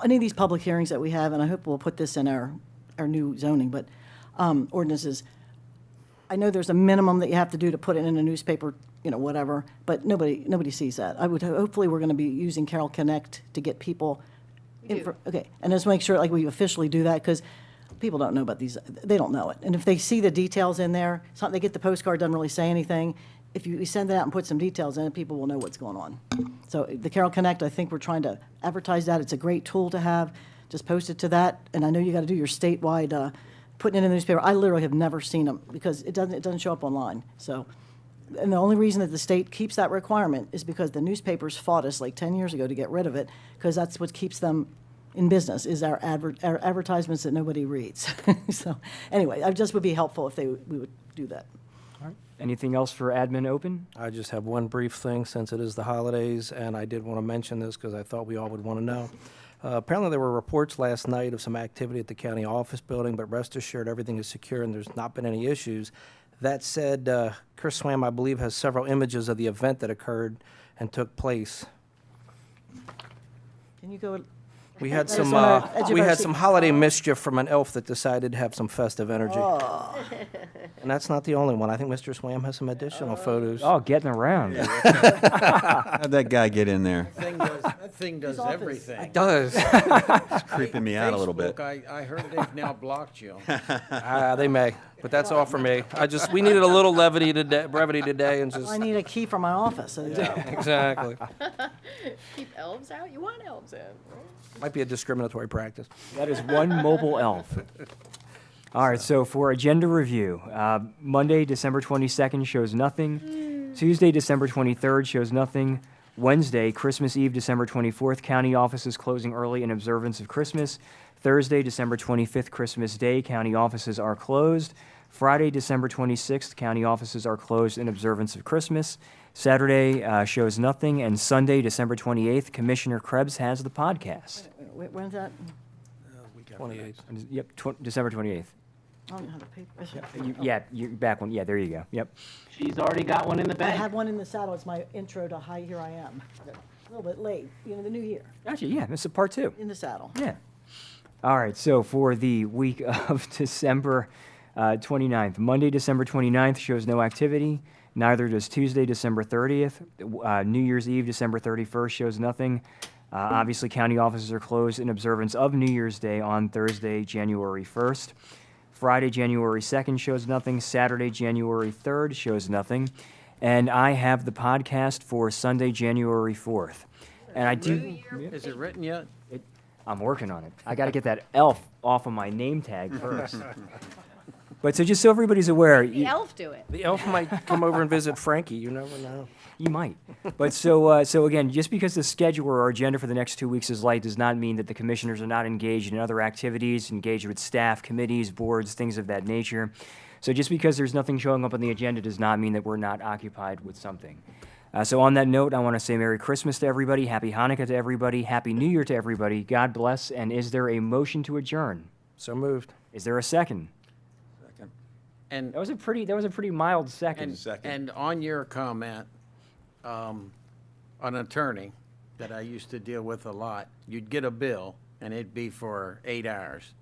any of these public hearings that we have, and I hope we'll put this in our new zoning, but ordinances, I know there's a minimum that you have to do to put it in a newspaper, whatever, but nobody sees that. Hopefully, we're going to be using Carroll Connect to get people. Okay, and just make sure, like, we officially do that, because people don't know about these, they don't know it. And if they see the details in there, they get the postcard, doesn't really say anything. If you send it out and put some details in it, people will know what's going on. So the Carroll Connect, I think we're trying to advertise that. It's a great tool to have. Just post it to that. And I know you got to do your statewide, putting it in the newspaper. I literally have never seen them because it doesn't show up online. So, and the only reason that the state keeps that requirement is because the newspapers fought us like 10 years ago to get rid of it, because that's what keeps them in business, is our advertisements that nobody reads. So anyway, I just would be helpful if we would do that. All right. Anything else for admin open? I just have one brief thing, since it is the holidays, and I did want to mention this because I thought we all would want to know. Apparently, there were reports last night of some activity at the county office building, but rest assured, everything is secure and there's not been any issues. That said, Chris Swam, I believe, has several images of the event that occurred and took place. Can you go? We had That's some on our edge of our seat. holiday mischief from an elf that decided to have some festive energy. Oh. And that's not the only one. I think Mr. Swam has some additional photos. Oh, getting around. How'd that guy get in there? That thing does everything. It does. It's creeping me out a little bit. Facebook, I heard they've now blocked you. They may. But that's all for me. We needed a little brevity today and just, I need a key for my office. exactly. Keep elves out? You want elves in, right? Might be a discriminatory practice. That is one mobile elf. All right, so for agenda review, Monday, December 22nd shows nothing. Tuesday, December 23rd shows nothing. Wednesday, Christmas Eve, December 24th, county offices closing early in observance of Christmas. Thursday, December 25th, Christmas Day, county offices are closed. Friday, December 26th, county offices are closed in observance of Christmas. Saturday shows nothing. And Sunday, December 28th, Commissioner Krebs has the podcast. When's that? 28th. Yep, December 28th. I don't know how to paper. You're back one. Yeah, there you go. Yep. She's already got one in the I bank. had one in the saddle. It's my intro to Hi, Here I Am. A little bit late, the new year, Gotcha, yeah, this is part 2. in the saddle. Yeah. All right, so for the week of December 29th, Monday, December 29th shows no activity. Neither does Tuesday, December 30th. New Year's Eve, December 31st shows nothing. Obviously, county offices are closed in observance of New Year's Day on Thursday, January 1st. Friday, January 2nd shows nothing. Saturday, January 3rd shows nothing. And I have the podcast for Sunday, January 4th. And I do. Is it written yet? I'm working on it. I got to get that elf off of my name tag first. But so just so everybody's aware, The elf do it. The elf might come over and visit Frankie. You never know. you might. But so again, just because the schedule or our agenda for the next 2 weeks is light does not mean that the commissioners are not engaged in other activities, engaged with staff, committees, boards, things of that nature. So just because there's nothing showing up on the agenda does not mean that we're not occupied with something. So on that note, I want to say Merry Christmas to everybody, Happy Hanukkah to everybody, Happy New Year to everybody. God bless. And is there a motion to adjourn? So moved. Is there a second? Second. And That was a pretty mild second. And on your comment, an attorney that I used to deal with a lot, you'd get a bill and it'd be for 8 hours.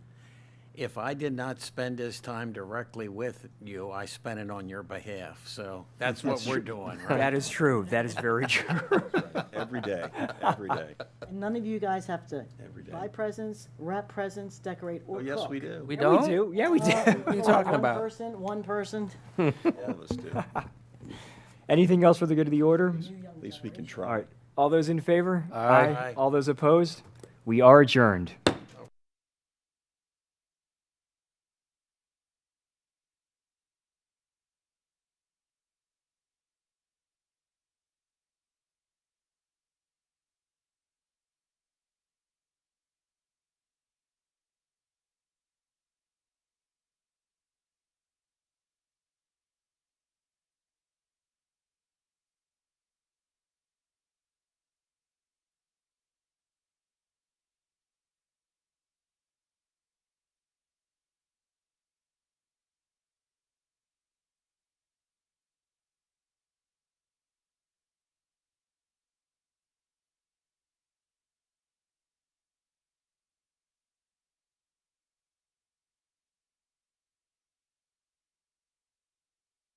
If I did not spend this time directly with you, I spent it on your behalf. So that's what we're doing, right? That is true. That is very true. Every day, every day. And none of you guys have to Every day. buy presents, wrap presents, decorate, or Oh, yes, cook. we do. We Yeah, don't? we do. Yeah, we do. What are you talking about? One person. Yeah, let's do it. Anything else for the good of the order? At least we can try. All right. All those in favor? Aye. All those opposed? We are adjourned.